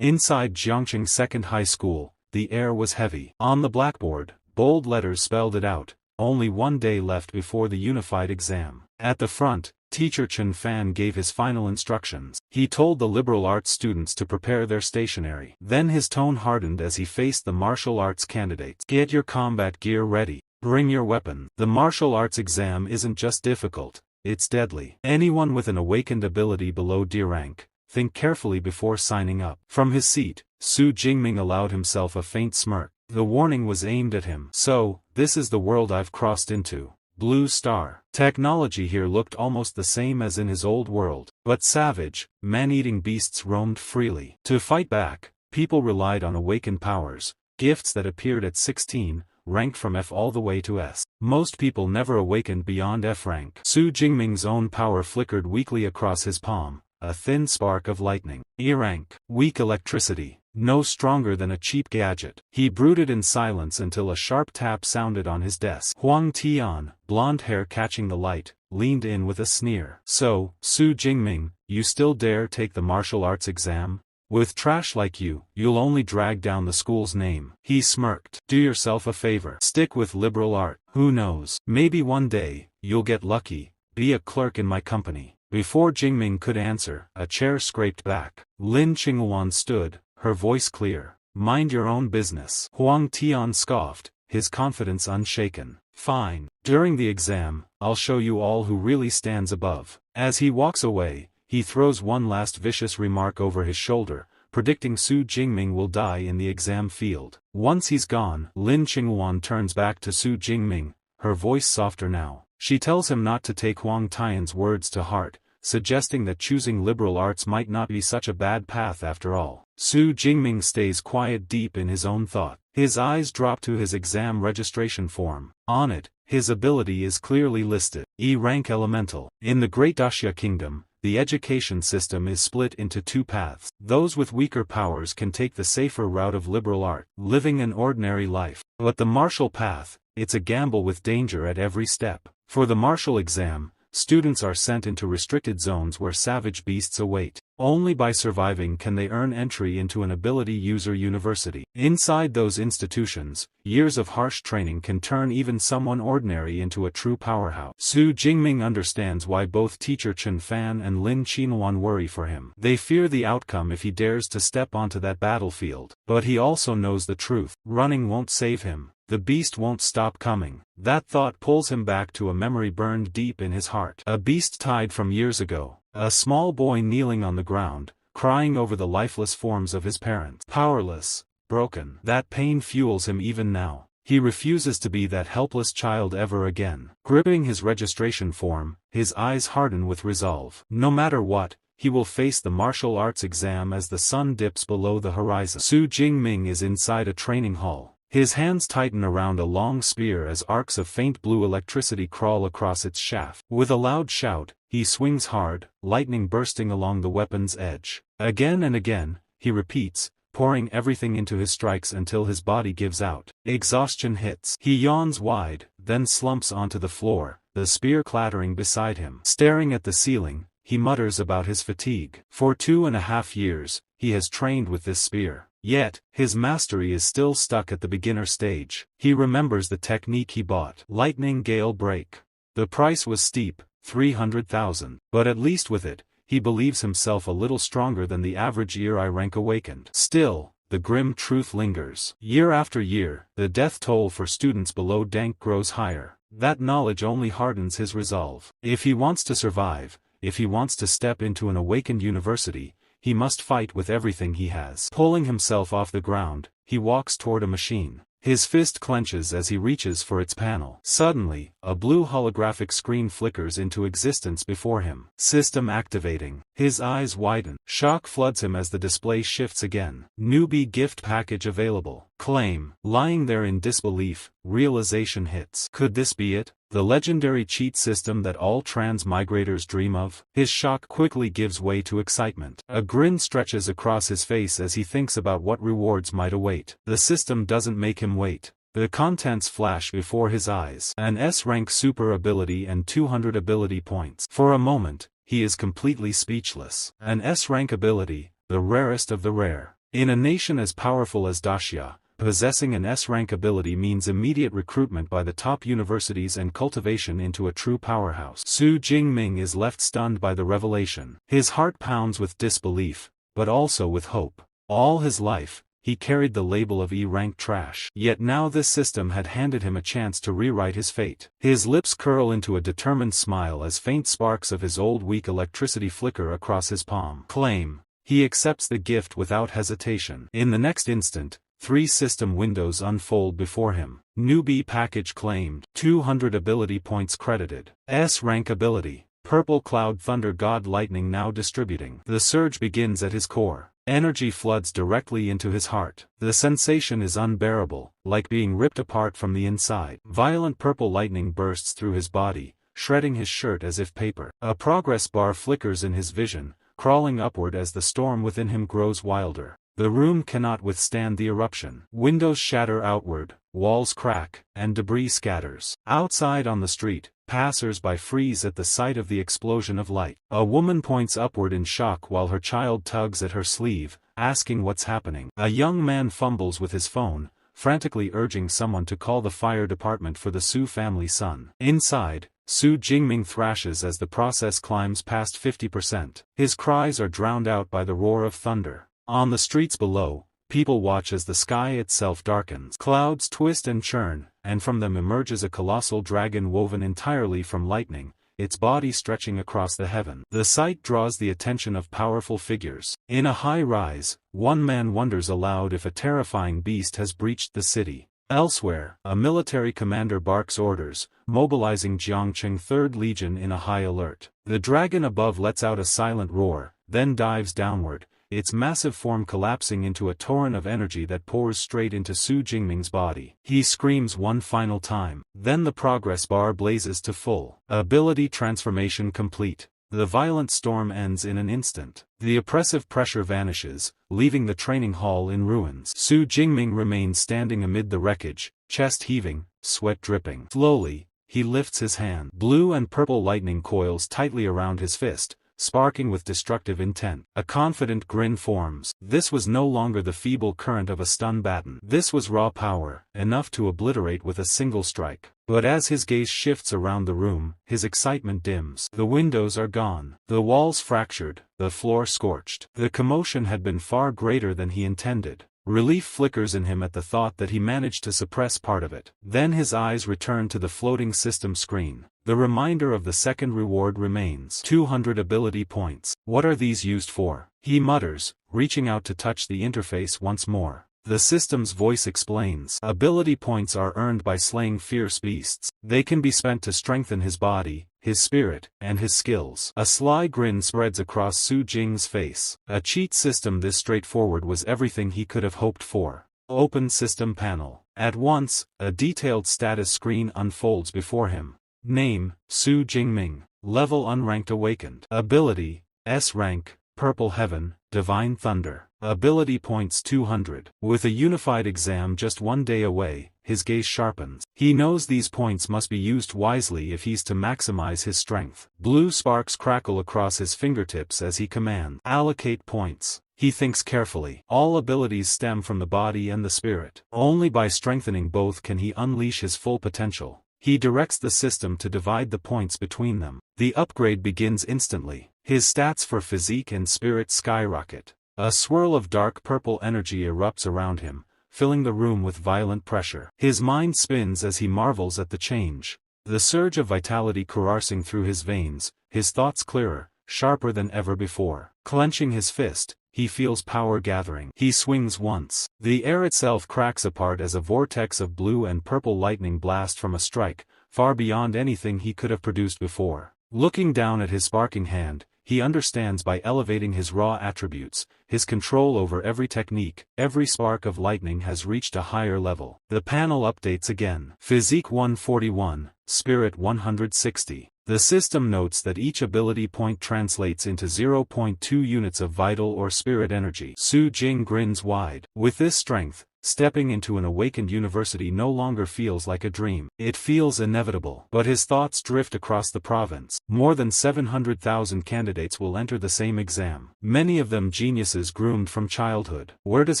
Inside Jiangxing Second High School, the air was heavy. On the blackboard, bold letters spelled it out, only 1 day left before the unified exam. At the front, Teacher Chen Fan gave his final instructions. He told the liberal arts students to prepare their stationery. Then his tone hardened as he faced the martial arts candidates. Get your combat gear ready. Bring your weapon. The martial arts exam isn't just difficult, it's deadly. Anyone with an awakened ability below D rank, think carefully before signing up. From his seat, Su Jingming allowed himself a faint smirk. The warning was aimed at him. So, this is the world I've crossed into. Blue Star. Technology here looked almost the same as in his old world, but savage, man-eating beasts roamed freely. To fight back, people relied on awakened powers, gifts that appeared at 16, ranked from F all the way to S. Most people never awakened beyond F rank. Su Jingming's own power flickered weakly across his palm, a thin spark of lightning. E rank. Weak electricity. No stronger than a cheap gadget. He brooded in silence until a sharp tap sounded on his desk. Huang Tian, blonde hair catching the light, leaned in with a sneer. So, Su Jingming, you still dare take the martial arts exam? With trash like you, you'll only drag down the school's name. He smirked. Do yourself a favor. Stick with liberal art. Who knows? Maybe one day, you'll get lucky, be a clerk in my company. Before Jingming could answer, a chair scraped back. Lin Qinghuan stood, her voice clear. Mind your own business. Huang Tian scoffed, his confidence unshaken. Fine. During the exam, I'll show you all who really stands above. As he walks away, he throws one last vicious remark over his shoulder, predicting Su Jingming will die in the exam field. Once he's gone, Lin Qinghuan turns back to Su Jingming, her voice softer now. She tells him not to take Huang Tian's words to heart, suggesting that choosing liberal arts might not be such a bad path after all. Su Jingming stays quiet deep in his own thought. His eyes drop to his exam registration form. On it, his ability is clearly listed. E-rank elemental. In the Great Daxia Kingdom, the education system is split into 2 paths. Those with weaker powers can take the safer route of liberal art, living an ordinary life. But the martial path, it's a gamble with danger at every step. For the martial exam, students are sent into restricted zones where savage beasts await. Only by surviving can they earn entry into an ability user university. Inside those institutions, years of harsh training can turn even someone ordinary into a true powerhouse. Su Jingming understands why both teacher Chen Fan and Lin Qinhuan worry for him. They fear the outcome if he dares to step onto that battlefield. But he also knows the truth. Running won't save him. The beast won't stop coming. That thought pulls him back to a memory burned deep in his heart. A beast tied from years ago. A small boy kneeling on the ground, crying over the lifeless forms of his parents. Powerless, broken. That pain fuels him even now. He refuses to be that helpless child ever again. Gripping his registration form, his eyes harden with resolve. No matter what, he will face the martial arts exam as the sun dips below the horizon. Su Jingming is inside a training hall. His hands tighten around a long spear as arcs of faint blue electricity crawl across its shaft. With a loud shout, he swings hard, lightning bursting along the weapon's edge. Again and again, he repeats, pouring everything into his strikes until his body gives out. Exhaustion hits. He yawns wide, then slumps onto the floor, the spear clattering beside him. Staring at the ceiling, he mutters about his fatigue. For 2.5 years, he has trained with this spear. Yet, his mastery is still stuck at the beginner stage. He remembers the technique he bought. Lightning Gale Break. The price was steep, 300,000. But at least with it, he believes himself a little stronger than the average year I rank awakened. Still, the grim truth lingers. Year after year, the death toll for students below Dank grows higher. That knowledge only hardens his resolve. If he wants to survive, if he wants to step into an awakened university, he must fight with everything he has. Pulling himself off the ground, he walks toward a machine. His fist clenches as he reaches for its panel. Suddenly, a blue holographic screen flickers into existence before him. System activating. His eyes widen. Shock floods him as the display shifts again. Newbie gift package available. Claim. Lying there in disbelief, realization hits. Could this be it? The legendary cheat system that all transmigrators dream of? His shock quickly gives way to excitement. A grin stretches across his face as he thinks about what rewards might await. The system doesn't make him wait. The contents flash before his eyes. An S-rank super ability and 200 ability points. For a moment, he is completely speechless. An S-rank ability, the rarest of the rare. In a nation as powerful as Daxia, possessing an S-rank ability means immediate recruitment by the top universities and cultivation into a true powerhouse. Su Jingming is left stunned by the revelation. His heart pounds with disbelief, but also with hope. All his life, he carried the label of E-rank trash. Yet now this system had handed him a chance to rewrite his fate. His lips curl into a determined smile as faint sparks of his old weak electricity flicker across his palm. Claim. He accepts the gift without hesitation. In the next instant, 3 system windows unfold before him. Newbie package claimed. 200 ability points credited. S-rank ability. Purple Cloud Thunder God Lightning now distributing. The surge begins at his core. Energy floods directly into his heart. The sensation is unbearable, like being ripped apart from the inside. Violent purple lightning bursts through his body, shredding his shirt as if paper. A progress bar flickers in his vision, crawling upward as the storm within him grows wilder. The room cannot withstand the eruption. Windows shatter outward, walls crack, and debris scatters. Outside on the street, passers-by freeze at the sight of the explosion of light. A woman points upward in shock while her child tugs at her sleeve, asking what's happening. A young man fumbles with his phone, frantically urging someone to call the fire department for the Su family son. Inside, Su Jingming thrashes as the process climbs past 50%. His cries are drowned out by the roar of thunder. On the streets below, people watch as the sky itself darkens. Clouds twist and churn, and from them emerges a colossal dragon woven entirely from lightning, its body stretching across the heaven. The sight draws the attention of powerful figures. In a high rise, one man wonders aloud if a terrifying beast has breached the city. Elsewhere, a military commander barks orders, mobilizing Juexing 3rd Legion in a high alert. The dragon above lets out a silent roar, then dives downward, its massive form collapsing into a torrent of energy that pours straight into Su Jingming's body. He screams one final time. Then the progress bar blazes to full. Ability transformation complete. The violent storm ends in an instant. The oppressive pressure vanishes, leaving the training hall in ruins. Su Jingming remains standing amid the wreckage, chest heaving, sweat dripping. Slowly, he lifts his hand. Blue and purple lightning coils tightly around his fist, sparking with destructive intent. A confident grin forms. This was no longer the feeble current of a stun baton. This was raw power, enough to obliterate with a single strike. But as his gaze shifts around the room, his excitement dims. The windows are gone. The walls fractured, the floor scorched. The commotion had been far greater than he intended. Relief flickers in him at the thought that he managed to suppress part of it. Then his eyes return to the floating system screen. The reminder of the second reward remains. 200 ability points. What are these used for? He mutters, reaching out to touch the interface once more. The system's voice explains. Ability points are earned by slaying fierce beasts. They can be spent to strengthen his body, his spirit, and his skills. A sly grin spreads across Su Jing's face. A cheat system this straightforward was everything he could have hoped for. Open system panel. At once, a detailed status screen unfolds before him. Name, Su Jingming. Level unranked awakened. Ability, S rank, Purple Heaven, Divine Thunder. Ability points 200. With a unified exam just one day away, his gaze sharpens. He knows these points must be used wisely if he's to maximize his strength. Blue sparks crackle across his fingertips as he commands. Allocate points. He thinks carefully. All abilities stem from the body and the spirit. Only by strengthening both can he unleash his full potential. He directs the system to divide the points between them. The upgrade begins instantly. His stats for physique and spirit skyrocket. A swirl of dark purple energy erupts around him, filling the room with violent pressure. His mind spins as he marvels at the change. The surge of vitality coursing through his veins, his thoughts clearer, sharper than ever before. Clenching his fist, he feels power gathering. He swings once. The air itself cracks apart as a vortex of blue and purple lightning blast from a strike, far beyond anything he could have produced before. Looking down at his sparking hand, he understands by elevating his raw attributes, his control over every technique, every spark of lightning has reached a higher level. The panel updates again. Physique 141, Spirit 160. The system notes that each ability point translates into 0.2 units of vital or spirit energy. Su Jing grins wide. With this strength, Stepping into an awakened university no longer feels like a dream. It feels inevitable. But his thoughts drift across the province. More than 700,000 candidates will enter the same exam. Many of them geniuses groomed from childhood. Where does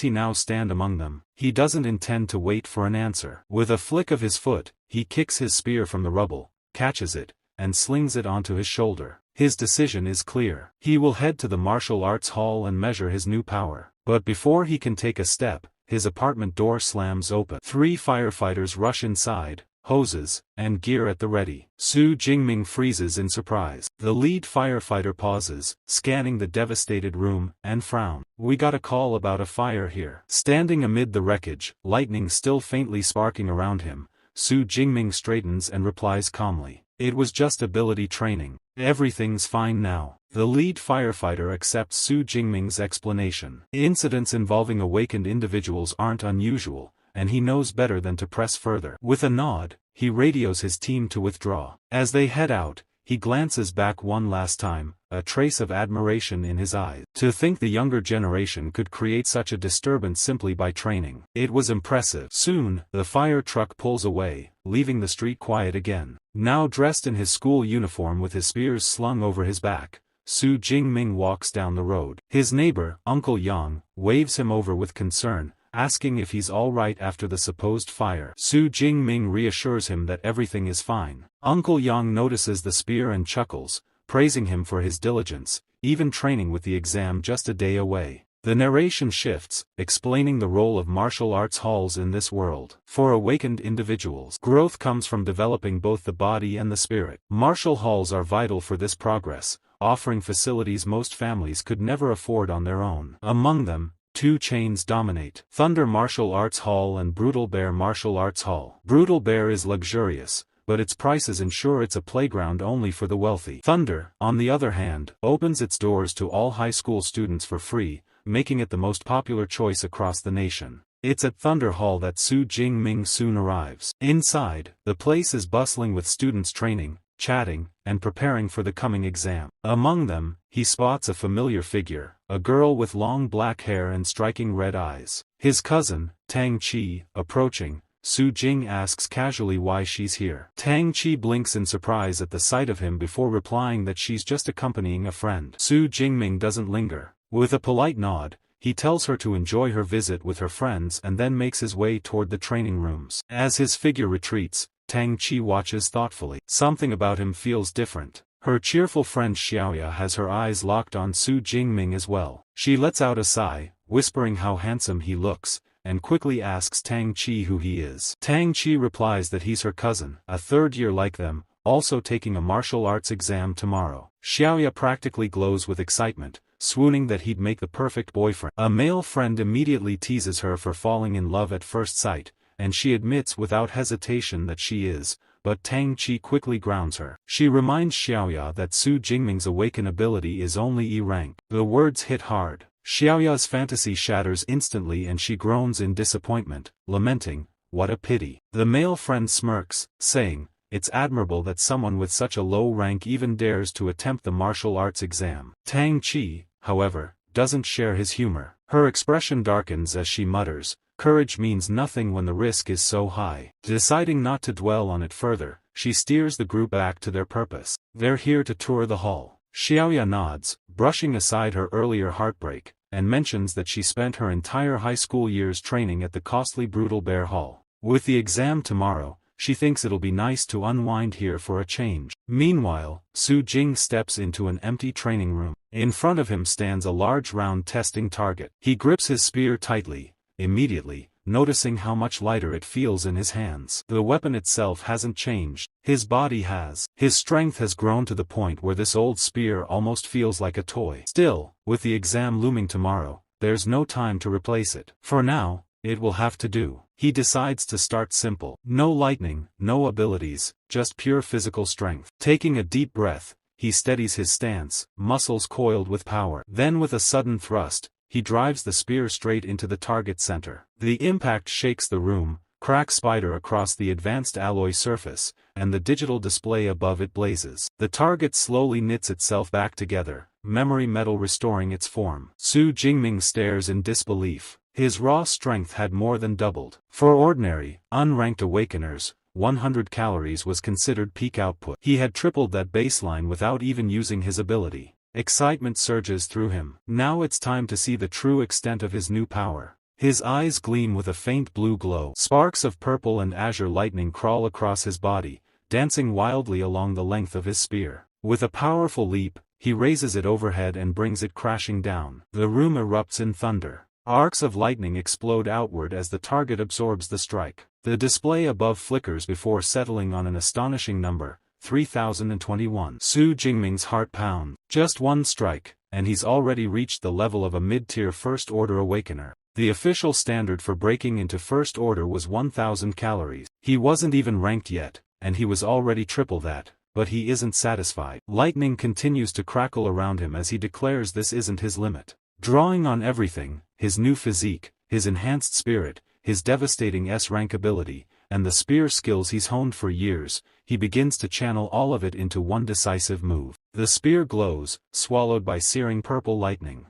he now stand among them? He doesn't intend to wait for an answer. With a flick of his foot, he kicks his spear from the rubble, catches it, and slings it onto his shoulder. His decision is clear. He will head to the martial arts hall and measure his new power. But before he can take a step, his apartment door slams open. 3 firefighters rush inside, hoses, and gear at the ready. Su Jingming freezes in surprise. The lead firefighter pauses, scanning the devastated room, and frowns. "We got a call about a fire here." Standing amid the wreckage, lightning still faintly sparking around him, Su Jingming straightens and replies calmly, "It was just ability training. Everything's fine now." The lead firefighter accepts Su Jingming's explanation. Incidents involving awakened individuals aren't unusual, and he knows better than to press further. With a nod, he radios his team to withdraw. As they head out, he glances back one last time, a trace of admiration in his eyes. To think the younger generation could create such a disturbance simply by training. It was impressive. Soon, the fire truck pulls away, leaving the street quiet again. Now dressed in his school uniform with his spears slung over his back, Su Jingming walks down the road. His neighbor, Uncle Yang, waves him over with concern, asking if he's all right after the supposed fire. Su Jingming reassures him that everything is fine. Uncle Yang notices the spear and chuckles, praising him for his diligence, even training with the exam just a day away. The narration shifts, explaining the role of martial arts halls in this world. For awakened individuals, growth comes from developing both the body and the spirit. Martial halls are vital for this progress, offering facilities most families could never afford on their own. Among them, 2 chains dominate: Thunder Martial Arts Hall and Brutal Bear Martial Arts Hall. Brutal Bear is luxurious, but its prices ensure it's a playground only for the wealthy. Thunder, on the other hand, opens its doors to all high school students for free, making it the most popular choice across the nation. It's at Thunder Hall that Su Jingming soon arrives. Inside, the place is bustling with students training, chatting, and preparing for the coming exam. Among them, he spots a familiar figure, a girl with long black hair and striking red eyes. His cousin, Tang Chi, approaching, Su Jing asks casually why she's here. Tang Chi blinks in surprise at the sight of him before replying that she's just accompanying a friend. Su Jingming doesn't linger. With a polite nod, he tells her to enjoy her visit with her friends and then makes his way toward the training rooms. As his figure retreats, Tang Chi watches thoughtfully. Something about him feels different. Her cheerful friend Xiao has her eyes locked on Su Jingming as well. She lets out a sigh, whispering how handsome he looks, and quickly asks Tang Chi who he is. Tang Chi replies that he's her cousin, a third year like them, also taking a martial arts exam tomorrow. Xiao practically glows with excitement, swooning that he'd make the perfect boyfriend. A male friend immediately teases her for falling in love at first sight, and she admits without hesitation that she is, but Tang Chi quickly grounds her. She reminds Xiao that Su Jingming's awaken ability is only E rank. The words hit hard. Xiaoya's fantasy shatters instantly and she groans in disappointment, lamenting, "What a pity." The male friend smirks, saying, "It's admirable that someone with such a low rank even dares to attempt the martial arts exam." Tang Chi, however, doesn't share his humor. Her expression darkens as she mutters, "Courage means nothing when the risk is so high." Deciding not to dwell on it further, she steers the group back to their purpose. They're here to tour the hall. Xiaoya nods, brushing aside her earlier heartbreak, and mentions that she spent her entire high school years training at the costly Brutal Bear Hall. With the exam tomorrow, she thinks it'll be nice to unwind here for a change. Meanwhile, Su Jing steps into an empty training room. In front of him stands a large round testing target. He grips his spear tightly, immediately, noticing how much lighter it feels in his hands. The weapon itself hasn't changed, his body has. His strength has grown to the point where this old spear almost feels like a toy. Still, with the exam looming tomorrow, there's no time to replace it. For now, it will have to do. He decides to start simple. No lightning, no abilities, just pure physical strength. Taking a deep breath, he steadies his stance, muscles coiled with power. Then with a sudden thrust, he drives the spear straight into the target center. The impact shakes the room, cracks spider across the advanced alloy surface, and the digital display above it blazes. The target slowly knits itself back together, memory metal restoring its form. Su Jingming stares in disbelief, His raw strength had more than doubled. For ordinary, unranked awakeners, 100 calories was considered peak output. He had tripled that baseline without even using his ability. Excitement surges through him. Now it's time to see the true extent of his new power. His eyes gleam with a faint blue glow. Sparks of purple and azure lightning crawl across his body, dancing wildly along the length of his spear. With a powerful leap, he raises it overhead and brings it crashing down. The room erupts in thunder. Arcs of lightning explode outward as the target absorbs the strike. The display above flickers before settling on an astonishing number, 3021. Su Jingming's heart pounds. Just one strike, and he's already reached the level of a mid-tier First Order Awakener. The official standard for breaking into First Order was 1000 calories. He wasn't even ranked yet, and he was already triple that, but he isn't satisfied. Lightning continues to crackle around him as he declares this isn't his limit. Drawing on everything, his new physique, his enhanced spirit, his devastating S-rank ability, and the spear skills he's honed for years, he begins to channel all of it into one decisive move. The spear glows, swallowed by searing purple lightning.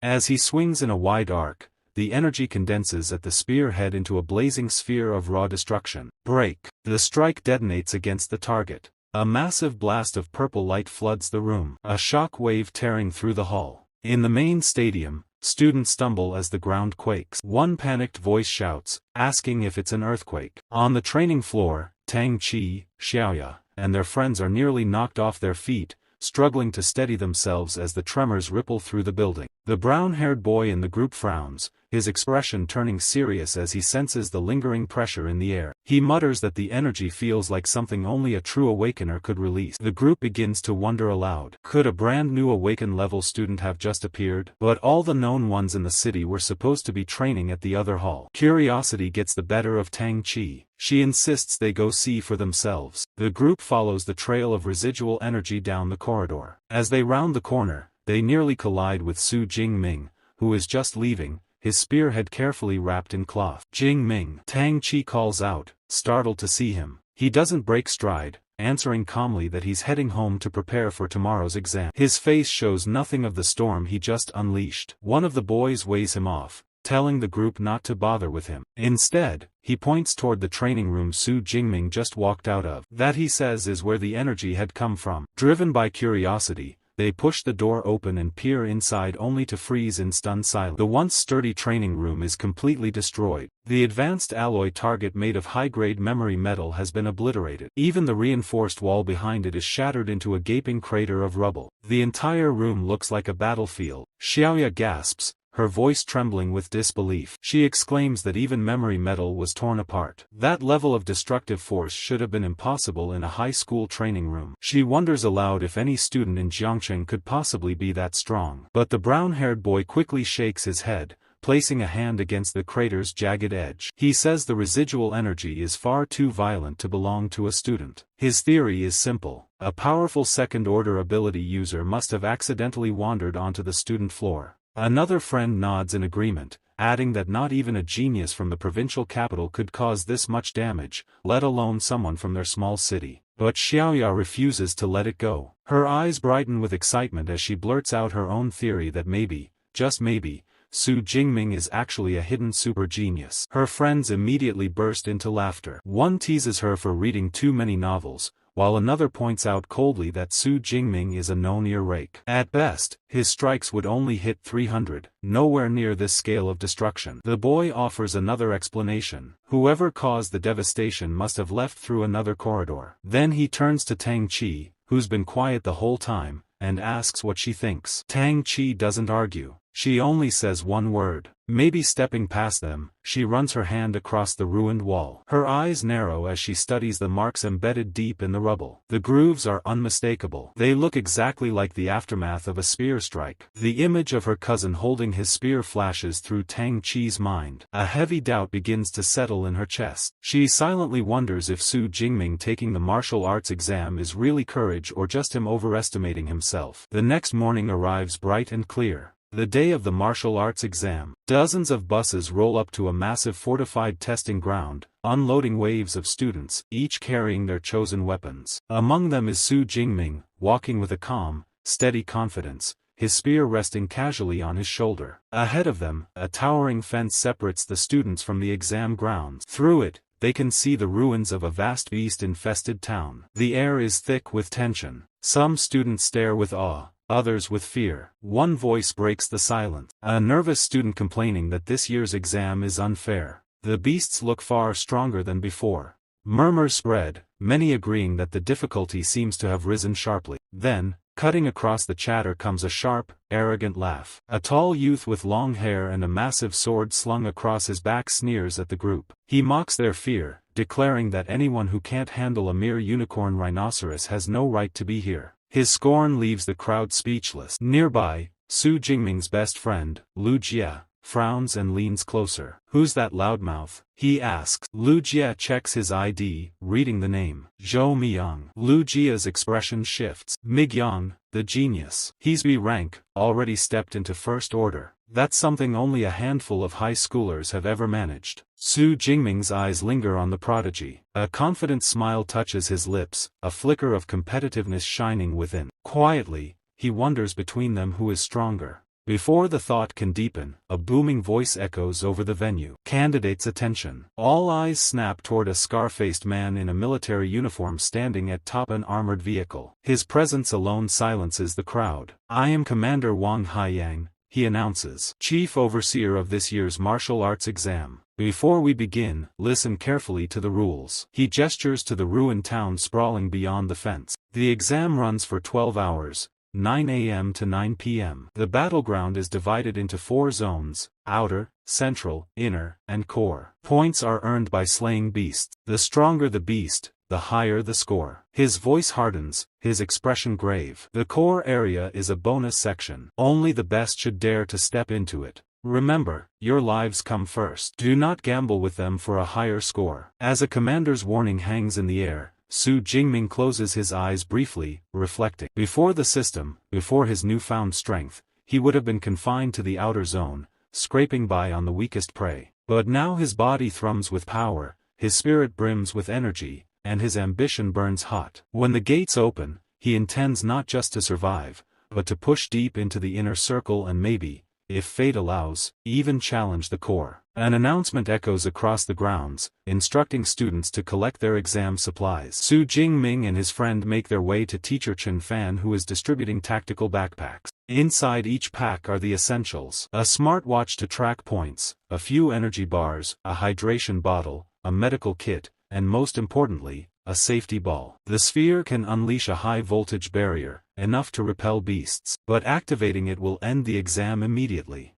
As he swings in a wide arc, the energy condenses at the spearhead into a blazing sphere of raw destruction. Break. The strike detonates against the target. A massive blast of purple light floods the room. A shock wave tearing through the hall. In the main stadium, students stumble as the ground quakes. One panicked voice shouts, asking if it's an earthquake. On the training floor, Tang Qi, Xiao, and their friends are nearly knocked off their feet, struggling to steady themselves as the tremors ripple through the building. The brown-haired boy in the group frowns, his expression turning serious as he senses the lingering pressure in the air. He mutters that the energy feels like something only a true awakener could release. The group begins to wonder aloud. Could a brand new awaken-level student have just appeared? But all the known ones in the city were supposed to be training at the other hall. Curiosity gets the better of Tang Qi. She insists they go see for themselves. The group follows the trail of residual energy down the corridor. As they round the corner, they nearly collide with Su Jingming, who is just leaving, his spearhead carefully wrapped in cloth. Jingming, Tang Qi calls out, startled to see him. He doesn't break stride, answering calmly that he's heading home to prepare for tomorrow's exam. His face shows nothing of the storm he just unleashed. One of the boys waves him off, telling the group not to bother with him. Instead, he points toward the training room Su Jingming just walked out of. That, he says, is where the energy had come from. Driven by curiosity, they push the door open and peer inside only to freeze in stunned silence. The once sturdy training room is completely destroyed. The advanced alloy target made of high-grade memory metal has been obliterated. Even the reinforced wall behind it is shattered into a gaping crater of rubble. The entire room looks like a battlefield. Xiao gasps, her voice trembling with disbelief. She exclaims that even memory metal was torn apart. That level of destructive force should have been impossible in a high school training room. She wonders aloud if any student in Juexing could possibly be that strong. But the brown-haired boy quickly shakes his head, placing a hand against the crater's jagged edge. He says the residual energy is far too violent to belong to a student. His theory is simple. A powerful second-order ability user must have accidentally wandered onto the student floor. Another friend nods in agreement, adding that not even a genius from the provincial capital could cause this much damage, let alone someone from their small city. But Xiao refuses to let it go. Her eyes brighten with excitement as she blurts out her own theory that maybe, just maybe, Su Jingming is actually a hidden super genius. Her friends immediately burst into laughter. One teases her for reading too many novels, while another points out coldly that Su Jingming is a known ear rake. At best, his strikes would only hit 300, nowhere near this scale of destruction. The boy offers another explanation. Whoever caused the devastation must have left through another corridor. Then he turns to Tang Qi, who's been quiet the whole time, and asks what she thinks. Tang Qi doesn't argue. She only says one word. Maybe. Stepping past them, she runs her hand across the ruined wall. Her eyes narrow as she studies the marks embedded deep in the rubble. The grooves are unmistakable. They look exactly like the aftermath of a spear strike. The image of her cousin holding his spear flashes through Tang Qi's mind. A heavy doubt begins to settle in her chest. She silently wonders if Su Jingming taking the martial arts exam is really courage or just him overestimating himself. The next morning arrives bright and clear. The day of the martial arts exam. Dozens of buses roll up to a massive fortified testing ground, unloading waves of students, each carrying their chosen weapons. Among them is Su Jingming, walking with a calm, steady confidence, his spear resting casually on his shoulder. Ahead of them, a towering fence separates the students from the exam grounds. Through it, they can see the ruins of a vast beast-infested town. The air is thick with tension. Some students stare with awe, others with fear. One voice breaks the silence. A nervous student complaining that this year's exam is unfair. The beasts look far stronger than before. Murmurs spread, many agreeing that the difficulty seems to have risen sharply. Then, cutting across the chatter comes a sharp, arrogant laugh. A tall youth with long hair and a massive sword slung across his back sneers at the group. He mocks their fear, declaring that anyone who can't handle a mere unicorn rhinoceros has no right to be here. His scorn leaves the crowd speechless. Nearby, Su Jingming's best friend, Lu Jie, frowns and leans closer. "Who's that loudmouth?" he asks. Lu Jie checks his ID, reading the name. Zhou Miyang. Lu Jie's expression shifts. Migyang, the genius. He's B rank, already stepped into first order. That's something only a handful of high schoolers have ever managed. Su Jingming's eyes linger on the prodigy. A confident smile touches his lips, a flicker of competitiveness shining within. Quietly, he wonders between them who is stronger. Before the thought can deepen, a booming voice echoes over the venue. Candidates' attention. All eyes snap toward a scar-faced man in a military uniform standing atop an armored vehicle. His presence alone silences the crowd. "I am Commander Wang Haiyang," he announces, chief overseer of this year's martial arts exam. "Before we begin, listen carefully to the rules." He gestures to the ruined town sprawling beyond the fence. The exam runs for 12 hours. 9 a.m. to 9 p.m. The battleground is divided into 4 zones: outer, central, inner, and core. Points are earned by slaying beasts. The stronger the beast, the higher the score. His voice hardens, his expression grave. The core area is a bonus section. Only the best should dare to step into it. Remember, your lives come first. Do not gamble with them for a higher score. As a commander's warning hangs in the air, Su Jingming closes his eyes briefly, reflecting. Before the system, before his newfound strength, he would have been confined to the outer zone, scraping by on the weakest prey. But now his body thrums with power, his spirit brims with energy, and his ambition burns hot. When the gates open, he intends not just to survive, but to push deep into the inner circle and maybe, if fate allows, even challenge the core. An announcement echoes across the grounds, instructing students to collect their exam supplies. Su Jingming and his friend make their way to teacher Chen Fan, who is distributing tactical backpacks. Inside each pack are the essentials: a smartwatch to track points, a few energy bars, a hydration bottle, a medical kit, and most importantly, a safety ball. The sphere can unleash a high-voltage barrier, enough to repel beasts, but activating it will end the exam immediately.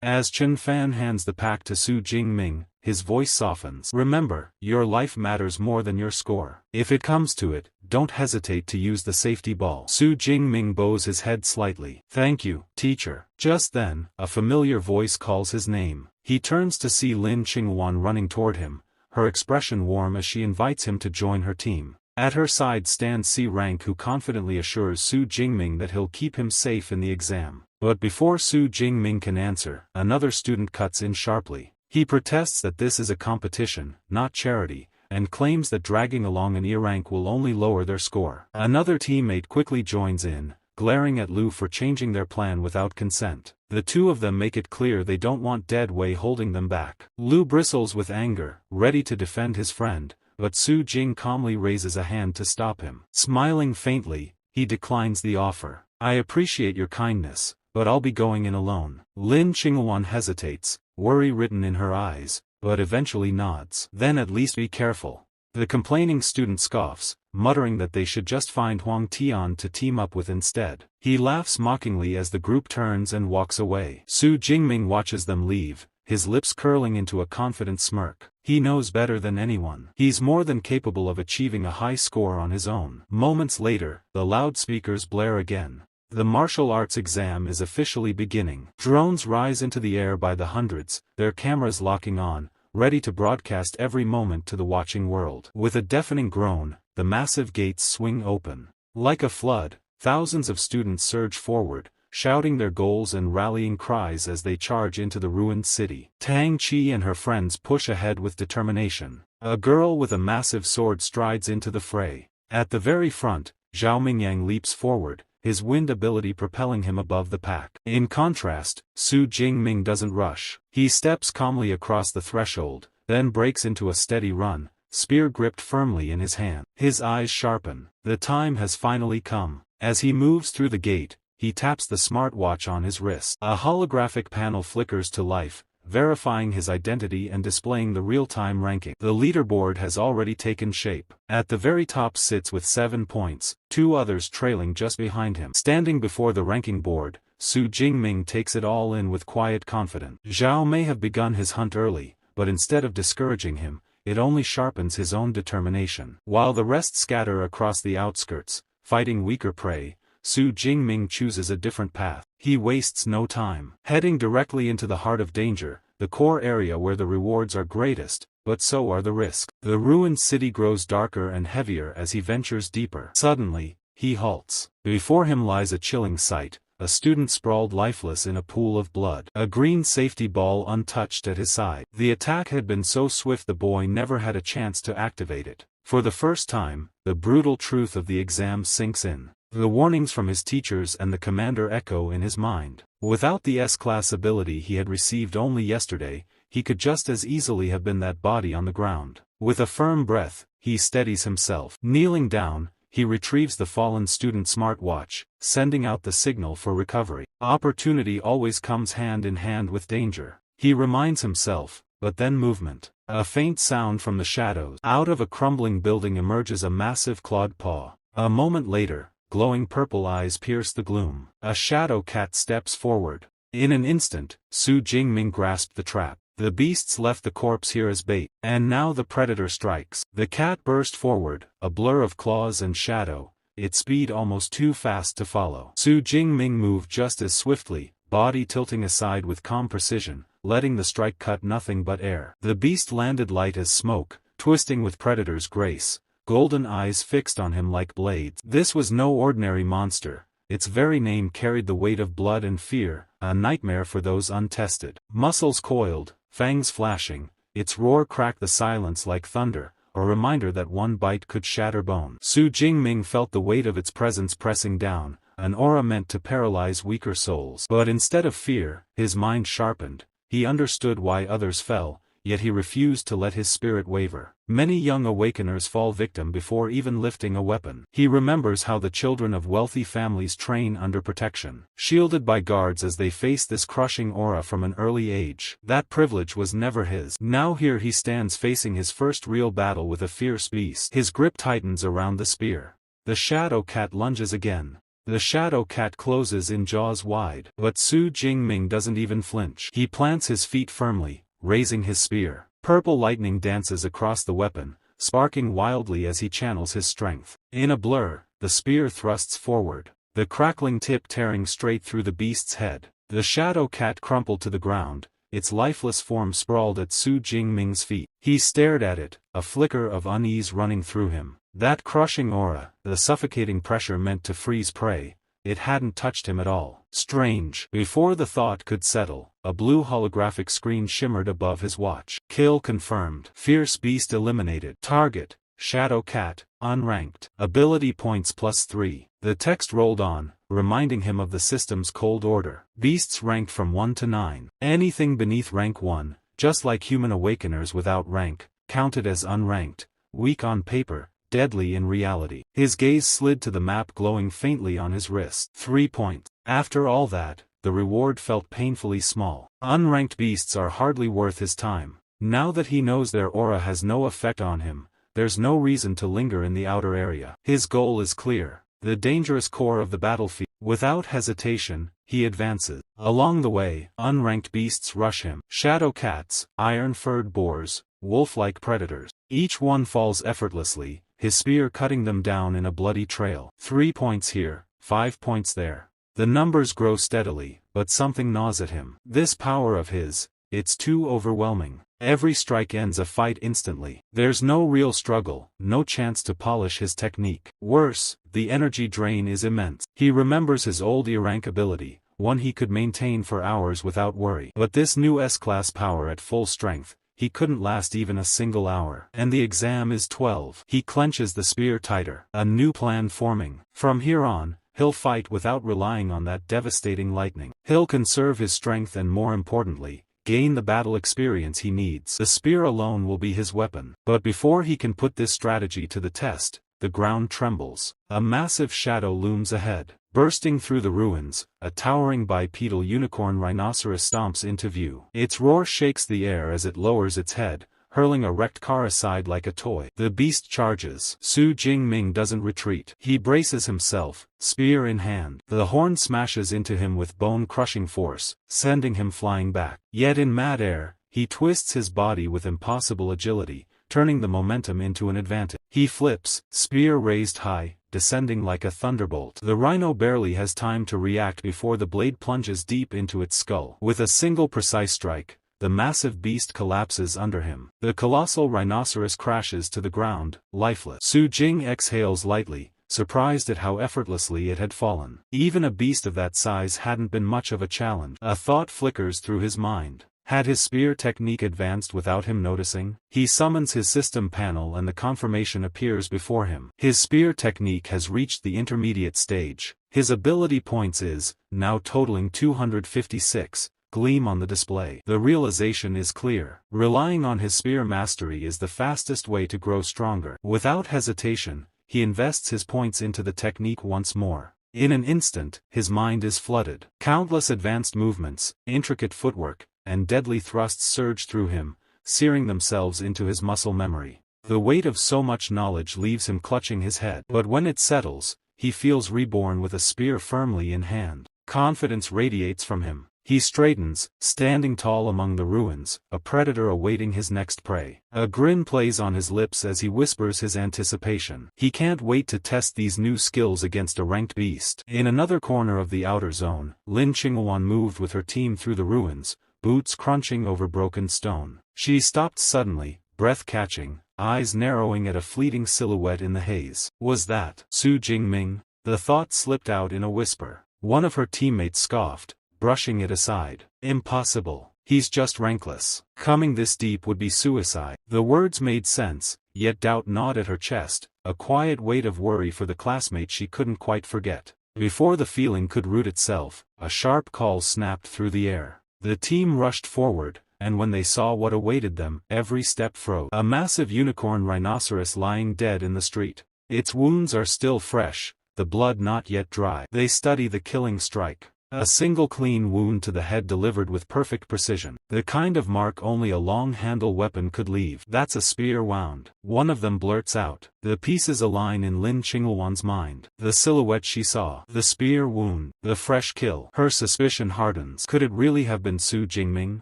As Chen Fan hands the pack to Su Jingming, his voice softens. "Remember, your life matters more than your score. If it comes to it, don't hesitate to use the safety ball." Su Jingming bows his head slightly. "Thank you, teacher." Just then, a familiar voice calls his name. He turns to see Lin Qingwan running toward him, her expression warm as she invites him to join her team. At her side stands C Rank, who confidently assures Su Jingming that he'll keep him safe in the exam. But before Su Jingming can answer, another student cuts in sharply. He protests that this is a competition, not charity, and claims that dragging along an E rank will only lower their score. Another teammate quickly joins in, glaring at Lu for changing their plan without consent. The two of them make it clear they don't want Dead Wei holding them back. Lu bristles with anger, ready to defend his friend, but Su Jing calmly raises a hand to stop him. Smiling faintly, he declines the offer. "I appreciate your kindness, but I'll be going in alone." Lin Qingwan hesitates, worry written in her eyes, but eventually nods. "Then at least be careful." The complaining student scoffs, muttering that they should just find Huang Tian to team up with instead. He laughs mockingly as the group turns and walks away. Su Jingming watches them leave, his lips curling into a confident smirk. He knows better than anyone. He's more than capable of achieving a high score on his own. Moments later, the loudspeakers blare again. The martial arts exam is officially beginning. Drones rise into the air by the hundreds, their cameras locking on, ready to broadcast every moment to the watching world. With a deafening groan, the massive gates swing open. Like a flood, thousands of students surge forward, shouting their goals and rallying cries as they charge into the ruined city. Tang Qi and her friends push ahead with determination. A girl with a massive sword strides into the fray. At the very front, Zhao Mingyang leaps forward, his wind ability propelling him above the pack. In contrast, Su Jingming doesn't rush. He steps calmly across the threshold, then breaks into a steady run, spear gripped firmly in his hand. His eyes sharpen. The time has finally come. As he moves through the gate, he taps the smartwatch on his wrist. A holographic panel flickers to life, verifying his identity and displaying the real-time ranking. The leaderboard has already taken shape. At the very top sits with 7 points, 2 others trailing just behind him. Standing before the ranking board, Su Jingming takes it all in with quiet confidence. Xiao may have begun his hunt early, but instead of discouraging him, it only sharpens his own determination. While the rest scatter across the outskirts, fighting weaker prey, Su Jingming chooses a different path. He wastes no time. Heading directly into the heart of danger, the core area where the rewards are greatest, but so are the risks. The ruined city grows darker and heavier as he ventures deeper. Suddenly, he halts. Before him lies a chilling sight, a student sprawled lifeless in a pool of blood. A green safety ball untouched at his side. The attack had been so swift the boy never had a chance to activate it. For the first time, the brutal truth of the exam sinks in. The warnings from his teachers and the commander echo in his mind. Without the S-class ability he had received only yesterday, he could just as easily have been that body on the ground. With a firm breath, he steadies himself. Kneeling down, he retrieves the fallen student's smartwatch, sending out the signal for recovery. Opportunity always comes hand in hand with danger. He reminds himself, but then movement. A faint sound from the shadows. Out of a crumbling building emerges a massive clawed paw. A moment later, glowing purple eyes pierce the gloom. A shadow cat steps forward. In an instant, Su Jingming grasped the trap. The beasts left the corpse here as bait, and now the predator strikes. The cat burst forward, a blur of claws and shadow, its speed almost too fast to follow. Su Jingming moved just as swiftly, body tilting aside with calm precision, letting the strike cut nothing but air. The beast landed light as smoke, twisting with predator's grace, golden eyes fixed on him like blades. This was no ordinary monster. Its very name carried the weight of blood and fear, a nightmare for those untested. Muscles coiled, fangs flashing, its roar cracked the silence like thunder, a reminder that one bite could shatter bone. Su Jingming felt the weight of its presence pressing down, an aura meant to paralyze weaker souls. But instead of fear, his mind sharpened. He understood why others fell, yet he refused to let his spirit waver. Many young awakeners fall victim before even lifting a weapon. He remembers how the children of wealthy families train under protection, shielded by guards as they face this crushing aura from an early age. That privilege was never his. Now here he stands facing his first real battle with a fierce beast. His grip tightens around the spear. The shadow cat lunges again. The shadow cat closes in jaws wide. But Su Jingming doesn't even flinch. He plants his feet firmly, raising his spear. Purple lightning dances across the weapon, sparking wildly as he channels his strength. In a blur, the spear thrusts forward, the crackling tip tearing straight through the beast's head. The shadow cat crumpled to the ground, its lifeless form sprawled at Su Jingming's feet. He stared at it, a flicker of unease running through him. That crushing aura, the suffocating pressure meant to freeze prey, it hadn't touched him at all. Strange. Before the thought could settle, a blue holographic screen shimmered above his watch. Kill confirmed. Fierce beast eliminated. Target, shadow cat, unranked. Ability points +3. The text rolled on, reminding him of the system's cold order. Beasts ranked from 1 to 9. Anything beneath rank 1, just like human awakeners without rank, counted as unranked, weak on paper, deadly in reality. His gaze slid to the map glowing faintly on his wrist. 3 points. After all that, the reward felt painfully small. Unranked beasts are hardly worth his time. Now that he knows their aura has no effect on him, there's no reason to linger in the outer area. His goal is clear, the dangerous core of the battlefield. Without hesitation, he advances. Along the way, unranked beasts rush him. Shadow cats, iron-furred boars, wolf-like predators. Each one falls effortlessly, his spear cutting them down in a bloody trail. 3 points here, 5 points there. The numbers grow steadily, but something gnaws at him. This power of his, it's too overwhelming. Every strike ends a fight instantly. There's no real struggle, no chance to polish his technique. Worse, the energy drain is immense. He remembers his old E-rank ability, one he could maintain for hours without worry. But this new S-class power at full strength, he couldn't last even a single hour. And the exam is 12. He clenches the spear tighter. A new plan forming. From here on, he'll fight without relying on that devastating lightning. He'll conserve his strength and, more importantly, gain the battle experience he needs. The spear alone will be his weapon. But before he can put this strategy to the test, the ground trembles. A massive shadow looms ahead. Bursting through the ruins, a towering bipedal unicorn rhinoceros stomps into view. Its roar shakes the air as it lowers its head, hurling a wrecked car aside like a toy. The beast charges. Su Jingming doesn't retreat. He braces himself, spear in hand. The horn smashes into him with bone-crushing force, sending him flying back. Yet in mid-air, he twists his body with impossible agility, turning the momentum into an advantage. He flips, spear raised high, descending like a thunderbolt. The rhino barely has time to react before the blade plunges deep into its skull. With a single precise strike, the massive beast collapses under him. The colossal rhinoceros crashes to the ground, lifeless. Su Jing exhales lightly, surprised at how effortlessly it had fallen. Even a beast of that size hadn't been much of a challenge. A thought flickers through his mind. Had his spear technique advanced without him noticing? He summons his system panel and the confirmation appears before him. His spear technique has reached the intermediate stage. His ability points is, now totaling 256, gleam on the display. The realization is clear. Relying on his spear mastery is the fastest way to grow stronger. Without hesitation, he invests his points into the technique once more. In an instant, his mind is flooded. Countless advanced movements, intricate footwork, and deadly thrusts surge through him, searing themselves into his muscle memory. The weight of so much knowledge leaves him clutching his head. But when it settles, he feels reborn with a spear firmly in hand. Confidence radiates from him. He straightens, standing tall among the ruins, a predator awaiting his next prey. A grin plays on his lips as he whispers his anticipation. He can't wait to test these new skills against a ranked beast. In another corner of the outer zone, Lin Qinghuan moved with her team through the ruins, boots crunching over broken stone. She stopped suddenly, breath-catching, eyes narrowing at a fleeting silhouette in the haze. Was that Su Jingming? The thought slipped out in a whisper. One of her teammates scoffed, brushing it aside. Impossible. He's just rankless. Coming this deep would be suicide. The words made sense, yet doubt gnawed at her chest, a quiet weight of worry for the classmate she couldn't quite forget. Before the feeling could root itself, a sharp call snapped through the air. The team rushed forward, and when they saw what awaited them, every step froze. A massive unicorn rhinoceros lying dead in the street. Its wounds are still fresh, the blood not yet dry. They study the killing strike. A single clean wound to the head delivered with perfect precision. The kind of mark only a long-handle weapon could leave. That's a spear wound. One of them blurts out. The pieces align in Lin Qinghuan's mind. The silhouette she saw. The spear wound. The fresh kill. Her suspicion hardens. Could it really have been Su Jingming?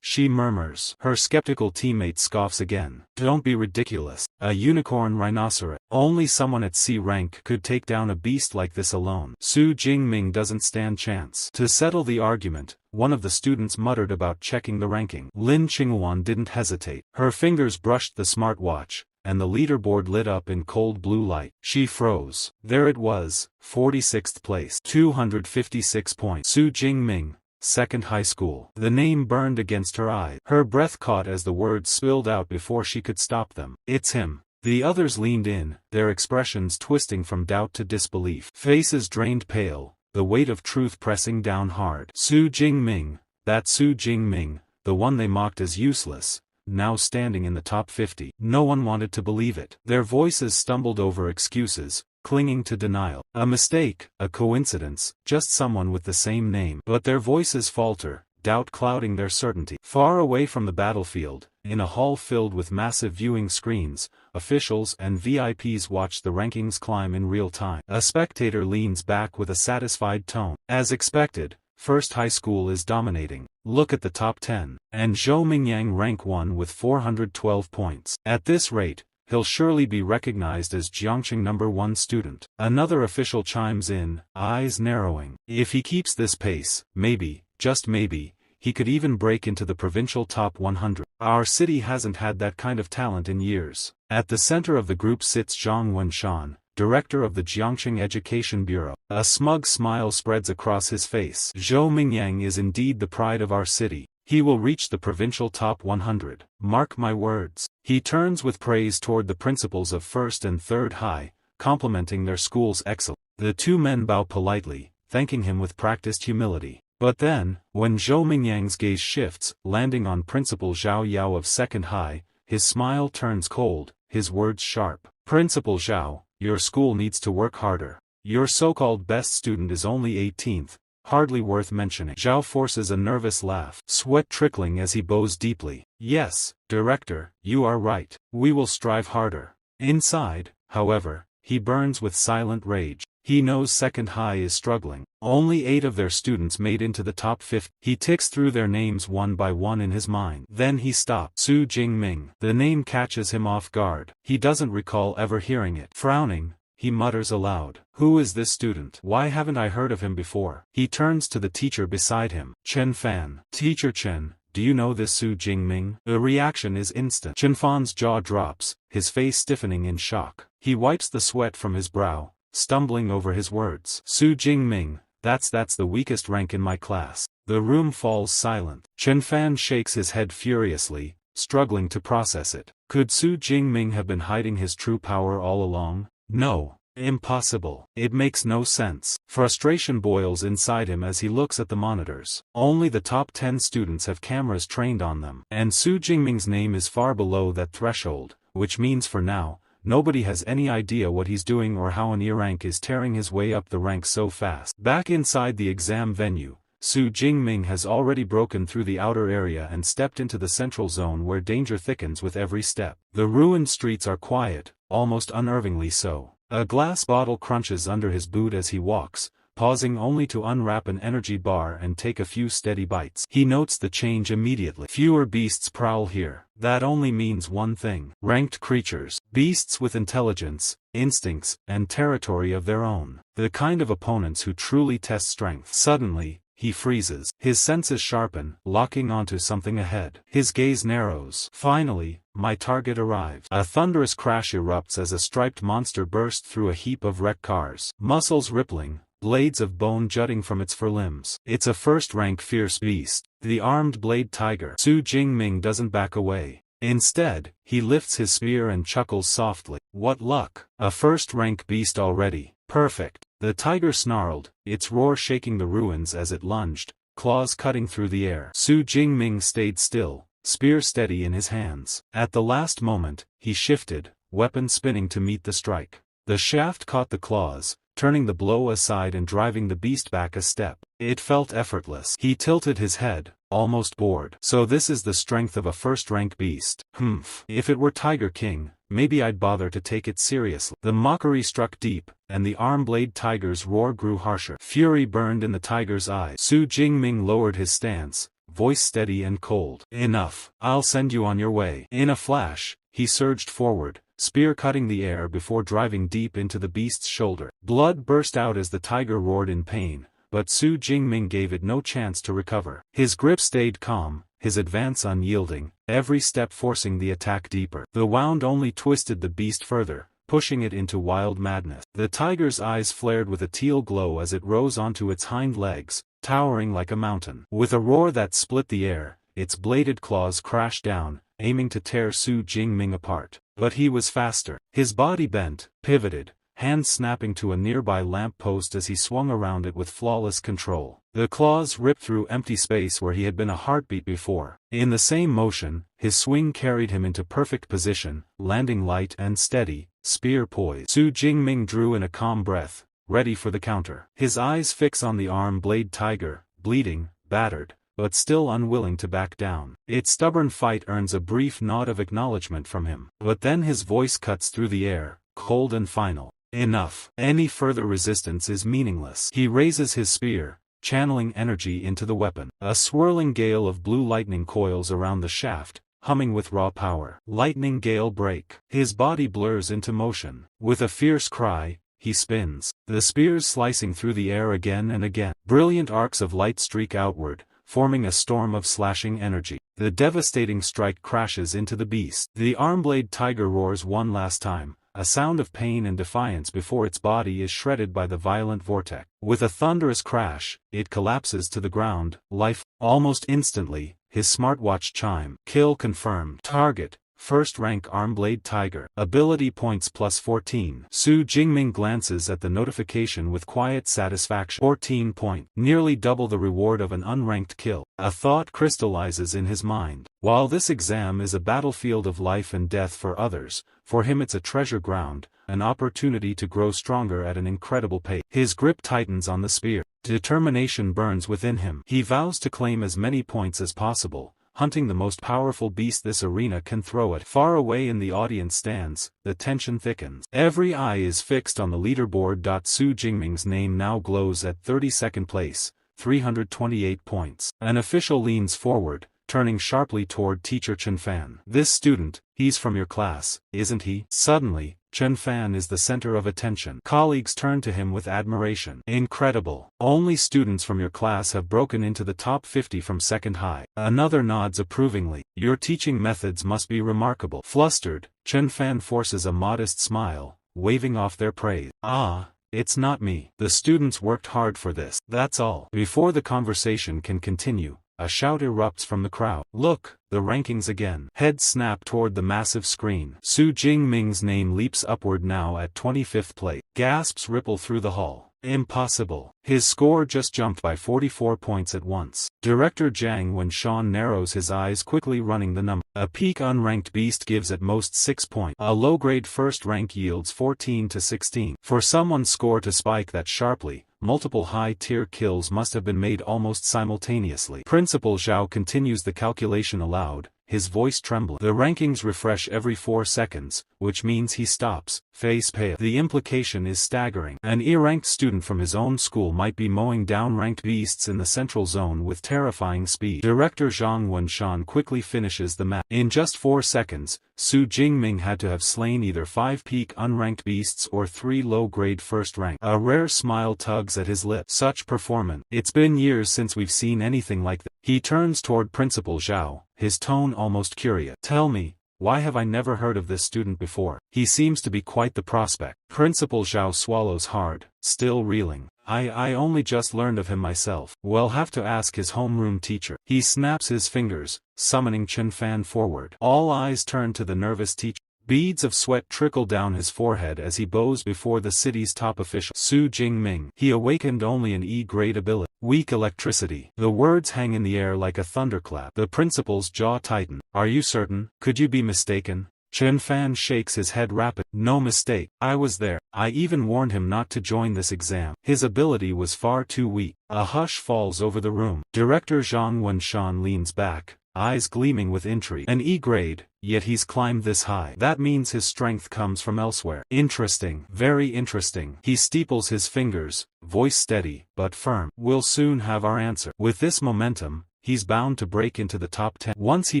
She murmurs. Her skeptical teammate scoffs again. Don't be ridiculous. A unicorn rhinoceros. Only someone at C rank could take down a beast like this alone. Su Jingming doesn't stand chance. To settle the argument, one of the students muttered about checking the ranking. Lin Qinghuan didn't hesitate. Her fingers brushed the smartwatch, and the leaderboard lit up in cold blue light. She froze. There it was, 46th place. 256 points. Su Jingming, second high school. The name burned against her eyes. Her breath caught as the words spilled out before she could stop them. It's him. The others leaned in, their expressions twisting from doubt to disbelief. Faces drained pale, the weight of truth pressing down hard. Su Jingming, that Su Jingming, the one they mocked as useless, now standing in the top 50. No one wanted to believe it. Their voices stumbled over excuses, clinging to denial. A mistake, a coincidence, just someone with the same name. But their voices falter, doubt clouding their certainty. Far away from the battlefield, in a hall filled with massive viewing screens, officials and VIPs watch the rankings climb in real time. A spectator leans back with a satisfied tone. As expected, First High School is dominating. Look at the top 10. And Zhou Mingyang rank 1 with 412 points. At this rate, he'll surely be recognized as Juexing number 1 student. Another official chimes in, eyes narrowing. If he keeps this pace, maybe, just maybe, he could even break into the provincial top 100. Our city hasn't had that kind of talent in years. At the center of the group sits Zhang Wenshan, director of the Juexing Education Bureau. A smug smile spreads across his face. Zhou Mingyang is indeed the pride of our city. He will reach the provincial top 100. Mark my words. He turns with praise toward the principals of first and third high, complimenting their school's excellence. The two men bow politely, thanking him with practiced humility. But then, when Zhou Mingyang's gaze shifts, landing on Principal Zhao Yao of Second High, his smile turns cold, his words sharp. Principal Zhao, your school needs to work harder. Your so-called best student is only 18th, hardly worth mentioning. Zhao forces a nervous laugh, sweat trickling as he bows deeply. Yes, director, you are right. We will strive harder. Inside, however, he burns with silent rage. He knows Second High is struggling. Only 8 of their students made into the top 50. He ticks through their names one by one in his mind. Then he stops. Su Jingming. The name catches him off guard. He doesn't recall ever hearing it. Frowning, he mutters aloud. Who is this student? Why haven't I heard of him before? He turns to the teacher beside him. Chen Fan. Teacher Chen, do you know this Su Jingming? The reaction is instant. Chen Fan's jaw drops, his face stiffening in shock. He wipes the sweat from his brow, stumbling over his words. Su Jingming, that's the weakest rank in my class. The room falls silent. Chen Fan shakes his head furiously, struggling to process it. Could Su Jingming have been hiding his true power all along? No. Impossible. It makes no sense. Frustration boils inside him as he looks at the monitors. Only the top 10 students have cameras trained on them. And Su Jingming's name is far below that threshold, which means for now, nobody has any idea what he's doing or how an E-rank is tearing his way up the ranks so fast. Back inside the exam venue, Su Jingming has already broken through the outer area and stepped into the central zone where danger thickens with every step. The ruined streets are quiet, almost unnervingly so. A glass bottle crunches under his boot as he walks, pausing only to unwrap an energy bar and take a few steady bites. He notes the change immediately. Fewer beasts prowl here. That only means one thing. Ranked creatures. Beasts with intelligence, instincts, and territory of their own. The kind of opponents who truly test strength. Suddenly, he freezes. His senses sharpen, locking onto something ahead. His gaze narrows. Finally, my target arrives. A thunderous crash erupts as a striped monster bursts through a heap of wrecked cars. Muscles rippling, blades of bone jutting from its forelimbs. It's a first-rank fierce beast, the armed blade tiger. Su Jingming doesn't back away. Instead, he lifts his spear and chuckles softly. What luck! A first-rank beast already. Perfect. The tiger snarled, its roar shaking the ruins as it lunged, claws cutting through the air. Su Jingming stayed still, spear steady in his hands. At the last moment, he shifted, weapon spinning to meet the strike. The shaft caught the claws, turning the blow aside and driving the beast back a step. It felt effortless. He tilted his head, almost bored. So this is the strength of a first-rank beast. Humph. If it were Tiger King, maybe I'd bother to take it seriously. The mockery struck deep, and the arm-blade tiger's roar grew harsher. Fury burned in the tiger's eyes. Su Jingming lowered his stance, voice steady and cold. Enough. I'll send you on your way. In a flash, he surged forward, spear cutting the air before driving deep into the beast's shoulder. Blood burst out as the tiger roared in pain, but Su Jingming gave it no chance to recover. His grip stayed calm, his advance unyielding, every step forcing the attack deeper. The wound only twisted the beast further, pushing it into wild madness. The tiger's eyes flared with a teal glow as it rose onto its hind legs, towering like a mountain. With a roar that split the air, its bladed claws crashed down, aiming to tear Su Jingming apart. But he was faster. His body bent, pivoted, hands snapping to a nearby lamp post as he swung around it with flawless control. The claws ripped through empty space where he had been a heartbeat before. In the same motion, his swing carried him into perfect position, landing light and steady, spear poised. Su Jingming drew in a calm breath, ready for the counter. His eyes fix on the arm-blade tiger, bleeding, battered, but still unwilling to back down. Its stubborn fight earns a brief nod of acknowledgement from him. But then his voice cuts through the air, cold and final. Enough. Any further resistance is meaningless. He raises his spear, channeling energy into the weapon. A swirling gale of blue lightning coils around the shaft, humming with raw power. Lightning gale break. His body blurs into motion. With a fierce cry, he spins, the spears slicing through the air again and again. Brilliant arcs of light streak outward, forming a storm of slashing energy. The devastating strike crashes into the beast. The armblade tiger roars one last time, a sound of pain and defiance before its body is shredded by the violent vortex. With a thunderous crash, it collapses to the ground, life. Almost instantly, his smartwatch chime. Kill confirmed. Target, First rank Armblade Tiger. Ability points plus 14. Su Jingming glances at the notification with quiet satisfaction. 14 point. Nearly double the reward of an unranked kill. A thought crystallizes in his mind. While this exam is a battlefield of life and death for others, for him it's a treasure ground, an opportunity to grow stronger at an incredible pace. His grip tightens on the spear. Determination burns within him. He vows to claim as many points as possible, hunting the most powerful beast this arena can throw at. Far away in the audience stands, the tension thickens. Every eye is fixed on the leaderboard. Su Jingming's name now glows at 32nd place, 328 points. An official leans forward, turning sharply toward teacher Chen Fan. This student, he's from your class, isn't he? Suddenly, Chen Fan is the center of attention. Colleagues turn to him with admiration. Incredible. Only students from your class have broken into the top 50 from second high. Another nods approvingly. Your teaching methods must be remarkable. Flustered, Chen Fan forces a modest smile, waving off their praise. Ah, it's not me. The students worked hard for this. That's all. Before the conversation can continue, a shout erupts from the crowd. Look, the rankings again. Heads snap toward the massive screen. Su Jingming's name leaps upward now at 25th place. Gasps ripple through the hall. Impossible. His score just jumped by 44 points at once. Director Jiang Wenxuan narrows his eyes, quickly running the number. A peak unranked beast gives at most 6 points. A low-grade first rank yields 14 to 16. For someone's score to spike that sharply, multiple high-tier kills must have been made almost simultaneously. Principal Xiao continues the calculation aloud, his voice trembling. The rankings refresh every 4 seconds, which means he stops, face pale. The implication is staggering. An E-ranked student from his own school might be mowing down ranked beasts in the central zone with terrifying speed. Director Zhang Wenshan quickly finishes the math. In just 4 seconds, Su Jingming had to have slain either 5 peak unranked beasts or 3 low-grade first rank. A rare smile tugs at his lip. Such performance. It's been years since we've seen anything like that. He turns toward Principal Xiao, his tone almost curious. Tell me, why have I never heard of this student before? He seems to be quite the prospect. Principal Xiao swallows hard, still reeling. I only just learned of him myself. We'll have to ask his homeroom teacher. He snaps his fingers, summoning Chen Fan forward. All eyes turn to the nervous teacher. Beads of sweat trickle down his forehead as he bows before the city's top official. Su Jingming. He awakened only an E-grade ability. Weak electricity. The words hang in the air like a thunderclap. The principal's jaw tighten. Are you certain? Could you be mistaken? Chen Fan shakes his head rapidly. No mistake. I was there. I even warned him not to join this exam. His ability was far too weak. A hush falls over the room. Director Zhang Wenshan leans back, eyes gleaming with intrigue. An E-grade, yet he's climbed this high. That means his strength comes from elsewhere. Interesting. Very interesting. He steeples his fingers, voice steady, but firm. We'll soon have our answer. With this momentum, he's bound to break into the top 10. Once he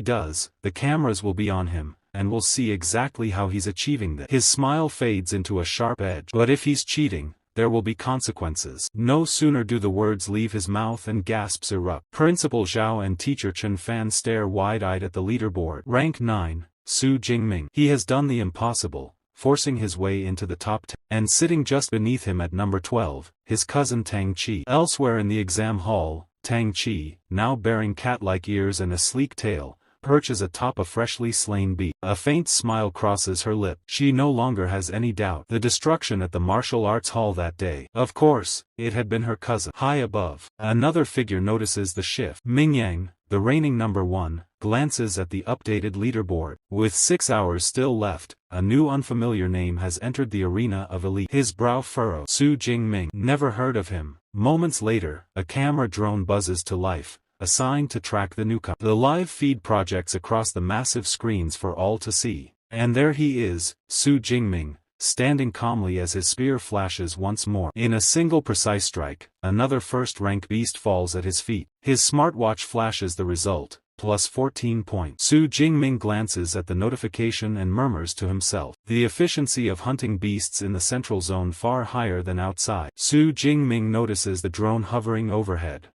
does, the cameras will be on him, and we'll see exactly how he's achieving this. His smile fades into a sharp edge. But if he's cheating, there will be consequences. No sooner do the words leave his mouth and gasps erupt. Principal Xiao and teacher Chen Fan stare wide-eyed at the leaderboard. Rank 9, Su Jingming. He has done the impossible, forcing his way into the top 10. And sitting just beneath him at number 12, his cousin Tang Qi. Elsewhere in the exam hall, Tang Qi, now bearing cat-like ears and a sleek tail, perches atop a freshly slain beast. A faint smile crosses her lip. She no longer has any doubt. The destruction at the martial arts hall that day. Of course, it had been her cousin. High above, another figure notices the shift. Mingyang, the reigning number 1, glances at the updated leaderboard. With 6 hours still left, a new unfamiliar name has entered the arena of elite. His brow furrows. Su Jingming. Never heard of him. Moments later, a camera drone buzzes to life, assigned to track the newcomer. The live feed projects across the massive screens for all to see. And there he is, Su Jingming, standing calmly as his spear flashes once more. In a single precise strike, another first-rank beast falls at his feet. His smartwatch flashes the result, plus 14 points. Su Jingming glances at the notification and murmurs to himself. The efficiency of hunting beasts in the central zone far higher than outside. Su Jingming notices the drone hovering overhead.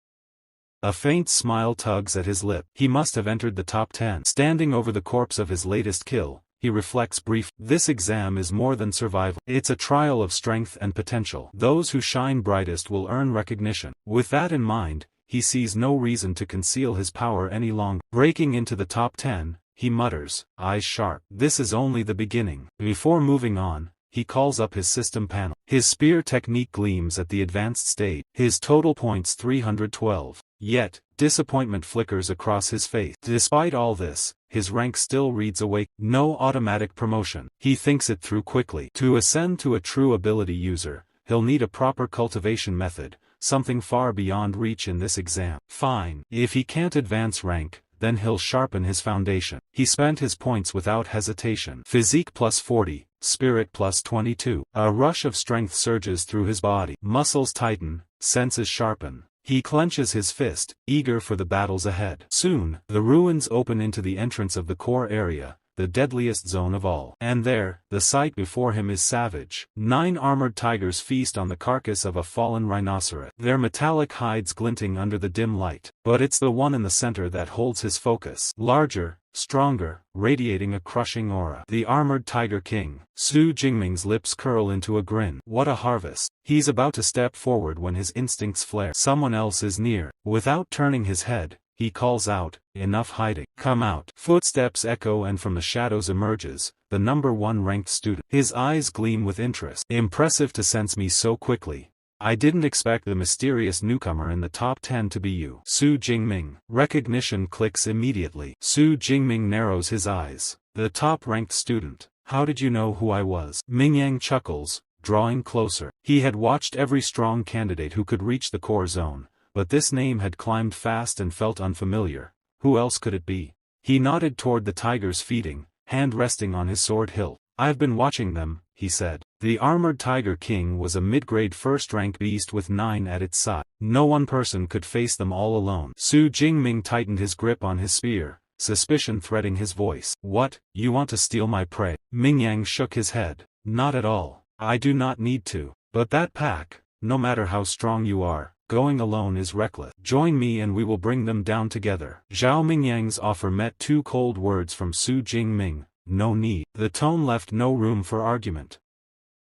A faint smile tugs at his lip. He must have entered the top 10. Standing over the corpse of his latest kill, he reflects briefly. This exam is more than survival. It's a trial of strength and potential. Those who shine brightest will earn recognition. With that in mind, he sees no reason to conceal his power any longer. Breaking into the top 10, he mutters, eyes sharp. This is only the beginning. Before moving on, he calls up his system panel. His spear technique gleams at the advanced stage. His total points 312. Yet, disappointment flickers across his face. Despite all this, his rank still reads awake. No automatic promotion. He thinks it through quickly. To ascend to a true ability user, he'll need a proper cultivation method, something far beyond reach in this exam. Fine. If he can't advance rank, then he'll sharpen his foundation. He spent his points without hesitation. Physique plus 40, spirit plus 22. A rush of strength surges through his body. Muscles tighten, senses sharpen. He clenches his fist, eager for the battles ahead. Soon, the ruins open into the entrance of the core area, the deadliest zone of all. And there, the sight before him is savage. 9 armored tigers feast on the carcass of a fallen rhinoceros, their metallic hides glinting under the dim light. But it's the one in the center that holds his focus. Larger, stronger, radiating a crushing aura. The armored tiger king. Su Jingming's lips curl into a grin. What a harvest. He's about to step forward when his instincts flare. Someone else is near. Without turning his head, he calls out, enough hiding. Come out. Footsteps echo and from the shadows emerges, the number 1 ranked student. His eyes gleam with interest. Impressive to sense me so quickly. I didn't expect the mysterious newcomer in the top 10 to be you. Su Jingming. Recognition clicks immediately. Su Jingming narrows his eyes. The top-ranked student. How did you know who I was? Mingyang chuckles, drawing closer. He had watched every strong candidate who could reach the core zone, but this name had climbed fast and felt unfamiliar. Who else could it be? He nodded toward the tigers feeding, hand resting on his sword hilt. I've been watching them, he said. The armored tiger king was a mid-grade first-rank beast with 9 at its side. No one person could face them all alone. Su Jingming tightened his grip on his spear, suspicion threading his voice. What, you want to steal my prey? Mingyang shook his head. Not at all. I do not need to. But that pack, no matter how strong you are, going alone is reckless. Join me and we will bring them down together. Zhao Mingyang's offer met 2 cold words from Su Jingming. No need. The tone left no room for argument.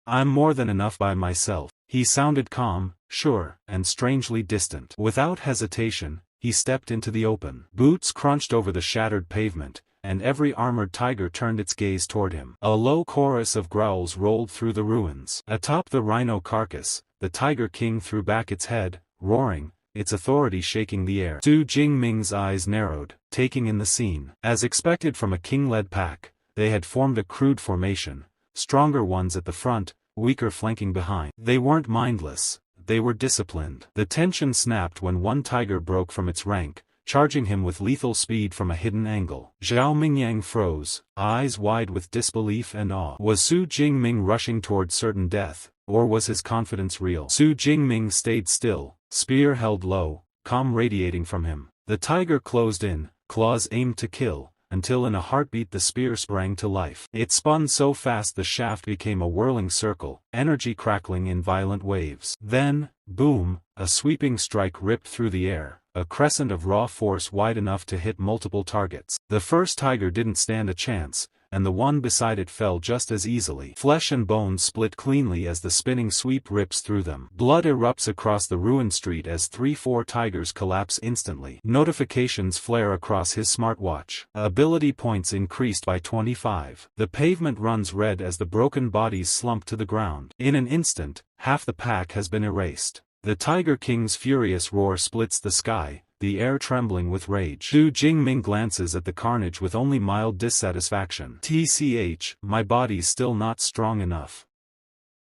I'm more than enough by myself. He sounded calm, sure, and strangely distant. Without hesitation, he stepped into the open. Boots crunched over the shattered pavement, and every armored tiger turned its gaze toward him. A low chorus of growls rolled through the ruins. Atop the rhino carcass, the Tiger King threw back its head, roaring, its authority shaking the air. Su Jingming's eyes narrowed, taking in the scene. As expected from a king-led pack, they had formed a crude formation, stronger ones at the front, weaker flanking behind. They weren't mindless, they were disciplined. The tension snapped when one tiger broke from its rank, charging him with lethal speed from a hidden angle. Zhao Mingyang froze, eyes wide with disbelief and awe. Was Su Jingming rushing toward certain death, or was his confidence real? Su Jingming stayed still, spear held low, calm radiating from him. The tiger closed in, claws aimed to kill, until in a heartbeat the spear sprang to life. It spun so fast the shaft became a whirling circle, energy crackling in violent waves. Then, boom, a sweeping strike ripped through the air, a crescent of raw force wide enough to hit multiple targets. The first tiger didn't stand a chance, and the one beside it fell just as easily. Flesh and bones split cleanly as the spinning sweep rips through them. Blood erupts across the ruined street as 3-4 tigers collapse instantly. Notifications flare across his smartwatch. Ability points increased by 25. The pavement runs red as the broken bodies slump to the ground. In an instant, half the pack has been erased. The Tiger King's furious roar splits the sky, the air trembling with rage. Su Jingming glances at the carnage with only mild dissatisfaction. TCH, my body's still not strong enough.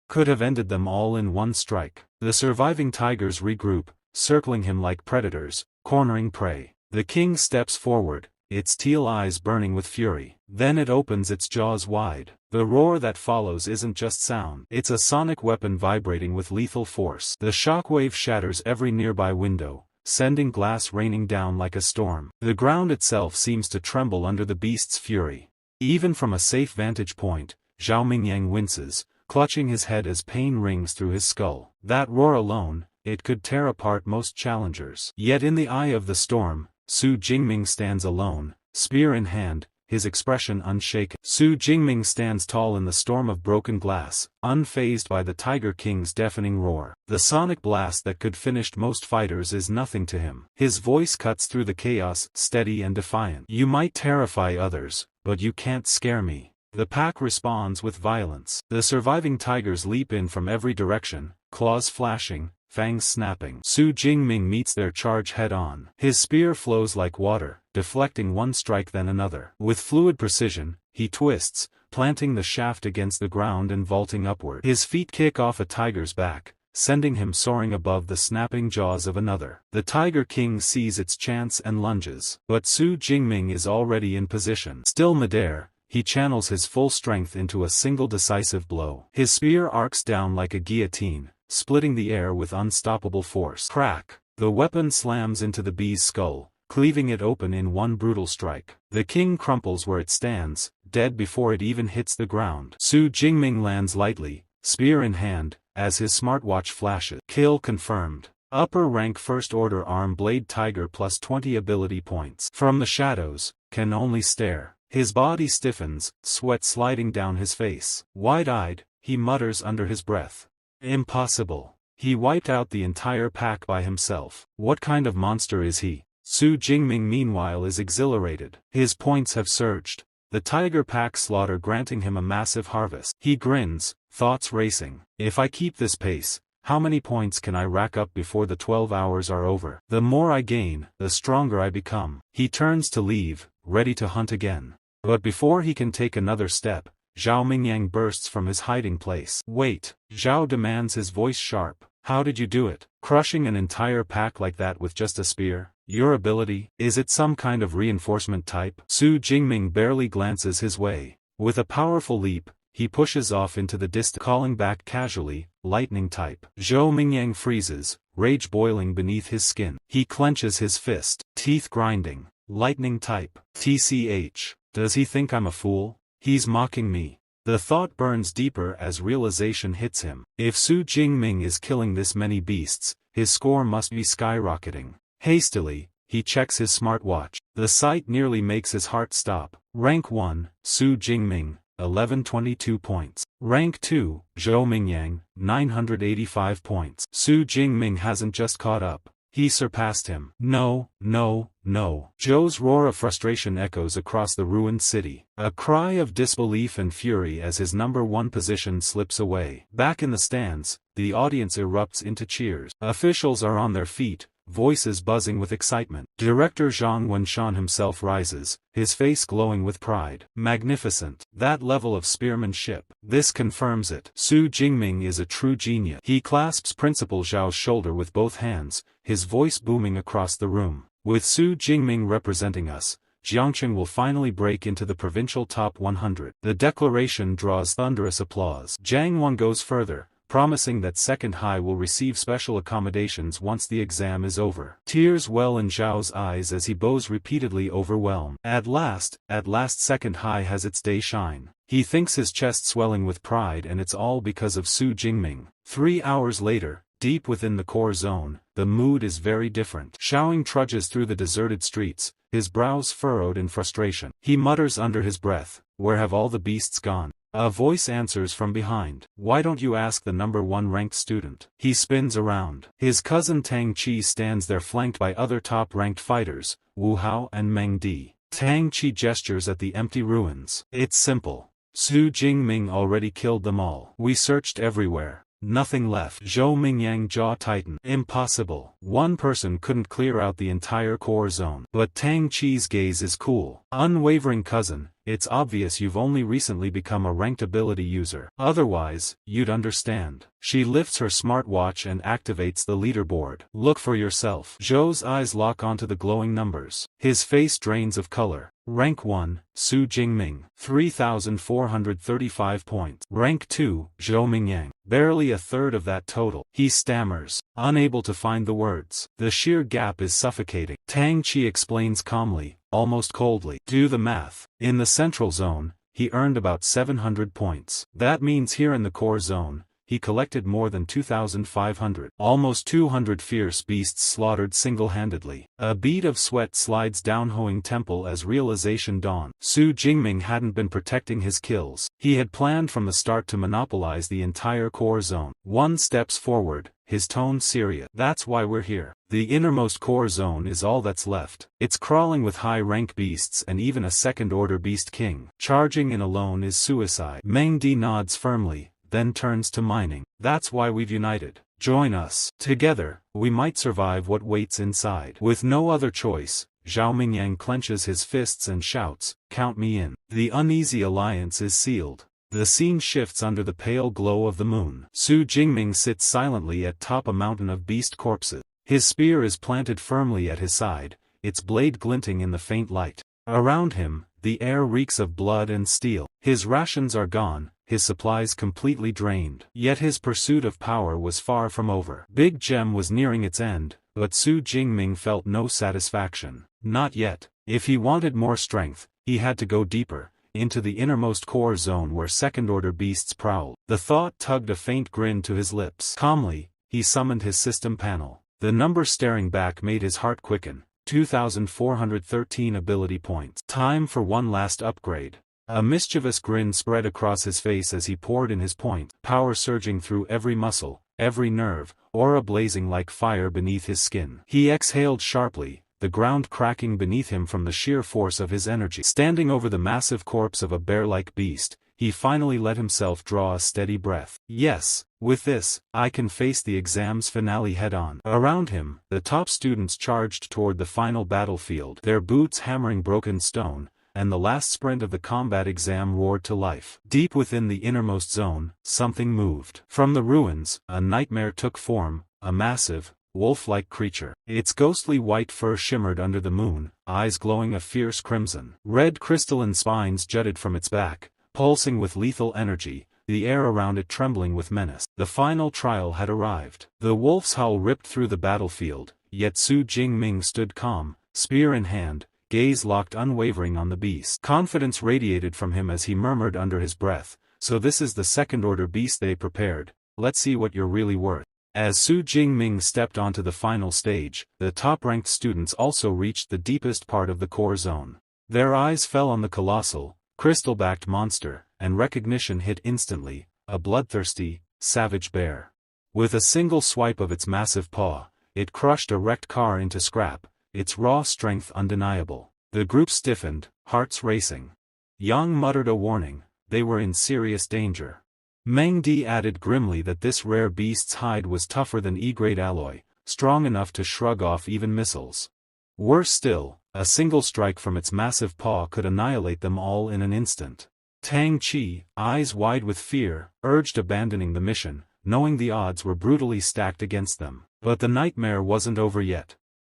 Could have ended them all in one strike. The surviving tigers regroup, circling him like predators, cornering prey. The king steps forward, its teal eyes burning with fury. Then it opens its jaws wide. The roar that follows isn't just sound. It's a sonic weapon vibrating with lethal force. The shockwave shatters every nearby window, sending glass raining down like a storm. The ground itself seems to tremble under the beast's fury. Even from a safe vantage point, Zhao Mingyang winces, clutching his head as pain rings through his skull. That roar alone, it could tear apart most challengers. Yet in the eye of the storm, Su Jingming stands alone, spear in hand, his expression unshaken. Su Jingming stands tall in the storm of broken glass, unfazed by the Tiger King's deafening roar. The sonic blast that could finish most fighters is nothing to him. His voice cuts through the chaos, steady and defiant. You might terrify others, but you can't scare me. The pack responds with violence. The surviving tigers leap in from every direction, claws flashing, fangs snapping. Su Jingming meets their charge head-on. His spear flows like water, deflecting one strike then another. With fluid precision, he twists, planting the shaft against the ground and vaulting upward. His feet kick off a tiger's back, sending him soaring above the snapping jaws of another. The Tiger King sees its chance and lunges. But Su Jingming is already in position. Still midair, he channels his full strength into a single decisive blow. His spear arcs down like a guillotine, splitting the air with unstoppable force. Crack! The weapon slams into the bee's skull, cleaving it open in one brutal strike. The king crumples where it stands, dead before it even hits the ground. Su Jingming lands lightly, spear in hand, as his smartwatch flashes. Kill confirmed. Upper rank first order arm blade tiger plus 20 ability points. From the shadows, can only stare. His body stiffens, sweat sliding down his face. Wide-eyed, he mutters under his breath. Impossible. He wiped out the entire pack by himself. What kind of monster is he? Su Jingming meanwhile is exhilarated. His points have surged. The tiger pack slaughter granting him a massive harvest. He grins, thoughts racing. If I keep this pace, how many points can I rack up before the 12 hours are over? The more I gain, the stronger I become. He turns to leave, ready to hunt again. But before he can take another step, Zhao Mingyang bursts from his hiding place. Wait, Zhao demands, his voice sharp. How did you do it? Crushing an entire pack like that with just a spear? Your ability? Is it some kind of reinforcement type? Su Jingming barely glances his way. With a powerful leap, he pushes off into the distance, calling back casually, lightning type. Zhao Mingyang freezes, rage boiling beneath his skin. He clenches his fist, teeth grinding. Lightning type. TCH. Does he think I'm a fool? He's mocking me. The thought burns deeper as realization hits him. If Su Jingming is killing this many beasts, his score must be skyrocketing. Hastily, he checks his smartwatch. The sight nearly makes his heart stop. Rank 1, Su Jingming, 1122 points. Rank 2, Zhou Mingyang, 985 points. Su Jingming hasn't just caught up. He surpassed him. No, no, no. Zhou's roar of frustration echoes across the ruined city. A cry of disbelief and fury as his number one position slips away. Back in the stands, the audience erupts into cheers. Officials are on their feet, voices buzzing with excitement. Director Zhang Wenshan himself rises, his face glowing with pride. Magnificent. That level of spearmanship. This confirms it. Su Jingming is a true genius. He clasps Principal Zhao's shoulder with both hands, his voice booming across the room. With Su Jingming representing us, Jiangcheng will finally break into the provincial top 100. The declaration draws thunderous applause. Jiang Wan goes further, promising that Second High will receive special accommodations once the exam is over. Tears well in Zhao's eyes as he bows repeatedly, overwhelmed. At last Second High has its day shine. He thinks his chest swelling with pride, and it's all because of Su Jingming. 3 hours later, deep within the core zone, the mood is very different. Xiaoing trudges through the deserted streets, his brows furrowed in frustration. He mutters under his breath, "Where have all the beasts gone?" A voice answers from behind. "Why don't you ask the number 1 ranked student?" He spins around. His cousin Tang Qi stands there, flanked by other top-ranked fighters, Wu Hao and Meng Di. Tang Qi gestures at the empty ruins. "It's simple. Su Jingming already killed them all. We searched everywhere. Nothing left." Zhou Mingyang jaw tightened. Impossible. One person couldn't clear out the entire core zone. But Tang Qi's gaze is cool. "Unwavering cousin, it's obvious you've only recently become a ranked ability user. Otherwise, you'd understand." She lifts her smartwatch and activates the leaderboard. "Look for yourself." Zhou's eyes lock onto the glowing numbers. His face drains of color. Rank 1, Su Jingming, 3,435 points. Rank 2, Zhou Mingyang, barely a third of that total. He stammers, unable to find the words. The sheer gap is suffocating. Tang Qi explains calmly, almost coldly. "Do the math. In the central zone, he earned about 700 points. That means here in the core zone, he collected more than 2,500. Almost 200 fierce beasts slaughtered single-handedly. A bead of sweat slides down Hoang Temple as realization dawned. Su Jingming hadn't been protecting his kills. He had planned from the start to monopolize the entire core zone. One steps forward, his tone serious. That's why we're here. The innermost core zone is all that's left. It's crawling with high-rank beasts and even a second-order beast king. Charging in alone is suicide. Meng Di nods firmly, then turns to mining. That's why we've united. Join us. Together, we might survive what waits inside. With no other choice, Zhao Mingyang clenches his fists and shouts, "Count me in." The uneasy alliance is sealed. The scene shifts under the pale glow of the moon. Su Jingming sits silently atop a mountain of beast corpses. His spear is planted firmly at his side, its blade glinting in the faint light. Around him, the air reeks of blood and steel. His rations are gone, his supplies completely drained. Yet his pursuit of power was far from over. Big Gem was nearing its end, but Su Jingming felt no satisfaction. Not yet. If he wanted more strength, he had to go deeper, into the innermost core zone where second-order beasts prowled. The thought tugged a faint grin to his lips. Calmly, he summoned his system panel. The number staring back made his heart quicken. 2,413 ability points. Time for one last upgrade. A mischievous grin spread across his face as he poured in his point, power surging through every muscle, every nerve, aura blazing like fire beneath his skin. He exhaled sharply, the ground cracking beneath him from the sheer force of his energy. Standing over the massive corpse of a bear-like beast, he finally let himself draw a steady breath. Yes, with this, I can face the exam's finale head-on. Around him, the top students charged toward the final battlefield, their boots hammering broken stone, and the last sprint of the combat exam roared to life. Deep within the innermost zone, something moved. From the ruins, a nightmare took form, a massive, wolf-like creature. Its ghostly white fur shimmered under the moon, eyes glowing a fierce crimson. Red crystalline spines jutted from its back, pulsing with lethal energy, the air around it trembling with menace. The final trial had arrived. The wolf's howl ripped through the battlefield, yet Su Jingming stood calm, spear in hand, gaze locked unwavering on the beast. Confidence radiated from him as he murmured under his breath, "So this is the second-order beast they prepared, let's see what you're really worth." As Su Jingming stepped onto the final stage, the top-ranked students also reached the deepest part of the core zone. Their eyes fell on the colossal, crystal-backed monster, and recognition hit instantly, a bloodthirsty, savage bear. With a single swipe of its massive paw, it crushed a wrecked car into scrap, its raw strength undeniable. The group stiffened, hearts racing. Yang muttered a warning, they were in serious danger. Meng Di added grimly that this rare beast's hide was tougher than E-grade alloy, strong enough to shrug off even missiles. Worse still, a single strike from its massive paw could annihilate them all in an instant. Tang Chi, eyes wide with fear, urged abandoning the mission, knowing the odds were brutally stacked against them. But the nightmare wasn't over yet.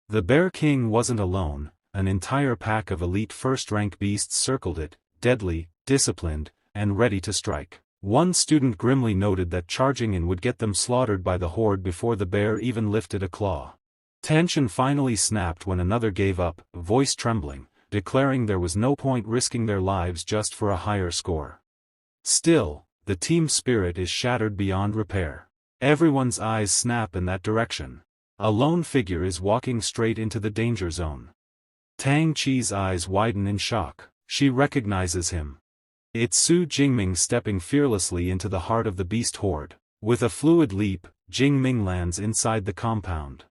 The Bear King wasn't alone, an entire pack of elite first-rank beasts circled it, deadly, disciplined, and ready to strike. One student grimly noted that charging in would get them slaughtered by the horde before the bear even lifted a claw. Tension finally snapped when another gave up, voice trembling, declaring there was no point risking their lives just for a higher score. Still, the team spirit is shattered beyond repair. Everyone's eyes snap in that direction. A lone figure is walking straight into the danger zone. Tang Chi's eyes widen in shock. She recognizes him. It's Su Jingming stepping fearlessly into the heart of the beast horde. With a fluid leap, Jingming lands inside the compound.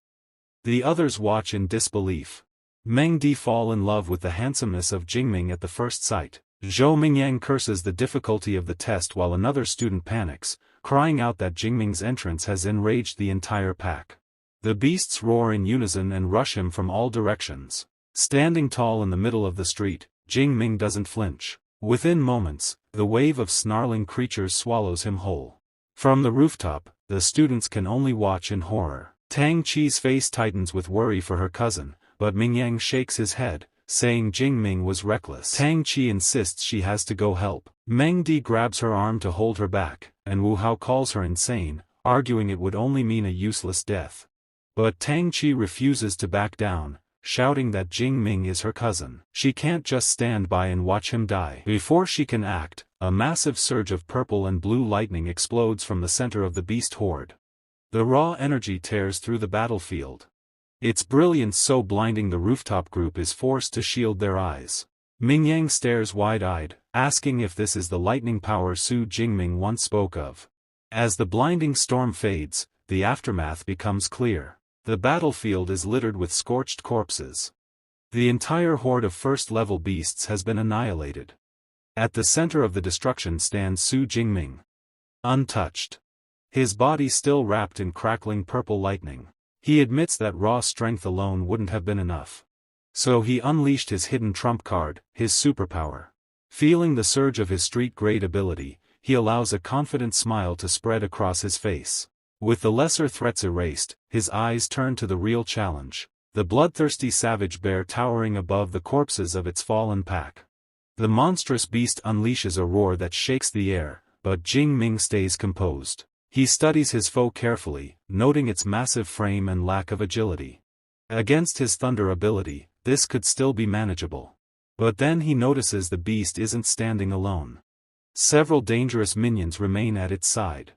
The others watch in disbelief. Meng Di fall in love with the handsomeness of Jingming at the first sight. Zhou Mingyang curses the difficulty of the test while another student panics, crying out that Jingming's entrance has enraged the entire pack. The beasts roar in unison and rush him from all directions. Standing tall in the middle of the street, Jingming doesn't flinch. Within moments, the wave of snarling creatures swallows him whole. From the rooftop, the students can only watch in horror. Tang Chi's face tightens with worry for her cousin, but Mingyang shakes his head, saying Jingming was reckless. Tang Chi insists she has to go help. Meng Di grabs her arm to hold her back, and Wu Hao calls her insane, arguing it would only mean a useless death. But Tang Chi refuses to back down, shouting that Jing Ming is her cousin. She can't just stand by and watch him die. Before she can act, a massive surge of purple and blue lightning explodes from the center of the beast horde. The raw energy tears through the battlefield. Its brilliance so blinding the rooftop group is forced to shield their eyes. Mingyang stares wide-eyed, asking if this is the lightning power Su Jingming once spoke of. As the blinding storm fades, the aftermath becomes clear. The battlefield is littered with scorched corpses. The entire horde of first-level beasts has been annihilated. At the center of the destruction stands Su Jingming. Untouched. His body still wrapped in crackling purple lightning. He admits that raw strength alone wouldn't have been enough. So he unleashed his hidden trump card, his superpower. Feeling the surge of his street-grade ability, he allows a confident smile to spread across his face. With the lesser threats erased, his eyes turn to the real challenge. The bloodthirsty savage bear towering above the corpses of its fallen pack. The monstrous beast unleashes a roar that shakes the air, but Jing Ming stays composed. He studies his foe carefully, noting its massive frame and lack of agility. Against his thunder ability, this could still be manageable. But then he notices the beast isn't standing alone. Several dangerous minions remain at its side.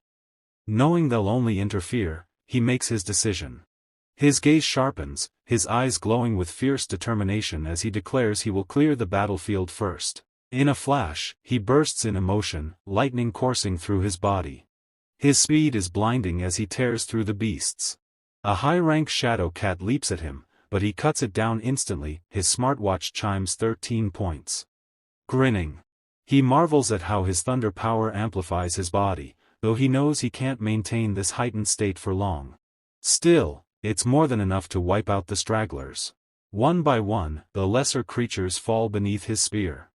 Knowing they'll only interfere, he makes his decision. His gaze sharpens, his eyes glowing with fierce determination as he declares he will clear the battlefield first. In a flash, he bursts in emotion, lightning coursing through his body. His speed is blinding as he tears through the beasts. A high-rank shadow cat leaps at him, but he cuts it down instantly. His smartwatch chimes 13 points. Grinning, he marvels at how his thunder power amplifies his body, though he knows he can't maintain this heightened state for long. Still, it's more than enough to wipe out the stragglers. One by one, the lesser creatures fall beneath his spear.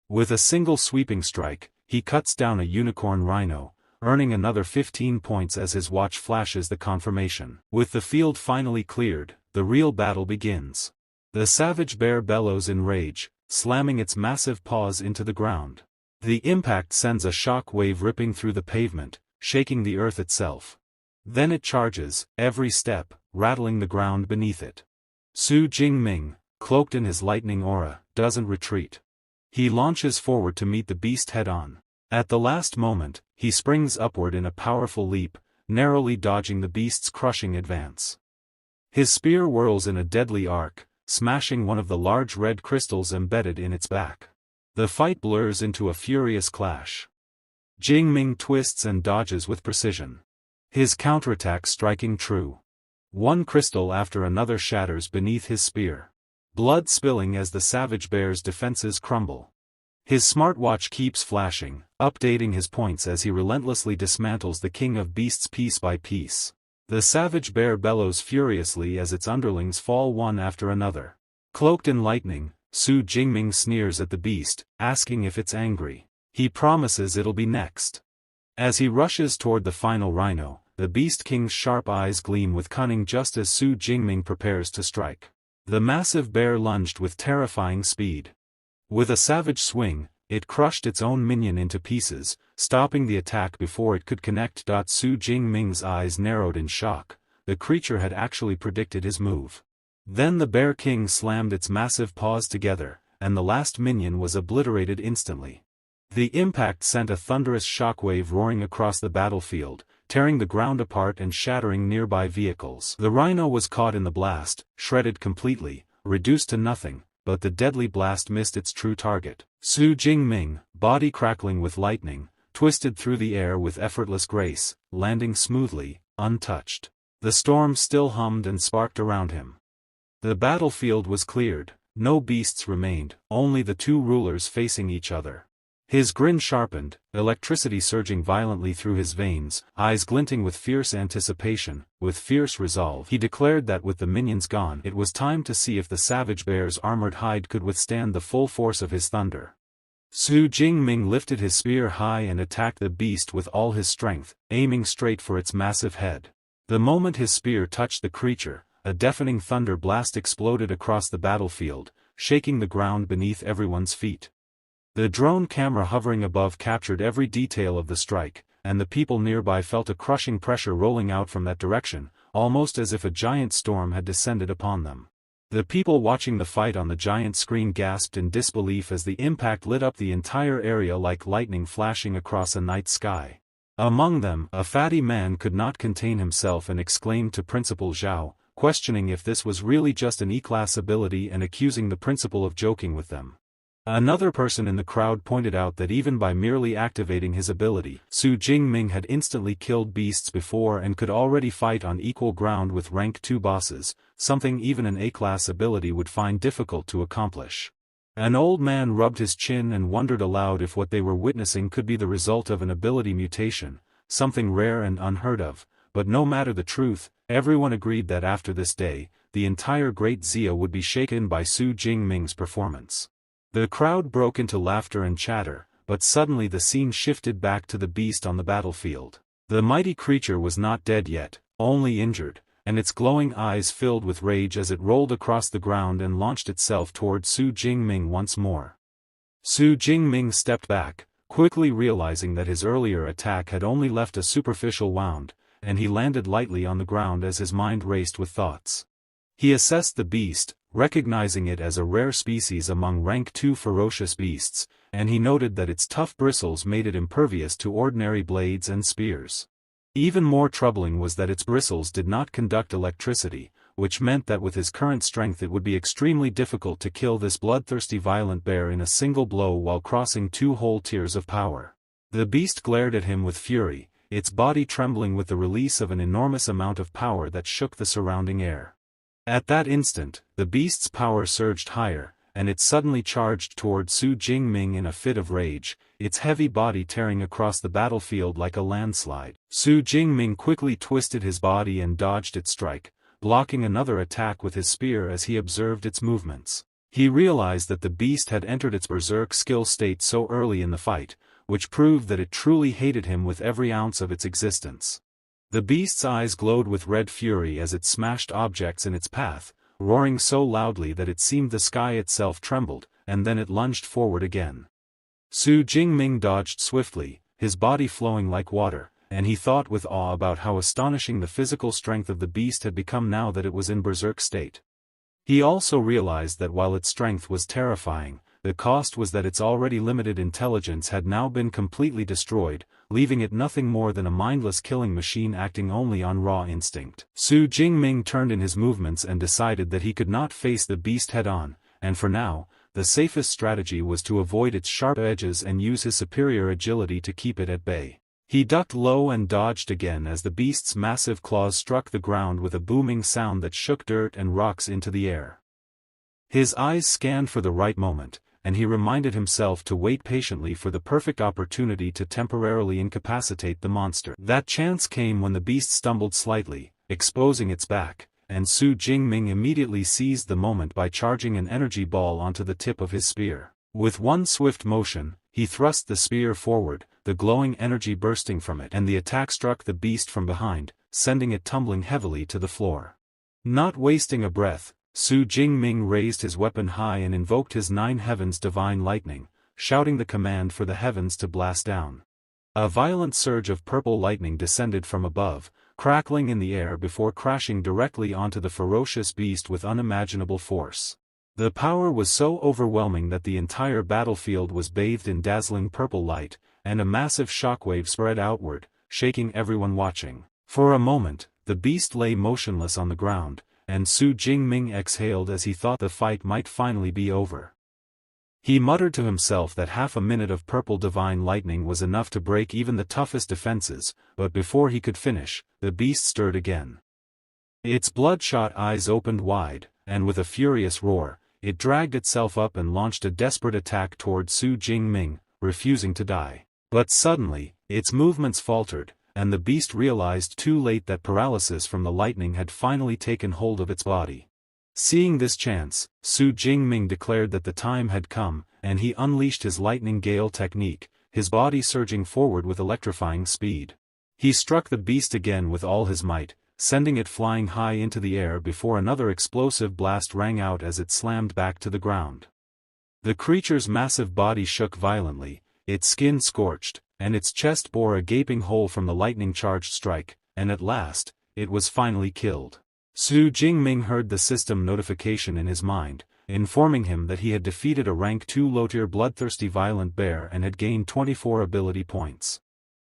With a single sweeping strike, he cuts down a unicorn rhino, earning another 15 points as his watch flashes the confirmation. With the field finally cleared, the real battle begins. The savage bear bellows in rage, slamming its massive paws into the ground. The impact sends a shock wave ripping through the pavement, shaking the earth itself. Then it charges, every step, rattling the ground beneath it. Su Jingming, cloaked in his lightning aura, doesn't retreat. He launches forward to meet the beast head-on. At the last moment, he springs upward in a powerful leap, narrowly dodging the beast's crushing advance. His spear whirls in a deadly arc, smashing one of the large red crystals embedded in its back. The fight blurs into a furious clash. Jingming twists and dodges with precision. His counterattack striking true. One crystal after another shatters beneath his spear. Blood spilling as the savage bear's defenses crumble. His smartwatch keeps flashing, updating his points as he relentlessly dismantles the king of beasts piece by piece. The savage bear bellows furiously as its underlings fall one after another. Cloaked in lightning, Su Jingming sneers at the beast, asking if it's angry. He promises it'll be next. As he rushes toward the final rhino, the beast king's sharp eyes gleam with cunning just as Su Jingming prepares to strike. The massive bear lunged with terrifying speed. With a savage swing, it crushed its own minion into pieces, stopping the attack before it could connect. Su Jingming's eyes narrowed in shock. The creature had actually predicted his move. Then the bear king slammed its massive paws together, and the last minion was obliterated instantly. The impact sent a thunderous shockwave roaring across the battlefield, tearing the ground apart and shattering nearby vehicles. The rhino was caught in the blast, shredded completely, reduced to nothing, but the deadly blast missed its true target. Su Jingming, body crackling with lightning, twisted through the air with effortless grace, landing smoothly, untouched. The storm still hummed and sparked around him. The battlefield was cleared, no beasts remained, only the two rulers facing each other. His grin sharpened, electricity surging violently through his veins, eyes glinting with fierce anticipation. With fierce resolve he declared that with the minions gone it was time to see if the savage bear's armored hide could withstand the full force of his thunder. Su Jingming lifted his spear high and attacked the beast with all his strength, aiming straight for its massive head. The moment his spear touched the creature, a deafening thunder blast exploded across the battlefield, shaking the ground beneath everyone's feet. The drone camera hovering above captured every detail of the strike, and the people nearby felt a crushing pressure rolling out from that direction, almost as if a giant storm had descended upon them. The people watching the fight on the giant screen gasped in disbelief as the impact lit up the entire area like lightning flashing across a night sky. Among them, a fatty man could not contain himself and exclaimed to Principal Xiao, questioning if this was really just an E-class ability and accusing the principal of joking with them. Another person in the crowd pointed out that even by merely activating his ability, Su Jingming had instantly killed beasts before and could already fight on equal ground with rank 2 bosses, something even an A-class ability would find difficult to accomplish. An old man rubbed his chin and wondered aloud if what they were witnessing could be the result of an ability mutation, something rare and unheard of, but no matter the truth, everyone agreed that after this day, the entire Great Zia would be shaken by Su Jingming's performance. The crowd broke into laughter and chatter, but suddenly the scene shifted back to the beast on the battlefield. The mighty creature was not dead yet, only injured, and its glowing eyes filled with rage as it rolled across the ground and launched itself toward Su Jingming once more. Su Jingming stepped back, quickly realizing that his earlier attack had only left a superficial wound, and he landed lightly on the ground as his mind raced with thoughts. He assessed the beast, recognizing it as a rare species among rank 2 ferocious beasts, and he noted that its tough bristles made it impervious to ordinary blades and spears. Even more troubling was that its bristles did not conduct electricity, which meant that with his current strength it would be extremely difficult to kill this bloodthirsty violent bear in a single blow while crossing 2 whole tiers of power. The beast glared at him with fury, its body trembling with the release of an enormous amount of power that shook the surrounding air. At that instant, the beast's power surged higher, and it suddenly charged toward Su Jingming in a fit of rage, its heavy body tearing across the battlefield like a landslide. Su Jingming quickly twisted his body and dodged its strike, blocking another attack with his spear as he observed its movements. He realized that the beast had entered its berserk skill state so early in the fight, which proved that it truly hated him with every ounce of its existence. The beast's eyes glowed with red fury as it smashed objects in its path, roaring so loudly that it seemed the sky itself trembled, and then it lunged forward again. Su Jingming dodged swiftly, his body flowing like water, and he thought with awe about how astonishing the physical strength of the beast had become now that it was in berserk state. He also realized that while its strength was terrifying, the cost was that its already limited intelligence had now been completely destroyed, leaving it nothing more than a mindless killing machine acting only on raw instinct. Su Jingming turned in his movements and decided that he could not face the beast head-on, and for now, the safest strategy was to avoid its sharp edges and use his superior agility to keep it at bay. He ducked low and dodged again as the beast's massive claws struck the ground with a booming sound that shook dirt and rocks into the air. His eyes scanned for the right moment, and he reminded himself to wait patiently for the perfect opportunity to temporarily incapacitate the monster. That chance came when the beast stumbled slightly, exposing its back, and Su Jingming immediately seized the moment by charging an energy ball onto the tip of his spear. With one swift motion, he thrust the spear forward, the glowing energy bursting from it, and the attack struck the beast from behind, sending it tumbling heavily to the floor. Not wasting a breath, Su Jingming raised his weapon high and invoked his 9 heavens divine lightning, shouting the command for the heavens to blast down. A violent surge of purple lightning descended from above, crackling in the air before crashing directly onto the ferocious beast with unimaginable force. The power was so overwhelming that the entire battlefield was bathed in dazzling purple light, and a massive shockwave spread outward, shaking everyone watching. For a moment, the beast lay motionless on the ground, and Su Jingming exhaled as he thought the fight might finally be over. He muttered to himself that half a minute of purple divine lightning was enough to break even the toughest defenses, but before he could finish, the beast stirred again. Its bloodshot eyes opened wide, and with a furious roar, it dragged itself up and launched a desperate attack toward Su Jingming, refusing to die. But suddenly, its movements faltered, and the beast realized too late that paralysis from the lightning had finally taken hold of its body. Seeing this chance, Su Jingming declared that the time had come, and he unleashed his lightning gale technique, his body surging forward with electrifying speed. He struck the beast again with all his might, sending it flying high into the air before another explosive blast rang out as it slammed back to the ground. The creature's massive body shook violently, its skin scorched, and its chest bore a gaping hole from the lightning-charged strike, and at last, it was finally killed. Su Jingming heard the system notification in his mind, informing him that he had defeated a rank 2 low-tier bloodthirsty violent bear and had gained 24 ability points.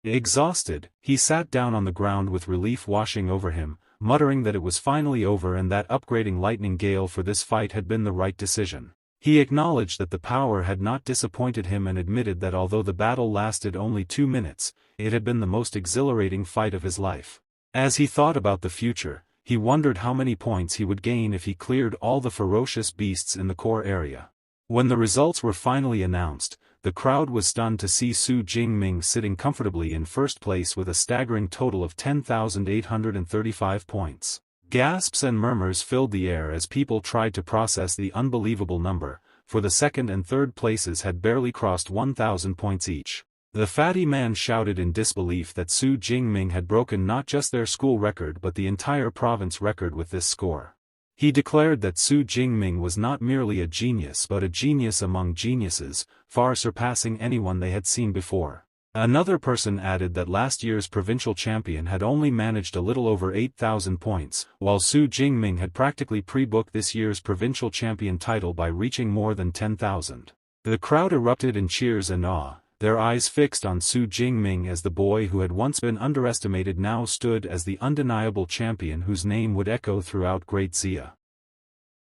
Exhausted, he sat down on the ground with relief washing over him, muttering that it was finally over and that upgrading Lightning Gale for this fight had been the right decision. He acknowledged that the power had not disappointed him and admitted that although the battle lasted only 2 minutes, it had been the most exhilarating fight of his life. As he thought about the future, he wondered how many points he would gain if he cleared all the ferocious beasts in the core area. When the results were finally announced, the crowd was stunned to see Su Jingming sitting comfortably in first place with a staggering total of 10,835 points. Gasps and murmurs filled the air as people tried to process the unbelievable number, for the second and third places had barely crossed 1,000 points each. The fatty man shouted in disbelief that Su Jingming had broken not just their school record but the entire province record with this score. He declared that Su Jingming was not merely a genius but a genius among geniuses, far surpassing anyone they had seen before. Another person added that last year's provincial champion had only managed a little over 8,000 points, while Su Jingming had practically pre-booked this year's provincial champion title by reaching more than 10,000. The crowd erupted in cheers and awe, their eyes fixed on Su Jingming as the boy who had once been underestimated now stood as the undeniable champion whose name would echo throughout Great Xia.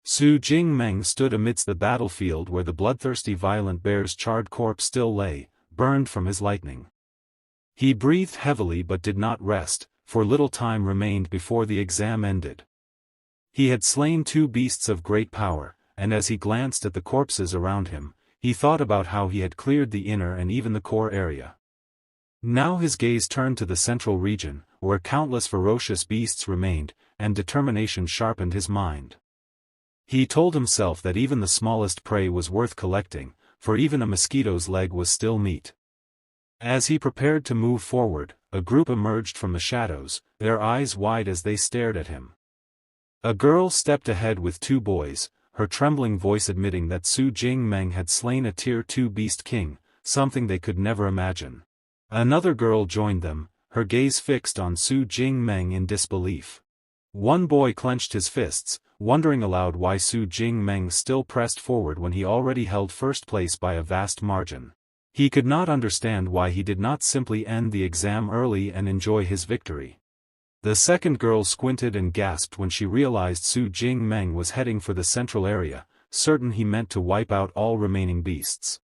Su Jingming stood amidst the battlefield where the bloodthirsty violent bear's charred corpse still lay, burned from his lightning. He breathed heavily but did not rest, for little time remained before the exam ended. He had slain 2 beasts of great power, and as he glanced at the corpses around him, he thought about how he had cleared the inner and even the core area. Now his gaze turned to the central region, where countless ferocious beasts remained, and determination sharpened his mind. He told himself that even the smallest prey was worth collecting, for even a mosquito's leg was still meat. As he prepared to move forward, a group emerged from the shadows, their eyes wide as they stared at him. A girl stepped ahead with 2 boys, her trembling voice admitting that Su Jingming had slain a Tier 2 Beast King, something they could never imagine. Another girl joined them, her gaze fixed on Su Jingming in disbelief. One boy clenched his fists, wondering aloud why Su Jingming still pressed forward when he already held first place by a vast margin. He could not understand why he did not simply end the exam early and enjoy his victory. The second girl squinted and gasped when she realized Su Jingming was heading for the central area, certain he meant to wipe out all remaining beasts.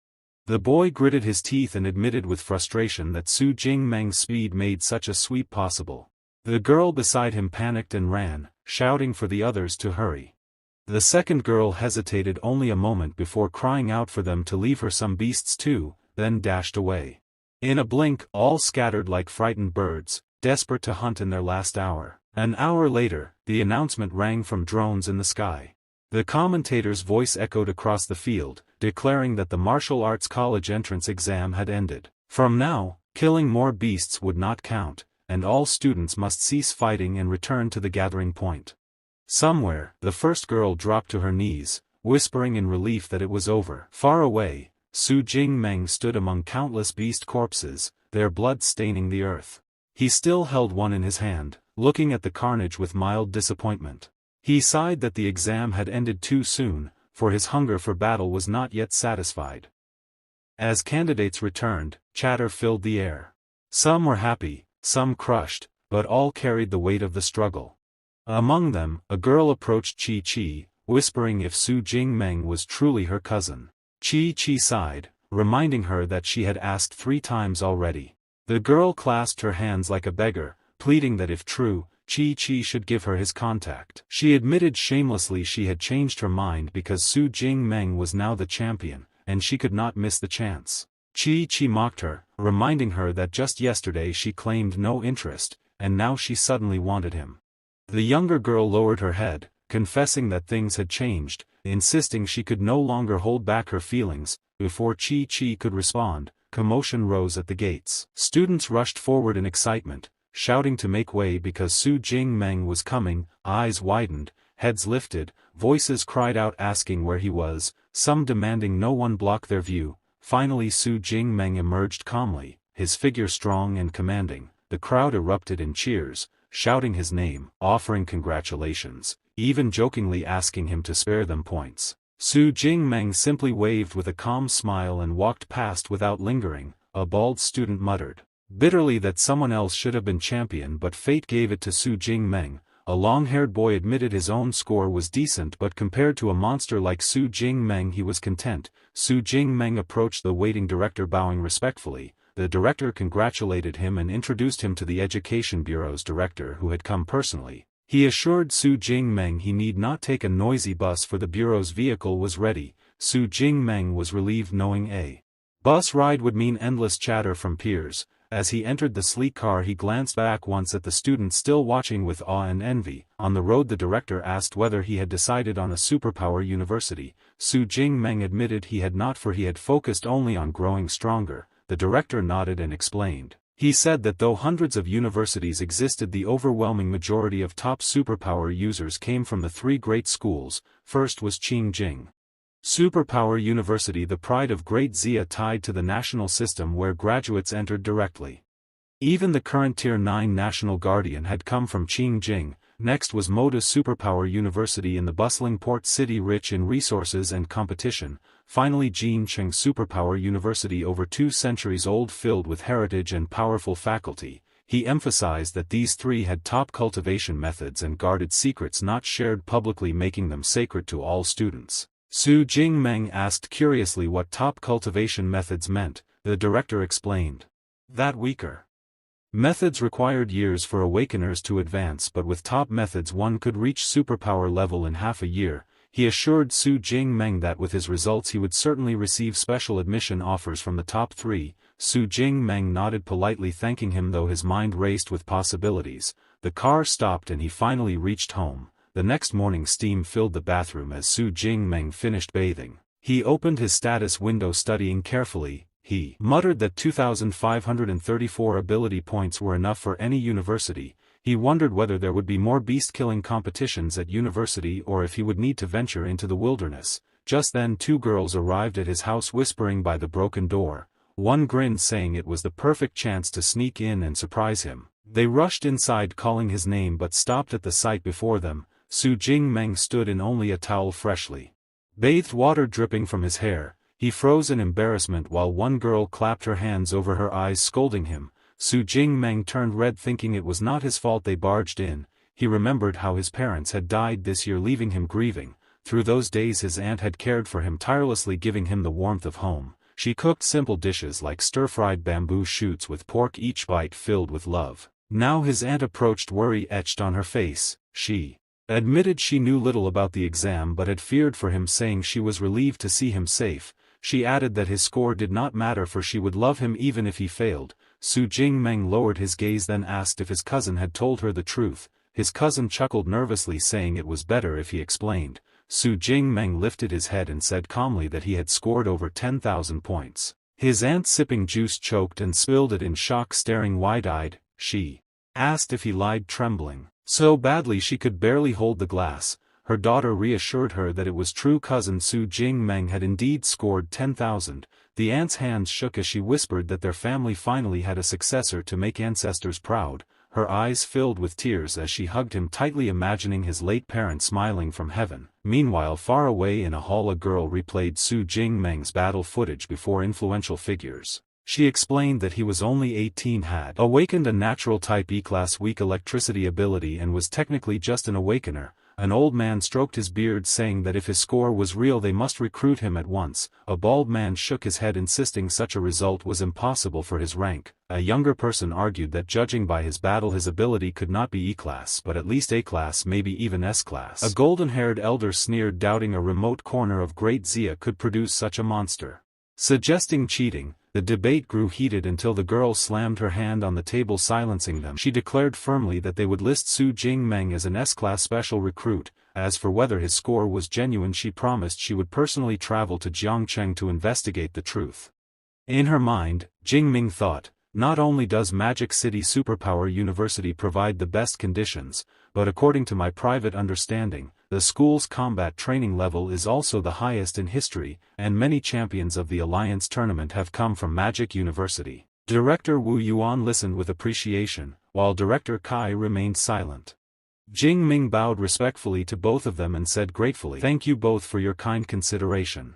The boy gritted his teeth and admitted with frustration that Su Jingming's speed made such a sweep possible. The girl beside him panicked and ran, shouting for the others to hurry. The second girl hesitated only a moment before crying out for them to leave her some beasts too, then dashed away. In a blink, all scattered like frightened birds, desperate to hunt in their last hour. An hour later, the announcement rang from drones in the sky. The commentator's voice echoed across the field, declaring that the martial arts college entrance exam had ended. From now, killing more beasts would not count, and all students must cease fighting and return to the gathering point. Somewhere, the first girl dropped to her knees, whispering in relief that it was over. Far away, Su Jingming stood among countless beast corpses, their blood staining the earth. He still held one in his hand, looking at the carnage with mild disappointment. He sighed that the exam had ended too soon, for his hunger for battle was not yet satisfied. As candidates returned, chatter filled the air. Some were happy, some crushed, but all carried the weight of the struggle. Among them, a girl approached Chi, whispering if Su Jingming was truly her cousin. Chi sighed, reminding her that she had asked 3 times already. The girl clasped her hands like a beggar, pleading that if true, Chi should give her his contact. She admitted shamelessly she had changed her mind because Su Jingming was now the champion, and she could not miss the chance. Chi mocked her, reminding her that just yesterday she claimed no interest, and now she suddenly wanted him. The younger girl lowered her head, confessing that things had changed, insisting she could no longer hold back her feelings. Before Chi could respond, commotion rose at the gates. Students rushed forward in excitement, shouting to make way because Su Jingming was coming. Eyes widened, heads lifted, voices cried out asking where he was, some demanding no one block their view. Finally Su Jingming emerged calmly, his figure strong and commanding. The crowd erupted in cheers, shouting his name, offering congratulations, even jokingly asking him to spare them points. Su Jingmeng simply waved with a calm smile and walked past without lingering. A bald student muttered bitterly that someone else should have been champion, but fate gave it to Su Jingmeng. A long-haired boy admitted his own score was decent, but compared to a monster like Su Jingmeng he was content. Su Jingmeng approached the waiting director bowing respectfully. The director congratulated him and introduced him to the Education Bureau's director who had come personally. He assured Su Jingmeng he need not take a noisy bus for the bureau's vehicle was ready. Su Jingmeng was relieved knowing a bus ride would mean endless chatter from peers. As he entered the sleek car he glanced back once at the students still watching with awe and envy. On the road the director asked whether he had decided on a superpower university. Su Jingmeng admitted he had not, for he had focused only on growing stronger. The director nodded and explained. He said that though hundreds of universities existed, the overwhelming majority of top superpower users came from the three great schools. First was Qingjing Superpower University, the pride of Great Xia, tied to the national system where graduates entered directly. Even the current Tier 9 National Guardian had come from Qingjing. Next was Moda Superpower University in the bustling port city rich in resources and competition. Finally Jiancheng Superpower University, over 2 centuries old, filled with heritage and powerful faculty. He emphasized that these three had top cultivation methods and guarded secrets not shared publicly, making them sacred to all students. Su Jingmeng asked curiously what top cultivation methods meant. The director explained that weaker methods required years for awakeners to advance, but with top methods one could reach superpower level in half a year. He assured Su Jingmeng that with his results he would certainly receive special admission offers from the top 3. Su Jingmeng nodded politely, thanking him, though his mind raced with possibilities. The car stopped and he finally reached home. The next morning steam filled the bathroom as Su Jingmeng finished bathing. He opened his status window, studying carefully. He muttered that 2,534 ability points were enough for any university. He wondered whether there would be more beast-killing competitions at university or if he would need to venture into the wilderness. Just then 2 girls arrived at his house, whispering by the broken door. One grinned, saying it was the perfect chance to sneak in and surprise him. They rushed inside calling his name but stopped at the sight before them. Su Jingmeng stood in only a towel, freshly bathed, water dripping from his hair. He froze in embarrassment while one girl clapped her hands over her eyes, scolding him. Su Jingmeng turned red, thinking it was not his fault they barged in. He remembered how his parents had died this year, leaving him grieving. Through those days his aunt had cared for him tirelessly, giving him the warmth of home. She cooked simple dishes like stir-fried bamboo shoots with pork, each bite filled with love. Now his aunt approached, worry etched on her face. She admitted she knew little about the exam but had feared for him, saying she was relieved to see him safe. She added that his score did not matter, for she would love him even if he failed. Su Jingmeng lowered his gaze, then asked if his cousin had told her the truth. His cousin chuckled nervously, saying it was better if he explained. Su Jingmeng lifted his head and said calmly that he had scored over 10,000 points. His aunt, sipping juice, choked and spilled it in shock, staring wide-eyed. She asked if he lied, trembling so badly she could barely hold the glass. Her daughter reassured her that it was true. Cousin Su Jingmeng had indeed scored 10,000. The aunt's hands shook as she whispered that their family finally had a successor to make ancestors proud. Her eyes filled with tears as she hugged him tightly, imagining his late parent smiling from heaven. Meanwhile, far away in a hall, a girl replayed Su Jingmeng's battle footage before influential figures. She explained that he was only 18, had awakened a natural type E-class weak electricity ability, and was technically just an awakener. An old man stroked his beard, saying that if his score was real they must recruit him at once. A bald man shook his head, insisting such a result was impossible for his rank. A younger person argued that judging by his battle his ability could not be E-class but at least A-class, maybe even S-class. A golden-haired elder sneered, doubting a remote corner of Great Xia could produce such a monster, suggesting cheating. The debate grew heated until the girl slammed her hand on the table, silencing them. She declared firmly that they would list Su Jingmeng as an S-class special recruit. As for whether his score was genuine, she promised she would personally travel to Jiangcheng to investigate the truth. In her mind, Jingming thought, not only does Magic City Superpower University provide the best conditions, but according to my private understanding, the school's combat training level is also the highest in history, and many champions of the Alliance tournament have come from Magic University. Director Wu Yuan listened with appreciation. while director Kai remained silent. Jing Ming bowed respectfully to both of them and said gratefully, "Thank you both for your kind consideration."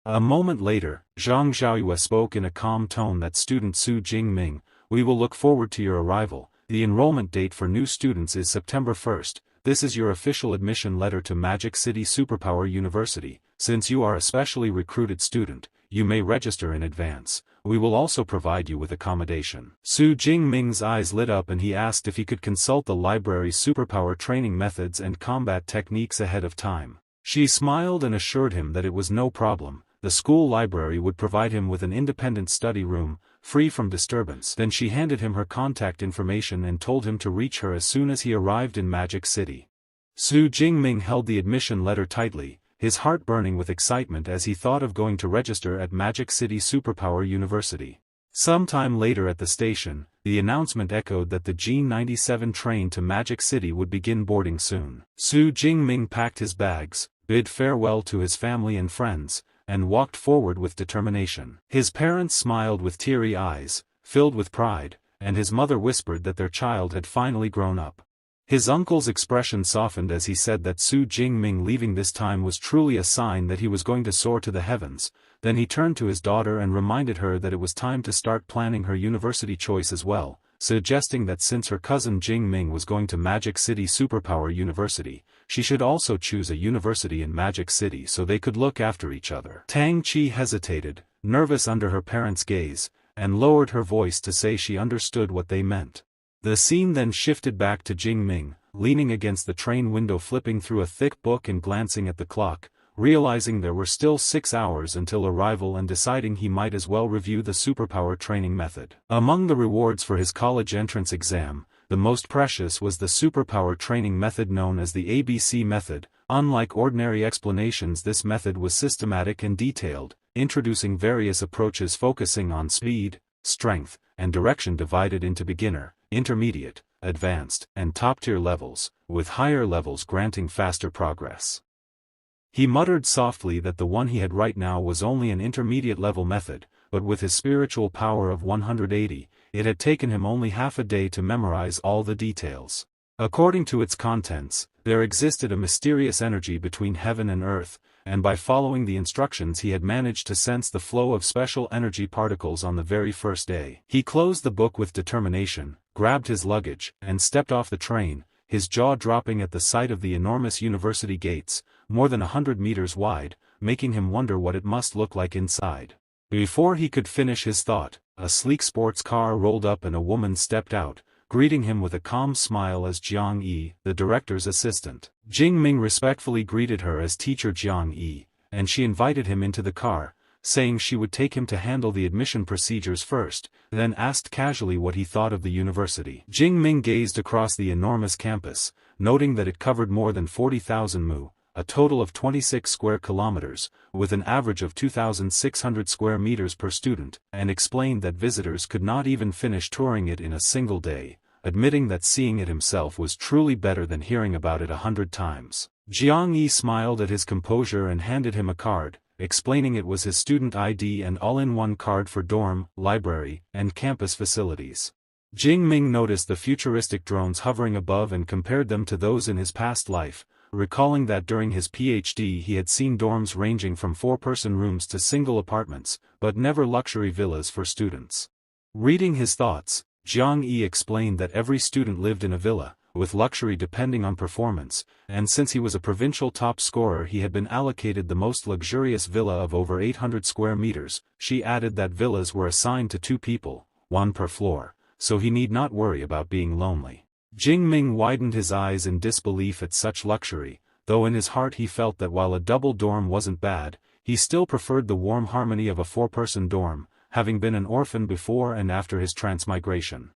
A moment later, Zhang Xiaoyue spoke in a calm tone that student Su Jingming, "We will look forward to your arrival. The enrollment date for new students is September 1st. This is your official admission letter to Magic City Superpower University. Since you are a specially recruited student, you may register in advance. We will also provide you with accommodation." Su Jingming's eyes lit up and he asked if he could consult the library's superpower training methods and combat techniques ahead of time. She smiled and assured him that it was no problem. The school library would provide him with an independent study room, free from disturbance. Then she handed him her contact information and told him to reach her as soon as he arrived in Magic City. Su Jingming held the admission letter tightly, his heart burning with excitement as he thought of going to register at Magic City Superpower University. Sometime later at the station, the announcement echoed that the G97 train to Magic City would begin boarding soon. Su Jingming packed his bags, bid farewell to his family and friends, and walked forward with determination. His parents smiled with teary eyes, filled with pride, and his mother whispered that their child had finally grown up. His uncle's expression softened as he said that Su Jingming leaving this time was truly a sign that he was going to soar to the heavens. Then he turned to his daughter and reminded her that it was time to start planning her university choice as well, suggesting that since her cousin Jingming was going to Magic City Superpower University, she should also choose a university in Magic City so they could look after each other. Tang Qi hesitated, nervous under her parents' gaze, and lowered her voice to say she understood what they meant. The scene then shifted back to Jingming, leaning against the train window flipping through a thick book and glancing at the clock, realizing there were still 6 hours until arrival and deciding he might as well review the superpower training method. Among the rewards for his college entrance exam, the most precious was the superpower training method known as the ABC method. Unlike ordinary explanations, this method was systematic and detailed, introducing various approaches focusing on speed, strength, and direction divided into beginner, intermediate, advanced, and top-tier levels, with higher levels granting faster progress. He muttered softly that the one he had right now was only an intermediate-level method, but with his spiritual power of 180, it had taken him only half a day to memorize all the details. According to its contents, there existed a mysterious energy between heaven and earth, and by following the instructions he had managed to sense the flow of special energy particles on the very first day. He closed the book with determination, grabbed his luggage, and stepped off the train, his jaw dropping at the sight of the enormous university gates, more than 100 meters wide, making him wonder what it must look like inside. Before he could finish his thought, a sleek sports car rolled up and a woman stepped out, greeting him with a calm smile as Jiang Yi, the director's assistant. Jingming respectfully greeted her as teacher Jiang Yi, and she invited him into the car, saying she would take him to handle the admission procedures first, then asked casually what he thought of the university. Jingming gazed across the enormous campus, noting that it covered more than 40,000 mu, a total of 26 square kilometers, with an average of 2,600 square meters per student, and explained that visitors could not even finish touring it in a single day, admitting that seeing it himself was truly better than hearing about it 100 times. Jiang Yi smiled at his composure and handed him a card, explaining it was his student ID and all-in-one card for dorm, library, and campus facilities. Jingming noticed the futuristic drones hovering above and compared them to those in his past life, recalling that during his PhD he had seen dorms ranging from 4-person rooms to single apartments, but never luxury villas for students. Reading his thoughts, Jiang Yi explained that every student lived in a villa, with luxury depending on performance, and since he was a provincial top scorer he had been allocated the most luxurious villa of over 800 square meters. She added that villas were assigned to 2 people, 1 per floor, so he need not worry about being lonely. Jingming widened his eyes in disbelief at such luxury, though in his heart he felt that while a double dorm wasn't bad, he still preferred the warm harmony of a 4-person dorm, having been an orphan before and after his transmigration.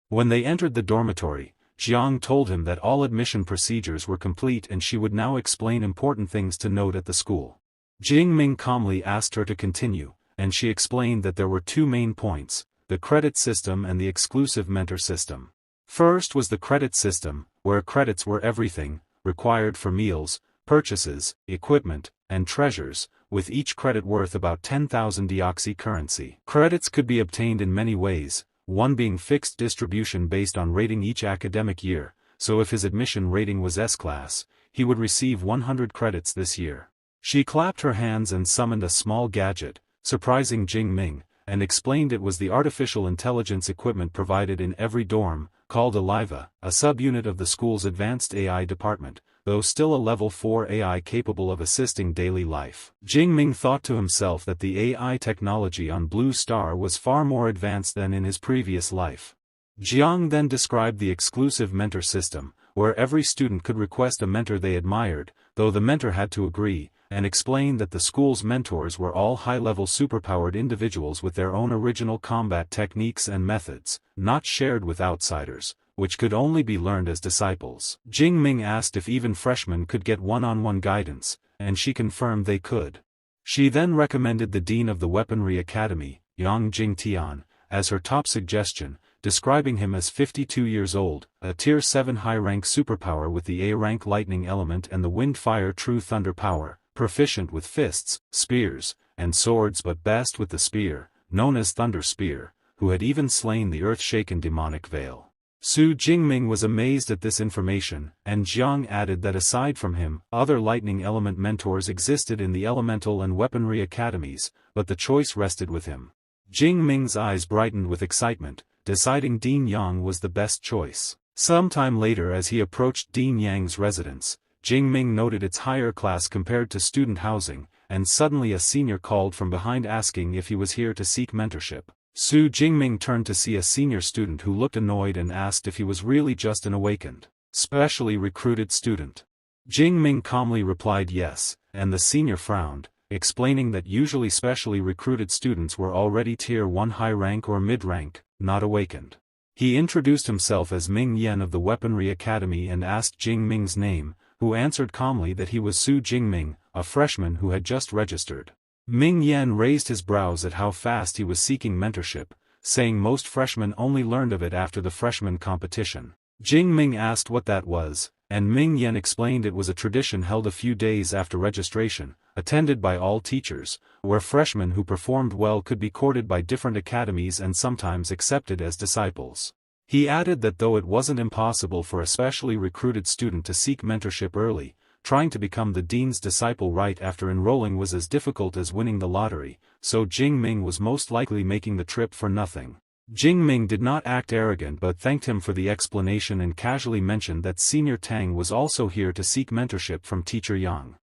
When they entered the dormitory, Jiang told him that all admission procedures were complete and she would now explain important things to note at the school. Jingming calmly asked her to continue, and she explained that there were 2 main points, the credit system and the exclusive mentor system. First was the credit system, where credits were everything, required for meals, purchases, equipment, and treasures, with each credit worth about 10,000 deoxy currency. Credits could be obtained in many ways, one being fixed distribution based on rating each academic year, so if his admission rating was S-class, he would receive 100 credits this year. She clapped her hands and summoned a small gadget, surprising Jing-Ming, and explained it was the artificial intelligence equipment provided in every dorm, called Aliva, a subunit of the school's advanced AI department, though still a level 4 AI capable of assisting daily life. Jing-Ming thought to himself that the AI technology on Blue Star was far more advanced than in his previous life. Jiang then described the exclusive mentor system, where every student could request a mentor they admired, though the mentor had to agree, and explained that the school's mentors were all high-level superpowered individuals with their own original combat techniques and methods, not shared with outsiders, which could only be learned as disciples. Jing-Ming asked if even freshmen could get one-on-one guidance, and she confirmed they could. She then recommended the dean of the Weaponry Academy, Yang Jingtian, as her top suggestion, describing him as 52 years old, a Tier 7 high-rank superpower with the A-rank lightning element and the wind-fire true thunder power, proficient with fists, spears, and swords but best with the spear, known as Thunder Spear, who had even slain the earth-shaken demonic veil. Su Jingming was amazed at this information, and Jiang added that aside from him, other lightning element mentors existed in the elemental and weaponry academies, but the choice rested with him. Jingming's eyes brightened with excitement, deciding Dean Yang was the best choice. Sometime later, as he approached Dean Yang's residence, Jingming noted its higher class compared to student housing, and suddenly a senior called from behind asking if he was here to seek mentorship. Su Jingming turned to see a senior student who looked annoyed and asked if he was really just an awakened, specially recruited student. Jingming calmly replied yes, and the senior frowned, explaining that usually specially recruited students were already Tier 1 high rank or mid-rank, not awakened. He introduced himself as Ming Yan of the Weaponry Academy and asked Jingming's name, who answered calmly that he was Su Jingming, a freshman who had just registered. Ming Yan raised his brows at how fast he was seeking mentorship, saying most freshmen only learned of it after the freshman competition. Jingming asked what that was, and Ming Yan explained it was a tradition held a few days after registration, attended by all teachers, where freshmen who performed well could be courted by different academies and sometimes accepted as disciples. He added that though it wasn't impossible for a specially recruited student to seek mentorship early, trying to become the dean's disciple right after enrolling was as difficult as winning the lottery, so Jingming was most likely making the trip for nothing. Jingming did not act arrogant but thanked him for the explanation and casually mentioned that Senior Tang was also here to seek mentorship from Teacher Yang.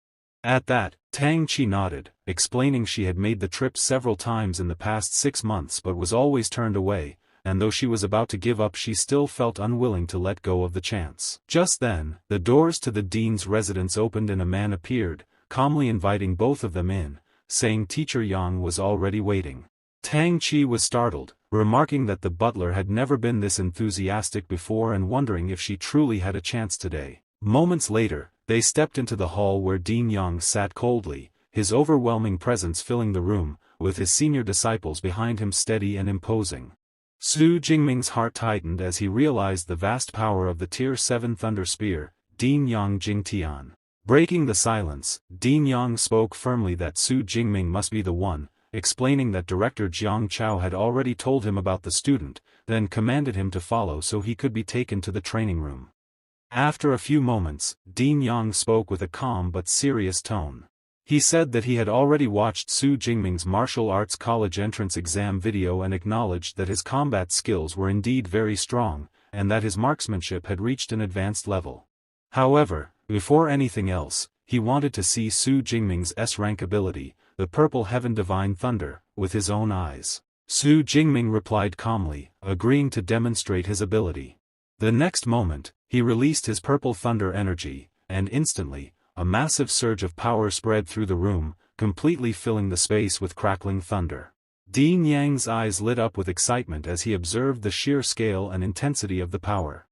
At that, Tang Chi nodded, explaining she had made the trip several times in the past 6 months but was always turned away, and though she was about to give up she still felt unwilling to let go of the chance. Just then, the doors to the dean's residence opened and a man appeared, calmly inviting both of them in, saying Teacher Yang was already waiting. Tang Chi was startled, remarking that the butler had never been this enthusiastic before and wondering if she truly had a chance today. Moments later, they stepped into the hall where Dean Yang sat coldly, his overwhelming presence filling the room, with his senior disciples behind him steady and imposing. Su Jingming's heart tightened as he realized the vast power of the Tier 7 Thunder Spear, Dean Yang Jingtian. Breaking the silence, Dean Yang spoke firmly that Su Jingming must be the one, explaining that Director Jiang Chao had already told him about the student, then commanded him to follow so he could be taken to the training room. After a few moments, Dean Yang spoke with a calm but serious tone. He said that he had already watched Su Jingming's martial arts college entrance exam video and acknowledged that his combat skills were indeed very strong, and that his marksmanship had reached an advanced level. However, before anything else, he wanted to see Su Jingming's S-rank ability, the Purple Heaven Divine Thunder, with his own eyes. Su Jingming replied calmly, agreeing to demonstrate his ability. The next moment, he released his Purple Thunder energy, and instantly, a massive surge of power spread through the room, completely filling the space with crackling thunder. Dean Yang's eyes lit up with excitement as he observed the sheer scale and intensity of the power.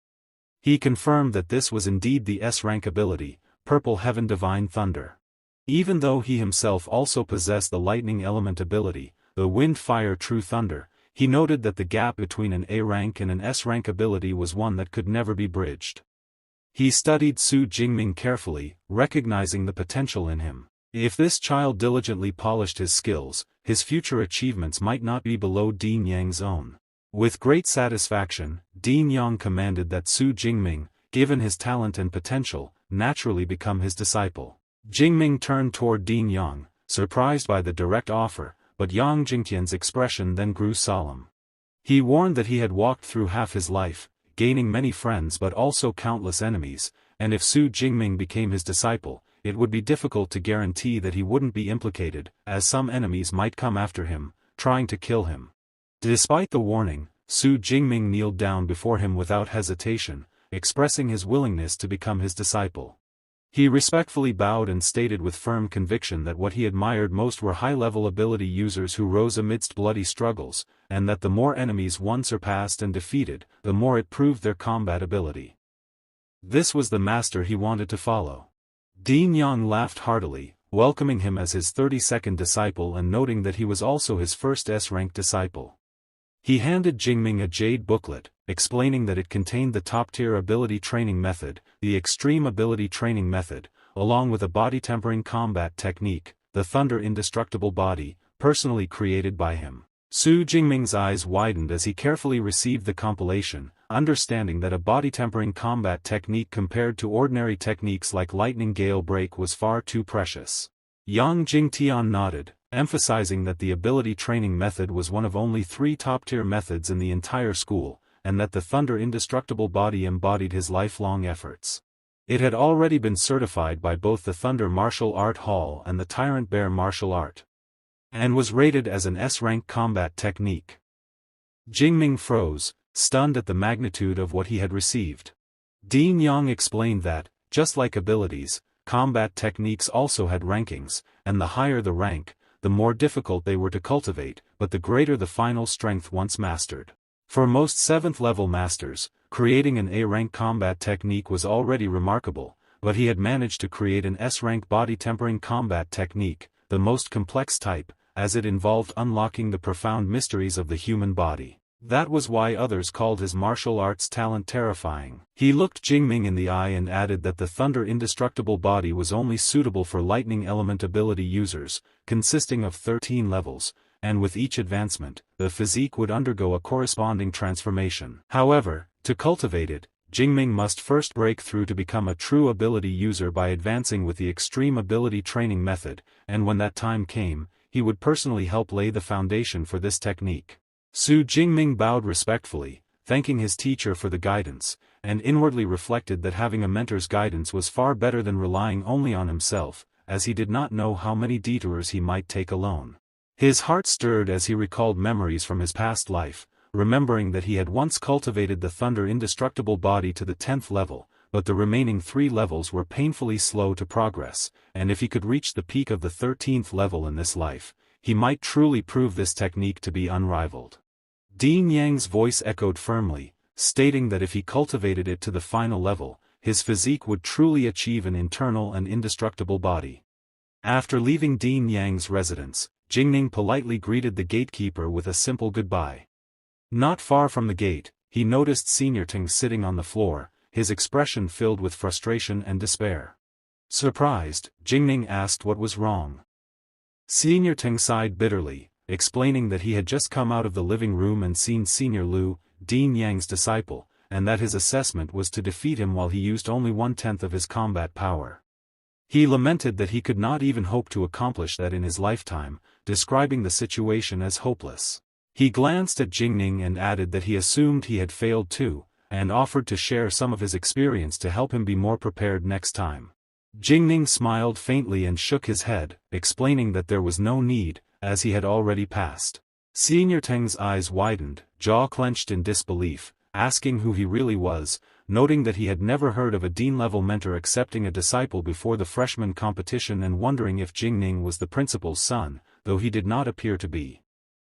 He confirmed that this was indeed the S-rank ability, Purple Heaven Divine Thunder. Even though he himself also possessed the lightning element ability, the Wind Fire True Thunder, he noted that the gap between an A-rank and an S-rank ability was one that could never be bridged. He studied Su Jingming carefully, recognizing the potential in him. If this child diligently polished his skills, his future achievements might not be below Dean Yang's own. With great satisfaction, Dean Yang commanded that Su Jingming, given his talent and potential, naturally become his disciple. Jingming turned toward Dean Yang, surprised by the direct offer, but Yang Jingtian's expression then grew solemn. He warned that he had walked through half his life, gaining many friends but also countless enemies, and if Su Jingming became his disciple, it would be difficult to guarantee that he wouldn't be implicated, as some enemies might come after him, trying to kill him. Despite the warning, Su Jingming kneeled down before him without hesitation, expressing his willingness to become his disciple. He respectfully bowed and stated with firm conviction that what he admired most were high-level ability users who rose amidst bloody struggles, and that the more enemies one surpassed and defeated, the more it proved their combat ability. This was the master he wanted to follow. Dean Yang laughed heartily, welcoming him as his 32nd disciple and noting that he was also his first S-rank disciple. He handed Jingming a jade booklet, explaining that it contained the top-tier ability training method, the extreme ability training method, along with a body-tempering combat technique, the Thunder Indestructible Body, personally created by him. Su Jingming's eyes widened as he carefully received the compilation, understanding that a body-tempering combat technique compared to ordinary techniques like Lightning Gale Break was far too precious. Yang Jingtian nodded, emphasizing that the ability training method was one of only 3 top-tier methods in the entire school, and that the Thunder Indestructible Body embodied his lifelong efforts. It had already been certified by both the Thunder Martial Art Hall and the Tyrant Bear Martial Art, and was rated as an S-rank combat technique. Jingming froze, stunned at the magnitude of what he had received. Dean Yang explained that, just like abilities, combat techniques also had rankings, and the higher the rank, the more difficult they were to cultivate, but the greater the final strength once mastered. For most 7th-level masters, creating an A-rank combat technique was already remarkable, but he had managed to create an S-rank body-tempering combat technique, the most complex type, as it involved unlocking the profound mysteries of the human body. That was why others called his martial arts talent terrifying. He looked Jingming in the eye and added that the Thunder Indestructible Body was only suitable for lightning element ability users, consisting of 13 levels, and with each advancement, the physique would undergo a corresponding transformation. However, to cultivate it, Jingming must first break through to become a true ability user by advancing with the extreme ability training method, and when that time came, he would personally help lay the foundation for this technique. Su Jingming bowed respectfully, thanking his teacher for the guidance, and inwardly reflected that having a mentor's guidance was far better than relying only on himself, as he did not know how many detours he might take alone. His heart stirred as he recalled memories from his past life, remembering that he had once cultivated the Thunder Indestructible Body to the 10th level, but the remaining 3 levels were painfully slow to progress, and if he could reach the peak of the 13th level in this life, he might truly prove this technique to be unrivaled. Dean Yang's voice echoed firmly, stating that if he cultivated it to the final level, his physique would truly achieve an internal and indestructible body. After leaving Dean Yang's residence, Jingming politely greeted the gatekeeper with a simple goodbye. Not far from the gate, he noticed Senior Teng sitting on the floor, his expression filled with frustration and despair. Surprised, Jingming asked what was wrong. Senior Teng sighed bitterly, explaining that he had just come out of the living room and seen Senior Lu, Dean Yang's disciple, and that his assessment was to defeat him while he used only 1/10 of his combat power. He lamented that he could not even hope to accomplish that in his lifetime, describing the situation as hopeless. He glanced at Jingming and added that he assumed he had failed too, and offered to share some of his experience to help him be more prepared next time. Jingming smiled faintly and shook his head, explaining that there was no need, as he had already passed. Senior Teng's eyes widened, jaw clenched in disbelief, asking who he really was, noting that he had never heard of a dean-level mentor accepting a disciple before the freshman competition and wondering if Jingming was the principal's son, though he did not appear to be.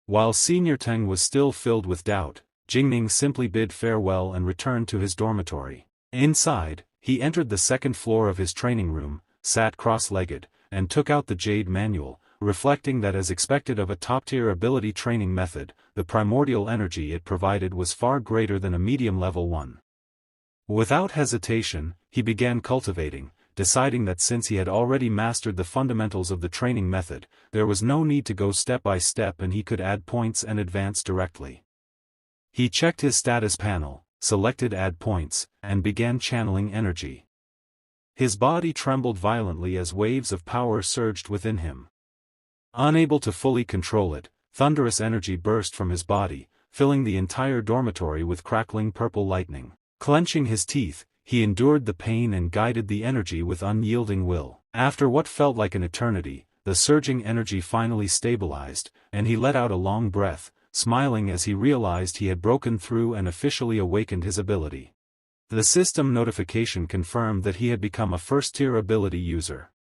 While Senior Teng was still filled with doubt, Jingming simply bid farewell and returned to his dormitory. Inside, he entered the 2nd floor of his training room, sat cross-legged, and took out the Jade Manual, reflecting that as expected of a top-tier ability training method, the primordial energy it provided was far greater than a medium-level one. Without hesitation, he began cultivating, deciding that since he had already mastered the fundamentals of the training method, there was no need to go step by step and he could add points and advance directly. He checked his status panel, selected Add Points, and began channeling energy. His body trembled violently as waves of power surged within him. Unable to fully control it, thunderous energy burst from his body, filling the entire dormitory with crackling purple lightning. Clenching his teeth, he endured the pain and guided the energy with unyielding will. After what felt like an eternity, the surging energy finally stabilized, and he let out a long breath, smiling as he realized he had broken through and officially awakened his ability. The system notification confirmed that he had become a first-tier ability user.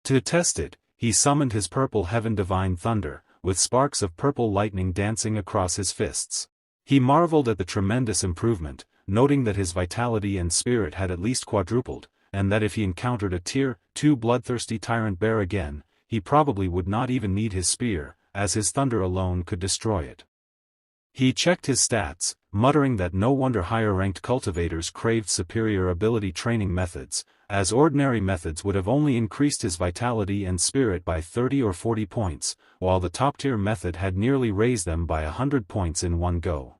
To test it, he summoned his purple heaven divine thunder, with sparks of purple lightning dancing across his fists. He marveled at the tremendous improvement, noting that his vitality and spirit had at least quadrupled, and that if he encountered a Tier 2 bloodthirsty tyrant bear again, he probably would not even need his spear, as his thunder alone could destroy it. He checked his stats, muttering that no wonder higher-ranked cultivators craved superior ability training methods, as ordinary methods would have only increased his vitality and spirit by 30 or 40 points, while the top-tier method had nearly raised them by 100 points in one go.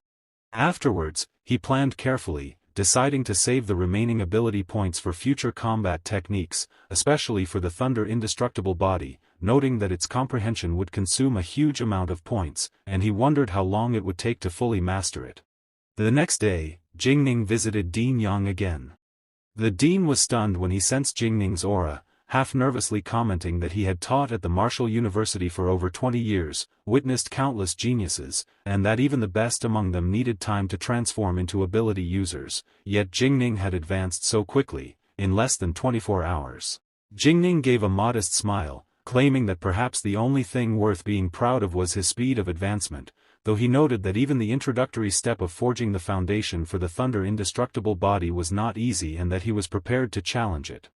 Afterwards, he planned carefully, deciding to save the remaining ability points for future combat techniques, especially for the Thunder Indestructible body, noting that its comprehension would consume a huge amount of points, and he wondered how long it would take to fully master it. The next day, Jingning visited Dean Yang again. The dean was stunned when he sensed Jingning's aura, half-nervously commenting that he had taught at the Martial University for over 20 years, witnessed countless geniuses, and that even the best among them needed time to transform into ability users, yet Jingning had advanced so quickly, in less than 24 hours. Jingning gave a modest smile, claiming that perhaps the only thing worth being proud of was his speed of advancement, though he noted that even the introductory step of forging the foundation for the Thunder Indestructible body was not easy and that he was prepared to challenge it.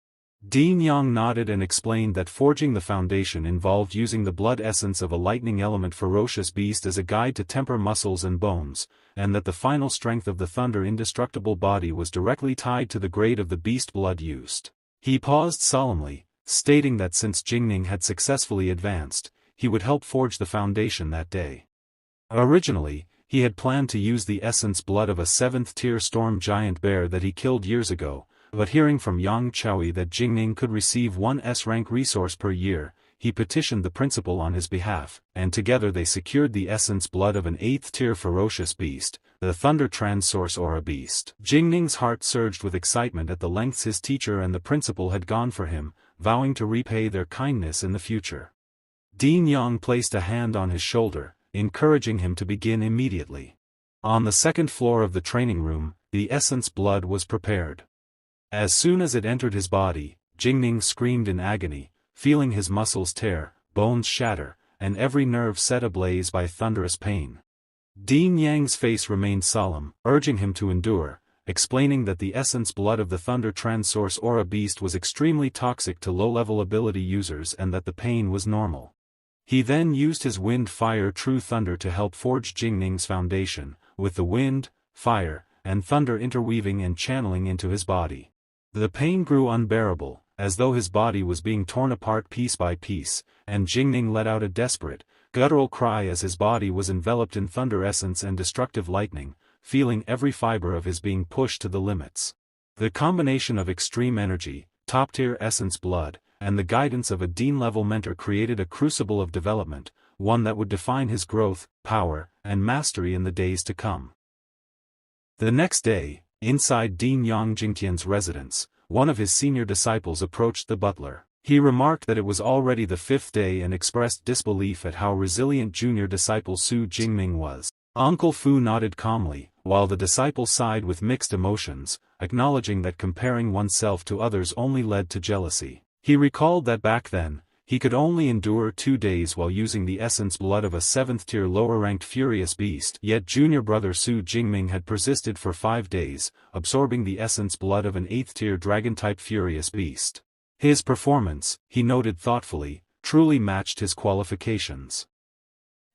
Dean Yang nodded and explained that forging the foundation involved using the blood essence of a lightning element ferocious beast as a guide to temper muscles and bones, and that the final strength of the Thunder Indestructible body was directly tied to the grade of the beast blood used. He paused solemnly, stating that since Jingning had successfully advanced, he would help forge the foundation that day. Originally, he had planned to use the essence blood of a 7th-tier storm giant bear that he killed years ago, but hearing from Yang Chaui that Jingning could receive one S-rank resource per year, he petitioned the principal on his behalf, and together they secured the essence blood of an 8th-tier ferocious beast, the Thunder Transsource Aura Beast. Jingning's heart surged with excitement at the lengths his teacher and the principal had gone for him, vowing to repay their kindness in the future. Dean Yang placed a hand on his shoulder, encouraging him to begin immediately. On the second floor of the training room, the essence blood was prepared. As soon as it entered his body, Jingning screamed in agony, feeling his muscles tear, bones shatter, and every nerve set ablaze by thunderous pain. Dean Yang's face remained solemn, urging him to endure, explaining that the essence blood of the Thunder Transsource Aura Beast was extremely toxic to low-level ability users and that the pain was normal. He then used his Wind Fire True Thunder to help forge Jingning's foundation, with the wind, fire, and thunder interweaving and channeling into his body. The pain grew unbearable, as though his body was being torn apart piece by piece, and Jingning let out a desperate, guttural cry as his body was enveloped in thunder essence and destructive lightning, feeling every fiber of his being pushed to the limits. The combination of extreme energy, top-tier essence blood, and the guidance of a Dean-level mentor created a crucible of development, one that would define his growth, power, and mastery in the days to come. The next day, inside Dean Yang Jingtian's residence, one of his senior disciples approached the butler. He remarked that it was already the 5th day and expressed disbelief at how resilient junior disciple Su Jingming was. Uncle Fu nodded calmly, while the disciple sighed with mixed emotions, acknowledging that comparing oneself to others only led to jealousy. He recalled that back then, he could only endure 2 days while using the essence blood of a 7th-tier lower-ranked furious beast, yet junior brother Su Jingming had persisted for 5 days, absorbing the essence blood of an 8th-tier dragon-type furious beast. His performance, he noted thoughtfully, truly matched his qualifications.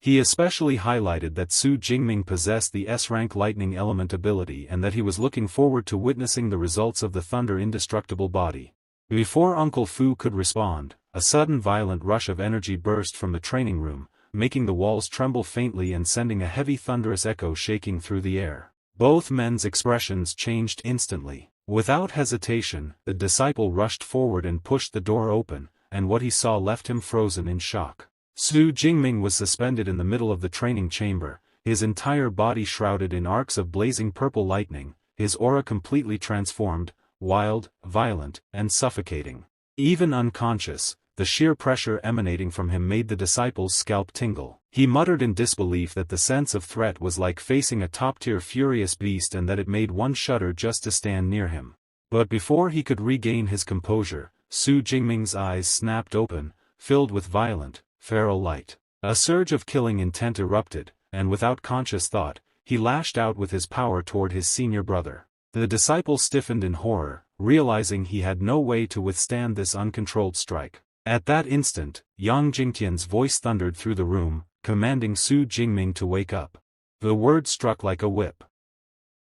He especially highlighted that Su Jingming possessed the S-rank lightning element ability and that he was looking forward to witnessing the results of the Thunder Indestructible body. Before Uncle Fu could respond, a sudden violent rush of energy burst from the training room, making the walls tremble faintly and sending a heavy thunderous echo shaking through the air. Both men's expressions changed instantly. Without hesitation, the disciple rushed forward and pushed the door open, and what he saw left him frozen in shock. Su Jingming was suspended in the middle of the training chamber, his entire body shrouded in arcs of blazing purple lightning, his aura completely transformed, wild, violent, and suffocating. Even unconscious, the sheer pressure emanating from him made the disciple's scalp tingle. He muttered in disbelief that the sense of threat was like facing a top-tier furious beast and that it made one shudder just to stand near him. But before he could regain his composure, Su Jingming's eyes snapped open, filled with violent, feral light. A surge of killing intent erupted, and without conscious thought, he lashed out with his power toward his senior brother. The disciple stiffened in horror, realizing he had no way to withstand this uncontrolled strike. At that instant, Yang Jingtian's voice thundered through the room, commanding Su Jingming to wake up. The word struck like a whip.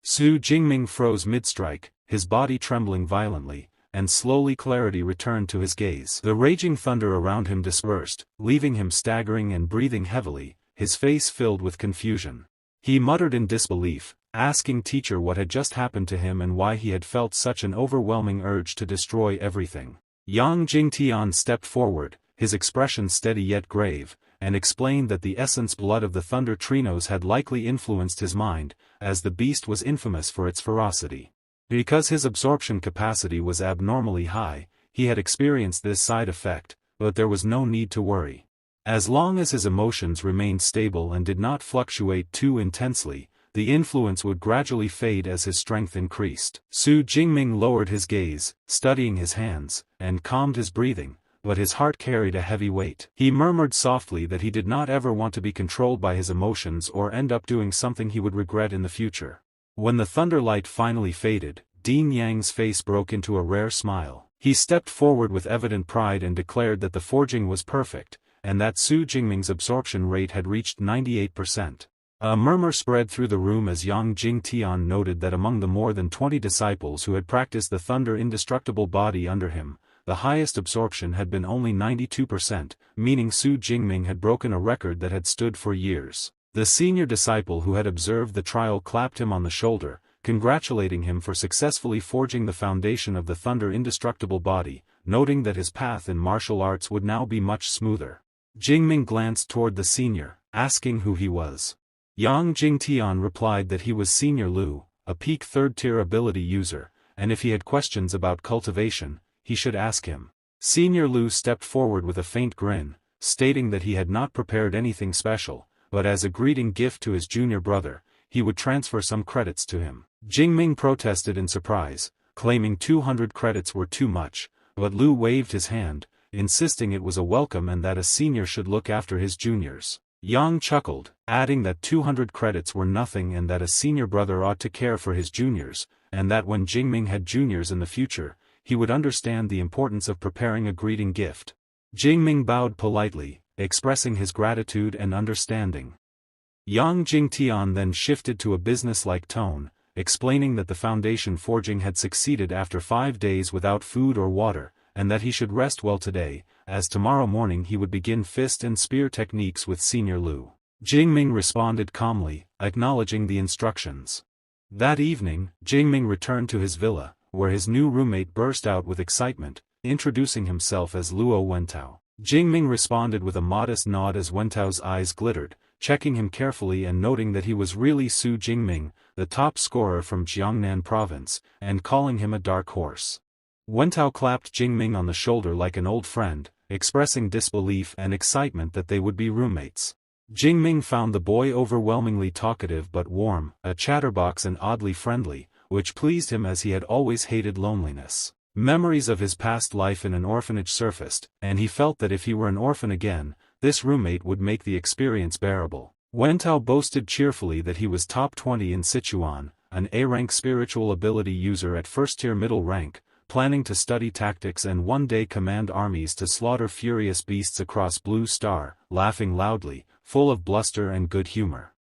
Su Jingming froze mid-strike, his body trembling violently, and slowly clarity returned to his gaze. The raging thunder around him dispersed, leaving him staggering and breathing heavily, his face filled with confusion. He muttered in disbelief, asking teacher what had just happened to him and why he had felt such an overwhelming urge to destroy everything. Yang Jingtian stepped forward, his expression steady yet grave, and explained that the essence blood of the thunder trinos had likely influenced his mind, as the beast was infamous for its ferocity. Because his absorption capacity was abnormally high, he had experienced this side effect, but there was no need to worry. As long as his emotions remained stable and did not fluctuate too intensely, the influence would gradually fade as his strength increased. Su Jingming lowered his gaze, studying his hands, and calmed his breathing, but his heart carried a heavy weight. He murmured softly that he did not ever want to be controlled by his emotions or end up doing something he would regret in the future. When the thunder light finally faded, Dean Yang's face broke into a rare smile. He stepped forward with evident pride and declared that the forging was perfect, and that Su Jingming's absorption rate had reached 98%. A murmur spread through the room as Yang Jingtian noted that among the more than 20 disciples who had practiced the thunder indestructible body under him, the highest absorption had been only 92%, meaning Su Jingming had broken a record that had stood for years. The senior disciple who had observed the trial clapped him on the shoulder, congratulating him for successfully forging the foundation of the thunder indestructible body, noting that his path in martial arts would now be much smoother. Jingming glanced toward the senior, asking who he was. Yang Jingtian replied that he was Senior Lu, a peak third-tier ability user, and if he had questions about cultivation, he should ask him. Senior Lu stepped forward with a faint grin, stating that he had not prepared anything special, but as a greeting gift to his junior brother, he would transfer some credits to him. Jingming protested in surprise, claiming 200 credits were too much, but Lu waved his hand, insisting it was a welcome and that a senior should look after his juniors. Yang chuckled, adding that 200 credits were nothing and that a senior brother ought to care for his juniors, and that when Jingming had juniors in the future, he would understand the importance of preparing a greeting gift. Jingming bowed politely, expressing his gratitude and understanding. Yang Jingtian then shifted to a business-like tone, explaining that the foundation forging had succeeded after 5 days without food or water, and that he should rest well today, as tomorrow morning he would begin fist and spear techniques with Senior Lu. Jingming responded calmly, acknowledging the instructions. That evening, Jingming returned to his villa, where his new roommate burst out with excitement, introducing himself as Luo Wentao. Jingming responded with a modest nod as Wentao's eyes glittered, checking him carefully and noting that he was really Su Jingming, the top scorer from Jiangnan province, and calling him a dark horse. Wentao clapped Jingming on the shoulder like an old friend, expressing disbelief and excitement that they would be roommates. Jingming found the boy overwhelmingly talkative but warm, a chatterbox and oddly friendly, which pleased him as he had always hated loneliness. Memories of his past life in an orphanage surfaced, and he felt that if he were an orphan again, this roommate would make the experience bearable. Wentao boasted cheerfully that he was top 20 in Sichuan, an A-rank spiritual ability user at first-tier middle rank, planning to study tactics and one day command armies to slaughter furious beasts across Blue Star, laughing loudly, full of bluster and good humor.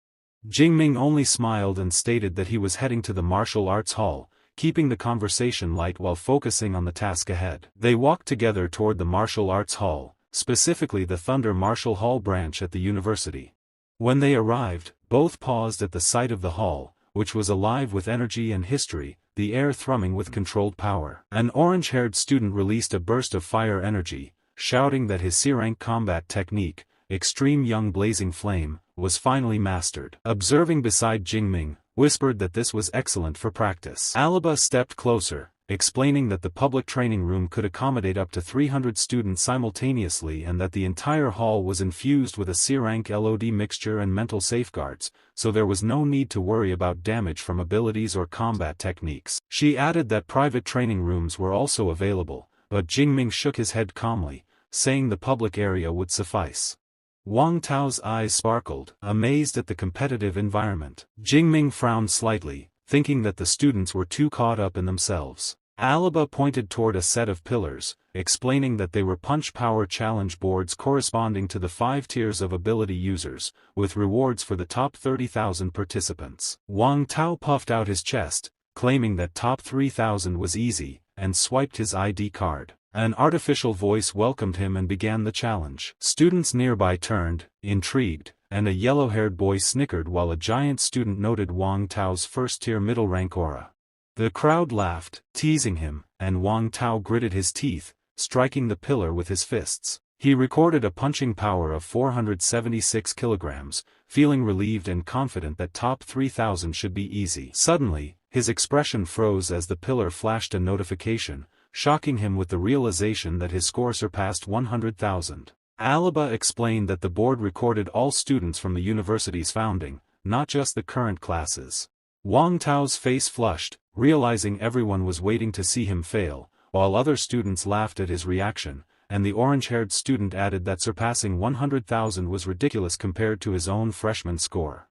Jingming only smiled and stated that he was heading to the martial arts hall, keeping the conversation light while focusing on the task ahead. They walked together toward the martial arts hall, specifically the Thunder Martial Hall branch at the university. When they arrived, both paused at the sight of the hall, which was alive with energy and history, the air thrumming with controlled power. An orange-haired student released a burst of fire energy, shouting that his C-rank combat technique, Extreme Young Blazing Flame, was finally mastered. Observing beside Jingming, whispered that this was excellent for practice. Alaba stepped closer, explaining that the public training room could accommodate up to 300 students simultaneously and that the entire hall was infused with a C-rank LOD mixture and mental safeguards, so there was no need to worry about damage from abilities or combat techniques. She added that private training rooms were also available, but Jingming shook his head calmly, saying the public area would suffice. Wang Tao's eyes sparkled, amazed at the competitive environment. Jingming frowned slightly, thinking that the students were too caught up in themselves. Alaba pointed toward a set of pillars, explaining that they were punch power challenge boards corresponding to the 5 tiers of ability users, with rewards for the top 30,000 participants. Wang Tao puffed out his chest, claiming that top 3,000 was easy, and swiped his ID card. An artificial voice welcomed him and began the challenge. Students nearby turned, intrigued, and a yellow-haired boy snickered while a giant student noted Wang Tao's first-tier middle-rank aura. The crowd laughed, teasing him, and Wang Tao gritted his teeth, striking the pillar with his fists. He recorded a punching power of 476 kilograms, feeling relieved and confident that top 3,000 should be easy. Suddenly, his expression froze as the pillar flashed a notification, shocking him with the realization that his score surpassed 100,000. Alaba explained that the board recorded all students from the university's founding, not just the current classes. Wang Tao's face flushed, realizing everyone was waiting to see him fail, while other students laughed at his reaction, and the orange-haired student added that surpassing 100,000 was ridiculous compared to his own freshman score.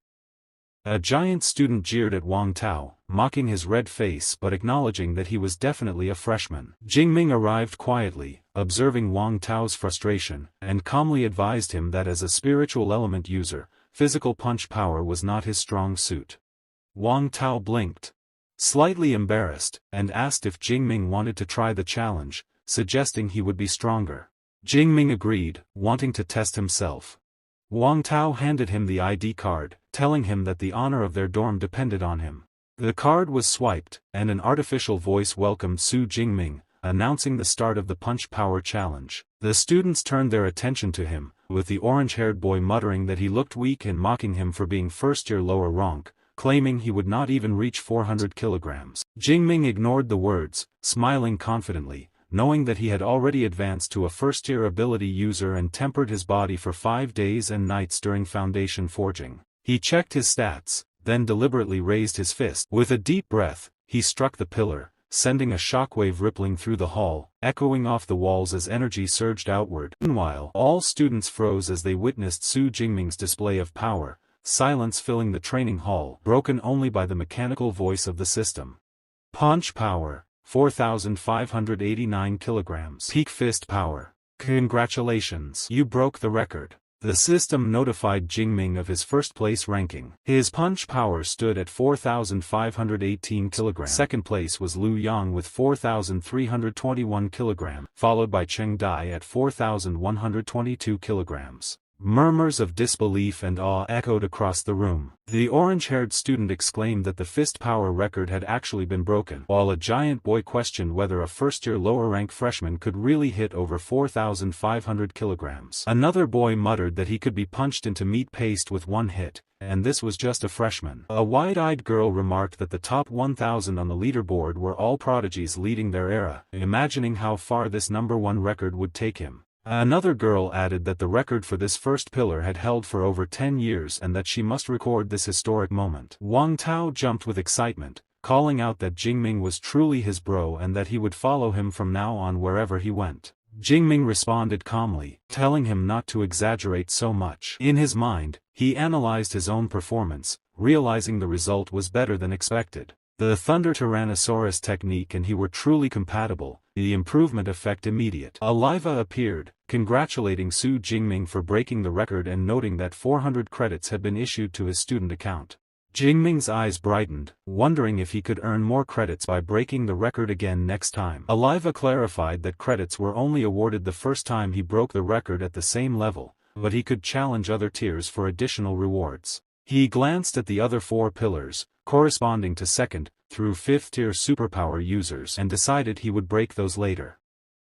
A giant student jeered at Wang Tao, mocking his red face but acknowledging that he was definitely a freshman. Jingming arrived quietly, observing Wang Tao's frustration, and calmly advised him that as a spiritual element user, physical punch power was not his strong suit. Wang Tao blinked, slightly embarrassed, and asked if Jingming wanted to try the challenge, suggesting he would be stronger. Jingming agreed, wanting to test himself. Wang Tao handed him the ID card, telling him that the honor of their dorm depended on him. The card was swiped, and an artificial voice welcomed Su Jingming, announcing the start of the Punch Power Challenge. The students turned their attention to him, with the orange-haired boy muttering that he looked weak and mocking him for being first-year lower rank, claiming he would not even reach 400 kilograms. Jingming ignored the words, smiling confidently, knowing that he had already advanced to a first-tier ability user and tempered his body for 5 days and nights during foundation forging. He checked his stats, then deliberately raised his fist. With a deep breath, he struck the pillar, sending a shockwave rippling through the hall, echoing off the walls as energy surged outward. Meanwhile, all students froze as they witnessed Su Jingming's display of power, silence filling the training hall, broken only by the mechanical voice of the system. Punch power. 4,589 kilograms. Peak fist power. Congratulations. You broke the record. The system notified Jingming of his first-place ranking. His punch power stood at 4,518 kilograms. Second place was Liu Yang with 4,321 kilograms, followed by Cheng Dai at 4,122 kilograms. Murmurs of disbelief and awe echoed across the room. The orange-haired student exclaimed that the fist power record had actually been broken, while a giant boy questioned whether a first-year lower-rank freshman could really hit over 4,500 kilograms. Another boy muttered that he could be punched into meat paste with one hit, and this was just a freshman. A wide-eyed girl remarked that the top 1,000 on the leaderboard were all prodigies leading their era, imagining how far this #1 record would take him. Another girl added that the record for this first pillar had held for over 10 years and that she must record this historic moment. Wang Tao jumped with excitement, calling out that Jingming was truly his bro and that he would follow him from now on wherever he went. Jingming responded calmly, telling him not to exaggerate so much. In his mind, he analyzed his own performance, realizing the result was better than expected. The Thunder Tyrannosaurus technique and he were truly compatible, the improvement effect immediate. Aliva appeared, congratulating Su Jingming for breaking the record and noting that 400 credits had been issued to his student account. Jingming's eyes brightened, wondering if he could earn more credits by breaking the record again next time. Aliva clarified that credits were only awarded the first time he broke the record at the same level, but he could challenge other tiers for additional rewards. He glanced at the other 4 pillars, corresponding to 2nd through 5th tier superpower users, and decided he would break those later.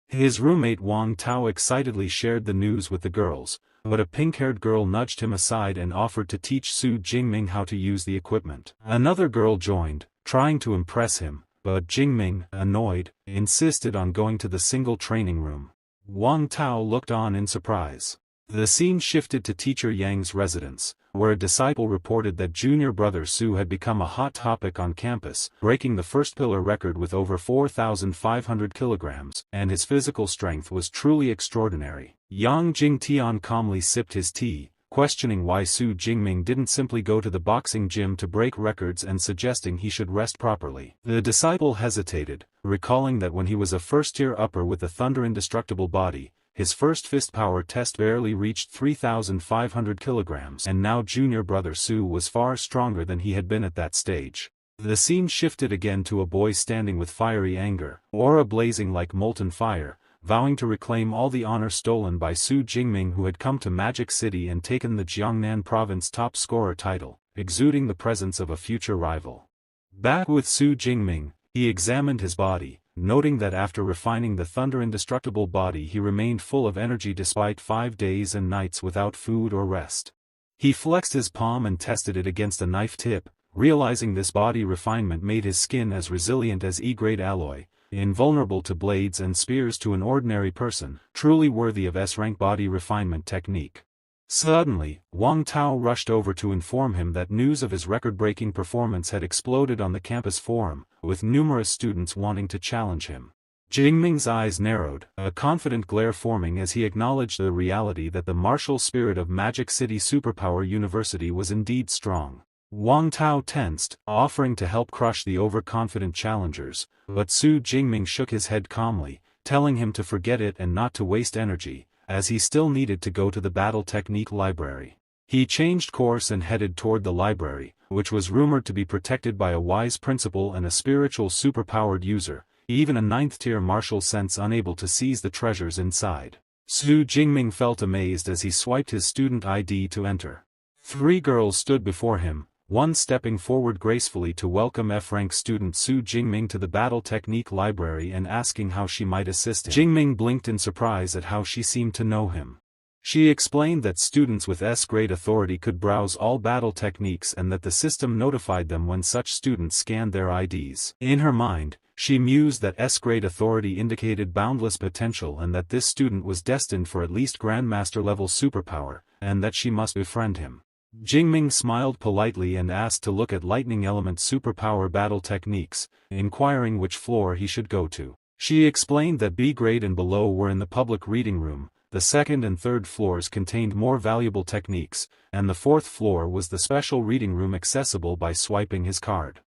His roommate Wang Tao excitedly shared the news with the girls, but a pink-haired girl nudged him aside and offered to teach Su Jingming how to use the equipment. Another girl joined, trying to impress him, but Jingming, annoyed, insisted on going to the single training room. Wang Tao looked on in surprise. The scene shifted to teacher Yang's residence, where a disciple reported that junior brother Su had become a hot topic on campus, breaking the first pillar record with over 4,500 kilograms, and his physical strength was truly extraordinary. Yang Jingtian calmly sipped his tea, questioning why Su Jingming didn't simply go to the boxing gym to break records and suggesting he should rest properly. The disciple hesitated, recalling that when he was a first-tier upper with a thunder indestructible body, his first fist power test barely reached 3,500 kilograms, and now junior brother Su was far stronger than he had been at that stage. The scene shifted again to a boy standing with fiery anger, aura blazing like molten fire, vowing to reclaim all the honor stolen by Su Jingming, who had come to Magic City and taken the Jiangnan province top scorer title, exuding the presence of a future rival. Back with Su Jingming, he examined his body, noting that after refining the thunder indestructible body he remained full of energy despite 5 days and nights without food or rest. He flexed his palm and tested it against a knife tip, realizing this body refinement made his skin as resilient as E-grade alloy, invulnerable to blades and spears to an ordinary person, truly worthy of S-rank body refinement technique. Suddenly, Wang Tao rushed over to inform him that news of his record-breaking performance had exploded on the campus forum, with numerous students wanting to challenge him. Jingming's eyes narrowed, a confident glare forming as he acknowledged the reality that the martial spirit of Magic City Superpower University was indeed strong. Wang Tao tensed, offering to help crush the overconfident challengers, but Su Jingming shook his head calmly, telling him to forget it and not to waste energy, as he still needed to go to the Battle Technique Library. He changed course and headed toward the library, which was rumored to be protected by a wise principal and a spiritual superpowered user, even a 9th-tier martial sense unable to seize the treasures inside. Su Jingming felt amazed as he swiped his student ID to enter. 3 girls stood before him, one stepping forward gracefully to welcome F-rank student Su Jingming to the Battle Technique Library and asking how she might assist him. Jingming blinked in surprise at how she seemed to know him. She explained that students with S-grade authority could browse all battle techniques and that the system notified them when such students scanned their IDs. In her mind, she mused that S-grade authority indicated boundless potential and that this student was destined for at least Grandmaster-level superpower, and that she must befriend him. Jingming smiled politely and asked to look at lightning element superpower battle techniques, inquiring which floor he should go to. She explained that B-grade and below were in the public reading room, the 2nd and 3rd floors contained more valuable techniques, and the 4th floor was the special reading room accessible by swiping his card.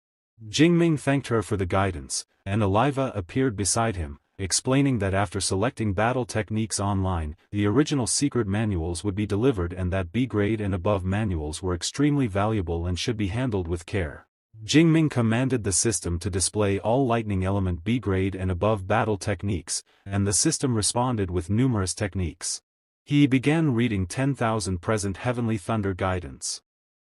Jingming thanked her for the guidance, and Aliva appeared beside him, explaining that after selecting battle techniques online, the original secret manuals would be delivered and that B-grade and above manuals were extremely valuable and should be handled with care. Jingming commanded the system to display all lightning element B-grade and above battle techniques, and the system responded with numerous techniques. He began reading 10,000 present heavenly thunder guidance.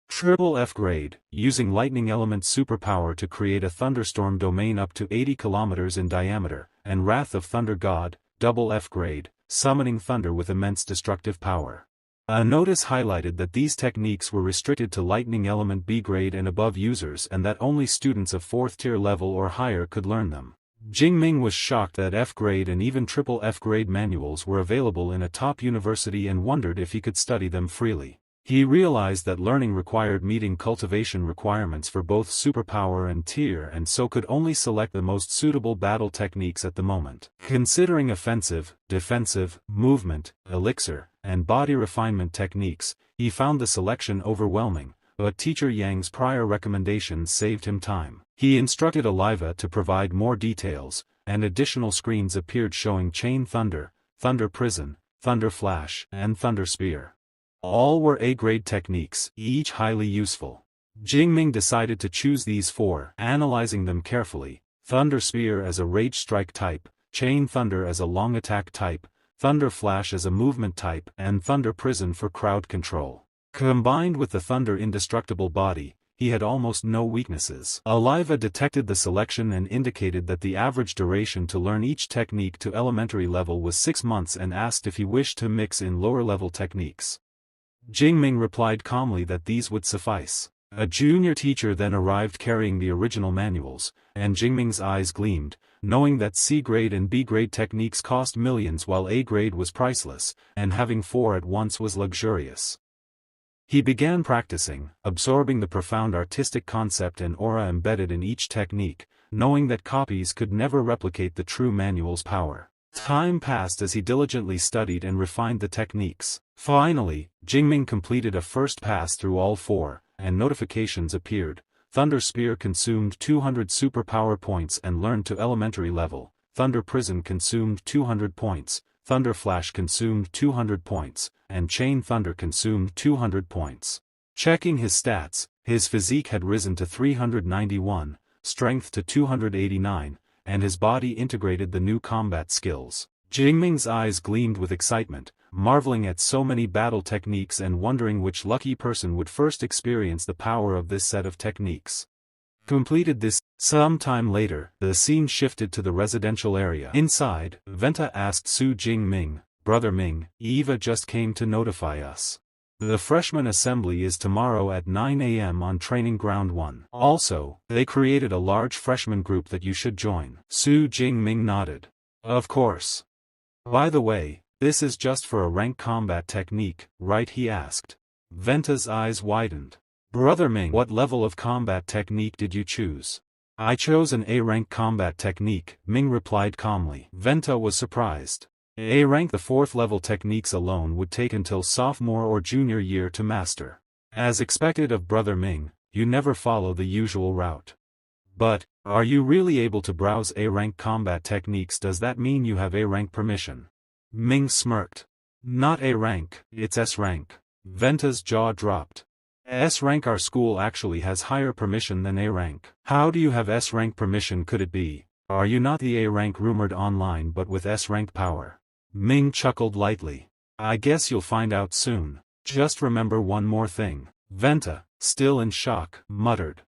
Triple F-grade, using lightning element superpower to create a thunderstorm domain up to 80 kilometers in diameter, and Wrath of Thunder God, double F-grade, summoning thunder with immense destructive power. A notice highlighted that these techniques were restricted to lightning element B-grade and above users and that only students of 4th tier level or higher could learn them. Jingming was shocked that F-grade and even triple F-grade manuals were available in a top university and wondered if he could study them freely. He realized that learning required meeting cultivation requirements for both superpower and tier and so could only select the most suitable battle techniques at the moment. Considering offensive, defensive, movement, elixir, and body refinement techniques, he found the selection overwhelming, but teacher Yang's prior recommendations saved him time. He instructed Aliva to provide more details, and additional screens appeared showing Chain Thunder, Thunder Prison, Thunder Flash, and Thunder Spear. All were A-grade techniques, each highly useful. Jingming decided to choose these four, analyzing them carefully: Thunder Spear as a Rage Strike type, Chain Thunder as a Long Attack type, Thunder Flash as a Movement type, and Thunder Prison for crowd control. Combined with the Thunder Indestructible body, he had almost no weaknesses. Aliva detected the selection and indicated that the average duration to learn each technique to elementary level was 6 months and asked if he wished to mix in lower-level techniques. Jingming replied calmly that these would suffice. A junior teacher then arrived carrying the original manuals, and Jingming's eyes gleamed, knowing that C-grade and B-grade techniques cost millions while A-grade was priceless, and having 4 at once was luxurious. He began practicing, absorbing the profound artistic concept and aura embedded in each technique, knowing that copies could never replicate the true manual's power. Time passed as he diligently studied and refined the techniques. Finally, Jingming completed a first pass through all 4, and notifications appeared. Thunder Spear consumed 200 superpower points and learned to elementary level. Thunder Prison consumed 200 points, Thunder Flash consumed 200 points, and Chain Thunder consumed 200 points. Checking his stats, his physique had risen to 391, strength to 289, and his body integrated the new combat skills. Jingming's eyes gleamed with excitement, marveling at so many battle techniques and wondering which lucky person would first experience the power of this set of techniques. Completed this. Some time later, the scene shifted to the residential area. Inside, Venta asked Su Jingming, "Brother Ming, Eva just came to notify us. The freshman assembly is tomorrow at 9 a.m. on Training Ground 1. Also, they created a large freshman group that you should join." Su Jingming nodded. "Of course. By the way, this is just for a rank combat technique, right?" he asked. Venta's eyes widened. "Brother Ming, what level of combat technique did you choose?" "I chose an A-rank combat technique," Ming replied calmly. Venta was surprised. A-rank, the 4th level techniques alone would take until sophomore or junior year to master. As expected of Brother Ming, you never follow the usual route. "But, are you really able to browse A-rank combat techniques? Does that mean you have A-rank permission?" Ming smirked. "Not A-rank, it's S-rank." Venta's jaw dropped. "S-rank? Our school actually has higher permission than A-rank." "How do you have S-rank permission? Could it be, are you not the A-rank rumored online but with S-rank power?" Ming chuckled lightly. "I guess you'll find out soon. Just remember one more thing." Venta, still in shock, muttered.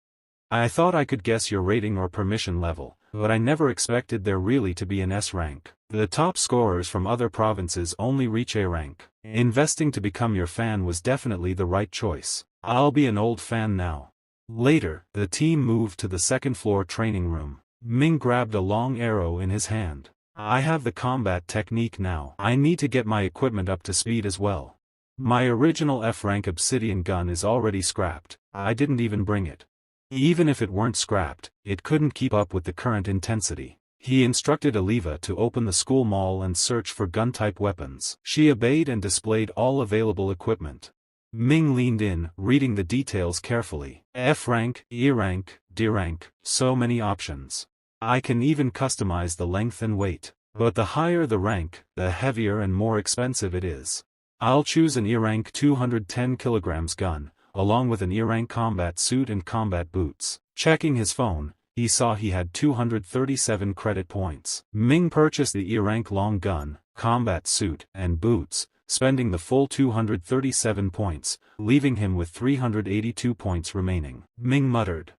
"I thought I could guess your rating or permission level, but I never expected there really to be an S-rank. The top scorers from other provinces only reach A-rank. Investing to become your fan was definitely the right choice. I'll be an old fan now." Later, the team moved to the second-floor training room. Ming grabbed a long arrow in his hand. "I have the combat technique now. I need to get my equipment up to speed as well. My original F-rank obsidian gun is already scrapped. I didn't even bring it. Even if it weren't scrapped, it couldn't keep up with the current intensity." He instructed Aliva to open the school mall and search for gun-type weapons. She obeyed and displayed all available equipment. Ming leaned in, reading the details carefully. F-rank, E-rank, D-rank, so many options. I can even customize the length and weight. But the higher the rank, the heavier and more expensive it is. I'll choose an E-rank 210 kilograms gun, along with an E-rank combat suit and combat boots. Checking his phone, he saw he had 237 credit points. Ming purchased the E-rank long gun, combat suit, and boots, spending the full 237 points, leaving him with 382 points remaining. Ming muttered.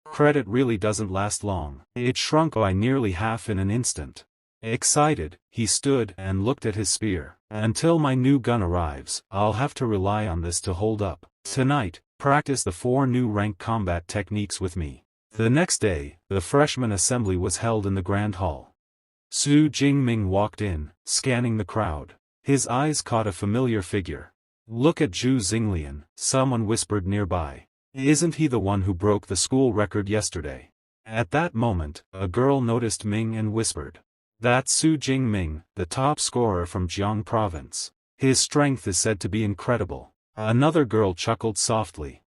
Credit really doesn't last long. It shrunk by nearly half in an instant. Excited, he stood and looked at his spear. Until my new gun arrives, I'll have to rely on this to hold up. Tonight, practice the 4 new rank combat techniques with me. The next day, the freshman assembly was held in the Grand Hall. Su Jingming walked in, scanning the crowd. His eyes caught a familiar figure. Look at Zhu Xinglian, someone whispered nearby. Isn't he the one who broke the school record yesterday? At that moment, a girl noticed Ming and whispered. That's Su Jingming, the top scorer from Jiang province. His strength is said to be incredible. Another girl chuckled softly.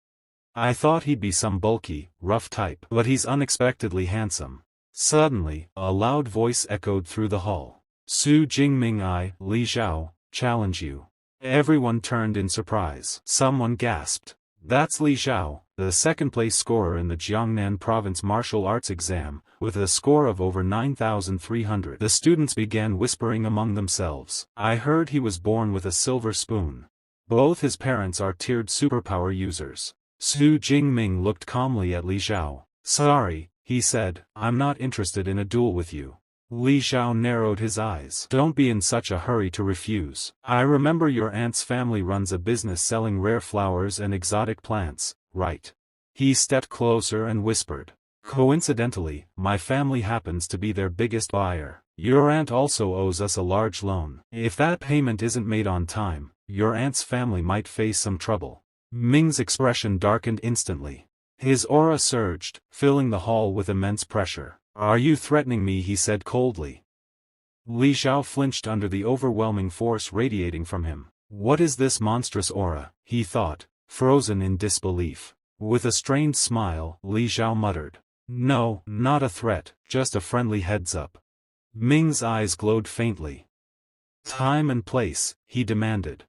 I thought he'd be some bulky, rough type, but he's unexpectedly handsome. Suddenly, a loud voice echoed through the hall. Su Jingming, I, Li Xiao, challenge you. Everyone turned in surprise. Someone gasped. That's Li Xiao, the second-place scorer in the Jiangnan Province Martial Arts exam, with a score of over 9,300. The students began whispering among themselves. I heard he was born with a silver spoon. Both his parents are tiered superpower users. Su Jingming looked calmly at Li Xiao. Sorry, he said, I'm not interested in a duel with you. Li Xiao narrowed his eyes. Don't be in such a hurry to refuse. I remember your aunt's family runs a business selling rare flowers and exotic plants, right? He stepped closer and whispered. Coincidentally, my family happens to be their biggest buyer. Your aunt also owes us a large loan. If that payment isn't made on time, your aunt's family might face some trouble. Ming's expression darkened instantly. His aura surged, filling the hall with immense pressure. Are you threatening me? He said coldly. Li Xiao flinched under the overwhelming force radiating from him. What is this monstrous aura? He thought, frozen in disbelief. With a strained smile, Li Xiao muttered. No, not a threat, just a friendly heads-up. Ming's eyes glowed faintly. Time and place, he demanded.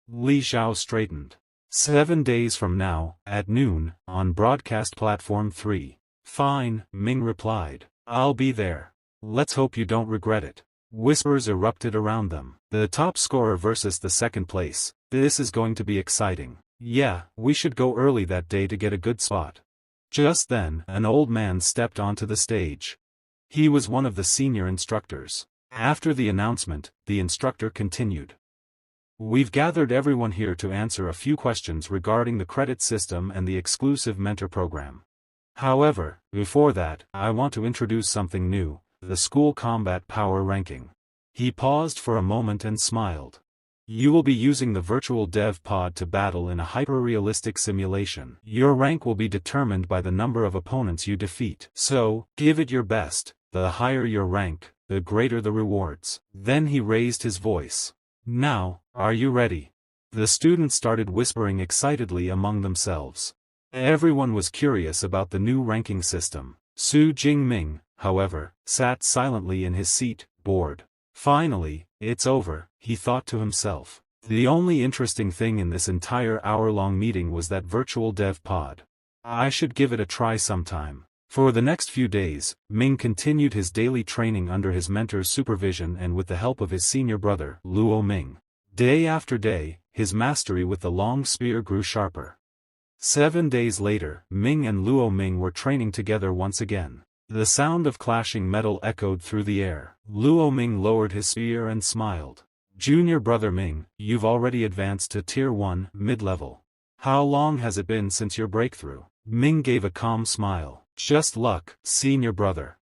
Li Xiao straightened. 7 days from now, at noon, on broadcast platform 3. Fine, Ming replied. I'll be there. Let's hope you don't regret it. Whispers erupted around them. The top scorer versus the second place. This is going to be exciting. Yeah, we should go early that day to get a good spot. Just then, an old man stepped onto the stage. He was one of the senior instructors. After the announcement, the instructor continued. We've gathered everyone here to answer a few questions regarding the credit system and the exclusive mentor program. However, before that, I want to introduce something new, the school combat power ranking. He paused for a moment and smiled. You will be using the virtual dev pod to battle in a hyper-realistic simulation. Your rank will be determined by the number of opponents you defeat. So, give it your best. The higher your rank, the greater the rewards. Then he raised his voice. Now, are you ready? The students started whispering excitedly among themselves. Everyone was curious about the new ranking system. Su Jingming, however, sat silently in his seat, bored. Finally, it's over, he thought to himself. The only interesting thing in this entire hour-long meeting was that virtual dev pod. I should give it a try sometime. For the next few days, Ming continued his daily training under his mentor's supervision and with the help of his senior brother, Luo Ming. Day after day, his mastery with the long spear grew sharper. 7 days later, Ming and Luo Ming were training together once again. The sound of clashing metal echoed through the air. Luo Ming lowered his spear and smiled. Junior brother Ming, you've already advanced to Tier 1, mid-level. How long has it been since your breakthrough? Ming gave a calm smile. Just luck, senior brother.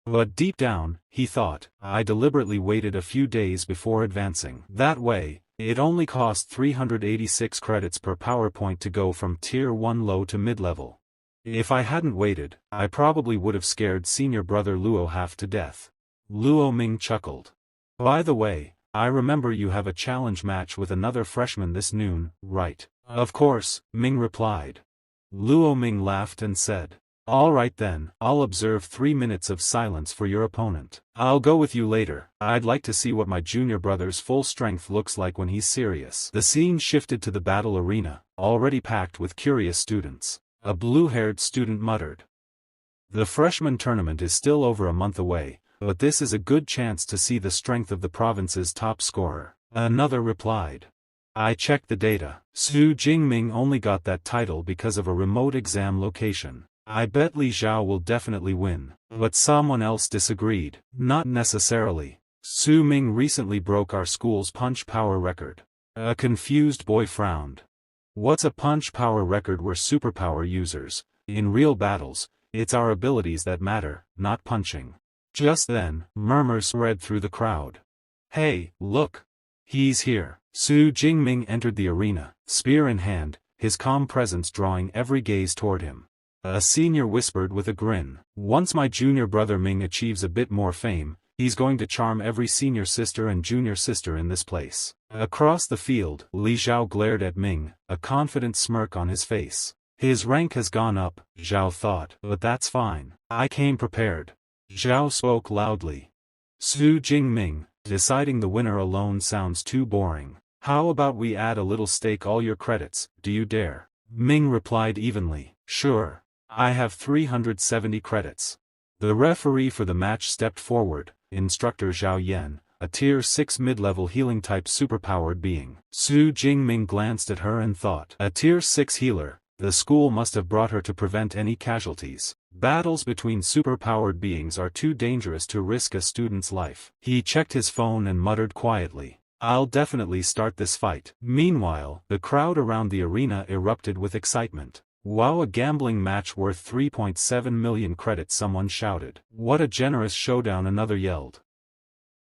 But deep down, he thought, I deliberately waited a few days before advancing. That way, it only cost 386 credits per PowerPoint to go from Tier 1 low to mid-level. If I hadn't waited, I probably would have scared senior brother Luo half to death. Luo Ming chuckled. By the way, I remember you have a challenge match with another freshman this noon, right? Of course, Ming replied. Luo Ming laughed and said, all right then, I'll observe 3 minutes of silence for your opponent. I'll go with you later. I'd like to see what my junior brother's full strength looks like when he's serious. The scene shifted to the battle arena, already packed with curious students. A blue-haired student muttered. The freshman tournament is still over a month away, but this is a good chance to see the strength of the province's top scorer. Another replied. I checked the data. Su Jingming only got that title because of a remote exam location. I bet Li Xiao will definitely win. But someone else disagreed. Not necessarily. Su Ming recently broke our school's punch power record. A confused boy frowned. What's a punch power record? We're superpower users. In real battles, it's our abilities that matter, not punching. Just then, murmurs spread through the crowd. Hey, look! He's here. Su Jingming entered the arena, spear in hand, his calm presence drawing every gaze toward him. A senior whispered with a grin. Once my junior brother Ming achieves a bit more fame, he's going to charm every senior sister and junior sister in this place. Across the field, Li Xiao glared at Ming, a confident smirk on his face. His rank has gone up, Xiao thought, but that's fine. I came prepared. Xiao spoke loudly. Su Jingming, deciding the winner alone sounds too boring. How about we add a little stake all your credits, do you dare? Ming replied evenly. Sure. I have 370 credits. The referee for the match stepped forward, Instructor Zhao Yan, a Tier 6 mid-level healing-type superpowered being. Su Jingming glanced at her and thought, a Tier 6 healer, the school must have brought her to prevent any casualties. Battles between superpowered beings are too dangerous to risk a student's life. He checked his phone and muttered quietly, I'll definitely start this fight. Meanwhile, the crowd around the arena erupted with excitement. Wow, a gambling match worth 3.7 million credits, someone shouted. What a generous showdown, another yelled.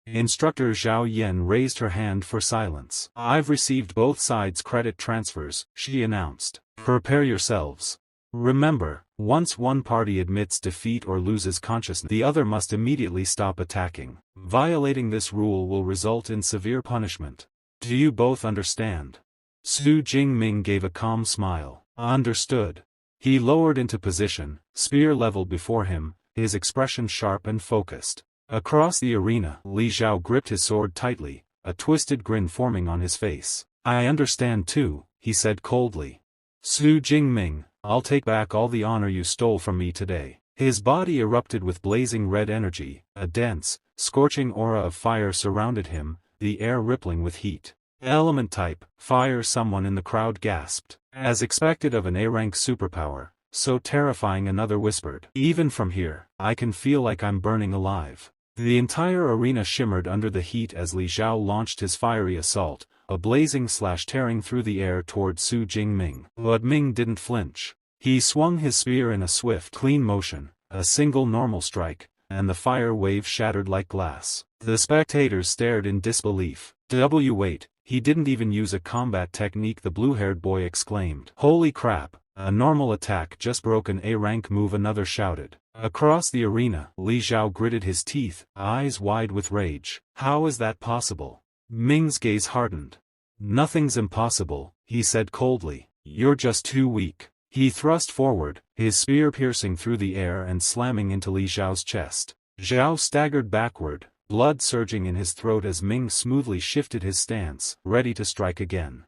Instructor Zhao Yan raised her hand for silence. I've received both sides' credit transfers, she announced. Prepare yourselves. Remember, once one party admits defeat or loses consciousness, the other must immediately stop attacking. Violating this rule will result in severe punishment. Do you both understand? Su Jingming gave a calm smile. Understood. He lowered into position, spear leveled before him, his expression sharp and focused. Across the arena, Li Xiao gripped his sword tightly, a twisted grin forming on his face. I understand too, he said coldly. Su Jingming, I'll take back all the honor you stole from me today. His body erupted with blazing red energy, a dense, scorching aura of fire surrounded him, the air rippling with heat. Element type, fire, someone in the crowd gasped. As expected of an A-rank superpower, so terrifying, another whispered. Even from here, I can feel like I'm burning alive. The entire arena shimmered under the heat as Li Xiao launched his fiery assault, a blazing slash tearing through the air toward Su Jingming. But Ming didn't flinch. He swung his spear in a swift, clean motion, a single normal strike, and the fire wave shattered like glass. The spectators stared in disbelief. Wait, he didn't even use a combat technique, the blue-haired boy exclaimed. Holy crap, a normal attack just broke an A-rank move, another shouted. Across the arena, Li Xiao gritted his teeth, eyes wide with rage. How is that possible? Ming's gaze hardened. Nothing's impossible, he said coldly. You're just too weak. He thrust forward, his spear piercing through the air and slamming into Li Xiao's chest. Xiao staggered backward, blood surging in his throat as Ming smoothly shifted his stance, ready to strike again.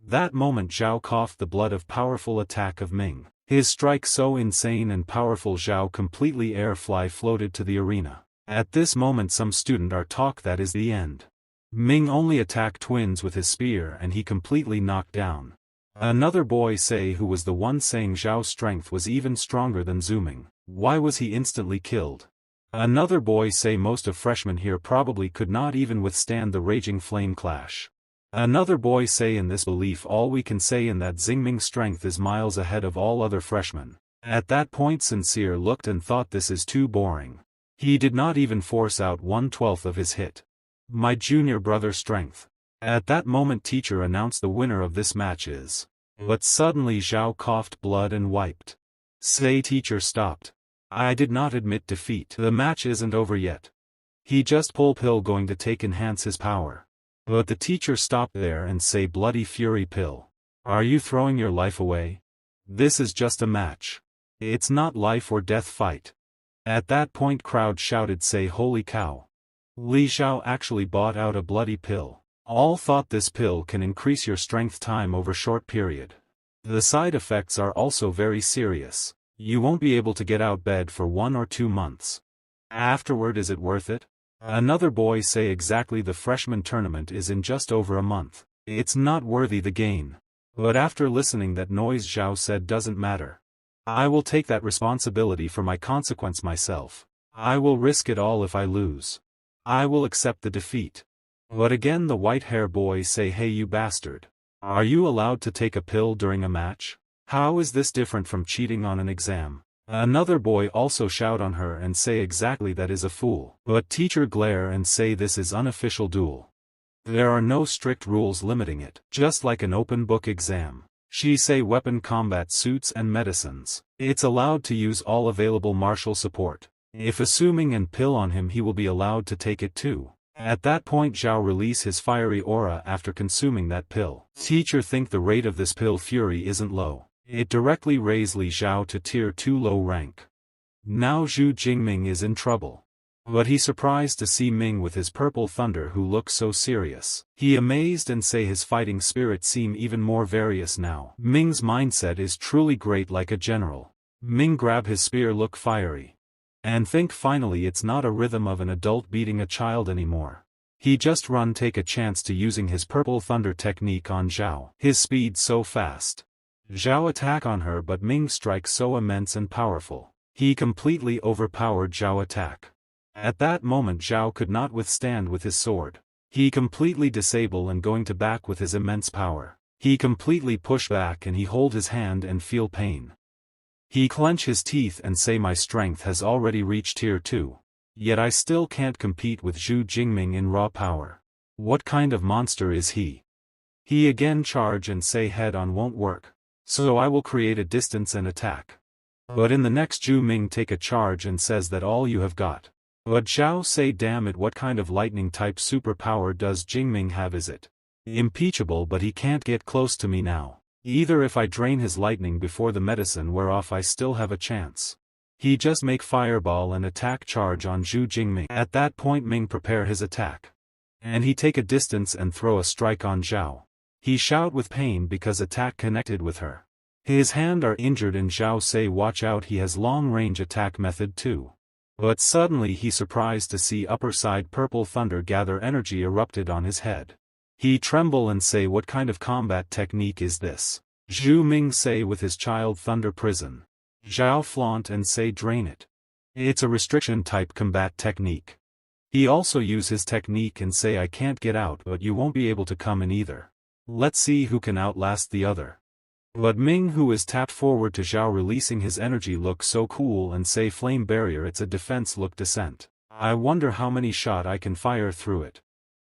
That moment Xiao coughed the blood of powerful attack of Ming. His strike so insane and powerful Xiao completely air-fly floated to the arena. At this moment some student are talk that is the end. Ming only attacked twins with his spear and he completely knocked down. Another boy say, who was the one saying Xiao's strength was even stronger than Zuming. Why was he instantly killed? Another boy say most of freshmen here probably could not even withstand the raging flame clash. Another boy say in this belief all we can say in that Xingming's strength is miles ahead of all other freshmen. At that point Sincere looked and thought this is too boring. He did not even force out 1/12 of his hit. My junior brother strength. At that moment teacher announced the winner of this match is. But suddenly Xiao coughed blood and wiped. Say teacher stopped. I did not admit defeat. The match isn't over yet. He just pull pill going to take enhance his power. But the teacher stopped there and say bloody fury pill. Are you throwing your life away? This is just a match. It's not life or death fight. At that point crowd shouted say holy cow. Li Xiao actually bought out a bloody pill. All thought this pill can increase your strength time over short period. The side effects are also very serious. You won't be able to get out bed for 1 or 2 months. Afterward, is it worth it? Another boy say exactly, the freshman tournament is in just over a month. It's not worthy the gain. But after listening that noise Xiao said doesn't matter. I will take that responsibility for my consequence myself. I will risk it all if I lose. I will accept the defeat. But again the white hair boy say hey you bastard. Are you allowed to take a pill during a match? How is this different from cheating on an exam? Another boy also shout on her and say exactly that is a fool. But teacher glare and say this is unofficial duel. There are no strict rules limiting it, just like an open book exam. She say weapon combat suits and medicines. It's allowed to use all available martial support. If assuming and pill on him he will be allowed to take it too. At that point Xiao release his fiery aura after consuming that pill. Teacher think the rate of this pill fury isn't low. It directly raised Li Xiao to tier 2 low rank. Now Zhu Jingming is in trouble. But he surprised to see Ming with his purple thunder who looked so serious. He amazed and say his fighting spirit seem even more various now. Ming's mindset is truly great like a general. Ming grab his spear look fiery. And think finally it's not a rhythm of an adult beating a child anymore. He just run take a chance to using his purple thunder technique on Xiao. His speed so fast. Xiao attack on her but Ming strike so immense and powerful. He completely overpowered Xiao attack. At that moment Xiao could not withstand with his sword. He completely disable and going to back with his immense power. He completely push back and he hold his hand and feel pain. He clench his teeth and say my strength has already reached tier 2. Yet I still can't compete with Zhu Jingming in raw power. What kind of monster is he? He again charge and say head on won't work. So I will create a distance and attack. But in the next Zhu Ming take a charge and says that all you have got. But Xiao say damn it what kind of lightning type superpower does Jingming have is it? Impeachable but he can't get close to me now. Either if I drain his lightning before the medicine wear off I still have a chance. He just make fireball and attack charge on Zhu Jingming. At that point Ming prepare his attack. And he take a distance and throw a strike on Xiao. He shout with pain because attack connected with her. His hand are injured and Xiao say watch out he has long range attack method too. But suddenly he surprised to see upper side purple thunder gather energy erupted on his head. He tremble and say what kind of combat technique is this? Zhu Ming say with his child thunder prison. Xiao flaunt and say drain it. It's a restriction type combat technique. He also use his technique and say I can't get out but you won't be able to come in either. Let's see who can outlast the other. But Ming who is tapped forward to Xiao releasing his energy look so cool and say flame barrier it's a defense look descent. I wonder how many shot I can fire through it.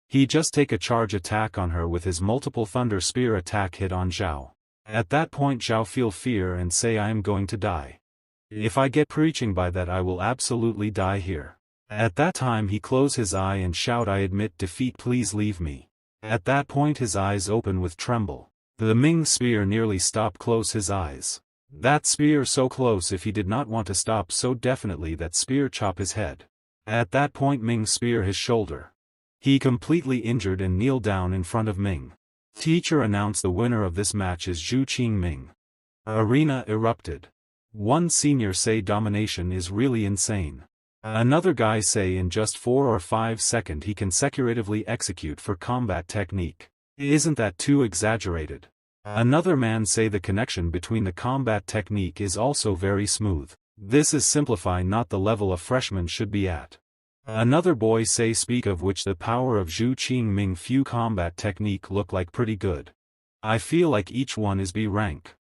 He just take a charge attack on her with his multiple thunder spear attack hit on Xiao. At that point Xiao feel fear and say I am going to die. If I get preaching by that I will absolutely die here. At that time he close his eye and shout I admit defeat please leave me. At that point his eyes open with tremble. The Ming spear nearly stopped close his eyes. That spear so close if he did not want to stop so definitely that spear chop his head. At that point Ming spear his shoulder. He completely injured and kneel down in front of Ming. Teacher announced the winner of this match is Juexing Ming. Arena erupted. One senior say domination is really insane. Another guy say in just 4 or 5 seconds he consecutively execute for combat technique. Isn't that too exaggerated? Another man say the connection between the combat technique is also very smooth. This is simplify not the level a freshman should be at. Another boy say speak of which the power of Juexing Ming few combat technique look like pretty good. I feel like each one is B rank.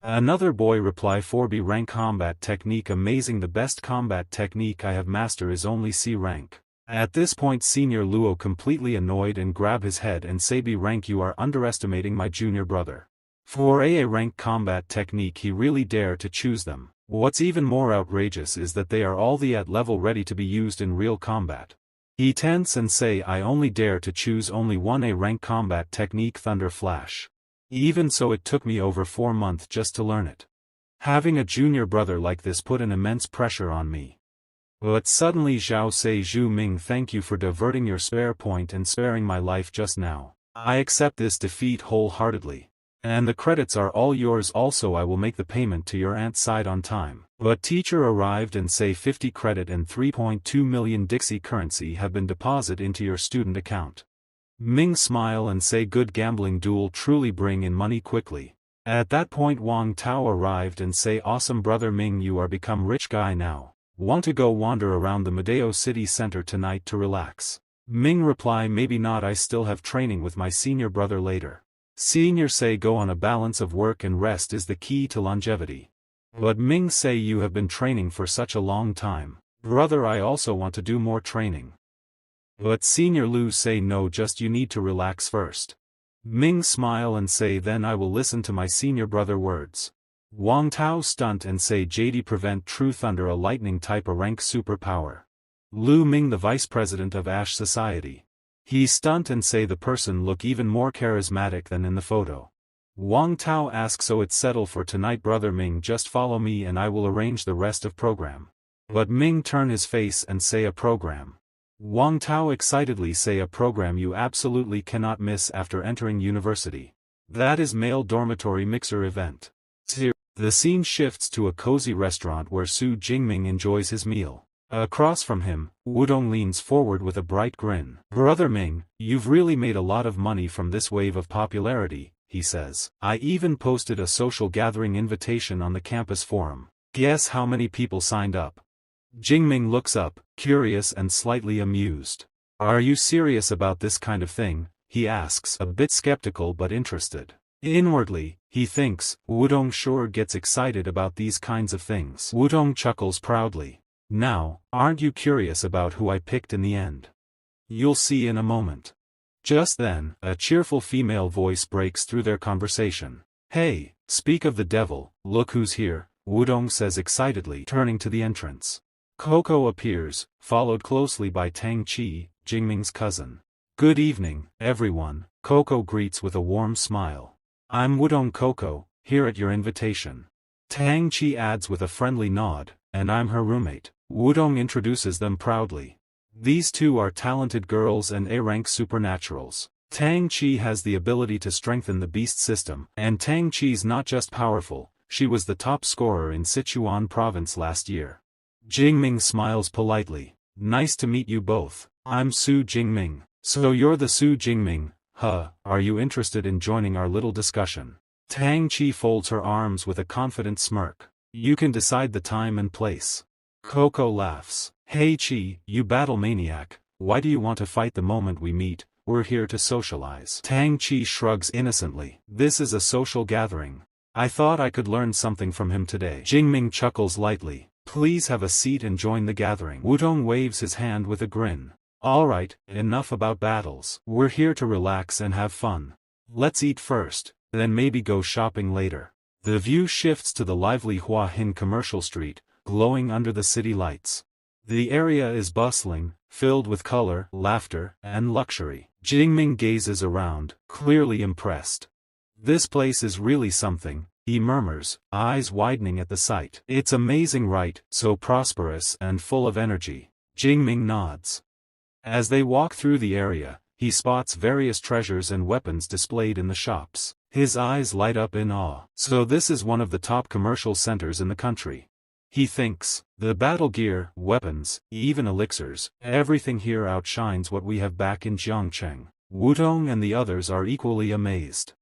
Another boy reply for B rank combat technique amazing the best combat technique I have master is only C rank. At this point Senior Luo completely annoyed and grab his head and say B rank you are underestimating my junior brother. For A rank combat technique he really dare to choose them. What's even more outrageous is that they are all the at level ready to be used in real combat. He tense and say I only dare to choose only one A rank combat technique Thunder Flash. Even so it took me over 4 months just to learn it. Having a junior brother like this put an immense pressure on me. But suddenly Xiao say Zhu Ming thank you for diverting your spare point and sparing my life just now. I accept this defeat wholeheartedly. And the credits are all yours also I will make the payment to your aunt's side on time. But teacher arrived and say 50 credit and 3.2 million Dixie currency have been deposited into your student account. Ming smile and say good gambling duel truly bring in money quickly. At that point Wang Tao arrived and say awesome brother Ming you are become rich guy now. Want to go wander around the Medeo city center tonight to relax? Ming reply maybe not I still have training with my senior brother later. Senior say go on a balance of work and rest is the key to longevity. But Ming say you have been training for such a long time. Brother I also want to do more training. But Senior Lu say no just you need to relax first. Ming smile and say then I will listen to my senior brother words. Wang Tao stunt and say JD prevent True Thunder a lightning type a rank superpower. Lu Ming the vice president of Ash Society. He stunt and say the person look even more charismatic than in the photo. Wang Tao asks so it's settled for tonight brother Ming just follow me and I will arrange the rest of program. But Ming turn his face and say a program. Wang Tao excitedly say a program you absolutely cannot miss after entering university. That is male dormitory mixer event. The scene shifts to a cozy restaurant where Su Jingming enjoys his meal. Across from him, Wudong leans forward with a bright grin. Brother Ming, you've really made a lot of money from this wave of popularity, he says. I even posted a social gathering invitation on the campus forum. Guess how many people signed up? Jingming looks up, curious and slightly amused. Are you serious about this kind of thing? He asks, a bit skeptical but interested. Inwardly, he thinks, Wudong sure gets excited about these kinds of things. Wudong chuckles proudly. Now, aren't you curious about who I picked in the end? You'll see in a moment. Just then, a cheerful female voice breaks through their conversation. Hey, speak of the devil, look who's here, Wudong says excitedly, turning to the entrance. Coco appears, followed closely by Tang Qi, Jingming's cousin. Good evening, everyone, Coco greets with a warm smile. I'm Wudong Coco, here at your invitation. Tang Qi adds with a friendly nod, and I'm her roommate. Wudong introduces them proudly. These two are talented girls and A-rank supernaturals. Tang Qi has the ability to strengthen the beast system, and Tang Qi's not just powerful, she was the top scorer in Sichuan province last year. Jingming smiles politely. Nice to meet you both, I'm Su Jingming. So you're the Su Jingming, huh, are you interested in joining our little discussion? Tang Qi folds her arms with a confident smirk. You can decide the time and place. Coco laughs. Hey Qi, you battle maniac, why do you want to fight the moment we meet? We're here to socialize. Tang Qi shrugs innocently. This is a social gathering. I thought I could learn something from him today. Jingming chuckles lightly. Please have a seat and join the gathering. Wudong waves his hand with a grin. Alright, enough about battles. We're here to relax and have fun. Let's eat first, then maybe go shopping later. The view shifts to the lively Hua Hin commercial street, glowing under the city lights. The area is bustling, filled with color, laughter, and luxury. Jingming gazes around, clearly impressed. This place is really something, he murmurs, eyes widening at the sight. It's amazing, right? So prosperous and full of energy. Jingming nods. As they walk through the area, he spots various treasures and weapons displayed in the shops. His eyes light up in awe. So this is one of the top commercial centers in the country. He thinks, the battle gear, weapons, even elixirs, everything here outshines what we have back in Jiangcheng. Wudong and the others are equally amazed.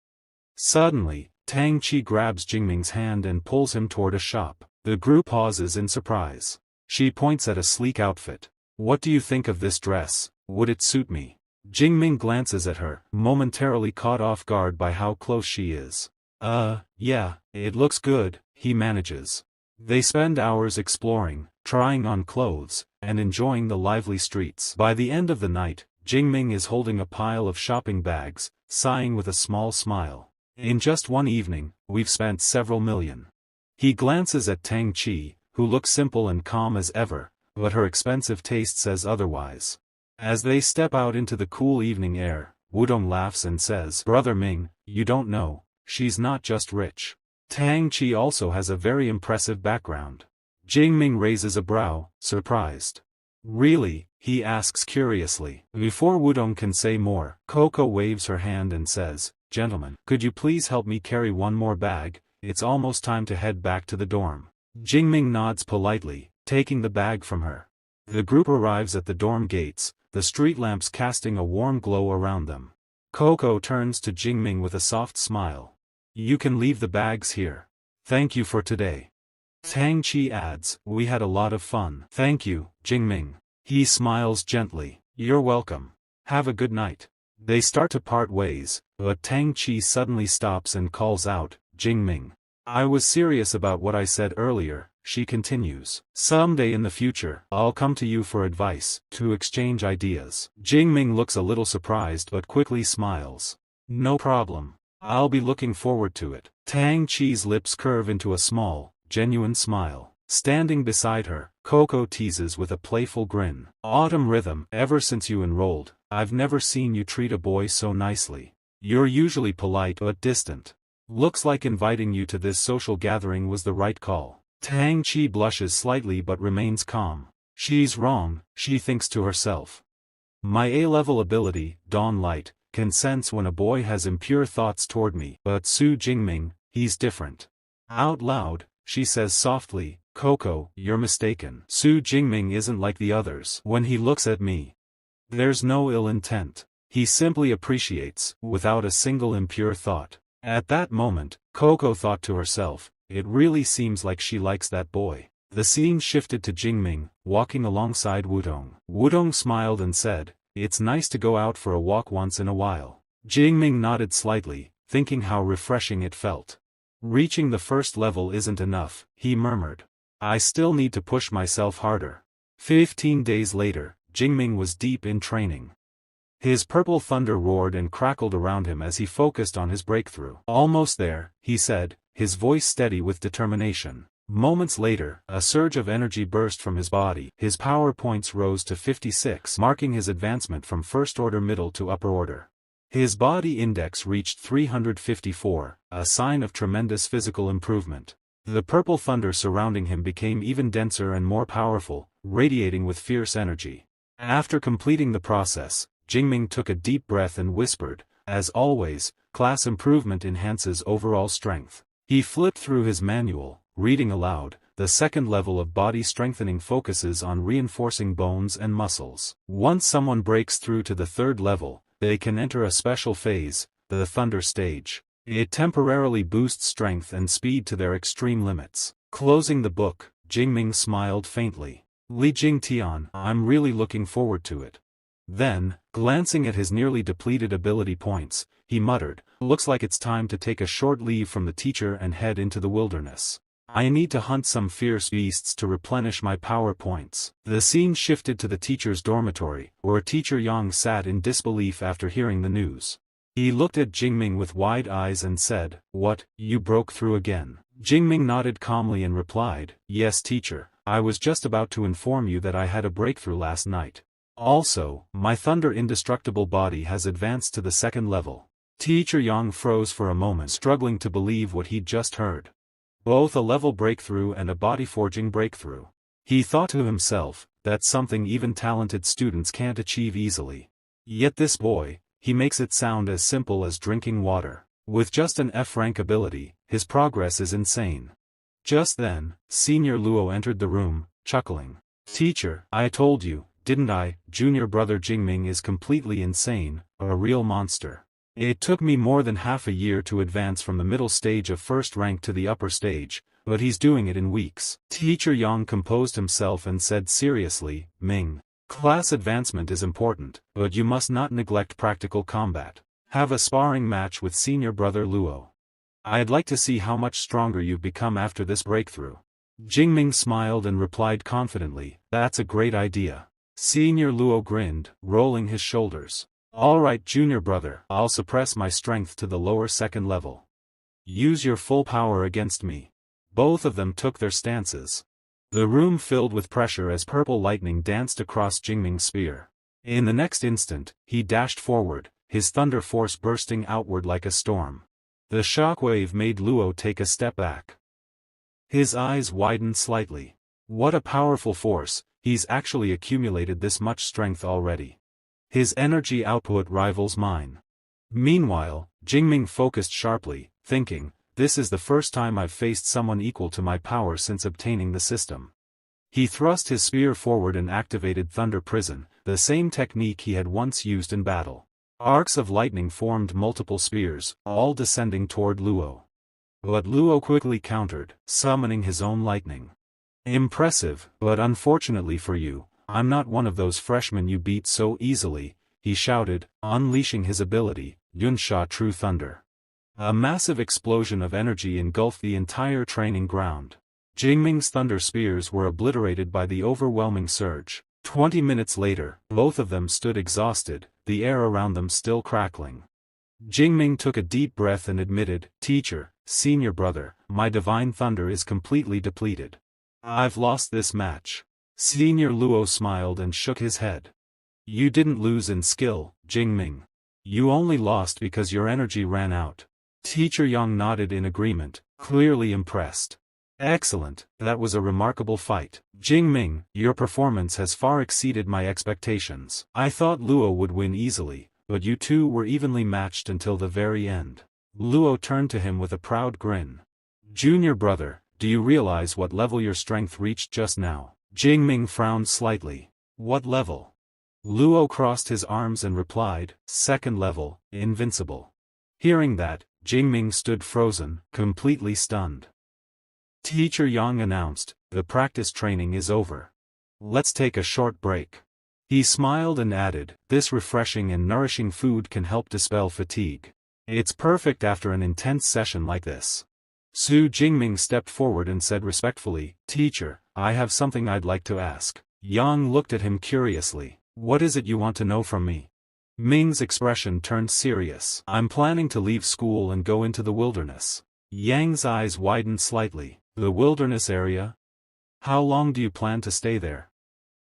Suddenly, Tang Qi grabs Jingming's hand and pulls him toward a shop. The group pauses in surprise. She points at a sleek outfit. What do you think of this dress? Would it suit me? Jingming glances at her, momentarily caught off guard by how close she is. Yeah, it looks good, he manages. They spend hours exploring, trying on clothes, and enjoying the lively streets. By the end of the night, Jingming is holding a pile of shopping bags, sighing with a small smile. In just one evening, we've spent several million. He glances at Tang Qi, who looks simple and calm as ever, but her expensive taste says otherwise. As they step out into the cool evening air, Wudong laughs and says, Brother Ming, you don't know, she's not just rich. Tang Qi also has a very impressive background. Jingming raises a brow, surprised. Really? He asks curiously. Before Wudong can say more, Coco waves her hand and says, Gentlemen, could you please help me carry one more bag? It's almost time to head back to the dorm. Jingming nods politely, taking the bag from her. The group arrives at the dorm gates, the street lamps casting a warm glow around them. Coco turns to Jingming with a soft smile. You can leave the bags here. Thank you for today. Tang Qi adds, we had a lot of fun. Thank you, Jingming. He smiles gently. You're welcome. Have a good night. They start to part ways, but Tang Qi suddenly stops and calls out, Jingming. I was serious about what I said earlier, she continues. Someday in the future, I'll come to you for advice, to exchange ideas. Jingming looks a little surprised but quickly smiles. No problem. I'll be looking forward to it. Tang Qi's lips curve into a small, genuine smile. Standing beside her, Coco teases with a playful grin. Autumn Rhythm, ever since you enrolled, I've never seen you treat a boy so nicely. You're usually polite but distant. Looks like inviting you to this social gathering was the right call. Tang Qi blushes slightly but remains calm. She's wrong, she thinks to herself. My A-level ability, Dawn Light, can sense when a boy has impure thoughts toward me, but Su Jingming, he's different. Out loud, she says softly, Coco, you're mistaken. Su Jingming isn't like the others. When he looks at me, there's no ill intent. He simply appreciates, without a single impure thought. At that moment, Coco thought to herself, it really seems like she likes that boy. The scene shifted to Jingming, walking alongside Wudong. Wudong smiled and said, it's nice to go out for a walk once in a while. Jingming nodded slightly, thinking how refreshing it felt. Reaching the first level isn't enough, he murmured. I still need to push myself harder. 15 days later, Jingming was deep in training. His purple thunder roared and crackled around him as he focused on his breakthrough. Almost there, he said, his voice steady with determination. Moments later, a surge of energy burst from his body. His power points rose to 56, marking his advancement from first order middle to upper order. His body index reached 354, a sign of tremendous physical improvement. The purple thunder surrounding him became even denser and more powerful, radiating with fierce energy. After completing the process, Jingming took a deep breath and whispered, as always, class improvement enhances overall strength. He flipped through his manual, reading aloud, the second level of body strengthening focuses on reinforcing bones and muscles. Once someone breaks through to the third level, they can enter a special phase, the Thunder Stage. It temporarily boosts strength and speed to their extreme limits. Closing the book, Jingming smiled faintly. Li Jingtian, I'm really looking forward to it. Then, glancing at his nearly depleted ability points, he muttered, looks like it's time to take a short leave from the teacher and head into the wilderness. I need to hunt some fierce beasts to replenish my power points. The scene shifted to the teacher's dormitory, where Teacher Yang sat in disbelief after hearing the news. He looked at Jingming with wide eyes and said, what, you broke through again? Jingming nodded calmly and replied, yes teacher, I was just about to inform you that I had a breakthrough last night. Also, my thunder indestructible body has advanced to the second level. Teacher Yang froze for a moment, struggling to believe what he'd just heard. Both a level breakthrough and a body-forging breakthrough. He thought to himself, that's something even talented students can't achieve easily. Yet this boy, he makes it sound as simple as drinking water. With just an F-rank ability, his progress is insane. Just then, Senior Luo entered the room, chuckling. Teacher, I told you, didn't I, junior brother Jingming is completely insane, a real monster. It took me more than half a year to advance from the middle stage of first rank to the upper stage, but he's doing it in weeks. Teacher Yang composed himself and said seriously, Ming, class advancement is important, but you must not neglect practical combat. Have a sparring match with senior brother Luo. I'd like to see how much stronger you've become after this breakthrough. Jingming smiled and replied confidently, that's a great idea. Senior Luo grinned, rolling his shoulders. Alright junior brother, I'll suppress my strength to the lower second level. Use your full power against me. Both of them took their stances. The room filled with pressure as purple lightning danced across Jingming's spear. In the next instant, he dashed forward, his thunder force bursting outward like a storm. The shockwave made Luo take a step back. His eyes widened slightly. What a powerful force, he's actually accumulated this much strength already. His energy output rivals mine. Meanwhile, Jingming focused sharply, thinking, this is the first time I've faced someone equal to my power since obtaining the system. He thrust his spear forward and activated Thunder Prison, the same technique he had once used in battle. Arcs of lightning formed multiple spears, all descending toward Luo. But Luo quickly countered, summoning his own lightning. Impressive, but unfortunately for you, I'm not one of those freshmen you beat so easily, he shouted, unleashing his ability, Yunsha True Thunder. A massive explosion of energy engulfed the entire training ground. Jingming's thunder spears were obliterated by the overwhelming surge. 20 minutes later, both of them stood exhausted, the air around them still crackling. Jingming took a deep breath and admitted, Teacher, senior brother, my divine thunder is completely depleted. I've lost this match. Senior Luo smiled and shook his head. You didn't lose in skill, Jingming. You only lost because your energy ran out. Teacher Yang nodded in agreement, clearly impressed. Excellent, that was a remarkable fight. Jingming, your performance has far exceeded my expectations. I thought Luo would win easily, but you two were evenly matched until the very end. Luo turned to him with a proud grin. Junior brother, do you realize what level your strength reached just now? Jingming frowned slightly. What level? Luo crossed his arms and replied, second level, invincible. Hearing that, Jingming stood frozen, completely stunned. Teacher Yang announced, the practice training is over. Let's take a short break. He smiled and added, this refreshing and nourishing food can help dispel fatigue. It's perfect after an intense session like this. Su Jingming stepped forward and said respectfully, Teacher, I have something I'd like to ask. Yang looked at him curiously. What is it you want to know from me? Ming's expression turned serious. I'm planning to leave school and go into the wilderness. Yang's eyes widened slightly. The wilderness area? How long do you plan to stay there?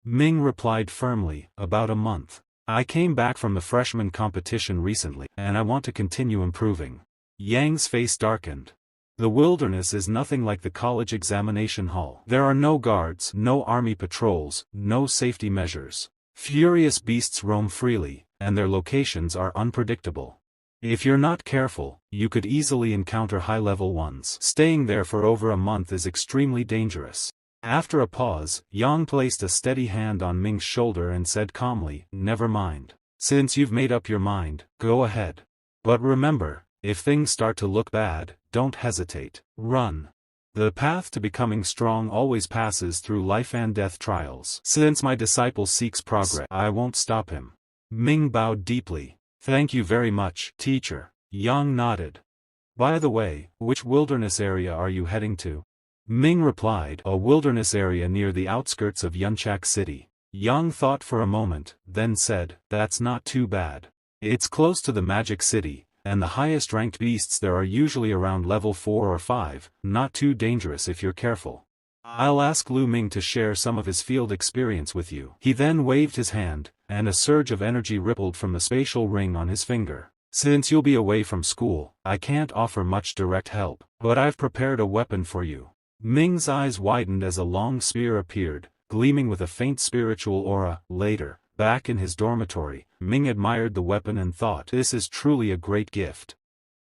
Ming replied firmly, about a month. I came back from the freshman competition recently, and I want to continue improving. Yang's face darkened. The wilderness is nothing like the college examination hall. There are no guards, no army patrols, no safety measures. Furious beasts roam freely, and their locations are unpredictable. If you're not careful, you could easily encounter high-level ones. Staying there for over a month is extremely dangerous. After a pause, Yang placed a steady hand on Ming's shoulder and said calmly, never mind. Since you've made up your mind, go ahead. But remember, if things start to look bad, don't hesitate. Run. The path to becoming strong always passes through life and death trials. Since my disciple seeks progress, I won't stop him. Ming bowed deeply. Thank you very much, teacher. Yang nodded. By the way, which wilderness area are you heading to? Ming replied, a wilderness area near the outskirts of Yunchak City. Yang thought for a moment, then said, that's not too bad. It's close to the Magic City, and the highest ranked beasts there are usually around level 4 or 5, not too dangerous if you're careful. I'll ask Lu Ming to share some of his field experience with you. He then waved his hand, and a surge of energy rippled from the spatial ring on his finger. Since you'll be away from school, I can't offer much direct help, but I've prepared a weapon for you. Ming's eyes widened as a long spear appeared, gleaming with a faint spiritual aura. Later, back in his dormitory, Ming admired the weapon and thought, this is truly a great gift.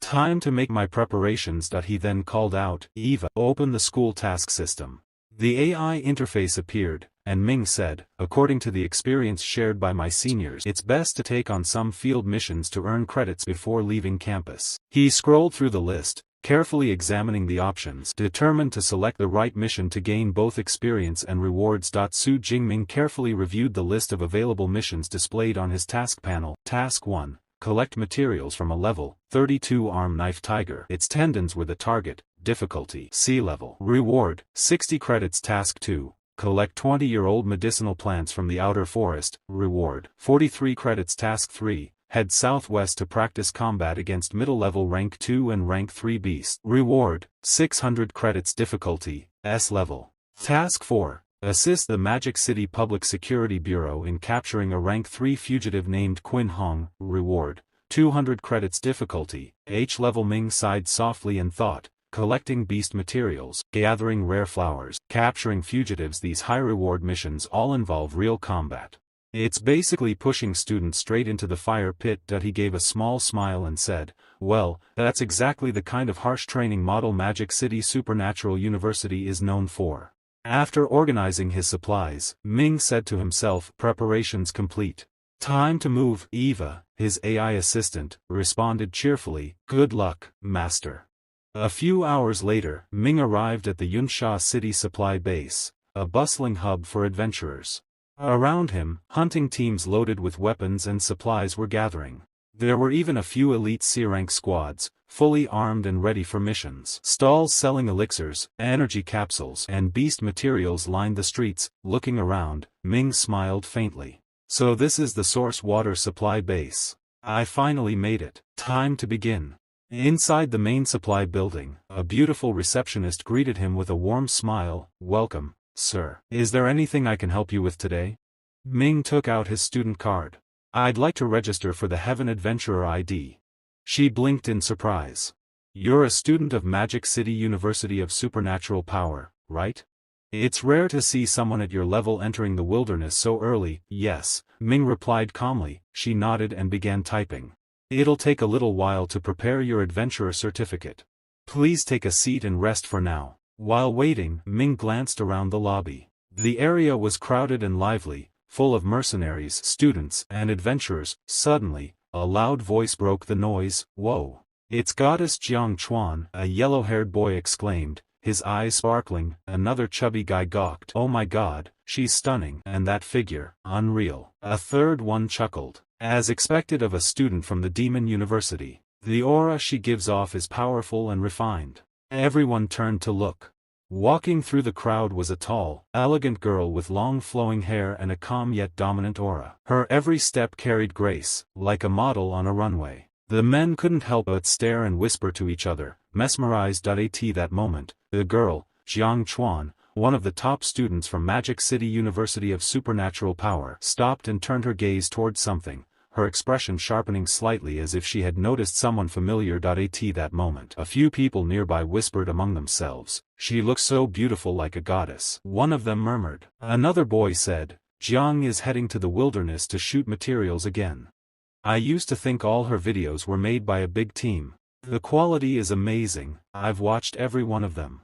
Time to make my preparations. He then called out, Eva, open the school task system. The AI interface appeared, and Ming said, according to the experience shared by my seniors, it's best to take on some field missions to earn credits before leaving campus. He scrolled through the list, carefully examining the options, determined to select the right mission to gain both experience and rewards. Su Jingming carefully reviewed the list of available missions displayed on his task panel. Task 1. Collect materials from a level 32 arm knife tiger. Its tendons were the target. Difficulty C level. Reward 60 credits. Task 2. Collect 20-year-old medicinal plants from the outer forest. Reward 43 credits. Task 3. Head southwest to practice combat against middle-level rank 2 and rank 3 beasts. Reward 600 credits. Difficulty S level. Task 4. Assist the Magic City Public Security Bureau in capturing a rank 3 fugitive named Qin Hong. Reward 200 credits. Difficulty H level. Ming sighed softly and thought, collecting beast materials, gathering rare flowers, capturing fugitives. These high-reward missions all involve real combat. It's basically pushing students straight into the fire pit. He gave a small smile and said, well, that's exactly the kind of harsh training model Magic City Supernatural University is known for. After organizing his supplies, Ming said to himself, preparations complete. Time to move. Eva, his AI assistant, responded cheerfully, good luck, master. A few hours later, Ming arrived at the Yunsha City Supply Base, a bustling hub for adventurers. Around him, hunting teams loaded with weapons and supplies were gathering. There were even a few elite C-rank squads, fully armed and ready for missions. Stalls selling elixirs, energy capsules, and beast materials lined the streets. Looking around, Ming smiled faintly. So this is the source water supply base. I finally made it. Time to begin. Inside the main supply building, a beautiful receptionist greeted him with a warm smile. Welcome, sir. Is there anything I can help you with today? Ming took out his student card. I'd like to register for the Heaven Adventurer ID. She blinked in surprise. You're a student of Magic City University of Supernatural Power, right? It's rare to see someone at your level entering the wilderness so early. Yes, Ming replied calmly. She nodded and began typing. It'll take a little while to prepare your adventurer certificate. Please take a seat and rest for now. While waiting, Ming glanced around the lobby. The area was crowded and lively, full of mercenaries, students, and adventurers. Suddenly, a loud voice broke the noise. Whoa! It's Goddess Jiang Chuan, a yellow-haired boy exclaimed, his eyes sparkling. Another chubby guy gawked. Oh my god, she's stunning. And that figure, unreal. A third one chuckled. As expected of a student from the Demon University, the aura she gives off is powerful and refined. Everyone turned to look. Walking through the crowd was a tall, elegant girl with long flowing hair and a calm yet dominant aura. Her every step carried grace, like a model on a runway. The men couldn't help but stare and whisper to each other, mesmerized. At that moment, the girl, Jiang Chuan, one of the top students from Magic City University of Supernatural Power, stopped and turned her gaze towards something, her expression sharpening slightly as if she had noticed someone familiar. At that moment, a few people nearby whispered among themselves, she looks so beautiful, like a goddess. One of them murmured. Another boy said, Jiang is heading to the wilderness to shoot materials again. I used to think all her videos were made by a big team. The quality is amazing, I've watched every one of them.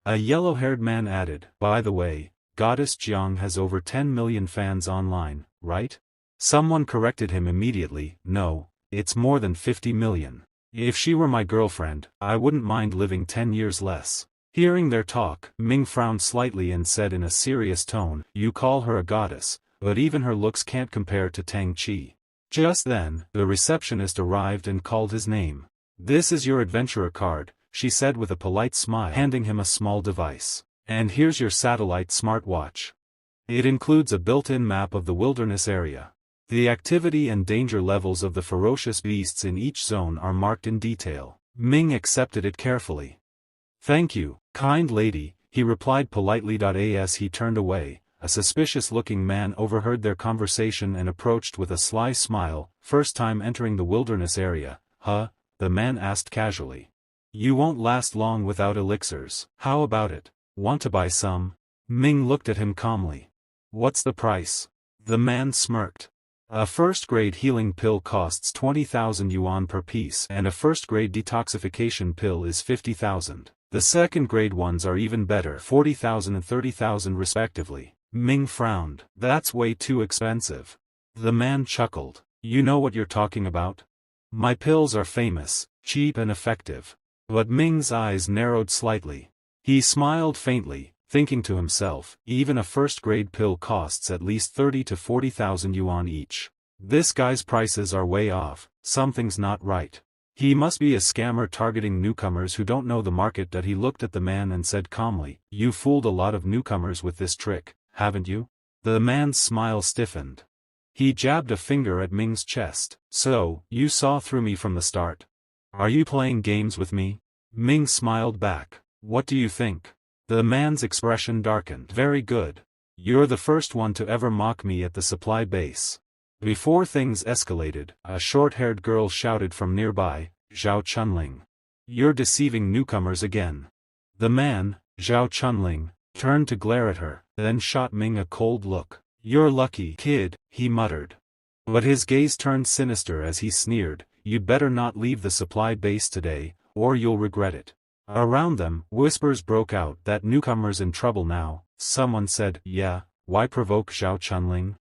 A yellow-haired man added, by the way, Goddess Jiang has over 10 million fans online, right? Someone corrected him immediately. No, it's more than 50 million. If she were my girlfriend, I wouldn't mind living 10 years less. Hearing their talk, Ming frowned slightly and said in a serious tone, you call her a goddess, but even her looks can't compare to Tang Qi. Just then, the receptionist arrived and called his name. This is your adventurer card, she said with a polite smile, handing him a small device. And here's your satellite smartwatch. It includes a built-in map of the wilderness area. The activity and danger levels of the ferocious beasts in each zone are marked in detail. Ming accepted it carefully. Thank you, kind lady, he replied politely. As he turned away, a suspicious-looking man overheard their conversation and approached with a sly smile. First time entering the wilderness area, huh? The man asked casually. You won't last long without elixirs. How about it? Want to buy some? Ming looked at him calmly. What's the price? The man smirked. A first-grade healing pill costs 20,000 yuan per piece, and a first-grade detoxification pill is 50,000. The second-grade ones are even better, 40,000 and 30,000 respectively. Ming frowned. That's way too expensive. The man chuckled. You know what you're talking about? My pills are famous, cheap and effective. But Ming's eyes narrowed slightly. He smiled faintly, thinking to himself, even a first-grade pill costs at least 30 to 40,000 yuan each. This guy's prices are way off, something's not right. He must be a scammer targeting newcomers who don't know the market. He looked at the man and said calmly, you fooled a lot of newcomers with this trick, haven't you? The man's smile stiffened. He jabbed a finger at Ming's chest. So, you saw through me from the start? Are you playing games with me? Ming smiled back. What do you think? The man's expression darkened. Very good. You're the first one to ever mock me at the supply base. Before things escalated, a short-haired girl shouted from nearby, Zhao Chunling. You're deceiving newcomers again. The man, Zhao Chunling, turned to glare at her, then shot Ming a cold look. You're lucky, kid, he muttered. But his gaze turned sinister as he sneered, you'd better not leave the supply base today, or you'll regret it. Around them, whispers broke out. That newcomer's in trouble now. Someone said, yeah, why provoke Zhao Chunling?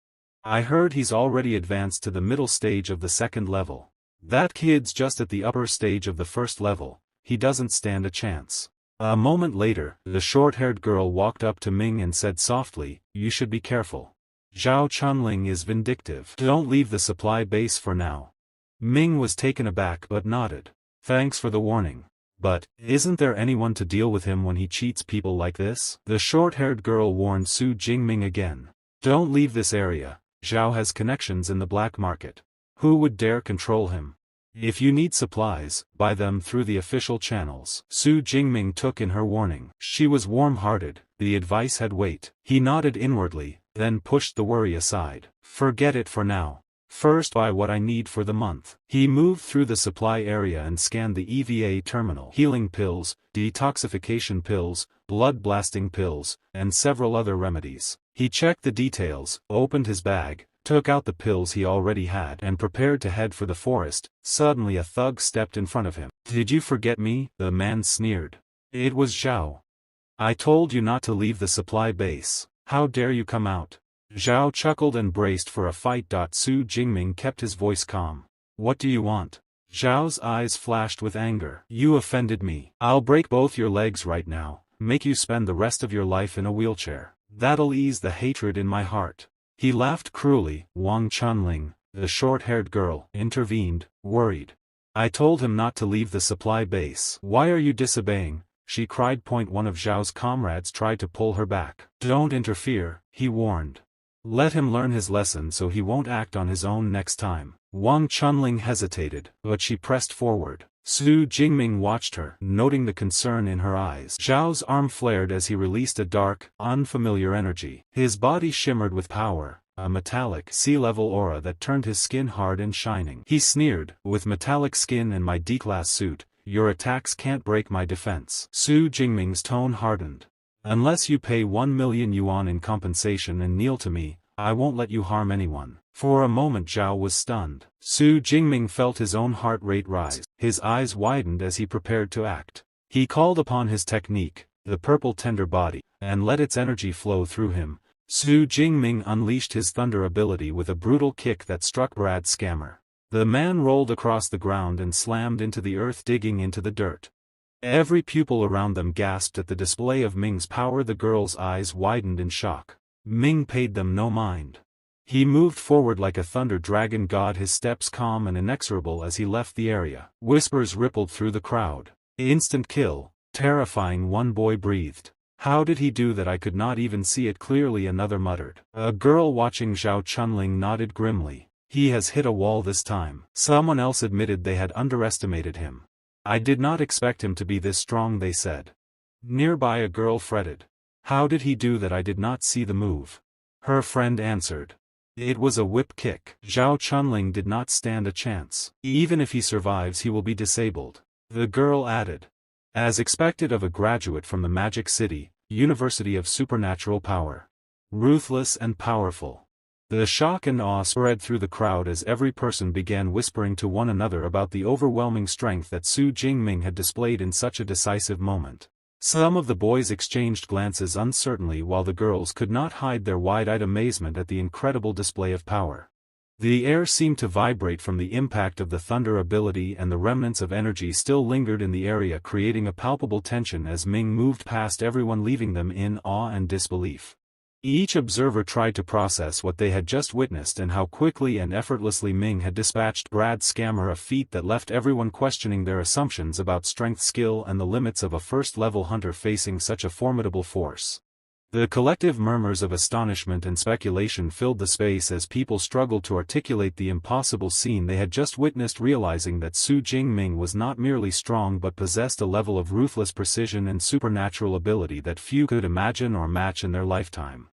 I heard he's already advanced to the middle stage of the second level. That kid's just at the upper stage of the first level, he doesn't stand a chance. A moment later, the short-haired girl walked up to Ming and said softly, you should be careful. Zhao Chunling is vindictive. Don't leave the supply base for now. Ming was taken aback but nodded. Thanks for the warning. But, isn't there anyone to deal with him when he cheats people like this? The short-haired girl warned Su Jingming again. Don't leave this area. Xiao has connections in the black market. Who would dare control him? If you need supplies, buy them through the official channels. Su Jingming took in her warning. She was warm-hearted, the advice had weight. He nodded inwardly, then pushed the worry aside. Forget it for now. First buy what I need for the month. He moved through the supply area and scanned the EVA terminal. Healing pills, detoxification pills, blood-blasting pills, and several other remedies. He checked the details, opened his bag, took out the pills he already had and prepared to head for the forest. Suddenly a thug stepped in front of him. "Did you forget me?" the man sneered. It was Xiao. "I told you not to leave the supply base. How dare you come out?" Xiao chuckled and braced for a fight. Su Jingming kept his voice calm. "What do you want?" Xiao's eyes flashed with anger. "You offended me. I'll break both your legs right now, make you spend the rest of your life in a wheelchair. That'll ease the hatred in my heart." He laughed cruelly. Wang Chunling, the short-haired girl, intervened, worried. "I told him not to leave the supply base. Why are you disobeying?" she cried. One of Zhao's comrades tried to pull her back. "Don't interfere," he warned. "Let him learn his lesson so he won't act on his own next time." Wang Chunling hesitated, but she pressed forward. Su Jingming watched her, noting the concern in her eyes. Zhao's arm flared as he released a dark, unfamiliar energy. His body shimmered with power, a metallic, sea-level aura that turned his skin hard and shining. He sneered, "With metallic skin and my D-class suit, your attacks can't break my defense." Su Jingming's tone hardened. "Unless you pay 1 million yuan in compensation and kneel to me, I won't let you harm anyone." For a moment Zhao was stunned. Su Jingming felt his own heart rate rise. His eyes widened as he prepared to act. He called upon his technique, the purple tender body, and let its energy flow through him. Su Jingming unleashed his thunder ability with a brutal kick that struck Brad Scammer. The man rolled across the ground and slammed into the earth, digging into the dirt. Every pupil around them gasped at the display of Ming's power. The girl's eyes widened in shock. Ming paid them no mind. He moved forward like a thunder dragon god, his steps calm and inexorable as he left the area. Whispers rippled through the crowd. "Instant kill." Terrifying, one boy breathed. "How did he do that? I could not even see it clearly," another muttered. A girl watching Zhao Chunling nodded grimly. "He has hit a wall this time." Someone else admitted they had underestimated him. "I did not expect him to be this strong," they said. Nearby a girl fretted. "How did he do that? I did not see the move." Her friend answered. "It was a whip kick." Zhao Chunling did not stand a chance. "Even if he survives, he will be disabled." The girl added. "As expected of a graduate from the Magic City, University of Supernatural Power. Ruthless and powerful." The shock and awe spread through the crowd as every person began whispering to one another about the overwhelming strength that Su Jingming had displayed in such a decisive moment. Some of the boys exchanged glances uncertainly, while the girls could not hide their wide-eyed amazement at the incredible display of power. The air seemed to vibrate from the impact of the thunder ability, and the remnants of energy still lingered in the area, creating a palpable tension as Ming moved past everyone, leaving them in awe and disbelief. Each observer tried to process what they had just witnessed and how quickly and effortlessly Ming had dispatched Brad Scammer, a feat that left everyone questioning their assumptions about strength, skill, and the limits of a first-level hunter facing such a formidable force. The collective murmurs of astonishment and speculation filled the space as people struggled to articulate the impossible scene they had just witnessed, realizing that Su Jingming was not merely strong but possessed a level of ruthless precision and supernatural ability that few could imagine or match in their lifetime.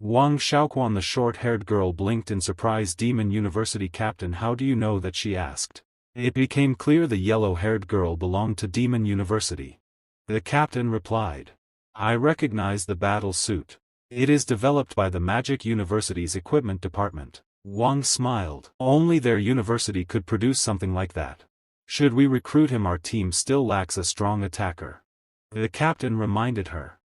Wang Xiaoquan, the short-haired girl, blinked in surprise. "Demon University Captain, how do you know that?" she asked. It became clear the yellow-haired girl belonged to Demon University. The captain replied. "I recognize the battle suit. It is developed by the Magic University's equipment department." Wang smiled. Only their university could produce something like that. "Should we recruit him? Our team still lacks a strong attacker." The captain reminded her.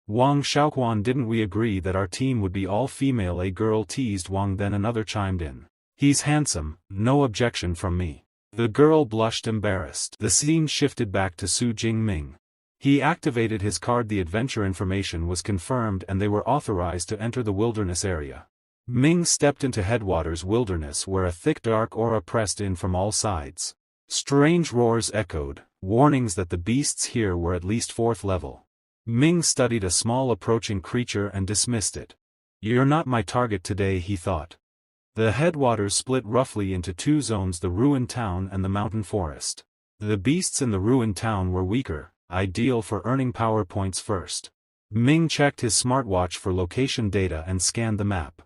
"Wang Xiaoquan, didn't we agree that our team would be all female?" a girl teased Wang. Then another chimed in. "He's handsome, no objection from me." The girl blushed, embarrassed. The scene shifted back to Su Jingming. He activated his card. The adventure information was confirmed and they were authorized to enter the wilderness area. Ming stepped into Headwaters Wilderness, where a thick dark aura pressed in from all sides. Strange roars echoed, warnings that the beasts here were at least 4th level. Ming studied a small approaching creature and dismissed it. "You're not my target today," he thought. The headwaters split roughly into 2 zones: the ruined town and the mountain forest. The beasts in the ruined town were weaker, ideal for earning power points first. Ming checked his smartwatch for location data and scanned the map.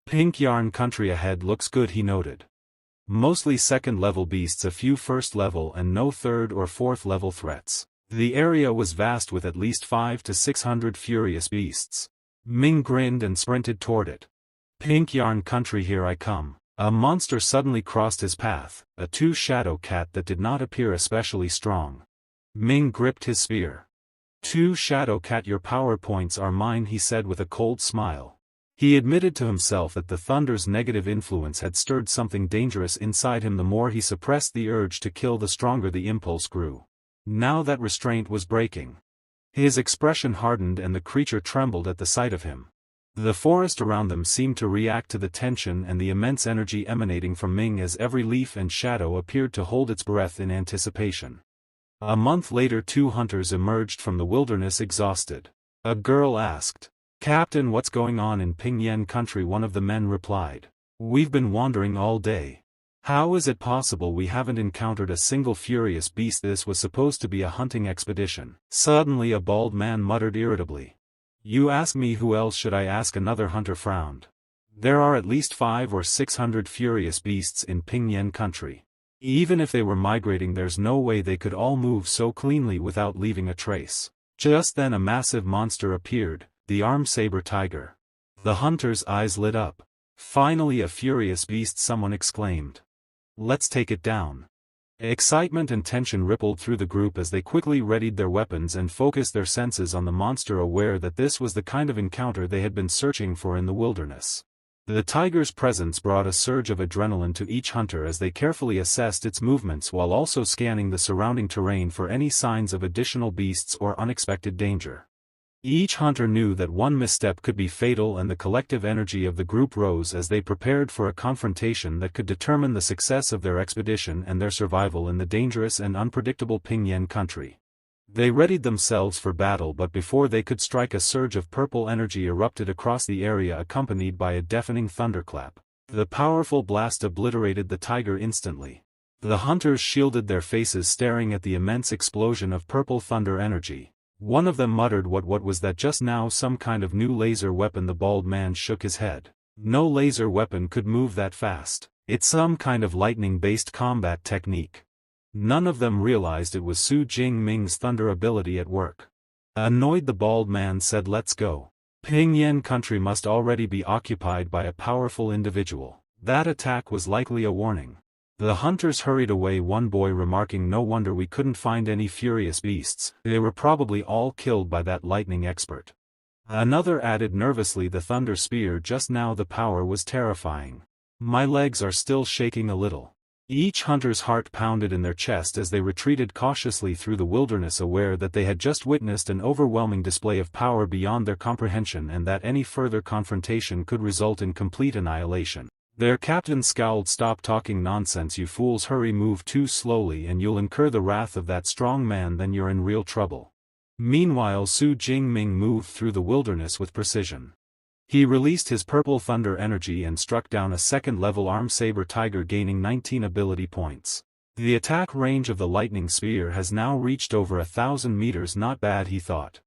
Pink yarn country ahead looks good, he noted. Mostly second-level beasts, a few first-level and no third or fourth-level threats. The area was vast with at least 500 to 600 furious beasts. Ming grinned and sprinted toward it. Pink yarn country, here I come. A monster suddenly crossed his path, a two-shadow cat that did not appear especially strong. Ming gripped his spear. Two-shadow cat, your power points are mine, he said with a cold smile. He admitted to himself that the thunder's negative influence had stirred something dangerous inside him. The more he suppressed the urge to kill, the stronger the impulse grew. Now that restraint was breaking. His expression hardened and the creature trembled at the sight of him. The forest around them seemed to react to the tension and the immense energy emanating from Ming as every leaf and shadow appeared to hold its breath in anticipation. A month later, two hunters emerged from the wilderness exhausted. A girl asked, "Captain, what's going on in Pingyan country?" One of the men replied, "We've been wandering all day. How is it possible we haven't encountered a single furious beast? This was supposed to be a hunting expedition." Suddenly a bald man muttered irritably. "You ask me, who else should I ask?" Another hunter frowned. "There are at least 500 or 600 furious beasts in Pingyan country. Even if they were migrating, there's no way they could all move so cleanly without leaving a trace." Just then a massive monster appeared, the armed saber tiger. The hunter's eyes lit up. "Finally a furious beast," someone exclaimed. "Let's take it down." Excitement and tension rippled through the group as they quickly readied their weapons and focused their senses on the monster, aware that this was the kind of encounter they had been searching for in the wilderness. The tiger's presence brought a surge of adrenaline to each hunter as they carefully assessed its movements while also scanning the surrounding terrain for any signs of additional beasts or unexpected danger. Each hunter knew that one misstep could be fatal, and the collective energy of the group rose as they prepared for a confrontation that could determine the success of their expedition and their survival in the dangerous and unpredictable Pingyan country. They readied themselves for battle, but before they could strike, a surge of purple energy erupted across the area, accompanied by a deafening thunderclap. The powerful blast obliterated the tiger instantly. The hunters shielded their faces, staring at the immense explosion of purple thunder energy. One of them muttered, What was that just now? Some kind of new laser weapon?" The bald man shook his head. "No laser weapon could move that fast. It's some kind of lightning-based combat technique." None of them realized it was Su Jingming's thunder ability at work. Annoyed, the bald man said, "Let's go. Pingyan country must already be occupied by a powerful individual. That attack was likely a warning." The hunters hurried away, one boy remarking, "No wonder we couldn't find any furious beasts. They were probably all killed by that lightning expert." Another added nervously, "The thunder spear just now, the power was terrifying. My legs are still shaking a little." Each hunter's heart pounded in their chest as they retreated cautiously through the wilderness, aware that they had just witnessed an overwhelming display of power beyond their comprehension and that any further confrontation could result in complete annihilation. Their captain scowled. "Stop talking nonsense, you fools. Hurry, move too slowly and you'll incur the wrath of that strong man, then you're in real trouble." Meanwhile, Su Jingming moved through the wilderness with precision. He released his purple thunder energy and struck down a second-level armed saber tiger, gaining 19 ability points. The attack range of the lightning spear has now reached over 1,000 meters. Not bad, he thought.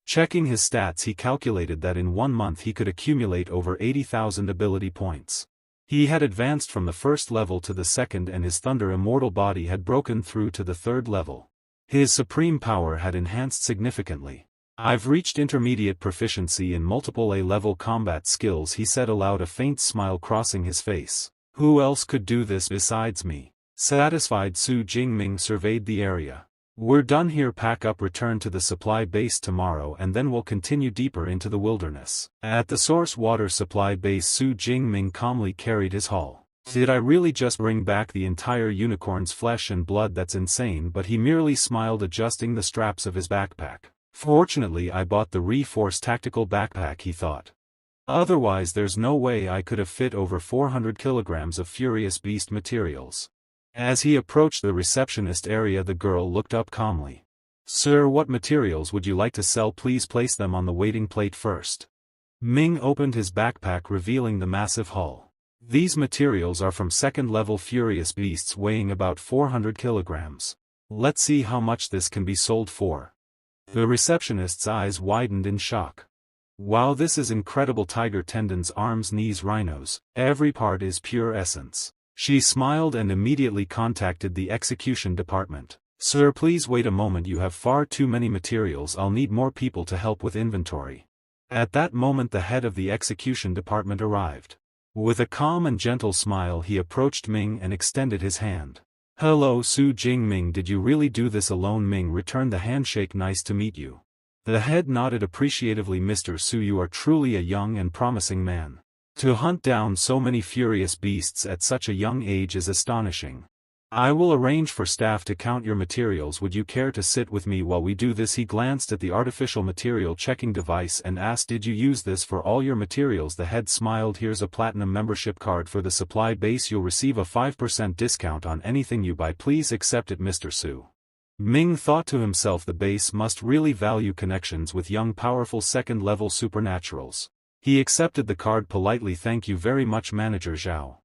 Checking his stats, he calculated that in 1 month he could accumulate over 80,000 ability points. He had advanced from the first level to the second, and his thunder immortal body had broken through to the third level. His supreme power had enhanced significantly. "I've reached intermediate proficiency in multiple A-level combat skills," he said aloud, a faint smile crossing his face. "Who else could do this besides me?" Satisfied, Su Jingming surveyed the area. "We're done here. Pack up, return to the supply base tomorrow, and then we'll continue deeper into the wilderness." At the source water supply base, Su Jingming calmly carried his haul. "Did I really just bring back the entire unicorn's flesh and blood? That's insane." But he merely smiled, adjusting the straps of his backpack. "Fortunately, I bought the Reforce tactical backpack," he thought. "Otherwise there's no way I could have fit over 400 kilograms of furious beast materials." As he approached the receptionist area, the girl looked up calmly. "Sir, what materials would you like to sell? Please place them on the waiting plate first." Ming opened his backpack, revealing the massive haul. "These materials are from second-level furious beasts weighing about 400 kilograms. Let's see how much this can be sold for." The receptionist's eyes widened in shock. Wow, this is incredible. Tiger tendons, arms, knees, rhinos, every part is pure essence. She smiled and immediately contacted the execution department. Sir, please wait a moment, you have far too many materials, I'll need more people to help with inventory. At that moment the head of the execution department arrived. With a calm and gentle smile he approached Ming and extended his hand. Hello Su Jing. Ming, did you really do this alone? Ming returned the handshake. Nice to meet you. The head nodded appreciatively. Mr. Su, you are truly a young and promising man. To hunt down so many furious beasts at such a young age is astonishing. I will arrange for staff to count your materials. Would you care to sit with me while we do this? He glanced at the artificial material checking device and asked, did you use this for all your materials? The head smiled. Here's a platinum membership card for the supply base. You'll receive a 5% discount on anything you buy. Please accept it, Mr. Su. Ming thought to himself, the base must really value connections with young powerful second-level supernaturals. He accepted the card politely. Thank you very much, Manager Xiao.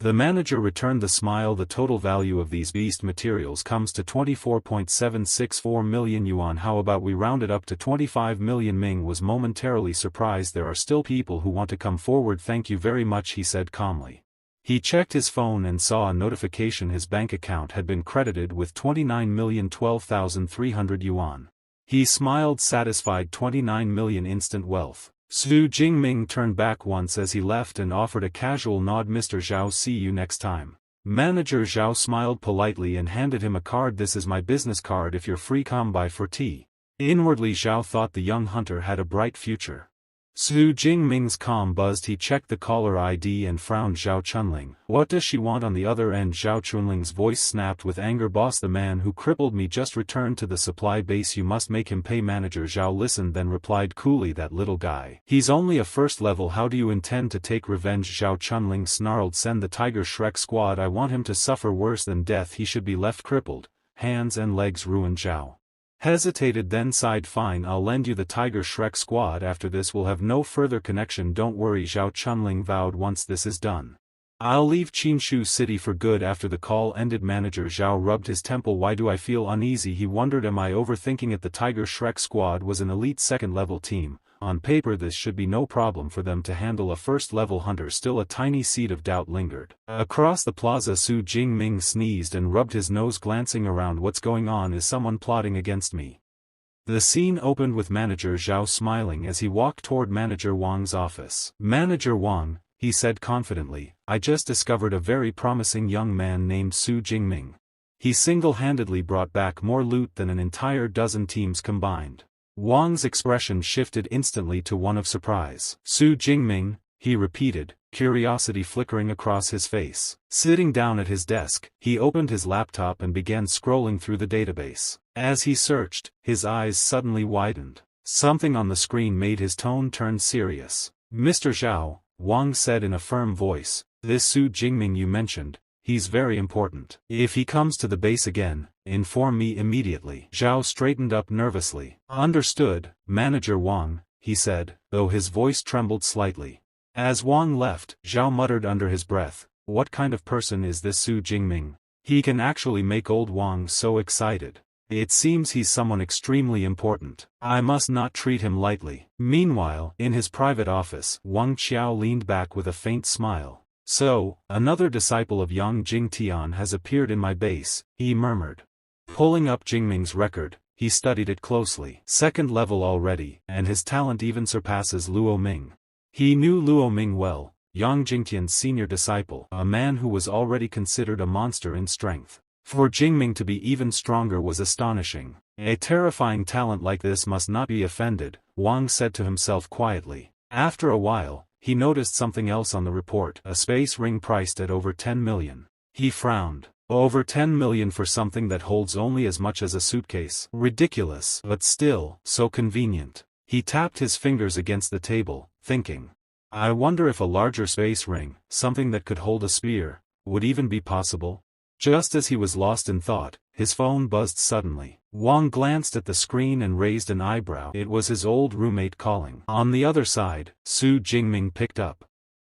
The manager returned the smile. The total value of these beast materials comes to 24.764 million yuan. How about we round it up to 25 million? Ming was momentarily surprised. There are still people who want to come forward. Thank you very much, he said calmly. He checked his phone and saw a notification his bank account had been credited with 29,012,300 yuan. He smiled satisfied. 29 million instant wealth. Su Jingming turned back once as he left and offered a casual nod. Mr. Xiao, see you next time. Manager Xiao smiled politely and handed him a card. This is my business card. If you're free, come by for tea. Inwardly Xiao thought the young hunter had a bright future. Su Jingming's calm buzzed. He checked the caller ID and frowned. Zhao Chunling. What does she want? On the other end Zhao Chunling's voice snapped with anger. Boss, the man who crippled me just returned to the supply base. You must make him pay. Manager Zhao listened then replied coolly, that little guy. He's only a first level. How do you intend to take revenge? Zhao Chunling snarled. Send the Tiger Shrek squad. I want him to suffer worse than death. He should be left crippled, hands and legs ruined. Zhao hesitated then sighed. Fine, I'll lend you the Tiger Shrek squad. After this we'll have no further connection. Don't worry, Zhao Chunling vowed. Once this is done, I'll leave Qinshu City for good. After the call ended, Manager Zhao rubbed his temple. Why do I feel uneasy? He wondered. Am I overthinking it? The Tiger Shrek squad was an elite second-level team. On paper this should be no problem for them to handle a first-level hunter. Still a tiny seed of doubt lingered. Across the plaza Su Jingming sneezed and rubbed his nose, glancing around. What's going on? Is someone plotting against me? The scene opened with Manager Zhao smiling as he walked toward Manager Wang's office. Manager Wang, he said confidently, I just discovered a very promising young man named Su Jingming. He single-handedly brought back more loot than an entire dozen teams combined. Wang's expression shifted instantly to one of surprise. Su Jingming, he repeated, curiosity flickering across his face. Sitting down at his desk, he opened his laptop and began scrolling through the database. As he searched, his eyes suddenly widened. Something on the screen made his tone turn serious. Mr. Zhao, Wang said in a firm voice, this Su Jingming you mentioned, he's very important. If he comes to the base again, inform me immediately. Zhao straightened up nervously. Understood, Manager Wang, he said, though his voice trembled slightly. As Wang left, Zhao muttered under his breath, what kind of person is this Su Jingming? He can actually make old Wang so excited. It seems he's someone extremely important. I must not treat him lightly. Meanwhile, in his private office, Wang Qiao leaned back with a faint smile. So, another disciple of Yang Jingtian has appeared in my base, he murmured. Pulling up Jingming's record, he studied it closely. Second level already, and his talent even surpasses Luo Ming. He knew Luo Ming well, Yang Jingtian's senior disciple, a man who was already considered a monster in strength. For Jingming to be even stronger was astonishing. A terrifying talent like this must not be offended, Wang said to himself quietly. After a while, he noticed something else on the report, a space ring priced at over 10 million. He frowned. Over 10 million for something that holds only as much as a suitcase. Ridiculous, but still, so convenient. He tapped his fingers against the table, thinking. I wonder if a larger space ring, something that could hold a spear, would even be possible? Just as he was lost in thought, his phone buzzed suddenly. Wang glanced at the screen and raised an eyebrow. It was his old roommate calling. On the other side, Su Jingming picked up.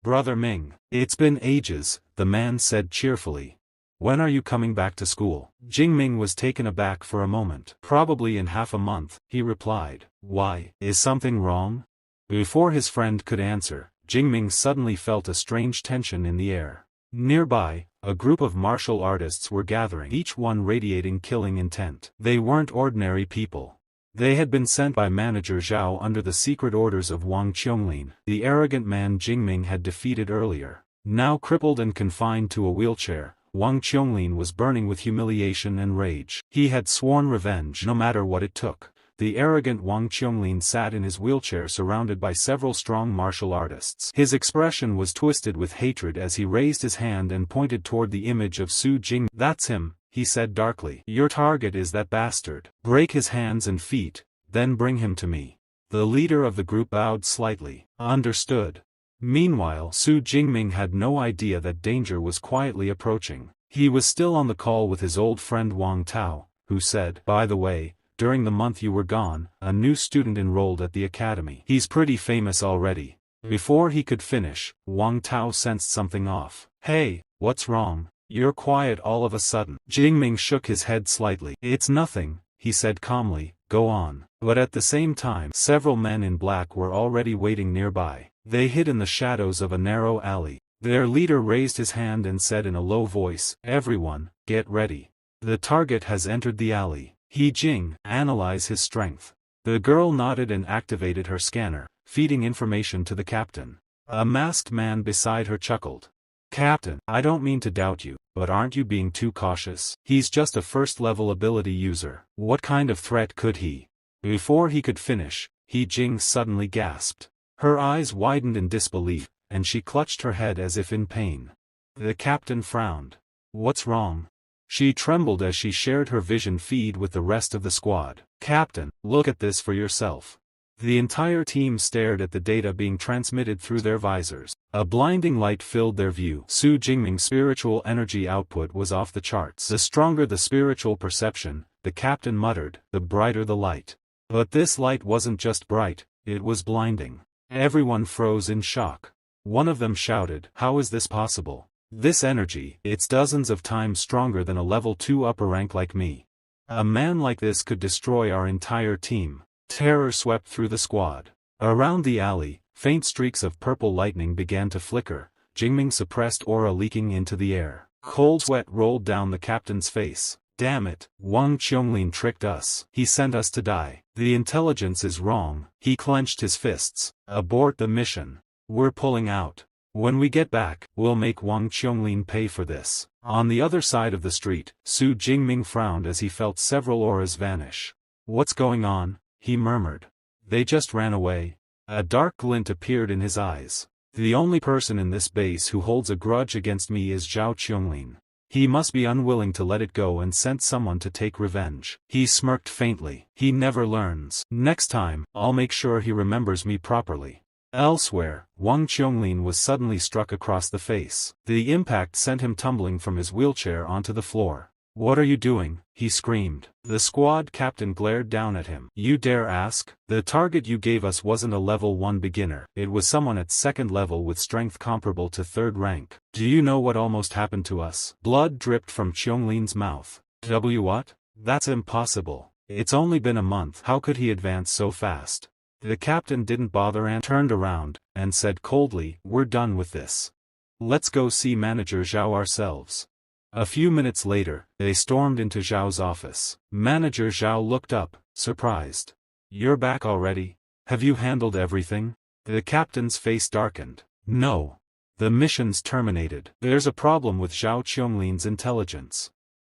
Brother Ming, it's been ages, the man said cheerfully. When are you coming back to school? Jingming was taken aback for a moment. Probably in half a month, he replied. Why, is something wrong? Before his friend could answer, Jingming suddenly felt a strange tension in the air. Nearby, a group of martial artists were gathering, each one radiating killing intent. They weren't ordinary people. They had been sent by Manager Xiao under the secret orders of Wang Qianglin, the arrogant man Jingming had defeated earlier. Now crippled and confined to a wheelchair, Wang Qianglin was burning with humiliation and rage. He had sworn revenge no matter what it took. The arrogant Wang Qianglin sat in his wheelchair surrounded by several strong martial artists. His expression was twisted with hatred as he raised his hand and pointed toward the image of Su Jing. "That's him," he said darkly. "Your target is that bastard. Break his hands and feet, then bring him to me." The leader of the group bowed slightly. "Understood." Meanwhile, Su Jingming had no idea that danger was quietly approaching. He was still on the call with his old friend Wang Tao, who said, "By the way, during the month you were gone, a new student enrolled at the academy. He's pretty famous already." Before he could finish, Wang Tao sensed something off. "Hey, what's wrong? You're quiet all of a sudden." Jingming shook his head slightly. "It's nothing," he said calmly, "go on." But at the same time, several men in black were already waiting nearby. They hid in the shadows of a narrow alley. Their leader raised his hand and said in a low voice, "Everyone, get ready. The target has entered the alley. He Jing, analyze his strength." The girl nodded and activated her scanner, feeding information to the captain. A masked man beside her chuckled. "Captain, I don't mean to doubt you, but aren't you being too cautious? He's just a first-level ability user. What kind of threat could he?" Before he could finish, He Jing suddenly gasped. Her eyes widened in disbelief, and she clutched her head as if in pain. The captain frowned. "What's wrong?" She trembled as she shared her vision feed with the rest of the squad. "Captain, look at this for yourself." The entire team stared at the data being transmitted through their visors. A blinding light filled their view. Su Jingming's spiritual energy output was off the charts. The stronger the spiritual perception, the captain muttered, the brighter the light. But this light wasn't just bright, it was blinding. Everyone froze in shock. One of them shouted, "How is this possible? This energy, it's dozens of times stronger than a level 2 upper rank like me. A man like this could destroy our entire team." Terror swept through the squad. Around the alley, faint streaks of purple lightning began to flicker, Jingming's suppressed aura leaking into the air. Cold sweat rolled down the captain's face. "Damn it, Wang Qianglin tricked us. He sent us to die. The intelligence is wrong." He clenched his fists. "Abort the mission. We're pulling out. When we get back, we'll make Wang Qianglin pay for this." On the other side of the street, Su Jingming frowned as he felt several auras vanish. "What's going on?" he murmured. "They just ran away." A dark glint appeared in his eyes. "The only person in this base who holds a grudge against me is Zhao Qianglin. He must be unwilling to let it go and sent someone to take revenge." He smirked faintly. "He never learns. Next time, I'll make sure he remembers me properly." Elsewhere, Wang Qianglin was suddenly struck across the face. The impact sent him tumbling from his wheelchair onto the floor. "What are you doing?" he screamed. The squad captain glared down at him. "You dare ask? The target you gave us wasn't a level 1 beginner. It was someone at 2nd level with strength comparable to 3rd rank. Do you know what almost happened to us?" Blood dripped from Qionglin's mouth. What? That's impossible. It's only been a month. How could he advance so fast?" The captain didn't bother and turned around, and said coldly, "We're done with this. Let's go see Manager Xiao ourselves." A few minutes later, they stormed into Xiao's office. Manager Xiao looked up, surprised. "You're back already? Have you handled everything?" The captain's face darkened. "No. The mission's terminated. There's a problem with Zhao Qionglin's intelligence.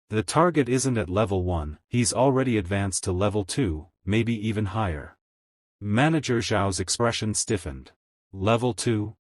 The target isn't at level 1, he's already advanced to level 2, maybe even higher." Manager Xiao's expression stiffened. "Level 2?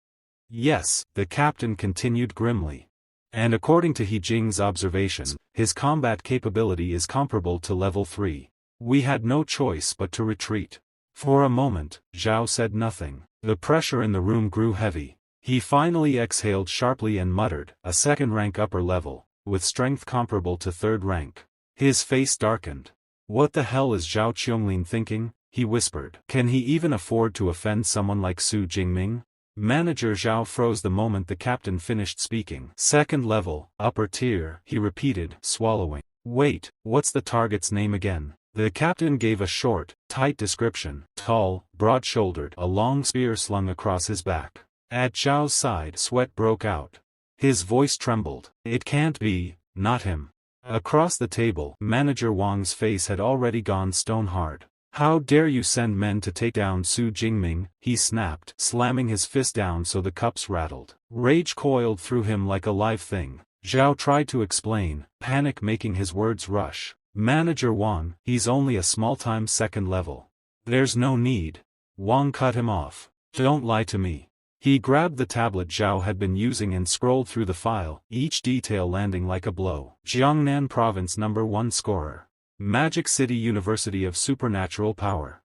Yes," the captain continued grimly. "And according to He Jing's observation, his combat capability is comparable to level 3. We had no choice but to retreat." For a moment, Xiao said nothing. The pressure in the room grew heavy. He finally exhaled sharply and muttered, "A 2nd rank upper level, with strength comparable to 3rd rank." His face darkened. "What the hell is Zhao Qianglin thinking?" he whispered. "Can he even afford to offend someone like Su Jingming?" Manager Xiao froze the moment the captain finished speaking. 2nd level, upper tier, he repeated, swallowing. "Wait, what's the target's name again?" The captain gave a short, tight description: tall, broad-shouldered, a long spear slung across his back. At Xiao's side, sweat broke out. His voice trembled. It can't be, not him. Across the table, Manager Wang's face had already gone stone hard. How dare you send men to take down Su Jingming, he snapped, slamming his fist down so the cups rattled. Rage coiled through him like a live thing. Xiao tried to explain, panic making his words rush. Manager Wang, he's only a small-time second level. There's no need. Wang cut him off. Don't lie to me. He grabbed the tablet Xiao had been using and scrolled through the file, each detail landing like a blow. Jiangnan Province #1 scorer. Magic City University of Supernatural Power.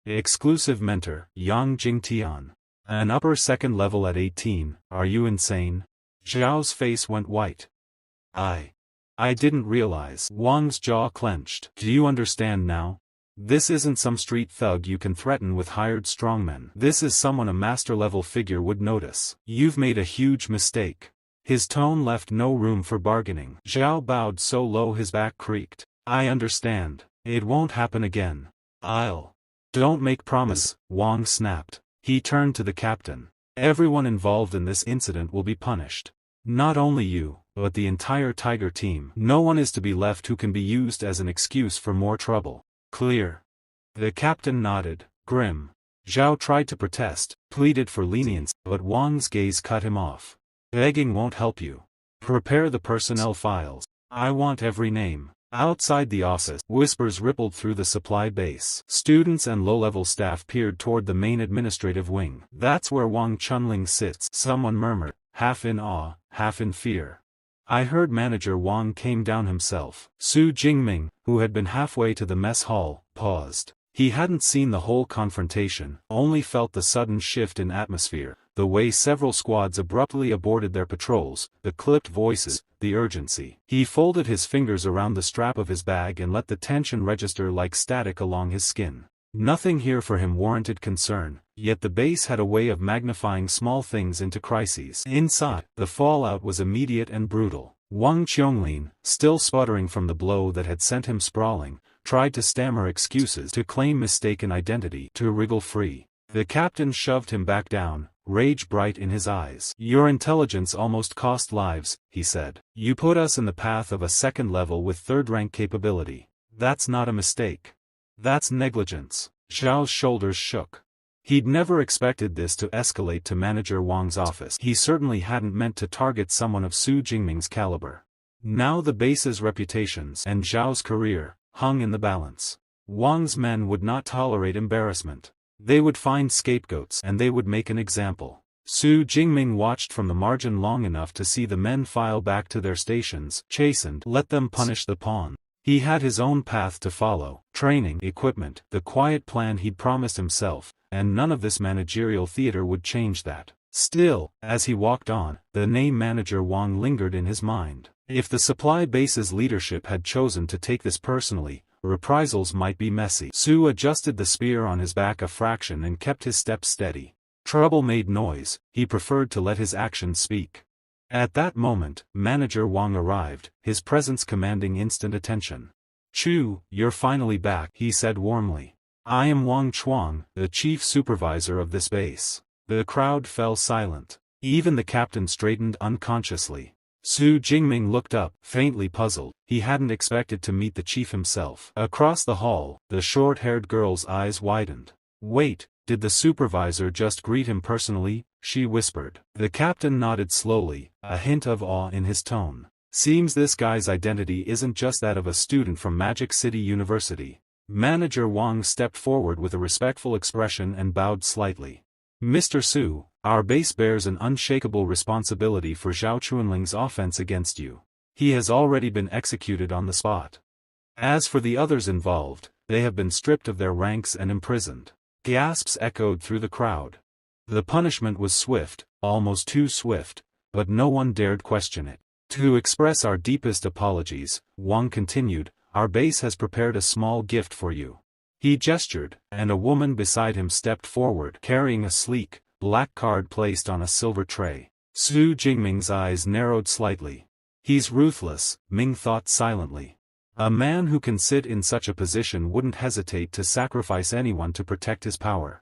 Exclusive mentor, Yang Jingtian. An upper second level at 18, are you insane? Xiao's face went white. I didn't realize. Wang's jaw clenched. Do you understand now? This isn't some street thug you can threaten with hired strongmen. This is someone a master-level figure would notice. You've made a huge mistake. His tone left no room for bargaining. Xiao bowed so low his back creaked. I understand. It won't happen again. Don't make promise, Wang snapped. He turned to the captain. Everyone involved in this incident will be punished. Not only you, but the entire Tiger team. No one is to be left who can be used as an excuse for more trouble. Clear. The captain nodded, grim. Xiao tried to protest, pleaded for lenience, but Wang's gaze cut him off. Begging won't help you. Prepare the personnel files. I want every name. Outside the office, whispers rippled through the supply base. Students and low-level staff peered toward the main administrative wing. That's where Wang Chunling sits, someone murmured, half in awe, half in fear. I heard Manager Wang came down himself. Su Jingming, who had been halfway to the mess hall, paused. He hadn't seen the whole confrontation, only felt the sudden shift in atmosphere, the way several squads abruptly aborted their patrols, the clipped voices, the urgency. He folded his fingers around the strap of his bag and let the tension register like static along his skin. Nothing here for him warranted concern, yet the base had a way of magnifying small things into crises. Inside, the fallout was immediate and brutal. Wang Qianglin, still sputtering from the blow that had sent him sprawling, tried to stammer excuses, to claim mistaken identity, to wriggle free. The captain shoved him back down, rage bright in his eyes. Your intelligence almost cost lives, he said. You put us in the path of a second level with third-rank capability. That's not a mistake. That's negligence. Xiao's shoulders shook. He'd never expected this to escalate to Manager Wang's office. He certainly hadn't meant to target someone of Su Jingming's caliber. Now the base's reputations and Xiao's career hung in the balance. Wang's men would not tolerate embarrassment. They would find scapegoats and they would make an example. Su Jingming watched from the margin long enough to see the men file back to their stations, chastened. Let them punish the pawn. He had his own path to follow, training, equipment, the quiet plan he'd promised himself, and none of this managerial theater would change that. Still, as he walked on, the name Manager Wang lingered in his mind. If the supply base's leadership had chosen to take this personally, reprisals might be messy. Su adjusted the spear on his back a fraction and kept his steps steady. Trouble made noise, he preferred to let his actions speak. At that moment, Manager Wang arrived, his presence commanding instant attention. Chu, you're finally back, he said warmly. I am Wang Chuang, the chief supervisor of this base. The crowd fell silent. Even the captain straightened unconsciously. Su Jingming looked up, faintly puzzled. He hadn't expected to meet the chief himself. Across the hall, the short-haired girl's eyes widened. Wait, did the supervisor just greet him personally? She whispered. The captain nodded slowly, a hint of awe in his tone. Seems this guy's identity isn't just that of a student from Magic City University. Manager Wang stepped forward with a respectful expression and bowed slightly. Mr. Su, our base bears an unshakable responsibility for Zhao Chunling's offense against you. He has already been executed on the spot. As for the others involved, they have been stripped of their ranks and imprisoned. Gasps echoed through the crowd. The punishment was swift, almost too swift, but no one dared question it. To express our deepest apologies, Wang continued, our base has prepared a small gift for you. He gestured, and a woman beside him stepped forward carrying a sleek, black card placed on a silver tray. Su Jingming's eyes narrowed slightly. He's ruthless, Ming thought silently. A man who can sit in such a position wouldn't hesitate to sacrifice anyone to protect his power.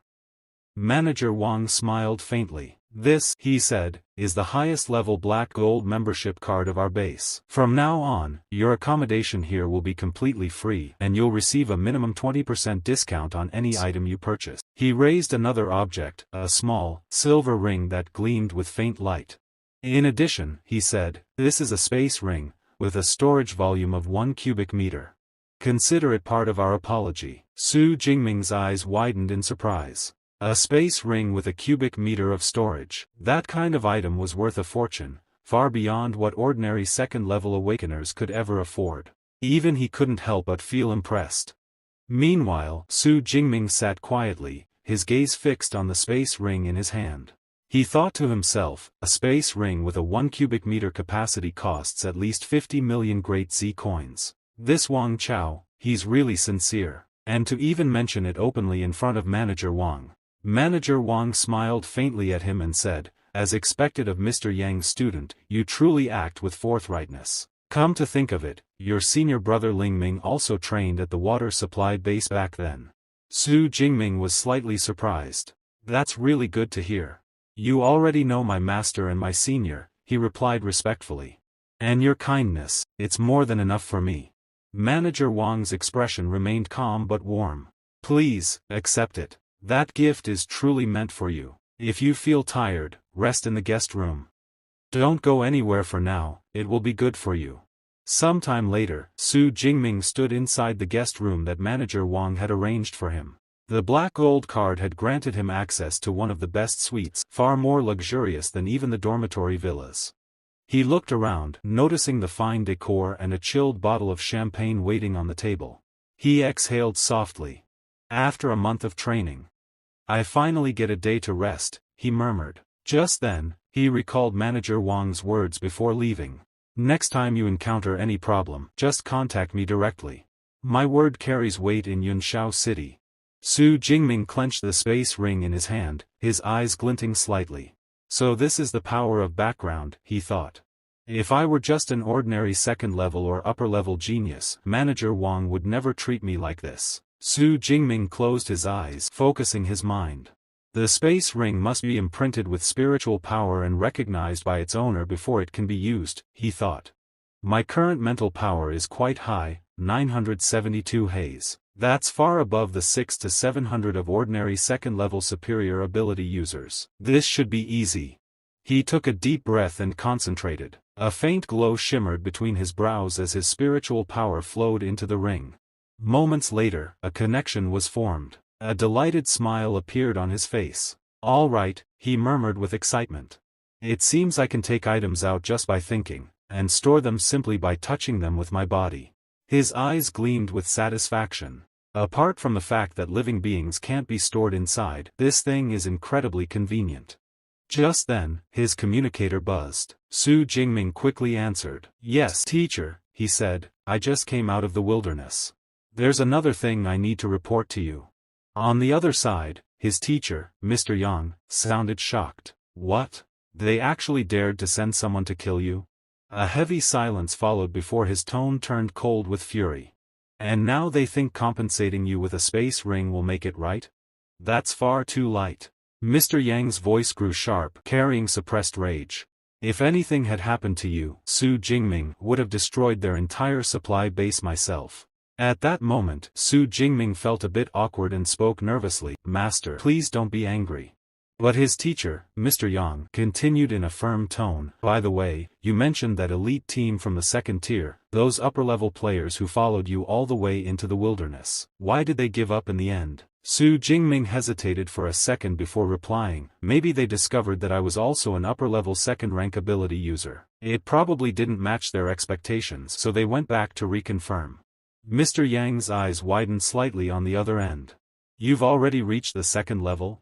Manager Wang smiled faintly. This, he said, is the highest level black gold membership card of our base. From now on, your accommodation here will be completely free and you'll receive a minimum 20% discount on any item you purchase. He raised another object, a small, silver ring that gleamed with faint light. In addition, he said, this is a space ring, with a storage volume of 1 cubic meter. Consider it part of our apology. Su Jingming's eyes widened in surprise. A space ring with a cubic meter of storage. That kind of item was worth a fortune, far beyond what ordinary second-level awakeners could ever afford. Even he couldn't help but feel impressed. Meanwhile, Su Jingming sat quietly, his gaze fixed on the space ring in his hand. He thought to himself, a space ring with a 1 cubic meter capacity costs at least 50 million great Z coins. This Wang Chao, he's really sincere. And to even mention it openly in front of Manager Wang. Manager Wang smiled faintly at him and said, as expected of Mr. Yang's student, you truly act with forthrightness. Come to think of it, your senior brother Ling Ming also trained at the water supply base back then. Su Jingming was slightly surprised. That's really good to hear. You already know my master and my senior, he replied respectfully. And your kindness, it's more than enough for me. Manager Wang's expression remained calm but warm. Please, accept it. That gift is truly meant for you. If you feel tired, rest in the guest room. Don't go anywhere for now, it will be good for you. Sometime later, Su Jingming stood inside the guest room that Manager Wang had arranged for him. The black gold card had granted him access to one of the best suites, far more luxurious than even the dormitory villas. He looked around, noticing the fine decor and a chilled bottle of champagne waiting on the table. He exhaled softly. After a month of training, I finally get a day to rest, he murmured. Just then, he recalled Manager Wang's words before leaving. Next time you encounter any problem, just contact me directly. My word carries weight in Yunshao City. Su Jingming clenched the space ring in his hand, his eyes glinting slightly. So this is the power of background, he thought. If I were just an ordinary second-level or upper-level genius, Manager Wang would never treat me like this. Su Jingming closed his eyes, focusing his mind. The space ring must be imprinted with spiritual power and recognized by its owner before it can be used, he thought. My current mental power is quite high, 972 haze. That's far above the 600 to 700 of ordinary second-level superior ability users. This should be easy. He took a deep breath and concentrated. A faint glow shimmered between his brows as his spiritual power flowed into the ring. Moments later, a connection was formed. A delighted smile appeared on his face. All right, he murmured with excitement. It seems I can take items out just by thinking, and store them simply by touching them with my body. His eyes gleamed with satisfaction. Apart from the fact that living beings can't be stored inside, this thing is incredibly convenient. Just then, his communicator buzzed. Su Jingming quickly answered. Yes, teacher, he said, I just came out of the wilderness. There's another thing I need to report to you. On the other side, his teacher, Mr. Yang, sounded shocked. What? They actually dared to send someone to kill you? A heavy silence followed before his tone turned cold with fury. And now they think compensating you with a space ring will make it right? That's far too light. Mr. Yang's voice grew sharp, carrying suppressed rage. If anything had happened to you, Su Jingming would have destroyed their entire supply base myself. At that moment, Su Jingming felt a bit awkward and spoke nervously. Master, please don't be angry. But his teacher, Mr. Yang, continued in a firm tone. By the way, you mentioned that elite team from the second tier, those upper-level players who followed you all the way into the wilderness. Why did they give up in the end? Su Jingming hesitated for a second before replying. Maybe they discovered that I was also an upper-level second-rank ability user. It probably didn't match their expectations, so they went back to reconfirm. Mr. Yang's eyes widened slightly on the other end. You've already reached the second level?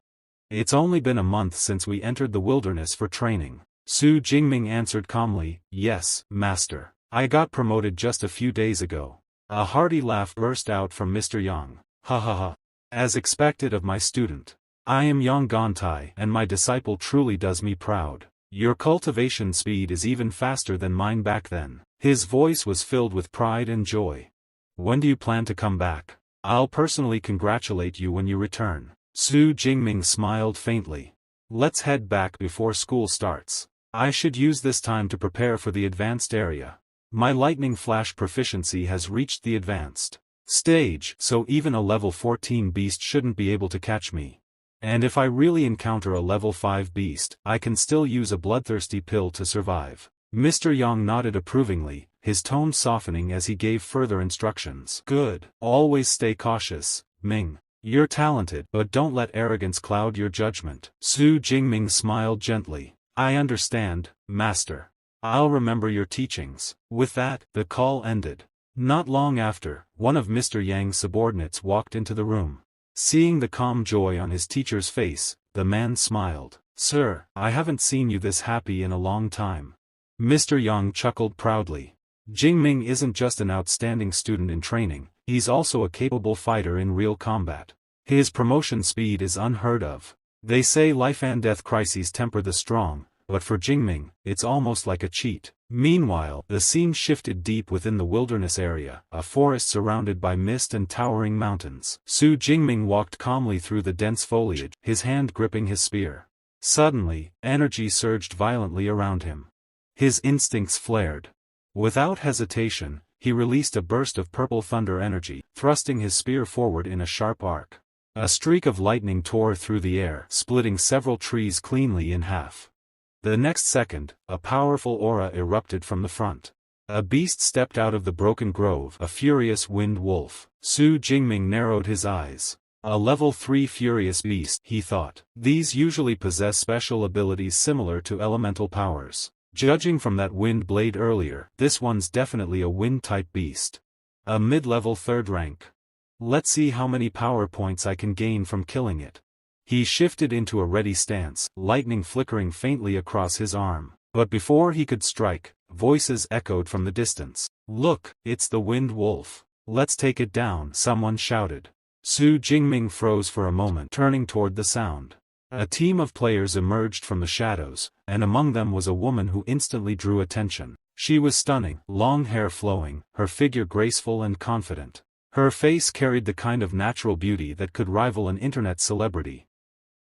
It's only been a month since we entered the wilderness for training. Su Jingming answered calmly. Yes, master. I got promoted just a few days ago. A hearty laugh burst out from Mr. Yang. Ha ha ha. As expected of my student. I am Yang Gontai and my disciple truly does me proud. Your cultivation speed is even faster than mine back then. His voice was filled with pride and joy. When do you plan to come back? I'll personally congratulate you when you return. Su Jingming smiled faintly. Let's head back before school starts. I should use this time to prepare for the advanced area. My lightning flash proficiency has reached the advanced stage, so even a level 14 beast shouldn't be able to catch me. And if I really encounter a level 5 beast, I can still use a bloodthirsty pill to survive. Mr. Yang nodded approvingly, his tone softening as he gave further instructions. Good. Always stay cautious, Ming. You're talented, but don't let arrogance cloud your judgment. Su Jingming smiled gently. I understand, Master. I'll remember your teachings. With that, the call ended. Not long after, one of Mr. Yang's subordinates walked into the room. Seeing the calm joy on his teacher's face, the man smiled. Sir, I haven't seen you this happy in a long time. Mr. Yang chuckled proudly. Jingming isn't just an outstanding student in training, he's also a capable fighter in real combat. His promotion speed is unheard of. They say life and death crises temper the strong, but for Jingming, it's almost like a cheat. Meanwhile, the scene shifted deep within the wilderness area, a forest surrounded by mist and towering mountains. Su Jingming walked calmly through the dense foliage, his hand gripping his spear. Suddenly, energy surged violently around him. His instincts flared. Without hesitation, he released a burst of purple thunder energy, thrusting his spear forward in a sharp arc. A streak of lightning tore through the air, splitting several trees cleanly in half. The next second, a powerful aura erupted from the front. A beast stepped out of the broken grove, a furious wind wolf. Su Jingming narrowed his eyes. A level 3 furious beast, he thought. These usually possess special abilities similar to elemental powers. Judging from that wind blade earlier, this one's definitely a wind-type beast. A mid-level 3rd rank. Let's see how many power points I can gain from killing it. He shifted into a ready stance, lightning flickering faintly across his arm. But before he could strike, voices echoed from the distance. Look, it's the wind wolf. Let's take it down, someone shouted. Su Jingming froze for a moment, turning toward the sound. A team of players emerged from the shadows, and among them was a woman who instantly drew attention. She was stunning, long hair flowing, her figure graceful and confident. Her face carried the kind of natural beauty that could rival an internet celebrity.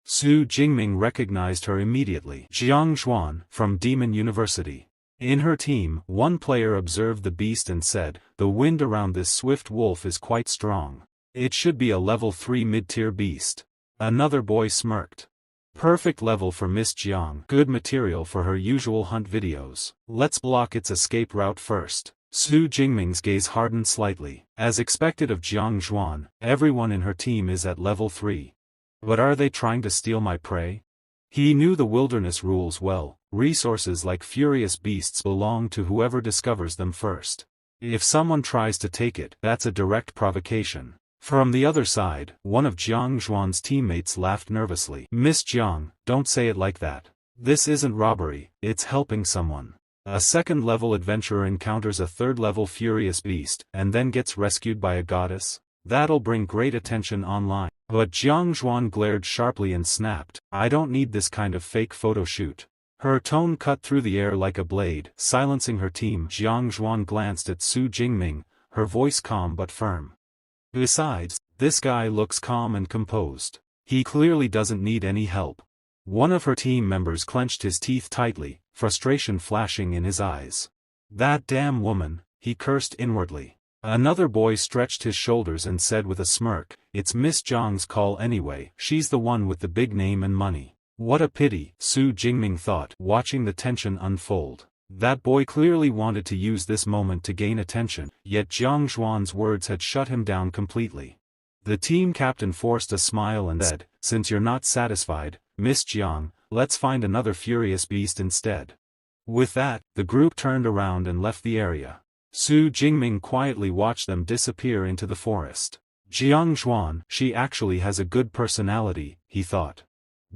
Su Jingming recognized her immediately. Jiang Zhuan, from Demon University. In her team, one player observed the beast and said, the wind around this swift wolf is quite strong. It should be a level 3 mid-tier beast. Another boy smirked. Perfect level for Miss Jiang. Good material for her usual hunt videos. Let's block its escape route first. Su Jingming's gaze hardened slightly. As expected of Jiang Zhuan, everyone in her team is at level 3. But are they trying to steal my prey? He knew the wilderness rules well. Resources like furious beasts belong to whoever discovers them first. If someone tries to take it, that's a direct provocation. From the other side, one of Jiang Zhuan's teammates laughed nervously. Miss Jiang, don't say it like that. This isn't robbery, it's helping someone. A 2nd level adventurer encounters a 3rd level furious beast, and then gets rescued by a goddess? That'll bring great attention online. But Jiang Zhuan glared sharply and snapped, I don't need this kind of fake photo shoot. Her tone cut through the air like a blade, silencing her team. Jiang Zhuan glanced at Su Jingming, her voice calm but firm. Besides, this guy looks calm and composed. He clearly doesn't need any help. One of her team members clenched his teeth tightly, frustration flashing in his eyes. That damn woman, he cursed inwardly. Another boy stretched his shoulders and said with a smirk, it's Miss Jiang's call anyway, she's the one with the big name and money. What a pity, Su Jingming thought, watching the tension unfold. That boy clearly wanted to use this moment to gain attention, yet Jiang Zhuan's words had shut him down completely. The team captain forced a smile and said, since you're not satisfied, Miss Jiang, let's find another furious beast instead. With that, the group turned around and left the area. Su Jingming quietly watched them disappear into the forest. Jiang Zhuan, she actually has a good personality, he thought.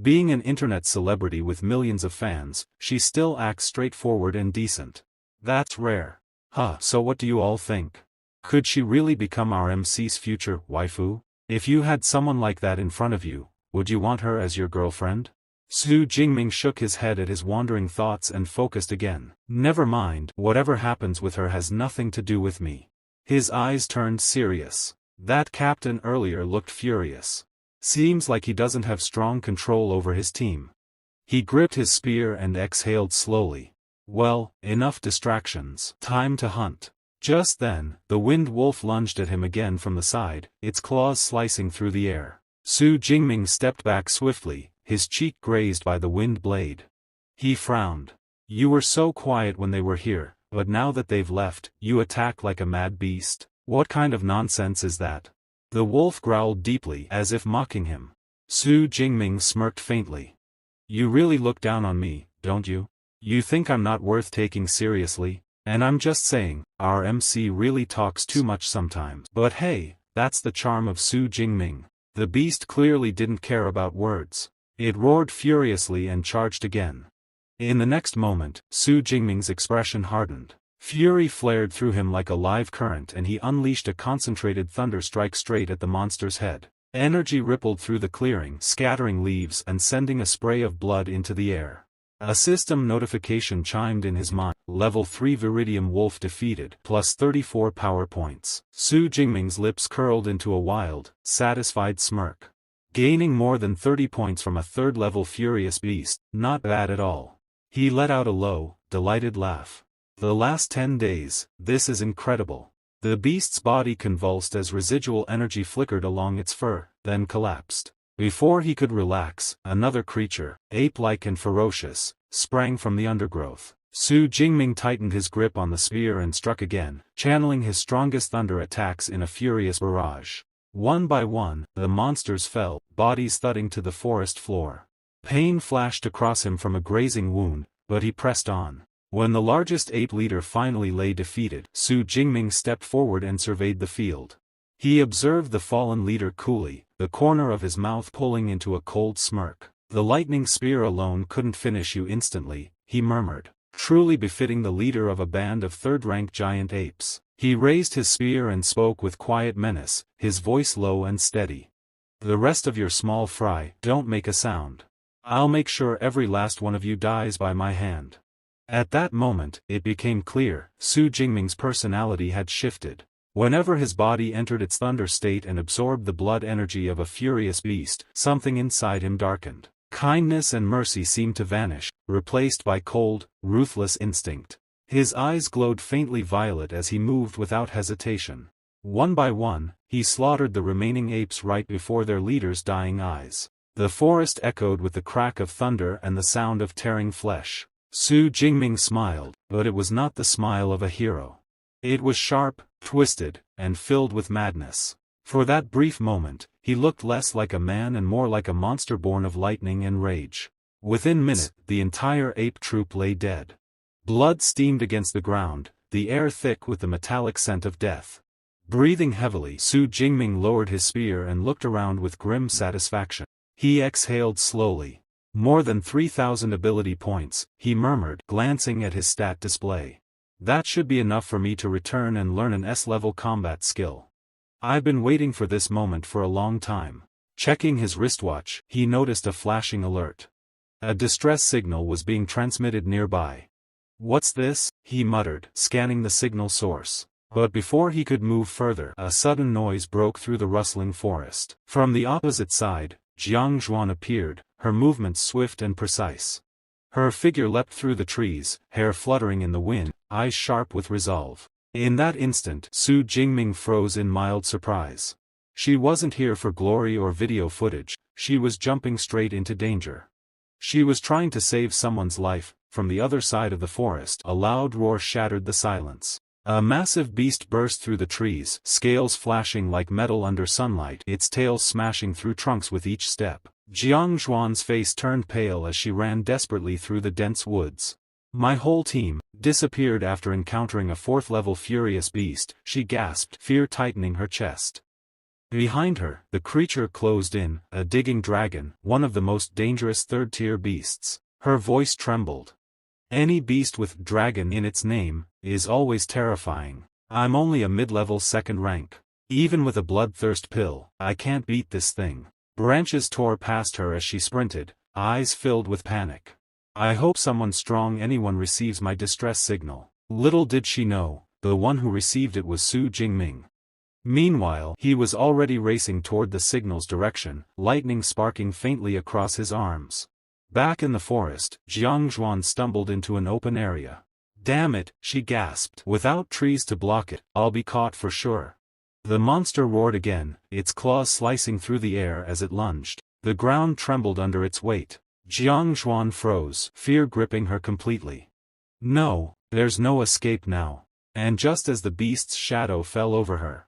Being an internet celebrity with millions of fans, she still acts straightforward and decent. That's rare. Huh, so what do you all think? Could she really become our MC's future waifu? If you had someone like that in front of you, would you want her as your girlfriend? Su Jingming shook his head at his wandering thoughts and focused again. Never mind, whatever happens with her has nothing to do with me. His eyes turned serious. That captain earlier looked furious. Seems like he doesn't have strong control over his team. He gripped his spear and exhaled slowly. Well, enough distractions. Time to hunt. Just then, the wind wolf lunged at him again from the side, its claws slicing through the air. Su Jingming stepped back swiftly, his cheek grazed by the wind blade. He frowned. You were so quiet when they were here, but now that they've left, you attack like a mad beast? What kind of nonsense is that? The wolf growled deeply as if mocking him. Su Jingming smirked faintly. You really look down on me, don't you? You think I'm not worth taking seriously? And I'm just saying, our MC really talks too much sometimes. But hey, that's the charm of Su Jingming. The beast clearly didn't care about words. It roared furiously and charged again. In the next moment, Su Jingming's expression hardened. Fury flared through him like a live current and he unleashed a concentrated thunder strike straight at the monster's head. Energy rippled through the clearing, scattering leaves and sending a spray of blood into the air. A system notification chimed in his mind. Level 3 Viridium Wolf defeated, plus 34 power points. Su Jingming's lips curled into a wild, satisfied smirk. Gaining more than 30 points from a 3rd level Furious Beast, not bad at all. He let out a low, delighted laugh. The last 10 days, this is incredible. The beast's body convulsed as residual energy flickered along its fur, then collapsed. Before he could relax, another creature, ape-like and ferocious, sprang from the undergrowth. Su Jingming tightened his grip on the spear and struck again, channeling his strongest thunder attacks in a furious barrage. One by one, the monsters fell, bodies thudding to the forest floor. Pain flashed across him from a grazing wound, but he pressed on. When the largest ape leader finally lay defeated, Su Jingming stepped forward and surveyed the field. He observed the fallen leader coolly, the corner of his mouth pulling into a cold smirk. The lightning spear alone couldn't finish you instantly, he murmured. Truly befitting the leader of a band of 3rd-rank giant apes. He raised his spear and spoke with quiet menace, his voice low and steady. The rest of your small fry don't make a sound. I'll make sure every last one of you dies by my hand. At that moment, it became clear, Su Jingming's personality had shifted. Whenever his body entered its thunder state and absorbed the blood energy of a furious beast, something inside him darkened. Kindness and mercy seemed to vanish, replaced by cold, ruthless instinct. His eyes glowed faintly violet as he moved without hesitation. One by one, he slaughtered the remaining apes right before their leader's dying eyes. The forest echoed with the crack of thunder and the sound of tearing flesh. Su Jingming smiled, but it was not the smile of a hero. It was sharp, twisted, and filled with madness. For that brief moment, he looked less like a man and more like a monster born of lightning and rage. Within minutes, the entire ape troop lay dead. Blood steamed against the ground, the air thick with the metallic scent of death. Breathing heavily, Su Jingming lowered his spear and looked around with grim satisfaction. He exhaled slowly. More than 3,000 ability points, he murmured, glancing at his stat display. That should be enough for me to return and learn an S-level combat skill. I've been waiting for this moment for a long time. Checking his wristwatch, he noticed a flashing alert. A distress signal was being transmitted nearby. What's this? He muttered, scanning the signal source. But before he could move further, a sudden noise broke through the rustling forest. From the opposite side, Jiang Zhuan appeared, her movements swift and precise. Her figure leapt through the trees, hair fluttering in the wind, eyes sharp with resolve. In that instant, Su Jingming froze in mild surprise. She wasn't here for glory or video footage, she was jumping straight into danger. She was trying to save someone's life. From the other side of the forest, a loud roar shattered the silence. A massive beast burst through the trees, scales flashing like metal under sunlight, its tail smashing through trunks with each step. Jiang Zhuan's face turned pale as she ran desperately through the dense woods. My whole team disappeared after encountering a 4th-level furious beast, she gasped, fear tightening her chest. Behind her, the creature closed in, a digging dragon, one of the most dangerous 3rd-tier beasts. Her voice trembled. Any beast with dragon in its name is always terrifying. I'm only a mid-level 2nd rank. Even with a bloodthirst pill, I can't beat this thing. Branches tore past her as she sprinted, eyes filled with panic. I hope someone strong anyone receives my distress signal. Little did she know, the one who received it was Su Jingming. Meanwhile, he was already racing toward the signal's direction, lightning sparking faintly across his arms. Back in the forest, Jiang Zhuan stumbled into an open area. "Damn it," she gasped. "Without trees to block it, I'll be caught for sure." The monster roared again, its claws slicing through the air as it lunged. The ground trembled under its weight. Jiang Zhuan froze, fear gripping her completely. No, there's no escape now. And just as the beast's shadow fell over her,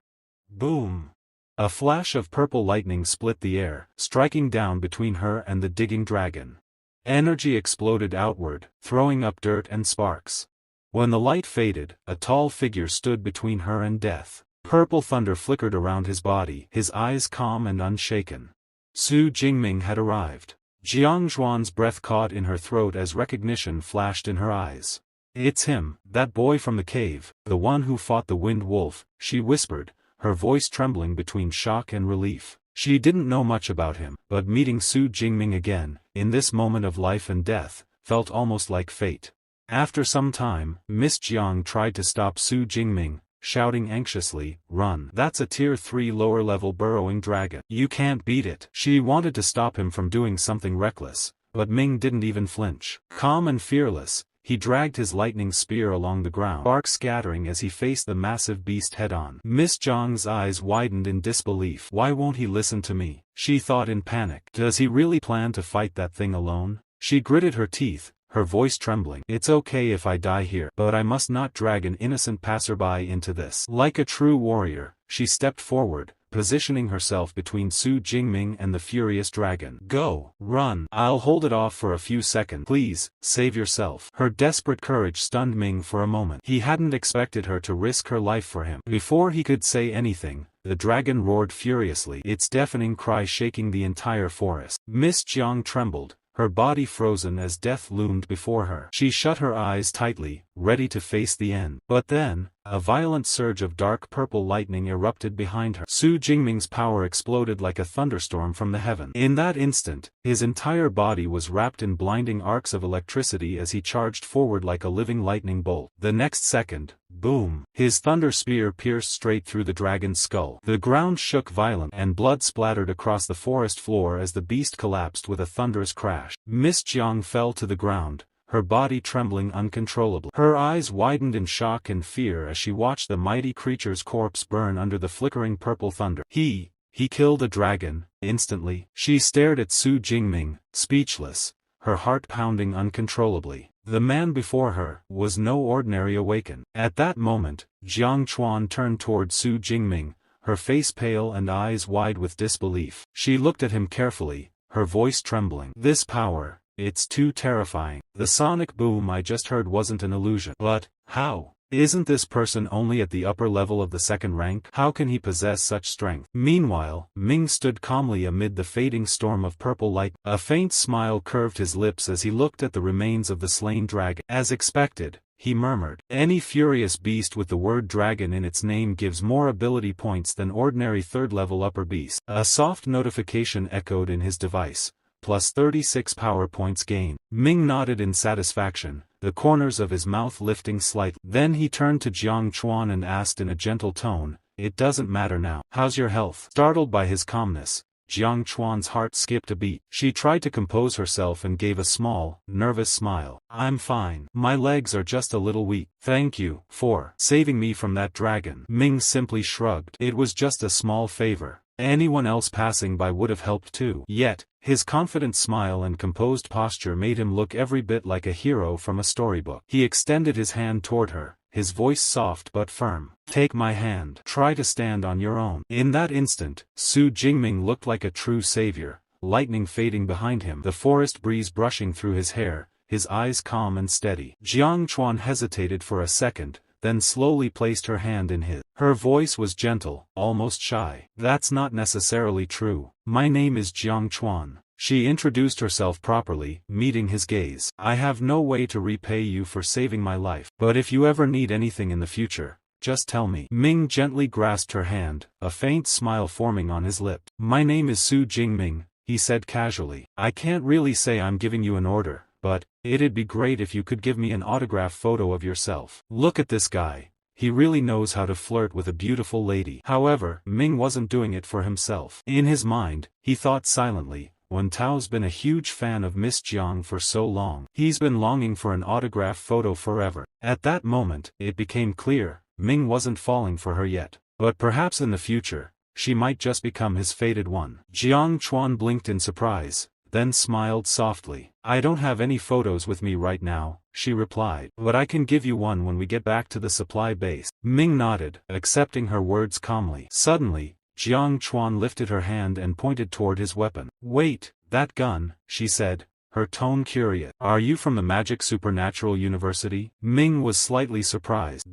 boom! A flash of purple lightning split the air, striking down between her and the digging dragon. Energy exploded outward, throwing up dirt and sparks. When the light faded, a tall figure stood between her and death. Purple thunder flickered around his body, his eyes calm and unshaken. Su Jingming had arrived. Jiang Zhuan's breath caught in her throat as recognition flashed in her eyes. "It's him, that boy from the cave, the one who fought the wind wolf," she whispered, her voice trembling between shock and relief. She didn't know much about him, but meeting Su Jingming again, in this moment of life and death, felt almost like fate. After some time, Miss Jiang tried to stop Su Jingming, shouting anxiously, "Run! That's a Tier 3 lower-level burrowing dragon. You can't beat it." She wanted to stop him from doing something reckless, but Ming didn't even flinch. Calm and fearless, he dragged his lightning spear along the ground, sparks scattering as he faced the massive beast head-on. Miss Jiang's eyes widened in disbelief. "Why won't he listen to me?" she thought in panic. "Does he really plan to fight that thing alone?" She gritted her teeth, her voice trembling. "It's okay if I die here, but I must not drag an innocent passerby into this." Like a true warrior, she stepped forward, positioning herself between Su Jingming and the furious dragon. "Go, run. I'll hold it off for a few seconds. Please, save yourself." Her desperate courage stunned Ming for a moment. He hadn't expected her to risk her life for him. Before he could say anything, the dragon roared furiously, its deafening cry shaking the entire forest. Miss Jiang trembled, her body frozen as death loomed before her. She shut her eyes tightly, ready to face the end. But then, a violent surge of dark purple lightning erupted behind her. Su Jingming's power exploded like a thunderstorm from the heaven. In that instant, his entire body was wrapped in blinding arcs of electricity as he charged forward like a living lightning bolt. The next second, boom! His thunder spear pierced straight through the dragon's skull. The ground shook violently, and blood splattered across the forest floor as the beast collapsed with a thunderous crash. Miss Jiang fell to the ground, her body trembling uncontrollably. Her eyes widened in shock and fear as she watched the mighty creature's corpse burn under the flickering purple thunder. He killed a dragon, instantly. She stared at Su Jingming, speechless, her heart pounding uncontrollably. The man before her was no ordinary Awaken. At that moment, Jiang Chuan turned toward Su Jingming, her face pale and eyes wide with disbelief. She looked at him carefully, her voice trembling. "This power, it's too terrifying. The sonic boom I just heard wasn't an illusion. But, how? Isn't this person only at the upper level of the second rank? How can he possess such strength?" Meanwhile, Ming stood calmly amid the fading storm of purple light. A faint smile curved his lips as he looked at the remains of the slain dragon. As expected, he murmured, "Any furious beast with the word dragon in its name gives more ability points than ordinary third-level upper beast." A soft notification echoed in his device. Plus 36 power points gain. Ming nodded in satisfaction, the corners of his mouth lifting slightly. Then he turned to Jiang Chuan and asked in a gentle tone, "It doesn't matter now. How's your health?" Startled by his calmness, Jiang Chuan's heart skipped a beat. She tried to compose herself and gave a small, nervous smile. "I'm fine. My legs are just a little weak. Thank you for saving me from that dragon." Ming simply shrugged. It was just a small favor. Anyone else passing by would have helped too. Yet, his confident smile and composed posture made him look every bit like a hero from a storybook. He extended his hand toward her, his voice soft but firm. "Take my hand. Try to stand on your own." In that instant, Su Jingming looked like a true savior, lightning fading behind him, the forest breeze brushing through his hair, his eyes calm and steady. Jiang Chuan hesitated for a second, then slowly placed her hand in his. Her voice was gentle, almost shy. "That's not necessarily true. My name is Jiang Chuan." She introduced herself properly, meeting his gaze. "I have no way to repay you for saving my life, but if you ever need anything in the future, just tell me." Ming gently grasped her hand, a faint smile forming on his lip. "My name is Su Jingming," he said casually. "I can't really say I'm giving you an order, but it'd be great if you could give me an autograph photo of yourself. Look at this guy. he really knows how to flirt with a beautiful lady. However, Ming wasn't doing it for himself. In his mind, he thought silently, Wen Tao's been a huge fan of Miss Jiang for so long. He's been longing for an autograph photo forever. At that moment, it became clear, Ming wasn't falling for her yet. But perhaps in the future, she might just become his fated one. Jiang Chuan blinked in surprise, then smiled softly. I don't have any photos with me right now, she replied. But I can give you one when we get back to the supply base. Ming nodded, accepting her words calmly. Suddenly, Jiang Chuan lifted her hand and pointed toward his weapon. Wait, that gun, she said, her tone curious. Are you from the Magic Supernatural University? Ming was slightly surprised.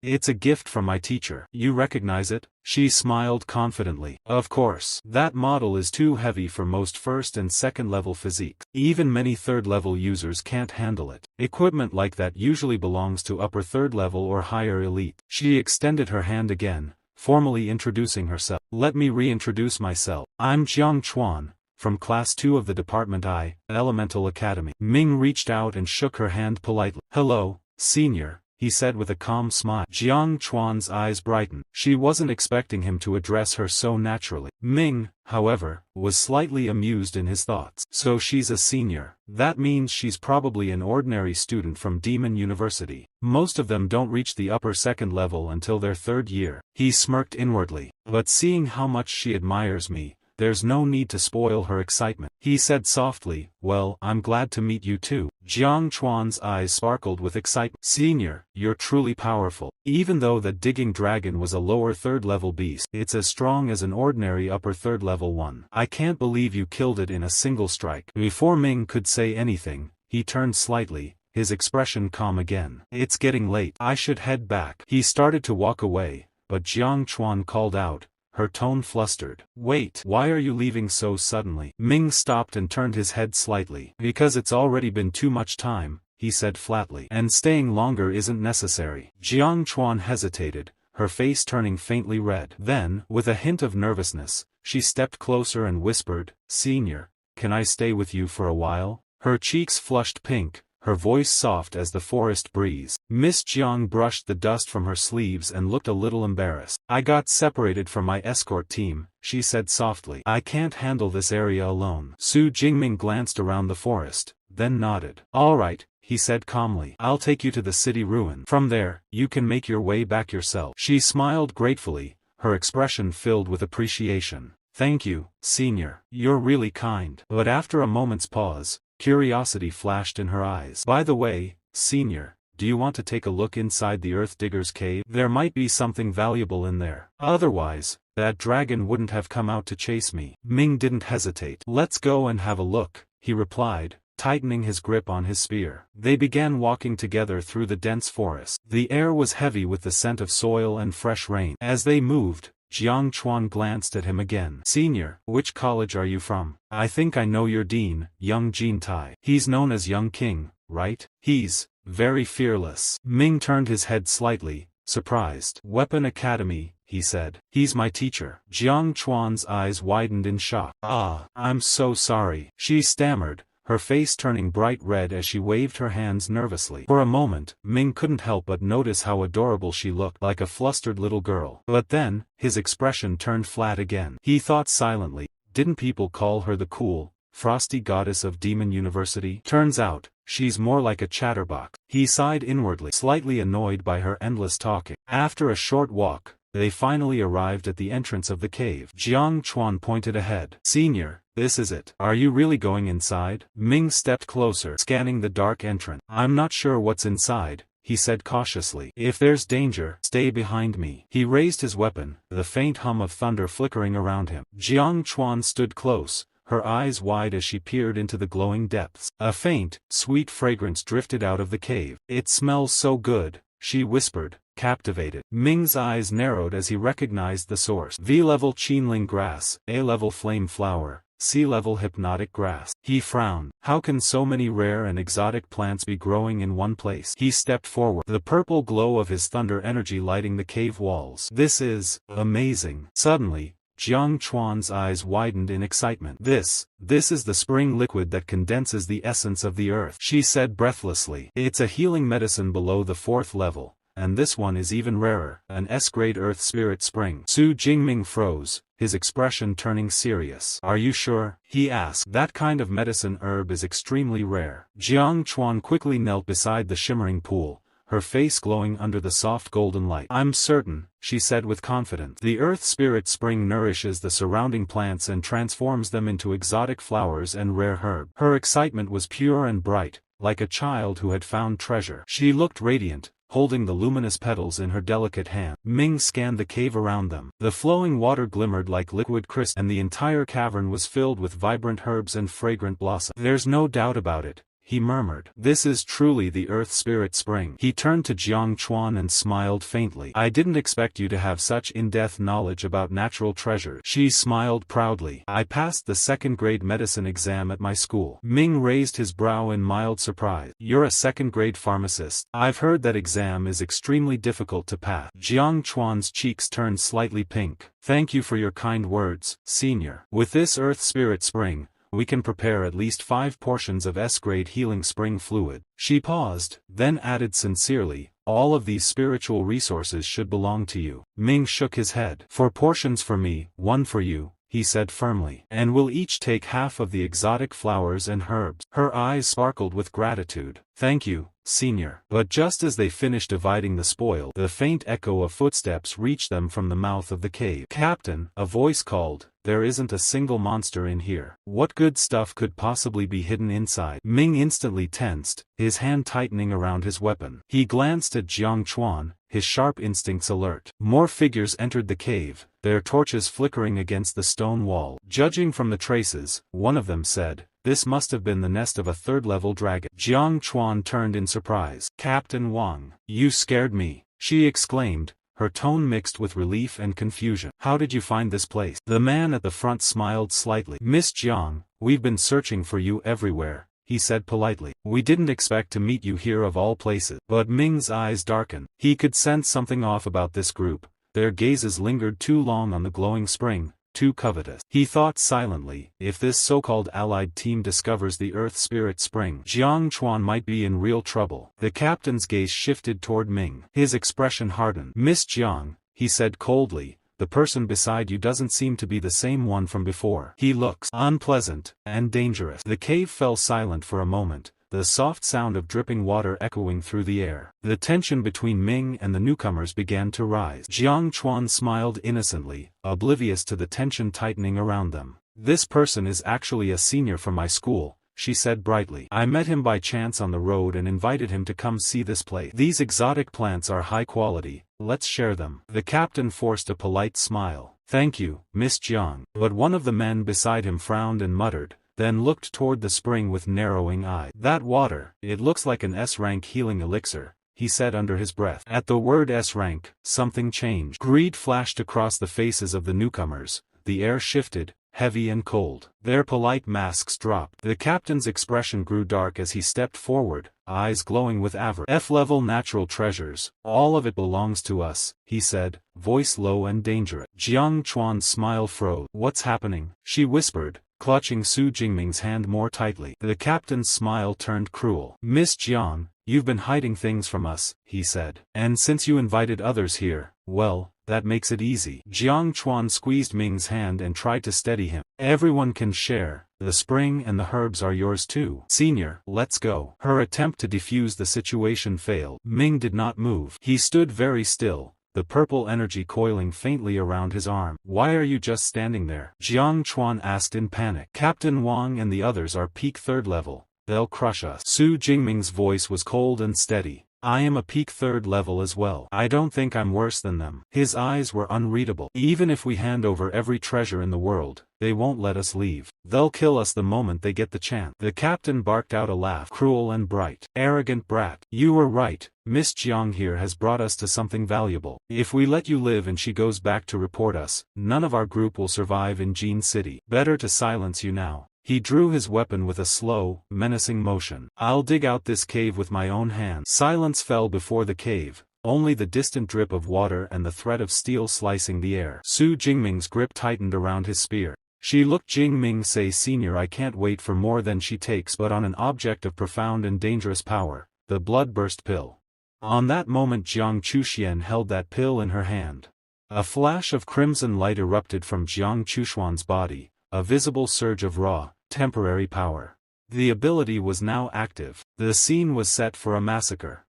It's a gift from my teacher. You recognize it? She smiled confidently. Of course. That model is too heavy for most first and second level physiques. Even many third level users can't handle it. Equipment like that usually belongs to upper third level or higher elite. She extended her hand again, formally introducing herself. Let me reintroduce myself. I'm Jiang Chuan, from Class 2 of the Department I, Elemental Academy. Ming reached out and shook her hand politely. Hello, Senior, he said with a calm smile. Jiang Chuan's eyes brightened. She wasn't expecting him to address her so naturally. Ming, however, was slightly amused in his thoughts. So she's a senior. That means she's probably an ordinary student from Demon University. Most of them don't reach the upper second level until their third year. He smirked inwardly. But seeing how much she admires me, there's no need to spoil her excitement. He said softly, well, I'm glad to meet you too. Jiang Chuan's eyes sparkled with excitement. Senior, you're truly powerful. Even though the digging dragon was a lower third level beast, it's as strong as an ordinary upper third level one. I can't believe you killed it in a single strike. Before Ming could say anything, he turned slightly, his expression calm again. It's getting late. I should head back. He started to walk away, but Jiang Chuan called out, her tone flustered. Wait, why are you leaving so suddenly? Ming stopped and turned his head slightly. Because it's already been too much time, he said flatly. And staying longer isn't necessary. Jiang Chuan hesitated, her face turning faintly red. Then, with a hint of nervousness, she stepped closer and whispered, Senior, can I stay with you for a while? Her cheeks flushed pink, her voice soft as the forest breeze. Miss Jiang brushed the dust from her sleeves and looked a little embarrassed. I got separated from my escort team, she said softly. I can't handle this area alone. Su Jingming glanced around the forest, then nodded. All right, he said calmly. I'll take you to the city ruin. From there, you can make your way back yourself. She smiled gratefully, her expression filled with appreciation. Thank you, Senior. You're really kind. But after a moment's pause, curiosity flashed in her eyes. By the way, Senior, do you want to take a look inside the Earth Digger's cave? There might be something valuable in there. Otherwise, that dragon wouldn't have come out to chase me. Ming didn't hesitate. Let's go and have a look, he replied, tightening his grip on his spear. They began walking together through the dense forest. The air was heavy with the scent of soil and fresh rain. As they moved, Jiang Chuan glanced at him again. Senior, which college are you from? I think I know your dean, young Jin Tai. He's known as Young King, right? He's very fearless. Ming turned his head slightly, surprised. Weapon Academy, he said. He's my teacher. Jiang Chuan's eyes widened in shock. Ah, I'm so sorry. She stammered, her face turning bright red as she waved her hands nervously. For a moment, Ming couldn't help but notice how adorable she looked, like a flustered little girl. But then, his expression turned flat again. He thought silently, didn't people call her the cool, frosty goddess of Demon University? Turns out, she's more like a chatterbox. He sighed inwardly, slightly annoyed by her endless talking. After a short walk, they finally arrived at the entrance of the cave. Jiang Chuan pointed ahead. Senior, this is it. Are you really going inside? Ming stepped closer, scanning the dark entrance. I'm not sure what's inside, he said cautiously. If there's danger, stay behind me. He raised his weapon, the faint hum of thunder flickering around him. Jiang Chuan stood close, her eyes wide as she peered into the glowing depths. A faint, sweet fragrance drifted out of the cave. It smells so good, she whispered, captivated. Ming's eyes narrowed as he recognized the source. V-level Qinling grass, A-level flame flower, C-level hypnotic grass. He frowned. How can so many rare and exotic plants be growing in one place? He stepped forward, the purple glow of his thunder energy lighting the cave walls. This is amazing. Suddenly, Jiang Chuan's eyes widened in excitement. This is the spring liquid that condenses the essence of the earth, she said breathlessly. It's a healing medicine below the 4th level, and this one is even rarer, an S-grade Earth Spirit Spring. Su Jingming froze, his expression turning serious. Are you sure? He asked. That kind of medicine herb is extremely rare. Jiang Chuan quickly knelt beside the shimmering pool, her face glowing under the soft golden light. I'm certain, she said with confidence. The Earth Spirit Spring nourishes the surrounding plants and transforms them into exotic flowers and rare herbs. Her excitement was pure and bright, like a child who had found treasure. She looked radiant, holding the luminous petals in her delicate hand. Ming scanned the cave around them. The flowing water glimmered like liquid crystal, and the entire cavern was filled with vibrant herbs and fragrant blossoms. There's no doubt about it, he murmured. This is truly the Earth Spirit Spring. He turned to Jiang Chuan and smiled faintly. I didn't expect you to have such in-depth knowledge about natural treasures. She smiled proudly. I passed the second-grade medicine exam at my school. Ming raised his brow in mild surprise. You're a second-grade pharmacist. I've heard that exam is extremely difficult to pass. Jiang Chuan's cheeks turned slightly pink. Thank you for your kind words, senior. With this Earth Spirit Spring, we can prepare at least 5 portions of S-grade healing spring fluid. She paused, then added sincerely, all of these spiritual resources should belong to you. Ming shook his head. 4 portions for me, 1 for you, he said firmly. And we'll each take half of the exotic flowers and herbs. Her eyes sparkled with gratitude. Thank you, senior. But just as they finished dividing the spoil, the faint echo of footsteps reached them from the mouth of the cave. Captain, a voice called. There isn't a single monster in here. What good stuff could possibly be hidden inside? Ming instantly tensed, his hand tightening around his weapon. He glanced at Jiang Chuan, his sharp instincts alert. More figures entered the cave, their torches flickering against the stone wall. Judging from the traces, one of them said, this must have been the nest of a 3rd-level dragon. Jiang Chuan turned in surprise. Captain Wang, you scared me, she exclaimed, her tone mixed with relief and confusion. How did you find this place? The man at the front smiled slightly. Miss Jiang, we've been searching for you everywhere, he said politely. We didn't expect to meet you here of all places. But Ming's eyes darkened. He could sense something off about this group. Their gazes lingered too long on the glowing spring, too covetous. He thought silently, if this so-called allied team discovers the Earth Spirit Spring, Jiang Chuan might be in real trouble. The captain's gaze shifted toward Ming. His expression hardened. Miss Jiang, he said coldly, the person beside you doesn't seem to be the same one from before. He looks unpleasant and dangerous. The cave fell silent for a moment, the soft sound of dripping water echoing through the air. The tension between Ming and the newcomers began to rise. Jiang Chuan smiled innocently, oblivious to the tension tightening around them. This person is actually a senior from my school, she said brightly. I met him by chance on the road and invited him to come see this place. These exotic plants are high quality, let's share them. The captain forced a polite smile. Thank you, Miss Jiang. But one of the men beside him frowned and muttered, then looked toward the spring with narrowing eyes. That water, it looks like an S-rank healing elixir, he said under his breath. At the word S-rank, something changed. Greed flashed across the faces of the newcomers, the air shifted, heavy and cold. Their polite masks dropped. The captain's expression grew dark as he stepped forward, eyes glowing with avarice. F-level natural treasures, all of it belongs to us, he said, voice low and dangerous. Jiang Chuan's smile froze. What's happening? She whispered, clutching Su Jingming's hand more tightly. The captain's smile turned cruel. Miss Jiang, you've been hiding things from us, he said. And since you invited others here, well, that makes it easy. Jiang Chuan squeezed Ming's hand and tried to steady him. Everyone can share, the spring and the herbs are yours too. Senior, let's go. Her attempt to defuse the situation failed. Ming did not move. He stood very still, the purple energy coiling faintly around his arm. Why are you just standing there? Jiang Chuan asked in panic. Captain Wang and the others are peak 3rd level. They'll crush us. Su Jingming's voice was cold and steady. I am a peak 3rd level as well. I don't think I'm worse than them. His eyes were unreadable. Even if we hand over every treasure in the world, they won't let us leave. They'll kill us the moment they get the chance. The captain barked out a laugh, cruel and bright. Arrogant brat. You were right. Miss Jiang here has brought us to something valuable. If we let you live and she goes back to report us, none of our group will survive in Jin City. Better to silence you now. He drew his weapon with a slow, menacing motion. I'll dig out this cave with my own hands. Silence fell before the cave, only the distant drip of water and the threat of steel slicing the air. Su Jingming's grip tightened around his spear. She looked Jingming say Senior, I can't wait for more than she takes but on an object of profound and dangerous power, the blood-burst pill. On that moment Jiang Chuxian held that pill in her hand. A flash of crimson light erupted from Jiang Chuxuan's body, a visible surge of raw, temporary power. The ability was now active. The scene was set for a massacre.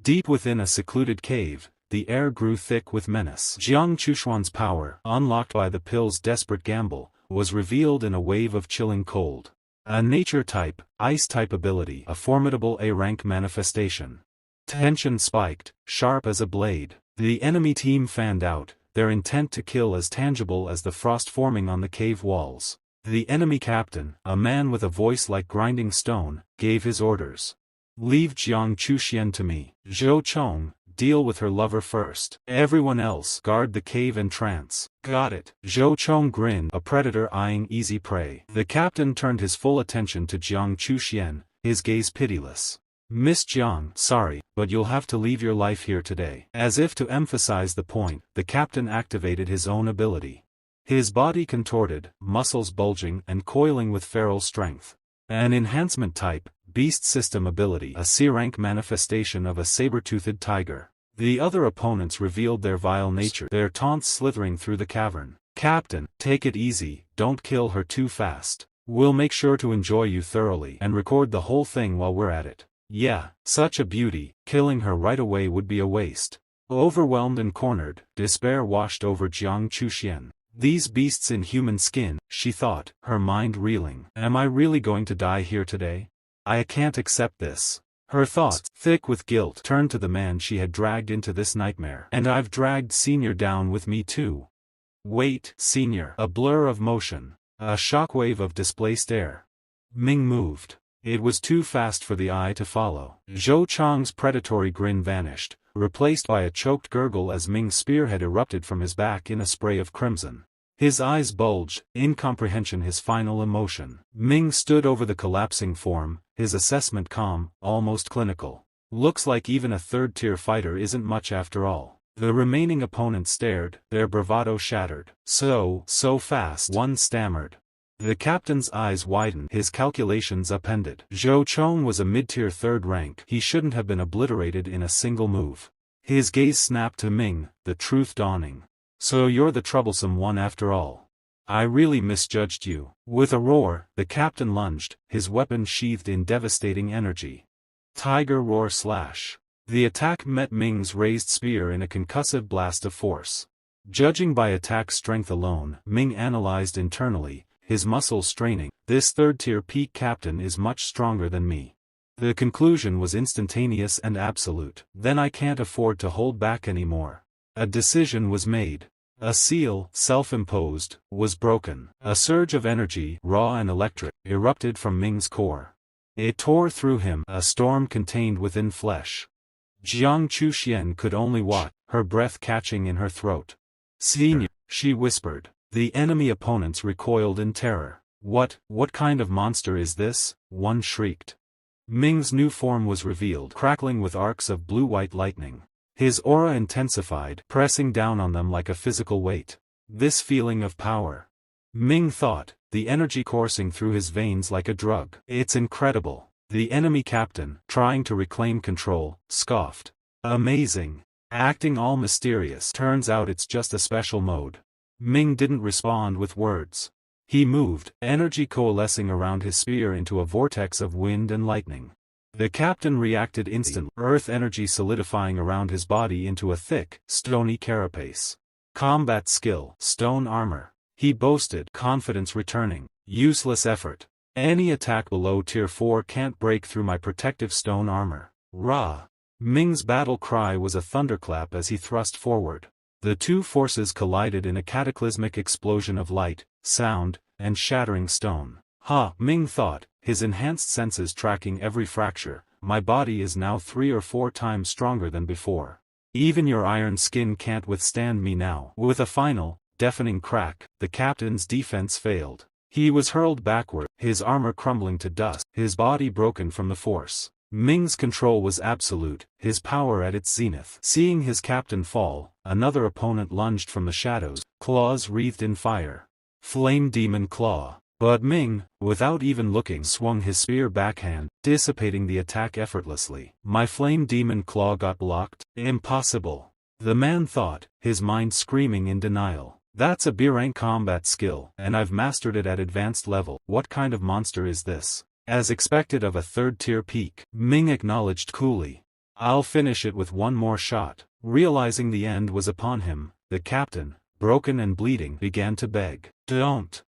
Deep within a secluded cave, the air grew thick with menace. Jiang Chuxuan's power, unlocked by the pill's desperate gamble, was revealed in a wave of chilling cold. A nature-type, ice-type ability, a formidable A-rank manifestation. Tension spiked, sharp as a blade. The enemy team fanned out, their intent to kill as tangible as the frost forming on the cave walls. The enemy captain, a man with a voice like grinding stone, gave his orders. Leave Jiang Chuxian to me. Zhou Chong, deal with her lover first. Everyone else guard the cave entrance. Got it. Zhou Chong grinned, a predator eyeing easy prey. The captain turned his full attention to Jiang Chuxian, his gaze pitiless. Miss Jiang, sorry, but you'll have to leave your life here today. As if to emphasize the point, the captain activated his own ability. His body contorted, muscles bulging and coiling with feral strength. An enhancement type, beast system ability, a C-rank manifestation of a saber-toothed tiger. The other opponents revealed their vile nature, their taunts slithering through the cavern. Captain, take it easy, don't kill her too fast. We'll make sure to enjoy you thoroughly and record the whole thing while we're at it. Yeah, such a beauty, killing her right away would be a waste. Overwhelmed and cornered, despair washed over Jiang Chuxian. These beasts in human skin, she thought, her mind reeling. Am I really going to die here today? I can't accept this. Her thoughts, thick with guilt, turned to the man she had dragged into this nightmare. And I've dragged Senior down with me too. Wait, Senior. A blur of motion. A shockwave of displaced air. Ming moved. It was too fast for the eye to follow. Zhou Chang's predatory grin vanished, replaced by a choked gurgle as Ming's spear had erupted from his back in a spray of crimson. His eyes bulged, incomprehension his final emotion. Ming stood over the collapsing form, his assessment calm, almost clinical. Looks like even a third-tier fighter isn't much after all. The remaining opponents stared, their bravado shattered. So fast, one stammered. The captain's eyes widened, his calculations upended. Zhou Chong was a mid-tier third rank. He shouldn't have been obliterated in a single move. His gaze snapped to Ming, the truth dawning. So you're the troublesome one after all. I really misjudged you. With a roar, the captain lunged, his weapon sheathed in devastating energy. Tiger roar slash. The attack met Ming's raised spear in a concussive blast of force. Judging by attack strength alone, Ming analyzed internally, his muscles straining. This third-tier peak captain is much stronger than me. The conclusion was instantaneous and absolute. Then I can't afford to hold back anymore. A decision was made. A seal, self-imposed, was broken. A surge of energy, raw and electric, erupted from Ming's core. It tore through him, a storm contained within flesh. Jiang Chuxian could only watch, her breath catching in her throat. Senior, she whispered. The enemy opponents recoiled in terror. What kind of monster is this? One shrieked. Ming's new form was revealed, crackling with arcs of blue-white lightning. His aura intensified, pressing down on them like a physical weight. This feeling of power. Ming thought, the energy coursing through his veins like a drug. It's incredible. The enemy captain, trying to reclaim control, scoffed. Amazing. Acting all mysterious. Turns out it's just a special mode. Ming didn't respond with words. He moved, energy coalescing around his spear into a vortex of wind and lightning. The captain reacted instantly, earth energy solidifying around his body into a thick, stony carapace. Combat skill, stone armor. He boasted, confidence returning. Useless effort. Any attack below tier 4 can't break through my protective stone armor. Rah! Ming's battle cry was a thunderclap as he thrust forward. The two forces collided in a cataclysmic explosion of light, sound, and shattering stone. Ha! Ming thought, his enhanced senses tracking every fracture. My body is now 3 or 4 times stronger than before. Even your iron skin can't withstand me now. With a final, deafening crack, the captain's defense failed. He was hurled backward, his armor crumbling to dust, his body broken from the force. Ming's control was absolute, his power at its zenith. Seeing his captain fall, another opponent lunged from the shadows, claws wreathed in fire. Flame Demon Claw. But Ming, without even looking, swung his spear backhand, dissipating the attack effortlessly. My flame demon claw got blocked? Impossible. The man thought, his mind screaming in denial. That's a B-rank combat skill, and I've mastered it at advanced level. What kind of monster is this? As expected of a third-tier peak, Ming acknowledged coolly. I'll finish it with one more shot. Realizing the end was upon him, the captain, broken and bleeding, began to beg. Don't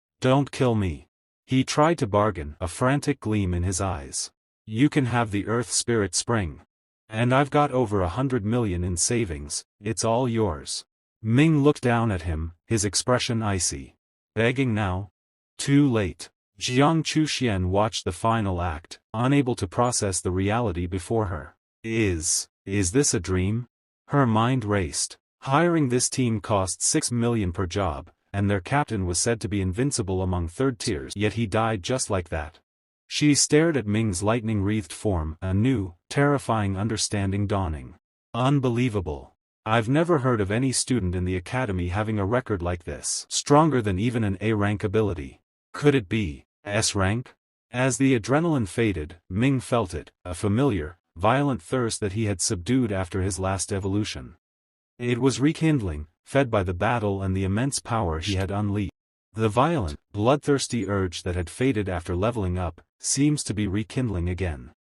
kill me. He tried to bargain, a frantic gleam in his eyes. You can have the Earth Spirit Spring. And I've got over 100 million in savings, it's all yours. Ming looked down at him, his expression icy. Begging now? Too late. Jiang Chuxian watched the final act, unable to process the reality before her. Is this a dream? Her mind raced. Hiring this team cost 6 million per job, and their captain was said to be invincible among third tiers, yet he died just like that. She stared at Ming's lightning-wreathed form, a new, terrifying understanding dawning. Unbelievable. I've never heard of any student in the academy having a record like this. Stronger than even an A-rank ability. Could it be S-rank? As the adrenaline faded, Ming felt it, a familiar, violent thirst that he had subdued after his last evolution. It was rekindling, fed by the battle and the immense power he had unleashed. The violent, bloodthirsty urge that had faded after leveling up, seems to be rekindling again.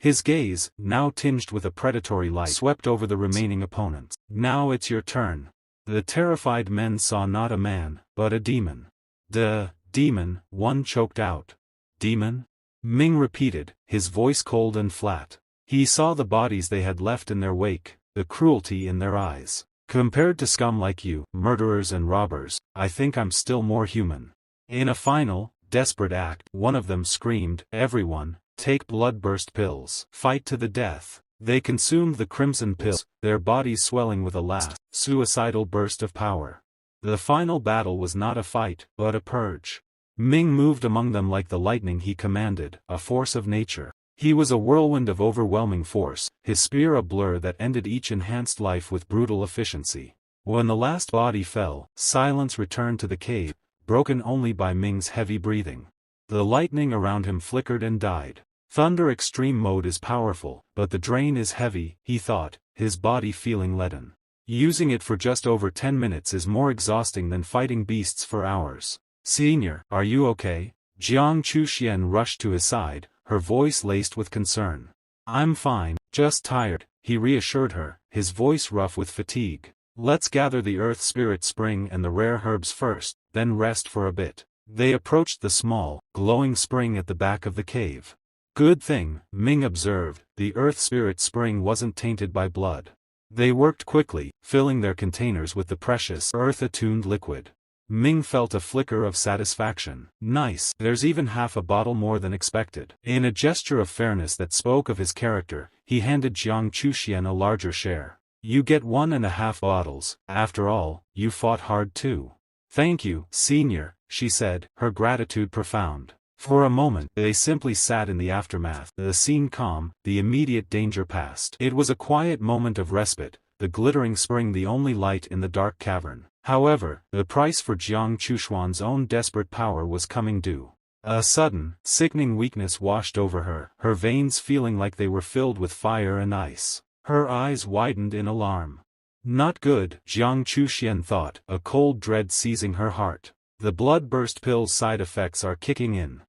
His gaze, now tinged with a predatory light, swept over the remaining opponents. Now it's your turn. The terrified men saw not a man, but a demon. Demon, one choked out. Demon? Ming repeated, his voice cold and flat. He saw the bodies they had left in their wake, the cruelty in their eyes. Compared to scum like you, murderers and robbers, I think I'm still more human. In a final, desperate act, one of them screamed, everyone, take blood-burst pills. Fight to the death. They consumed the crimson pills, their bodies swelling with a last, suicidal burst of power. The final battle was not a fight, but a purge. Ming moved among them like the lightning he commanded, a force of nature. He was a whirlwind of overwhelming force, his spear a blur that ended each enhanced life with brutal efficiency. When the last body fell, silence returned to the cave, broken only by Ming's heavy breathing. The lightning around him flickered and died. Thunder Extreme Mode is powerful, but the drain is heavy, he thought, his body feeling leaden. Using it for just over 10 minutes is more exhausting than fighting beasts for hours. Senior, are you okay? Jiang Chuxian rushed to his side, her voice laced with concern. I'm fine, just tired, he reassured her, his voice rough with fatigue. Let's gather the Earth Spirit Spring and the rare herbs first, then rest for a bit. They approached the small, glowing spring at the back of the cave. Good thing, Ming observed, the Earth Spirit Spring wasn't tainted by blood. They worked quickly, filling their containers with the precious, earth-attuned liquid. Ming felt a flicker of satisfaction. Nice, there's even half a bottle more than expected. In a gesture of fairness that spoke of his character, he handed Jiang Chuxian a larger share. You get 1.5 bottles, after all, you fought hard too. Thank you, senior, she said, her gratitude profound. For a moment, they simply sat in the aftermath, the scene calm, the immediate danger past. It was a quiet moment of respite, the glittering spring the only light in the dark cavern. However, the price for Jiang Chuxuan's own desperate power was coming due. A sudden, sickening weakness washed over her, her veins feeling like they were filled with fire and ice. Her eyes widened in alarm. Not good, Jiang Chuxian thought, a cold dread seizing her heart. The blood-burst pill's side effects are kicking in.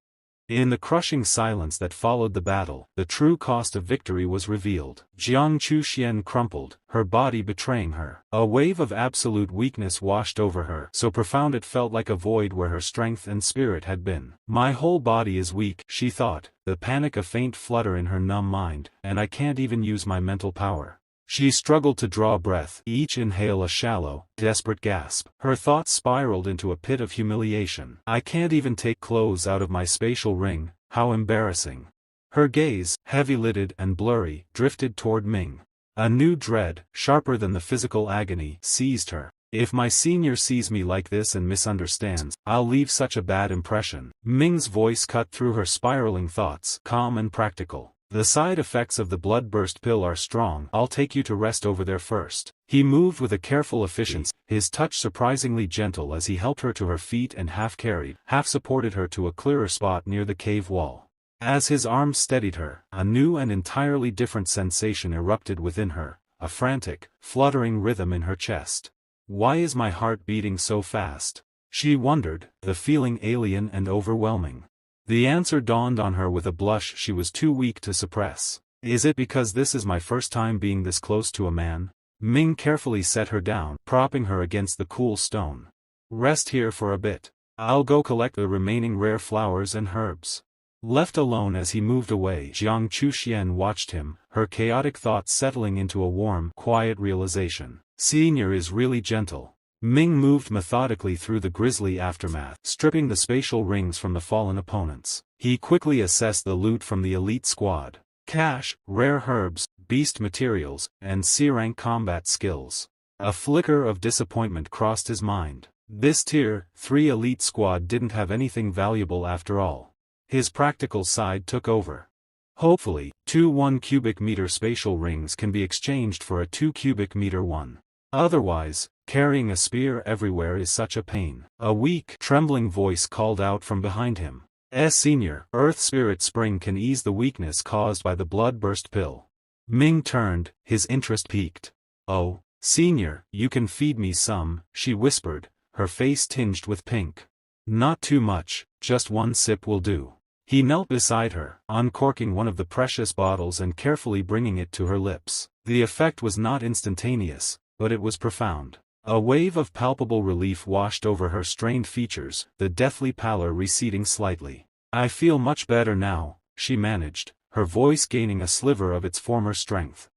In the crushing silence that followed the battle, the true cost of victory was revealed. Jiang Chuxian crumpled, her body betraying her. A wave of absolute weakness washed over her, so profound it felt like a void where her strength and spirit had been. My whole body is weak, she thought, the panic a faint flutter in her numb mind, and I can't even use my mental power. She struggled to draw breath, each inhale a shallow, desperate gasp. Her thoughts spiraled into a pit of humiliation. I can't even take clothes out of my spatial ring, how embarrassing. Her gaze, heavy-lidded and blurry, drifted toward Ming. A new dread, sharper than the physical agony, seized her. If my senior sees me like this and misunderstands, I'll leave such a bad impression. Ming's voice cut through her spiraling thoughts, calm and practical. The side effects of the blood-burst pill are strong. I'll take you to rest over there first. He moved with a careful efficiency, his touch surprisingly gentle as he helped her to her feet and half-carried, half-supported her to a clearer spot near the cave wall. As his arms steadied her, a new and entirely different sensation erupted within her, a frantic, fluttering rhythm in her chest. Why is my heart beating so fast? She wondered, the feeling alien and overwhelming. The answer dawned on her with a blush she was too weak to suppress. Is it because this is my first time being this close to a man? Ming carefully set her down, propping her against the cool stone. Rest here for a bit. I'll go collect the remaining rare flowers and herbs. Left alone as he moved away, Jiang Chuxian watched him, her chaotic thoughts settling into a warm, quiet realization. Senior is really gentle. Ming moved methodically through the grisly aftermath, stripping the spatial rings from the fallen opponents. He quickly assessed the loot from the elite squad. Cash, rare herbs, beast materials, and C-rank combat skills. A flicker of disappointment crossed his mind. This Tier 3 elite squad didn't have anything valuable after all. His practical side took over. Hopefully, 2 1 cubic meter spatial rings can be exchanged for a 2 cubic meter one. Otherwise, carrying a spear everywhere is such a pain. A weak, trembling voice called out from behind him. Senior, Earth Spirit Spring can ease the weakness caused by the blood-burst pill. Ming turned, his interest piqued. Oh, Senior, you can feed me some, she whispered, her face tinged with pink. Not too much, just 1 sip will do. He knelt beside her, uncorking one of the precious bottles and carefully bringing it to her lips. The effect was not instantaneous, but it was profound. A wave of palpable relief washed over her strained features, the deathly pallor receding slightly. I feel much better now, she managed, her voice gaining a sliver of its former strength.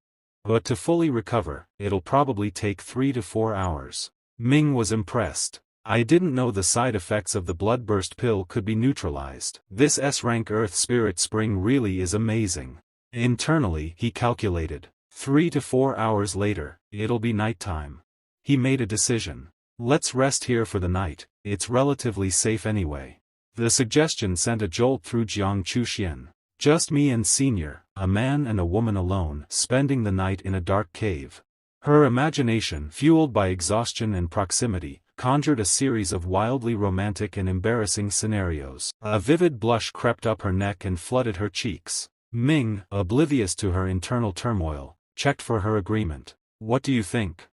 But to fully recover, it'll probably take 3 to 4 hours. Ming was impressed. I didn't know the side effects of the bloodburst pill could be neutralized. This S-rank Earth Spirit Spring really is amazing. Internally, he calculated. 3 to 4 hours later, it'll be nighttime. He made a decision. Let's rest here for the night, it's relatively safe anyway. The suggestion sent a jolt through Jiang Chuxian. Just me and Senior, a man and a woman alone, spending the night in a dark cave. Her imagination, fueled by exhaustion and proximity, conjured a series of wildly romantic and embarrassing scenarios. A vivid blush crept up her neck and flooded her cheeks. Ming, oblivious to her internal turmoil, checked for her agreement. What do you think?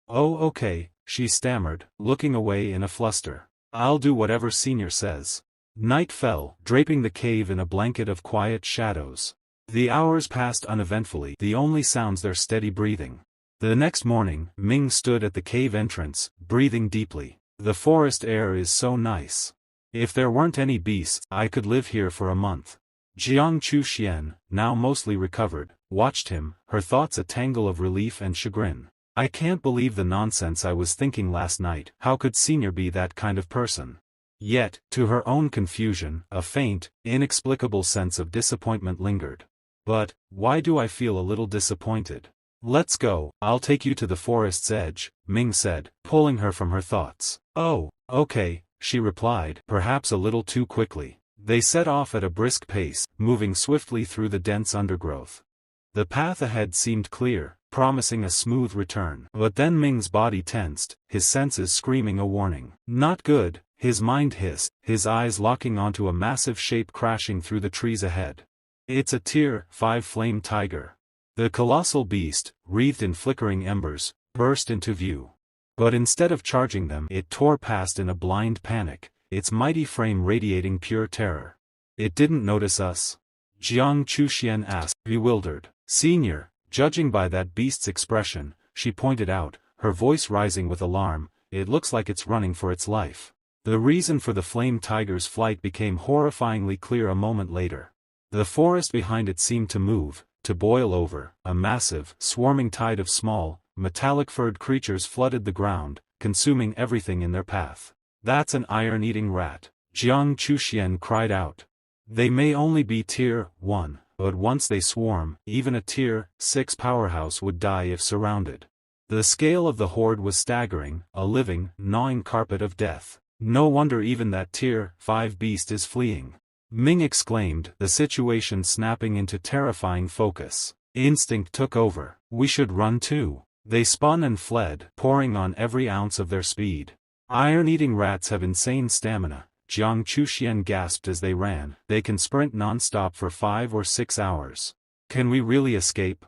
Oh, okay, she stammered, looking away in a fluster. I'll do whatever Senior says. Night fell, draping the cave in a blanket of quiet shadows. The hours passed uneventfully, the only sounds their steady breathing. The next morning, Ming stood at the cave entrance, breathing deeply. The forest air is so nice. If there weren't any beasts, I could live here for a month. Jiang Chuxian, now mostly recovered, watched him, her thoughts a tangle of relief and chagrin. I can't believe the nonsense I was thinking last night. How could Senior be that kind of person? Yet, to her own confusion, a faint, inexplicable sense of disappointment lingered. But, why do I feel a little disappointed? Let's go, I'll take you to the forest's edge, Ming said, pulling her from her thoughts. Oh, okay, she replied, perhaps a little too quickly. They set off at a brisk pace, moving swiftly through the dense undergrowth. The path ahead seemed clear, promising a smooth return. But then Ming's body tensed, his senses screaming a warning. Not good, his mind hissed, his eyes locking onto a massive shape crashing through the trees ahead. It's a Tier 5 flame tiger. The colossal beast, wreathed in flickering embers, burst into view. But instead of charging them, it tore past in a blind panic, its mighty frame radiating pure terror. It didn't notice us? Jiang Chuxian asked, bewildered. Senior, judging by that beast's expression, she pointed out, her voice rising with alarm, it looks like it's running for its life. The reason for the flame tiger's flight became horrifyingly clear a moment later. The forest behind it seemed to move, to boil over, a massive, swarming tide of small, metallic-furred creatures flooded the ground, consuming everything in their path. That's an iron-eating rat, Jiang Chuxian cried out. They may only be Tier 1, but once they swarm, even a Tier 6 powerhouse would die if surrounded. The scale of the horde was staggering, a living, gnawing carpet of death. No wonder even that Tier 5 beast is fleeing. Ming exclaimed, the situation snapping into terrifying focus. Instinct took over. We should run too. They spun and fled, pouring on every ounce of their speed. Iron-eating rats have insane stamina, Jiang Chuxian gasped as they ran. They can sprint non-stop for 5 or 6 hours. Can we really escape?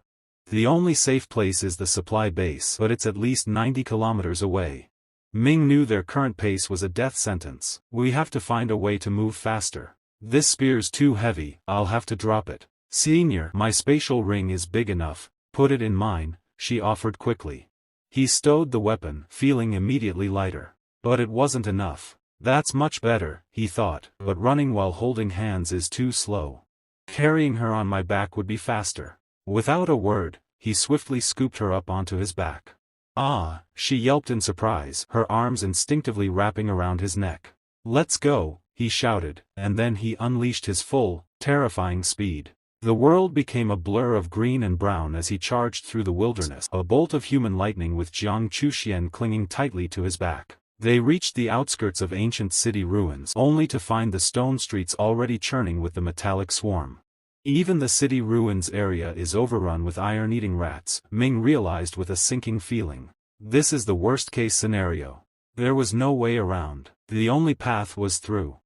The only safe place is the supply base, but it's at least 90 kilometers away. Ming knew their current pace was a death sentence. We have to find a way to move faster. This spear's too heavy, I'll have to drop it. Senior, my spatial ring is big enough, put it in mine, she offered quickly. He stowed the weapon, feeling immediately lighter. But it wasn't enough. That's much better, he thought, but running while holding hands is too slow. Carrying her on my back would be faster. Without a word, he swiftly scooped her up onto his back. Ah, she yelped in surprise, her arms instinctively wrapping around his neck. Let's go, he shouted, and then he unleashed his full, terrifying speed. The world became a blur of green and brown as he charged through the wilderness, a bolt of human lightning with Jiang Chuxian clinging tightly to his back. They reached the outskirts of ancient city ruins only to find the stone streets already churning with the metallic swarm. Even the city ruins area is overrun with iron-eating rats, Ming realized with a sinking feeling. This is the worst-case scenario. There was no way around. The only path was through.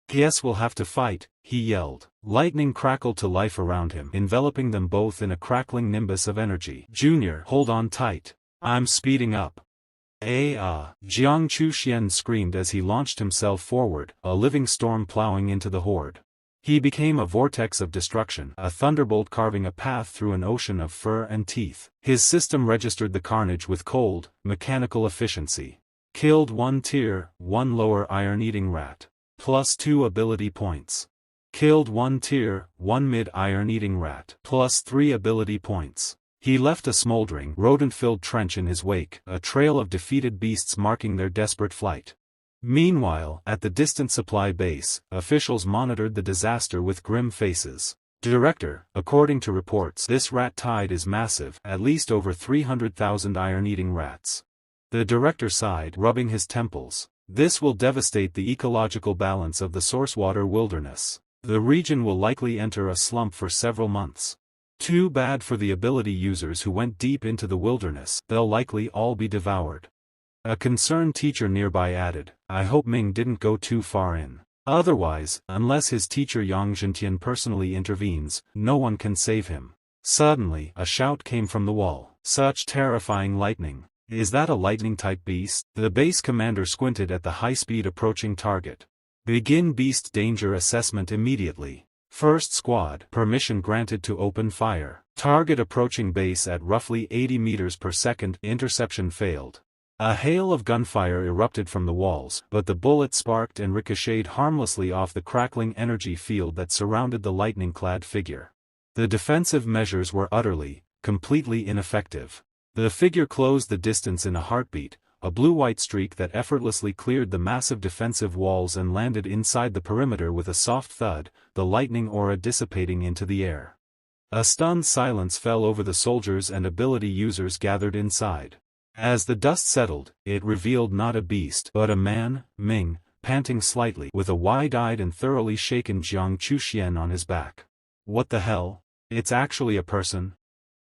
Guess we'll have to fight, he yelled. Lightning crackled to life around him, enveloping them both in a crackling nimbus of energy. Junior, hold on tight. I'm speeding up. Jiang Chuxian screamed as he launched himself forward, a living storm plowing into the horde. He became a vortex of destruction, a thunderbolt carving a path through an ocean of fur and teeth. His system registered the carnage with cold, mechanical efficiency. Killed 1 tier, 1 lower iron-eating rat. Plus 2 ability points. Killed 1 tier, 1 mid iron-eating rat. Plus 3 ability points. He left a smoldering, rodent-filled trench in his wake, a trail of defeated beasts marking their desperate flight. Meanwhile, at the distant supply base, officials monitored the disaster with grim faces. Director, according to reports, this rat tide is massive, at least over 300,000 iron-eating rats. The director sighed, rubbing his temples. This will devastate the ecological balance of the source-water wilderness. The region will likely enter a slump for several months. Too bad for the ability users who went deep into the wilderness, they'll likely all be devoured. A concerned teacher nearby added, I hope Ming didn't go too far in. Otherwise, unless his teacher Yang Zhentian personally intervenes, no one can save him. Suddenly, a shout came from the wall. Such terrifying lightning. Is that a lightning-type beast? The base commander squinted at the high-speed approaching target. Begin beast danger assessment immediately. First squad, permission granted to open fire. Target approaching base at roughly 80 meters per second, interception failed. A hail of gunfire erupted from the walls, but the bullet sparked and ricocheted harmlessly off the crackling energy field that surrounded the lightning-clad figure. The defensive measures were utterly, completely ineffective. The figure closed the distance in a heartbeat, a blue-white streak that effortlessly cleared the massive defensive walls and landed inside the perimeter with a soft thud, the lightning aura dissipating into the air. A stunned silence fell over the soldiers and ability users gathered inside. As the dust settled, it revealed not a beast but a man, Ming, panting slightly with a wide-eyed and thoroughly shaken Jiang Chuxian on his back. What the hell? It's actually a person?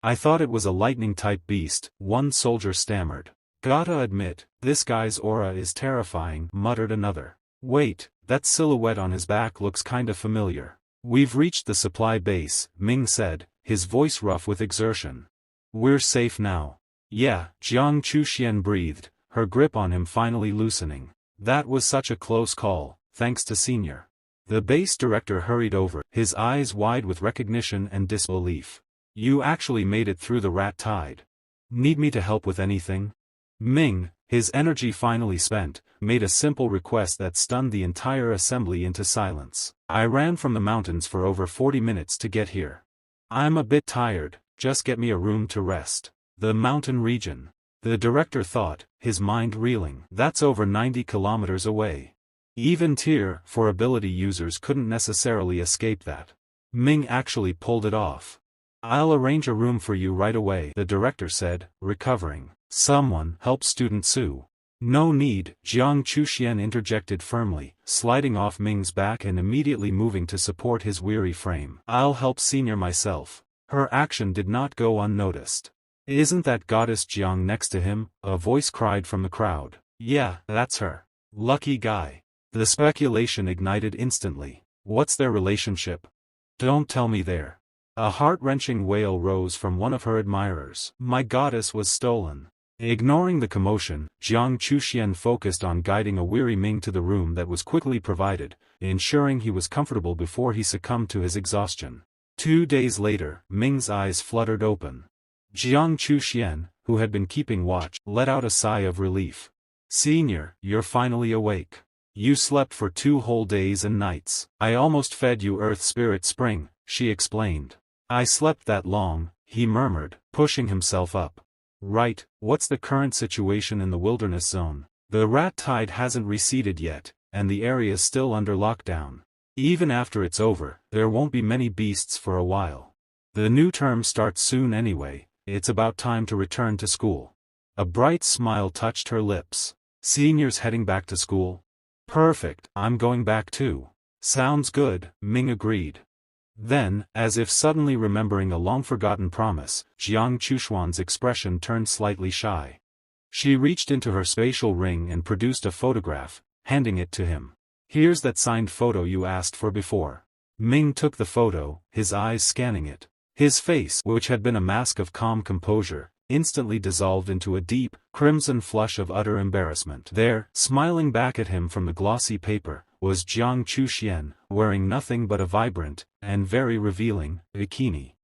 I thought it was a lightning-type beast, one soldier stammered. Gotta admit, this guy's aura is terrifying, muttered another. Wait, that silhouette on his back looks kinda familiar. We've reached the supply base, Ming said, his voice rough with exertion. We're safe now. Yeah, Jiang Chuxian breathed, her grip on him finally loosening. That was such a close call, thanks to Senior. The base director hurried over, his eyes wide with recognition and disbelief. You actually made it through the rat tide. Need me to help with anything? Ming, his energy finally spent, made a simple request that stunned the entire assembly into silence. I ran from the mountains for over 40 minutes to get here. I'm a bit tired, just get me a room to rest. The mountain region. The director thought, his mind reeling. That's over 90 kilometers away. Even Tier 4 ability users couldn't necessarily escape that. Ming actually pulled it off. I'll arrange a room for you right away, the director said, recovering. Someone help Student Sue. No need, Jiang Chuxian interjected firmly, sliding off Ming's back and immediately moving to support his weary frame. I'll help Senior myself. Her action did not go unnoticed. Isn't that goddess Jiang next to him? A voice cried from the crowd. Yeah, that's her. Lucky guy. The speculation ignited instantly. What's their relationship? Don't tell me they're. A heart-wrenching wail rose from one of her admirers. My goddess was stolen. Ignoring the commotion, Jiang Chuxian focused on guiding a weary Ming to the room that was quickly provided, ensuring he was comfortable before he succumbed to his exhaustion. 2 days later, Ming's eyes fluttered open. Jiang Chuxian, who had been keeping watch, let out a sigh of relief. Senior, you're finally awake. You slept for 2 whole days and nights. I almost fed you Earth Spirit Spring, she explained. I slept that long, he murmured, pushing himself up. Right, what's the current situation in the wilderness zone? The rat tide hasn't receded yet, and the area's still under lockdown. Even after it's over, there won't be many beasts for a while. The new term starts soon anyway, it's about time to return to school. A bright smile touched her lips. Senior's heading back to school? Perfect, I'm going back too. Sounds good, Ming agreed. Then, as if suddenly remembering a long-forgotten promise, Jiang Chuxuan's expression turned slightly shy. She reached into her spatial ring and produced a photograph, handing it to him. Here's that signed photo you asked for before. Ming took the photo, his eyes scanning it. His face, which had been a mask of calm composure, instantly dissolved into a deep, crimson flush of utter embarrassment. There, smiling back at him from the glossy paper, was Jiang Chuxian, wearing nothing but a vibrant, and very revealing, bikini.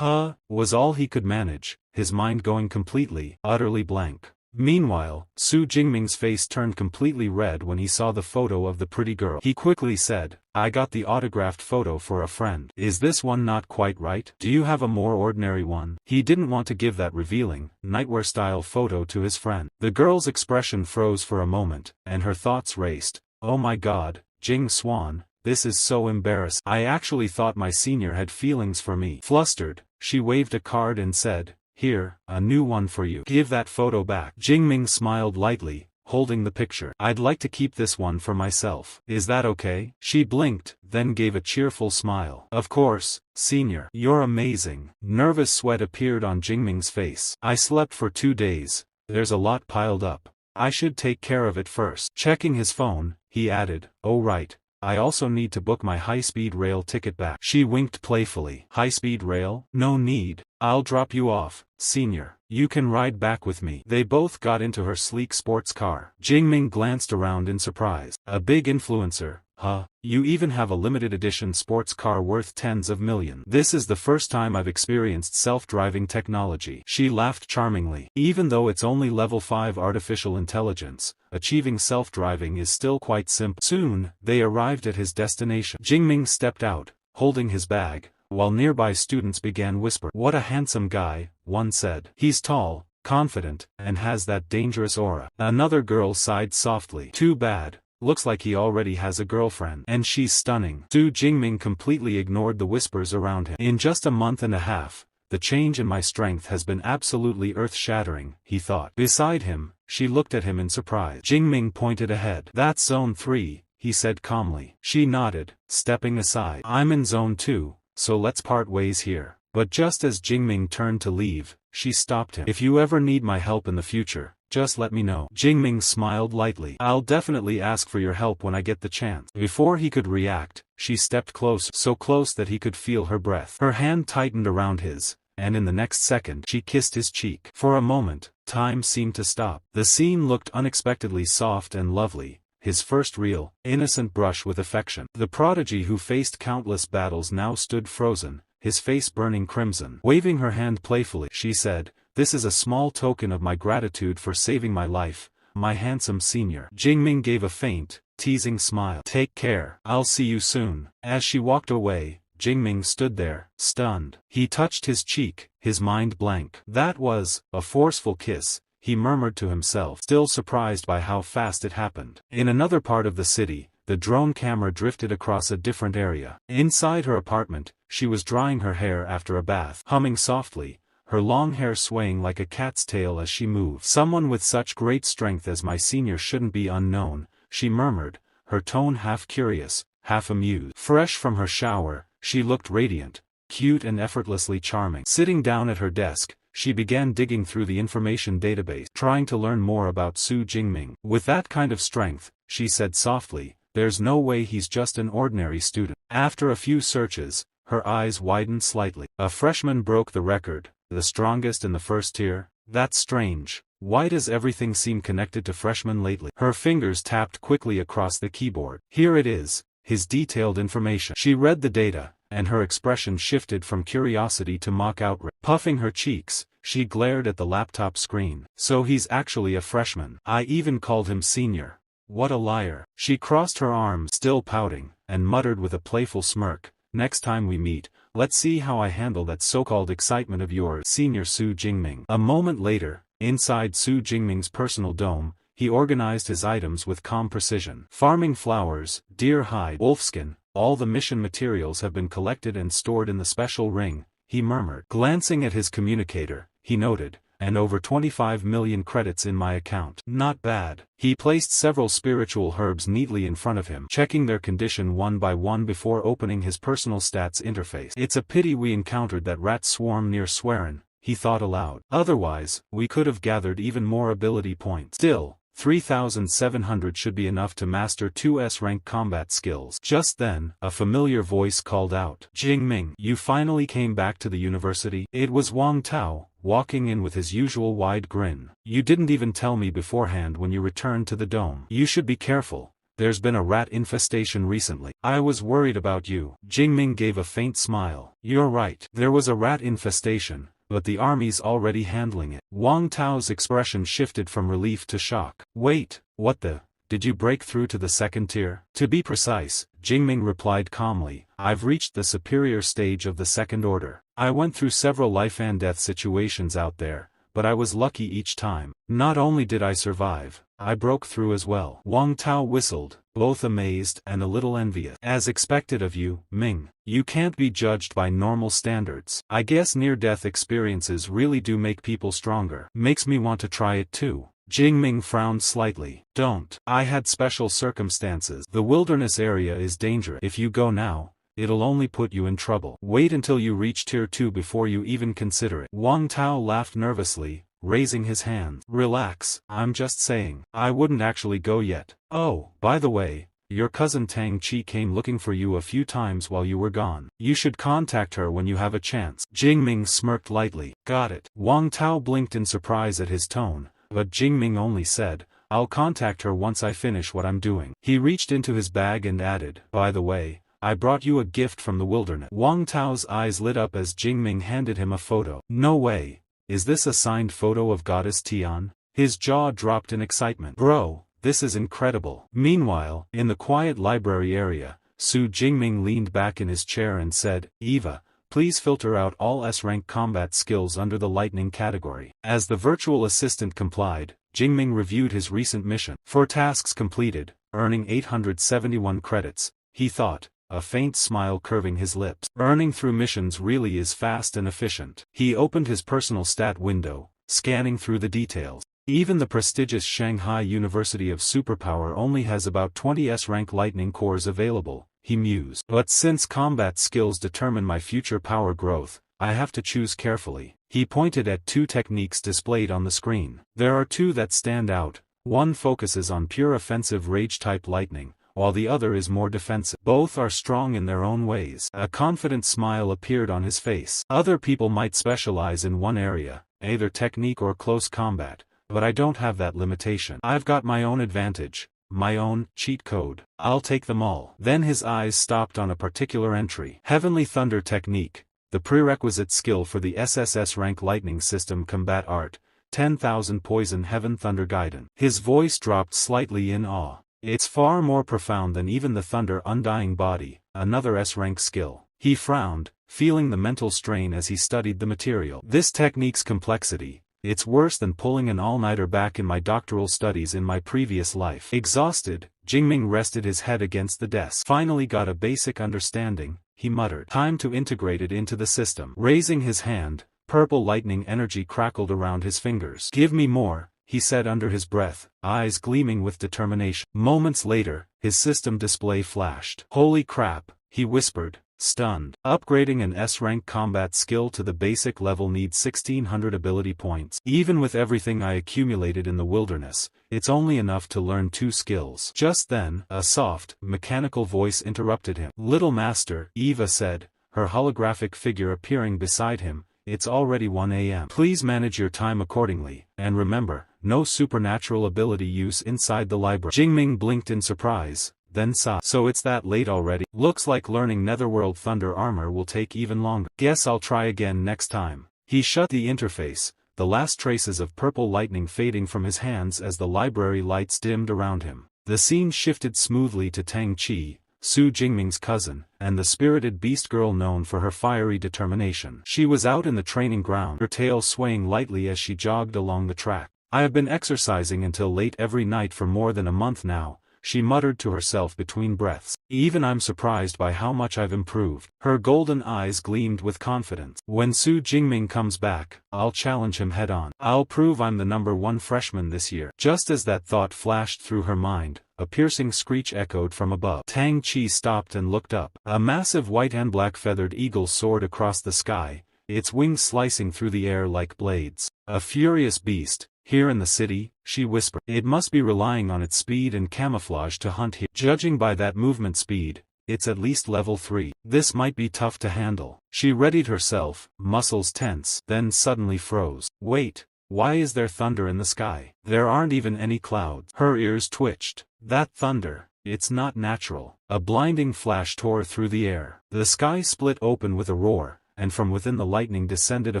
Was all he could manage, his mind going completely, utterly blank. Meanwhile, Su Jingming's face turned completely red when he saw the photo of the pretty girl. He quickly said, I got the autographed photo for a friend. Is this one not quite right? Do you have a more ordinary one? He didn't want to give that revealing, nightwear-style photo to his friend. The girl's expression froze for a moment, and her thoughts raced. Oh my god, Jing Swan, this is so embarrassing. I actually thought my senior had feelings for me. Flustered, she waved a card and said, Here, a new one for you. Give that photo back. Jingming smiled lightly, holding the picture. I'd like to keep this one for myself. Is that okay? She blinked, then gave a cheerful smile. Of course, senior. You're amazing. Nervous sweat appeared on Jingming's face. I slept for 2 days. There's a lot piled up. I should take care of it first. Checking his phone, he added, Oh right. I also need to book my high-speed rail ticket back. She winked playfully. High-speed rail? No need. I'll drop you off, senior. You can ride back with me. They both got into her sleek sports car. Jingming glanced around in surprise. A big influencer, huh? You even have a limited edition sports car worth tens of millions. This is the first time I've experienced self-driving technology. She laughed charmingly. Even though it's only level 5 artificial intelligence, achieving self-driving is still quite simple. Soon, they arrived at his destination. Jingming stepped out, holding his bag, while nearby students began whispering. What a handsome guy, one said. He's tall, confident, and has that dangerous aura. Another girl sighed softly. Too bad. Looks like he already has a girlfriend. And she's stunning. Su Jingming completely ignored the whispers around him. In just a month and a half, the change in my strength has been absolutely earth-shattering, he thought. Beside him, she looked at him in surprise. Jingming pointed ahead. That's Zone 3, he said calmly. She nodded, stepping aside. I'm in Zone 2, so let's part ways here. But just as Jingming turned to leave, she stopped him. If you ever need my help in the future, just let me know. Jingming smiled lightly. I'll definitely ask for your help when I get the chance. Before he could react, she stepped close, so close that he could feel her breath. Her hand tightened around his, and in the next second she kissed his cheek. For a moment, time seemed to stop. The scene looked unexpectedly soft and lovely, his first real, innocent brush with affection. The prodigy who faced countless battles now stood frozen, his face burning crimson. Waving her hand playfully, she said, This is a small token of my gratitude for saving my life, my handsome senior. Jingming gave a faint, teasing smile. Take care. I'll see you soon. As she walked away, Jingming stood there, stunned. He touched his cheek, his mind blank. That was a forceful kiss, he murmured to himself, still surprised by how fast it happened. In another part of the city, the drone camera drifted across a different area. Inside her apartment, she was drying her hair after a bath. Humming softly, her long hair swaying like a cat's tail as she moved. Someone with such great strength as my senior shouldn't be unknown, she murmured, her tone half curious, half amused. Fresh from her shower, she looked radiant, cute and effortlessly charming. Sitting down at her desk, she began digging through the information database, trying to learn more about Su Jingming. With that kind of strength, she said softly, there's no way he's just an ordinary student. After a few searches, her eyes widened slightly. A freshman broke the record, the strongest in the first tier? That's strange. Why does everything seem connected to freshmen lately? Her fingers tapped quickly across the keyboard. Here it is, his detailed information. She read the data, and her expression shifted from curiosity to mock outrage. Puffing her cheeks, she glared at the laptop screen. So he's actually a freshman. I even called him senior. What a liar. She crossed her arms, still pouting, and muttered with a playful smirk, next time we meet, let's see how I handle that so-called excitement of yours, Senior Su Jingming. A moment later, inside Su Jingming's personal dome, he organized his items with calm precision. Farming flowers, deer hide, wolfskin, all the mission materials have been collected and stored in the special ring, he murmured. Glancing at his communicator, he noted, and over 25 million credits in my account. Not bad. He placed several spiritual herbs neatly in front of him, checking their condition one by one before opening his personal stats interface. It's a pity we encountered that rat swarm near Swerin, he thought aloud. Otherwise, we could have gathered even more ability points. Still, 3,700 should be enough to master 2S rank combat skills. Just then, a familiar voice called out. Jingming, you finally came back to the university? It was Wang Tao, walking in with his usual wide grin. You didn't even tell me beforehand when you returned to the dome. You should be careful. There's been a rat infestation recently. I was worried about you. Jingming gave a faint smile. You're right. There was a rat infestation, but the army's already handling it. Wang Tao's expression shifted from relief to shock. Wait, what the? Did you break through to the second tier? To be precise, Jingming replied calmly, I've reached the superior stage of the second order. I went through several life and death situations out there, but I was lucky each time. Not only did I survive, I broke through as well. Wang Tao whistled, both amazed and a little envious. As expected of you, Ming, you can't be judged by normal standards. I guess near-death experiences really do make people stronger. Makes me want to try it too. Jingming frowned slightly. Don't. I had special circumstances. The wilderness area is dangerous. If you go now, it'll only put you in trouble. Wait until you reach tier 2 before you even consider it. Wang Tao laughed nervously, raising his hand. Relax, I'm just saying. I wouldn't actually go yet. Oh, by the way, your cousin Tang Chi came looking for you a few times while you were gone. You should contact her when you have a chance. Jingming smirked lightly. Got it. Wang Tao blinked in surprise at his tone, but Jingming only said, I'll contact her once I finish what I'm doing. He reached into his bag and added, by the way, I brought you a gift from the wilderness. Wang Tao's eyes lit up as Jingming handed him a photo. No way. Is this a signed photo of Goddess Tian? His jaw dropped in excitement. Bro, this is incredible. Meanwhile, in the quiet library area, Su Jingming leaned back in his chair and said, Eva, please filter out all S-rank combat skills under the lightning category. As the virtual assistant complied, Jingming reviewed his recent mission. For tasks completed, earning 871 credits, he thought, a faint smile curving his lips. Earning through missions really is fast and efficient. He opened his personal stat window, scanning through the details. Even the prestigious Shanghai University of Superpower only has about 20 S-rank lightning cores available, he mused. But since combat skills determine my future power growth, I have to choose carefully. He pointed at two techniques displayed on the screen. There are two that stand out. One focuses on pure offensive rage-type lightning, while the other is more defensive. Both are strong in their own ways. A confident smile appeared on his face. Other people might specialize in one area, either technique or close combat, but I don't have that limitation. I've got my own advantage, my own cheat code. I'll take them all. Then his eyes stopped on a particular entry. Heavenly Thunder Technique, the prerequisite skill for the SSS rank lightning system combat art, 10,000 Poison Heaven Thunder Gaiden. His voice dropped slightly in awe. It's far more profound than even the Thunder Undying Body, another S-rank skill. He frowned, feeling the mental strain as he studied the material. This technique's complexity, it's worse than pulling an all-nighter back in my doctoral studies in my previous life. Exhausted, Jingming rested his head against the desk. Finally got a basic understanding, he muttered. Time to integrate it into the system. Raising his hand, Purple lightning energy crackled around his fingers. "Give me more," he said under his breath, eyes gleaming with determination. Moments later, his system display flashed. "Holy crap," he whispered, stunned. Upgrading an S-rank combat skill to the basic level needs 1600 ability points. Even with everything I accumulated in the wilderness, it's only enough to learn 2 skills. Just then, a soft, mechanical voice interrupted him. "Little Master," Eva said, her holographic figure appearing beside him, "it's already 1 a.m. Please manage your time accordingly, and remember, no supernatural ability use inside the library." Jingming blinked in surprise, then sighed. "So it's that late already? Looks like learning Netherworld Thunder armor will take even longer. Guess I'll try again next time." He shut the interface, the last traces of purple lightning fading from his hands as the library lights dimmed around him. The scene shifted smoothly to Tang Qi, Su Jingming's cousin, and the spirited beast girl known for her fiery determination. She was out in the training ground, her tail swaying lightly as she jogged along the track. "I have been exercising until late every night for more than a month now," she muttered to herself between breaths. "Even I'm surprised by how much I've improved." Her golden eyes gleamed with confidence. "When Su Jingming comes back, I'll challenge him head-on. I'll prove I'm the #1 freshman this year." Just as that thought flashed through her mind, a piercing screech echoed from above. Tang Qi stopped and looked up. A massive white and black feathered eagle soared across the sky, its wings slicing through the air like blades. "A furious beast, here in the city," she whispered. "It must be relying on its speed and camouflage to hunt here. Judging by that movement speed, it's at least level 3. This might be tough to handle." She readied herself, muscles tense, then suddenly froze. "Wait, why is there thunder in the sky? There aren't even any clouds." Her ears twitched. "That thunder, it's not natural." A blinding flash tore through the air. The sky split open with a roar, and from within the lightning descended a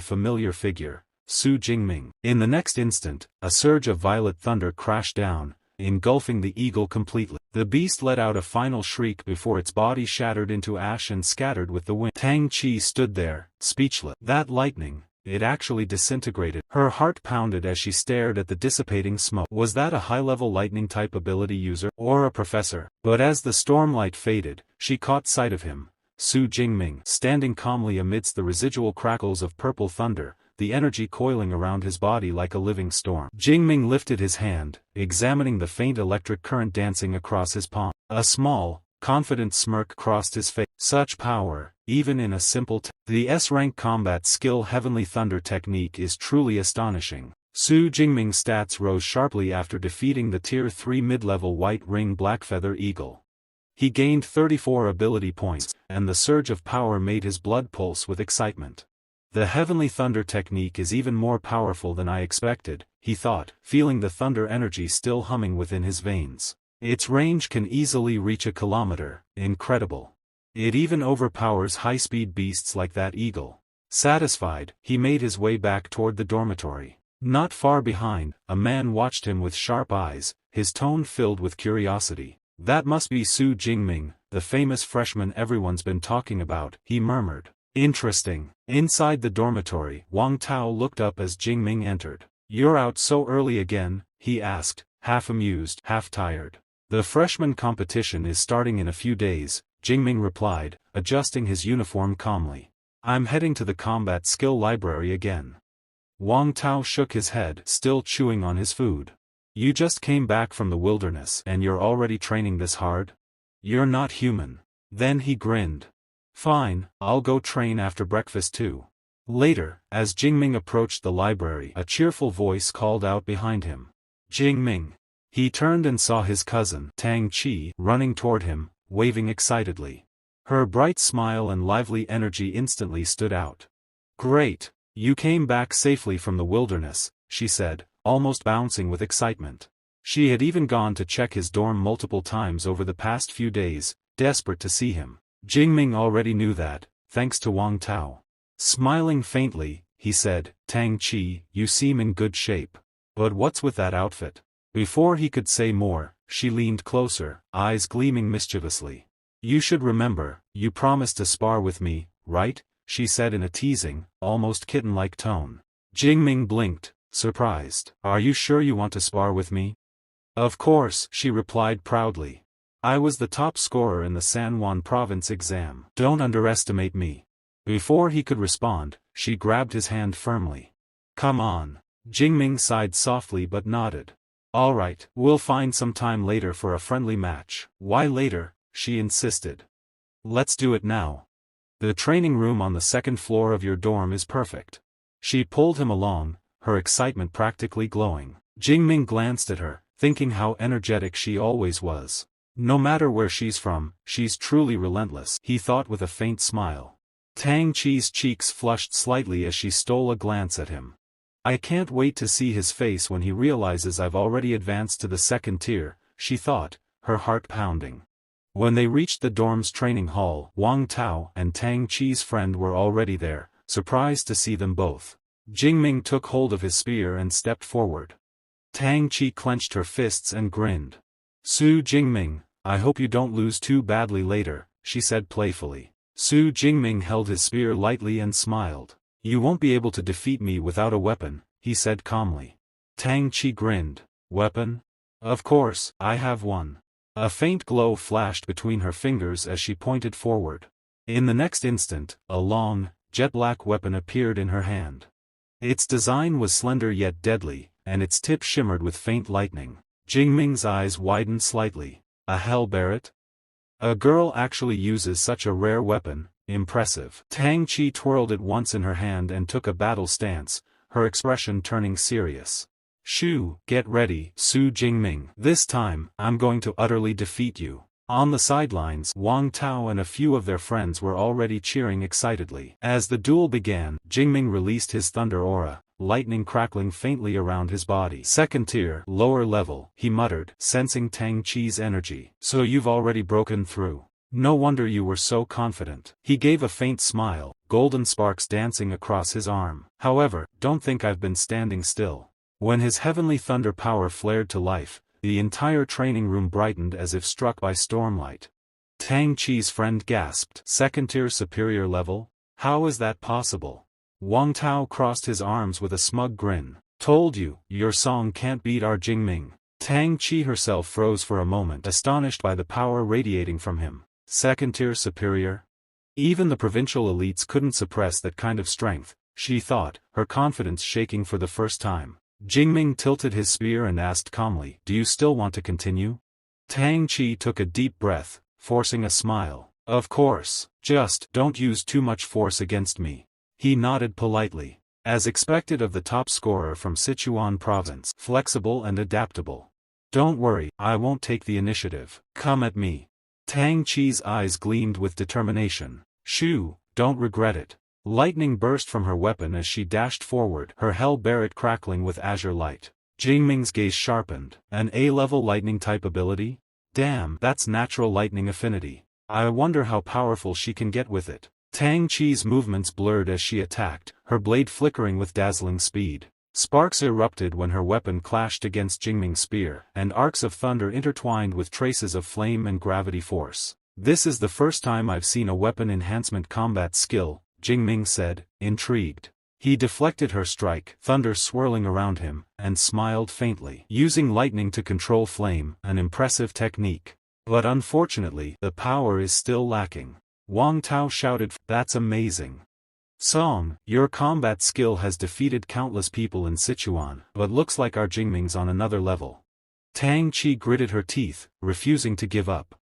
familiar figure, Su Jingming. In the next instant, a surge of violet thunder crashed down, engulfing the eagle completely. The beast let out a final shriek before its body shattered into ash and scattered with the wind. Tang Qi stood there, speechless. That lightning, it actually disintegrated. Her heart pounded as she stared at the dissipating smoke. Was that a high-level lightning-type ability user, or a professor? But as the stormlight faded, she caught sight of him, Su Jingming, standing calmly amidst the residual crackles of purple thunder, the energy coiling around his body like a living storm. Jingming lifted his hand, examining the faint electric current dancing across his palm. A small, confident smirk crossed his face. Such power, even in a simple The S-rank combat skill Heavenly Thunder technique is truly astonishing. Su Jingming's stats rose sharply after defeating the Tier 3 mid-level White Ring Blackfeather Eagle. He gained 34 ability points, and the surge of power made his blood pulse with excitement. The Heavenly Thunder technique is even more powerful than I expected, he thought, feeling the thunder energy still humming within his veins. Its range can easily reach a kilometer, incredible. It even overpowers high-speed beasts like that eagle. Satisfied, he made his way back toward the dormitory. Not far behind, a man watched him with sharp eyes, his tone filled with curiosity. "That must be Su Jingming, the famous freshman everyone's been talking about," he murmured. "Interesting." Inside the dormitory, Wang Tao looked up as Jingming entered. "You're out so early again?" he asked, half amused, half tired. "The freshman competition is starting in a few days," Jingming replied, adjusting his uniform calmly. "I'm heading to the combat skill library again." Wang Tao shook his head, still chewing on his food. "You just came back from the wilderness and you're already training this hard? You're not human." Then he grinned. "Fine, I'll go train after breakfast too." Later, as Jingming approached the library, a cheerful voice called out behind him. "Jingming." He turned and saw his cousin, Tang Qi, running toward him, waving excitedly. Her bright smile and lively energy instantly stood out. "Great, you came back safely from the wilderness," she said, almost bouncing with excitement. She had even gone to check his dorm multiple times over the past few days, desperate to see him. Jingming already knew that, thanks to Wang Tao. Smiling faintly, he said, "Tang Qi, you seem in good shape. But what's with that outfit?" Before he could say more, she leaned closer, eyes gleaming mischievously. "You should remember, you promised to spar with me, right?" she said in a teasing, almost kitten-like tone. Jingming blinked, surprised. "Are you sure you want to spar with me?" "Of course," she replied proudly. "I was the top scorer in the San Juan province exam. Don't underestimate me." Before he could respond, she grabbed his hand firmly. Come on. Jingming sighed softly but nodded. Alright, we'll find some time later for a friendly match. Why later? She insisted. Let's do it now. The training room on the second floor of your dorm is perfect. She pulled him along, her excitement practically glowing. Jingming glanced at her, thinking how energetic she always was. No matter where she's from, she's truly relentless, he thought with a faint smile. Tang Chi's cheeks flushed slightly as she stole a glance at him. I can't wait to see his face when he realizes I've already advanced to the second tier, she thought, her heart pounding. When they reached the dorm's training hall, Wang Tao and Tang Chi's friend were already there, surprised to see them both. Jingming took hold of his spear and stepped forward. Tang Chi clenched her fists and grinned. Su Jingming, I hope you don't lose too badly later, she said playfully. Su Jingming held his spear lightly and smiled. You won't be able to defeat me without a weapon, he said calmly. Tang Chi grinned. Weapon? Of course, I have one. A faint glow flashed between her fingers as she pointed forward. In the next instant, a long, jet-black weapon appeared in her hand. Its design was slender yet deadly, and its tip shimmered with faint lightning. Jingming's eyes widened slightly. A hell barret? A girl actually uses such a rare weapon, impressive. Tang Chi twirled it once in her hand and took a battle stance, her expression turning serious. Shoo, get ready, Su Jingming. This time, I'm going to utterly defeat you. On the sidelines, Wang Tao and a few of their friends were already cheering excitedly. As the duel began, Jingming released his thunder aura, lightning crackling faintly around his body. Second tier, lower level, he muttered, sensing Tang Chi's energy. So you've already broken through. No wonder you were so confident. He gave a faint smile, golden sparks dancing across his arm. However, don't think I've been standing still. When his heavenly thunder power flared to life, the entire training room brightened as if struck by stormlight. Tang Chi's friend gasped. Second-tier superior level? How is that possible? Wang Tao crossed his arms with a smug grin. Told you, your song can't beat our Jingming. Tang Chi herself froze for a moment, astonished by the power radiating from him. Second-tier superior? Even the provincial elites couldn't suppress that kind of strength, she thought, her confidence shaking for the first time. Jingming tilted his spear and asked calmly, do you still want to continue? Tang Chi took a deep breath, forcing a smile. Of course, just don't use too much force against me. He nodded politely. As expected of the top scorer from Sichuan province, flexible and adaptable. Don't worry, I won't take the initiative. Come at me. Tang Chi's eyes gleamed with determination. Shoo, don't regret it. Lightning burst from her weapon as she dashed forward, her hell barret crackling with azure light. Jingming's gaze sharpened. An A-level lightning-type ability? Damn, that's natural lightning affinity. I wonder how powerful she can get with it. Tang Chi's movements blurred as she attacked, her blade flickering with dazzling speed. Sparks erupted when her weapon clashed against Jingming's spear, and arcs of thunder intertwined with traces of flame and gravity force. This is the first time I've seen a weapon enhancement combat skill, Jingming said, intrigued. He deflected her strike, thunder swirling around him, and smiled faintly. Using lightning to control flame, an impressive technique. But unfortunately, the power is still lacking. Wang Tao shouted, that's amazing. Song, your combat skill has defeated countless people in Sichuan, but looks like our Jingming's on another level. Tang Chi gritted her teeth, refusing to give up.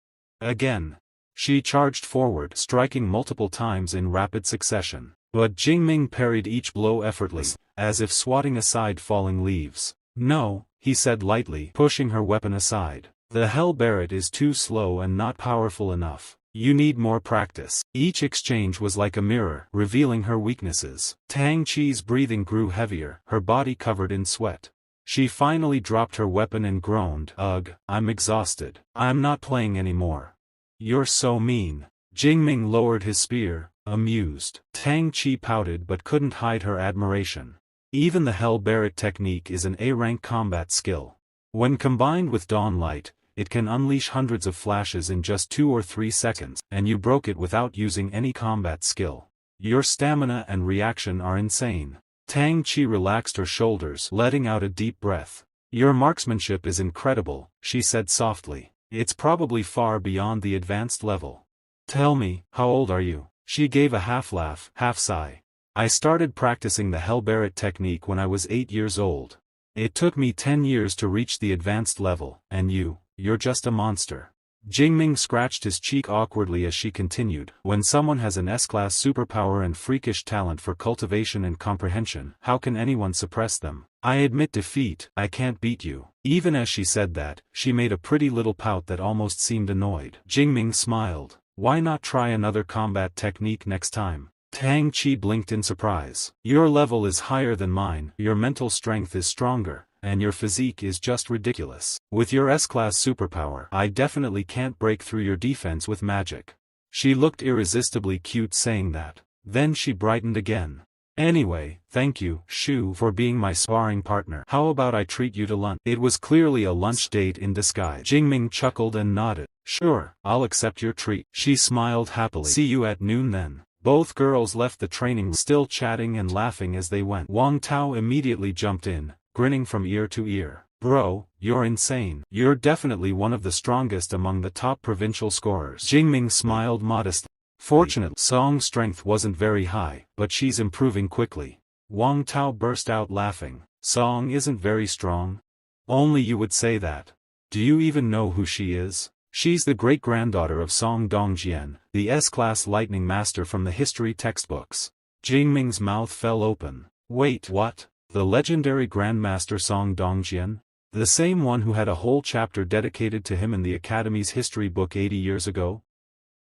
Again. She charged forward, striking multiple times in rapid succession. But Jingming parried each blow effortlessly, as if swatting aside falling leaves. No, he said lightly, pushing her weapon aside. The hell barret is too slow and not powerful enough. You need more practice. Each exchange was like a mirror, revealing her weaknesses. Tang Chi's breathing grew heavier, her body covered in sweat. She finally dropped her weapon and groaned. Ugh, I'm exhausted. I'm not playing anymore. You're so mean. Jingming lowered his spear, amused. Tang Chi pouted but couldn't hide her admiration. Even the Hell Barret technique is an A-rank combat skill. When combined with Dawn Light, it can unleash hundreds of flashes in just 2 or 3 seconds, and you broke it without using any combat skill. Your stamina and reaction are insane. Tang Chi relaxed her shoulders, letting out a deep breath. Your marksmanship is incredible, she said softly. It's probably far beyond the advanced level. Tell me, how old are you? She gave a half laugh, half sigh. I started practicing the Hellbarret technique when I was 8 years old. It took me 10 years to reach the advanced level, and you're just a monster. Jingming scratched his cheek awkwardly as she continued. When someone has an S-class superpower and freakish talent for cultivation and comprehension, how can anyone suppress them? I admit defeat, I can't beat you. Even as she said that, she made a pretty little pout that almost seemed annoyed. Jingming smiled. Why not try another combat technique next time? Tang Qi blinked in surprise. Your level is higher than mine, your mental strength is stronger, and your physique is just ridiculous. With your S-class superpower, I definitely can't break through your defense with magic. She looked irresistibly cute saying that. Then she brightened again. Anyway, thank you, Shu, for being my sparring partner. How about I treat you to lunch? It was clearly a lunch date in disguise. Jingming chuckled and nodded. Sure, I'll accept your treat. She smiled happily. See you at noon then. Both girls left the training room, still chatting and laughing as they went. Wang Tao immediately jumped in, grinning from ear to ear. Bro, you're insane. You're definitely one of the strongest among the top provincial scorers. Jingming smiled modestly. Fortunately, Song's strength wasn't very high, but she's improving quickly. Wang Tao burst out laughing. Song isn't very strong? Only you would say that. Do you even know who she is? She's the great-granddaughter of Song Dongjian, the S-class lightning master from the history textbooks. Jingming's mouth fell open. Wait, what? The legendary grandmaster Song Dongjian? The same one who had a whole chapter dedicated to him in the Academy's history book 80 years ago?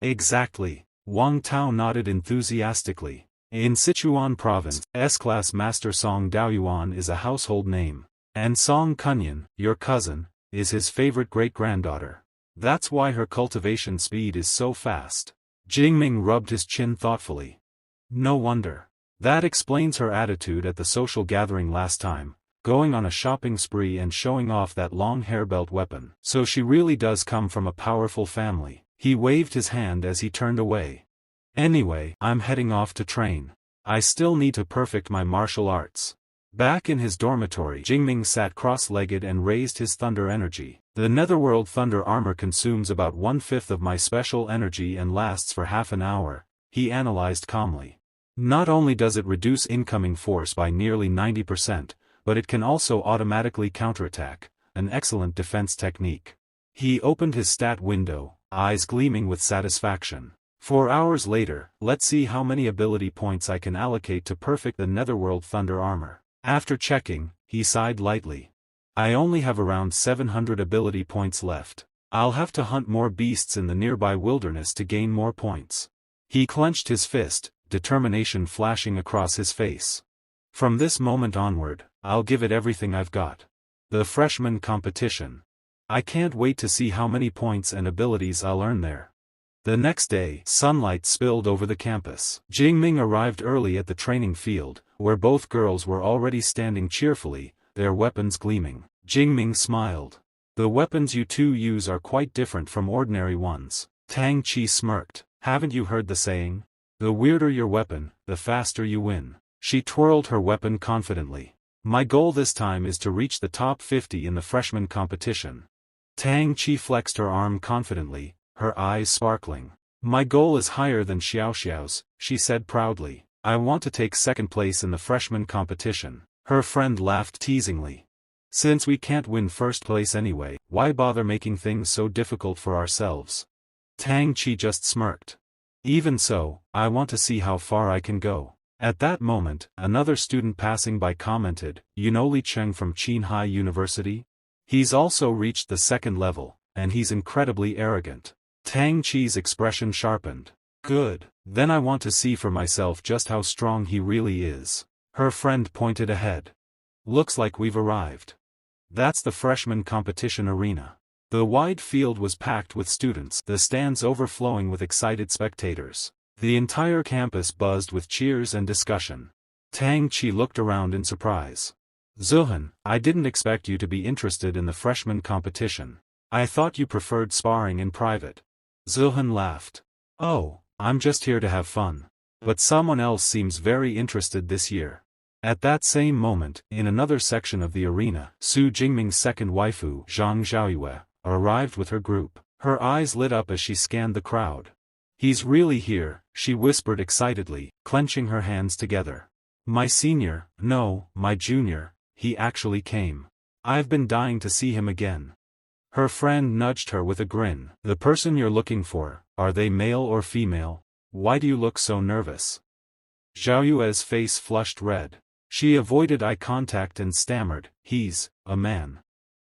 Exactly. Wang Tao nodded enthusiastically. In Sichuan province, S-class master Song Daoyuan is a household name. And Song Kunyan, your cousin, is his favorite great-granddaughter. That's why her cultivation speed is so fast. Jingming rubbed his chin thoughtfully. No wonder. That explains her attitude at the social gathering last time, going on a shopping spree and showing off that long hairbelt weapon. So she really does come from a powerful family. He waved his hand as he turned away. Anyway, I'm heading off to train. I still need to perfect my martial arts. Back in his dormitory, Jingming sat cross-legged and raised his thunder energy. The Netherworld Thunder Armor consumes about 1/5 of my special energy and lasts for half an hour, he analyzed calmly. Not only does it reduce incoming force by nearly 90%, but it can also automatically counterattack, an excellent defense technique. He opened his stat window, eyes gleaming with satisfaction. 4 hours later, let's see how many ability points I can allocate to perfect the Netherworld Thunder Armor. After checking, he sighed lightly. I only have around 700 ability points left. I'll have to hunt more beasts in the nearby wilderness to gain more points. He clenched his fist, determination flashing across his face. From this moment onward, I'll give it everything I've got. The freshman competition. I can't wait to see how many points and abilities I'll earn there. The next day, sunlight spilled over the campus. Jingming arrived early at the training field, where both girls were already standing cheerfully, their weapons gleaming. Jingming smiled. The weapons you two use are quite different from ordinary ones. Tang Qi smirked. Haven't you heard the saying? The weirder your weapon, the faster you win. She twirled her weapon confidently. My goal this time is to reach the top 50 in the freshman competition. Tang Qi flexed her arm confidently, her eyes sparkling. My goal is higher than Xiao's, she said proudly. I want to take second place in the freshman competition. Her friend laughed teasingly. Since we can't win first place anyway, why bother making things so difficult for ourselves? Tang Qi just smirked. Even so, I want to see how far I can go. At that moment, another student passing by commented, You know Li Cheng from Qinghai University? He's also reached the second level, and he's incredibly arrogant. Tang Qi's expression sharpened. Good, then I want to see for myself just how strong he really is. Her friend pointed ahead. Looks like we've arrived. That's the freshman competition arena. The wide field was packed with students, the stands overflowing with excited spectators. The entire campus buzzed with cheers and discussion. Tang Qi looked around in surprise. Zuhan, I didn't expect you to be interested in the freshman competition. I thought you preferred sparring in private. Zuhan laughed. Oh, I'm just here to have fun. But someone else seems very interested this year. At that same moment, in another section of the arena, Su Jingming's second waifu, Zhang Zhaoyue, arrived with her group. Her eyes lit up as she scanned the crowd. He's really here, she whispered excitedly, clenching her hands together. My senior, no, my junior, he actually came. I've been dying to see him again. Her friend nudged her with a grin. The person you're looking for, are they male or female? Why do you look so nervous? Zhao Yue's face flushed red. She avoided eye contact and stammered, he's a man.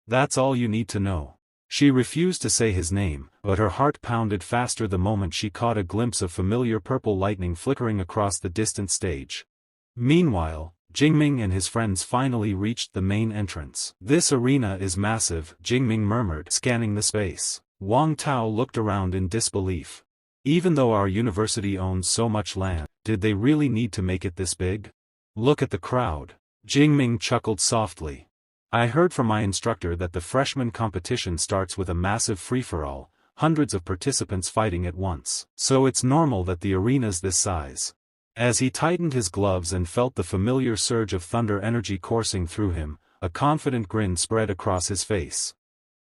That's all you need to know. She refused to say his name, but her heart pounded faster the moment she caught a glimpse of familiar purple lightning flickering across the distant stage. Meanwhile, Jingming and his friends finally reached the main entrance. This arena is massive, Jingming murmured, scanning the space. Wang Tao looked around in disbelief. Even though our university owns so much land, did they really need to make it this big? Look at the crowd. Jingming chuckled softly. I heard from my instructor that the freshman competition starts with a massive free-for-all, hundreds of participants fighting at once. So it's normal that the arena's this size. As he tightened his gloves and felt the familiar surge of thunder energy coursing through him, a confident grin spread across his face.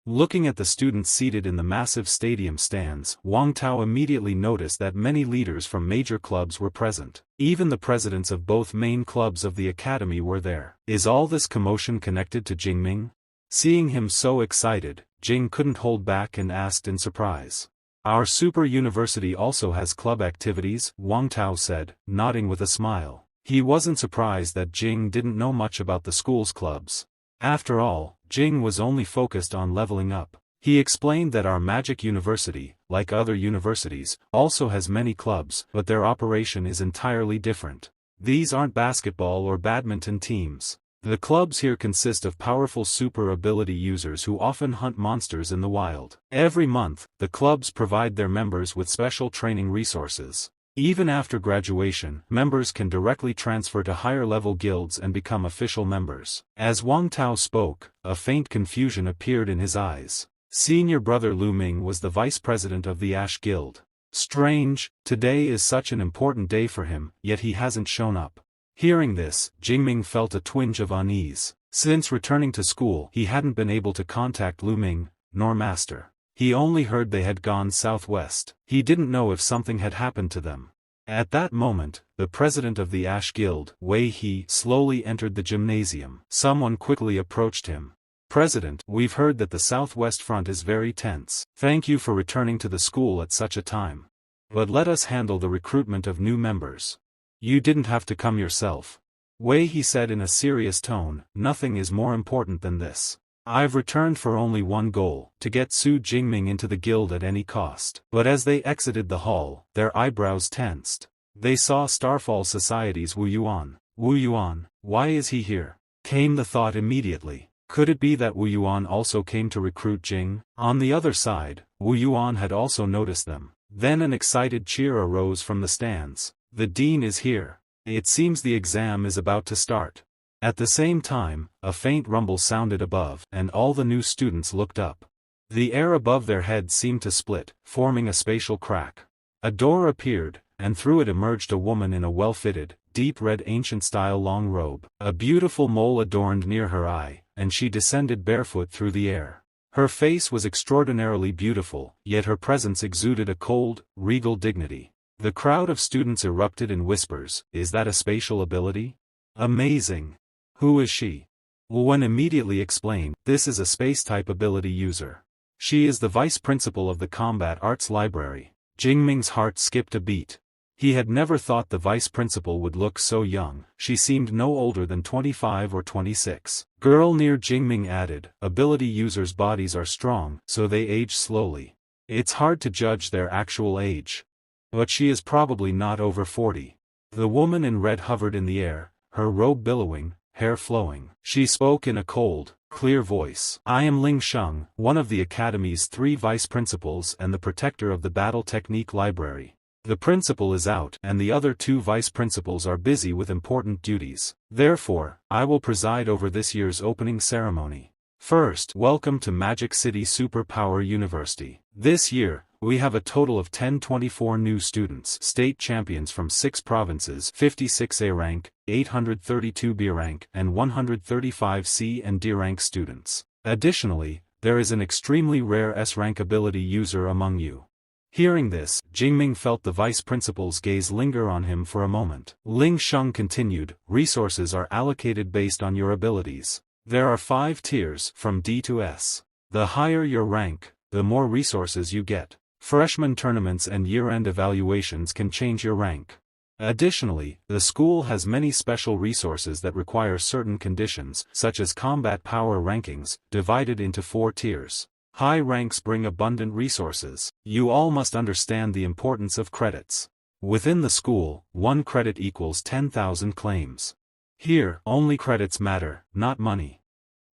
Looking at the students seated in the massive stadium stands, Wang Tao immediately noticed that many leaders from major clubs were present. Even the presidents of both main clubs of the academy were there. Is all this commotion connected to Jingming? Seeing him so excited, Jing couldn't hold back and asked in surprise. Our super university also has club activities, Wang Tao said, nodding with a smile. He wasn't surprised that Jing didn't know much about the school's clubs. After all, Jing was only focused on leveling up. He explained that our magic university, like other universities, also has many clubs, but their operation is entirely different. These aren't basketball or badminton teams. The clubs here consist of powerful super ability users who often hunt monsters in the wild. Every month, the clubs provide their members with special training resources. Even after graduation, members can directly transfer to higher-level guilds and become official members. As Wang Tao spoke, a faint confusion appeared in his eyes. Senior brother Lu Ming was the vice president of the Ash Guild. Strange, today is such an important day for him, yet he hasn't shown up. Hearing this, Jingming felt a twinge of unease. Since returning to school, he hadn't been able to contact Lu Ming, nor Master. He only heard they had gone southwest. He didn't know if something had happened to them. At that moment, the president of the Ash Guild, Wei He, slowly entered the gymnasium. Someone quickly approached him. President, we've heard that the southwest front is very tense. Thank you for returning to the school at such a time. But let us handle the recruitment of new members. You didn't have to come yourself. Wei He said in a serious tone, nothing is more important than this. I've returned for only one goal, to get Su Jingming into the guild at any cost. But as they exited the hall, their eyebrows tensed. They saw Starfall Society's Wu Yuan. Wu Yuan, why is he here? Came the thought immediately. Could it be that Wu Yuan also came to recruit Jing? On the other side, Wu Yuan had also noticed them. Then an excited cheer arose from the stands. The dean is here. It seems the exam is about to start. At the same time, a faint rumble sounded above, and all the new students looked up. The air above their heads seemed to split, forming a spatial crack. A door appeared, and through it emerged a woman in a well-fitted, deep red ancient-style long robe. A beautiful mole adorned near her eye, and she descended barefoot through the air. Her face was extraordinarily beautiful, yet her presence exuded a cold, regal dignity. The crowd of students erupted in whispers. Is that a spatial ability? Amazing! Who is she? Wen immediately explained, this is a space-type ability user. She is the vice principal of the Combat Arts Library. Jingming's heart skipped a beat. He had never thought the vice principal would look so young. She seemed no older than 25 or 26. Girl near Jingming added, ability users' bodies are strong, so they age slowly. It's hard to judge their actual age. But she is probably not over 40. The woman in red hovered in the air, her robe billowing, hair flowing. She spoke in a cold, clear voice. I am Ling Sheng, one of the Academy's 3 vice principals and the protector of the Battle Technique Library. The principal is out, and the other 2 vice principals are busy with important duties. Therefore, I will preside over this year's opening ceremony. First, welcome to Magic City Superpower University. This year, we have a total of 1024 new students, state champions from 6 provinces, 56 A rank, 832 B rank, and 135 C and D rank students. Additionally, there is an extremely rare S rank ability user among you. Hearing this, Jingming felt the vice principal's gaze linger on him for a moment. Ling Sheng continued, resources are allocated based on your abilities. There are 5 tiers, from D to S. The higher your rank, the more resources you get. Freshman tournaments and year-end evaluations can change your rank. Additionally, the school has many special resources that require certain conditions, such as combat power rankings, divided into 4 tiers. High ranks bring abundant resources. You all must understand the importance of credits. Within the school, 1 credit equals 10,000 claims. Here, only credits matter, not money.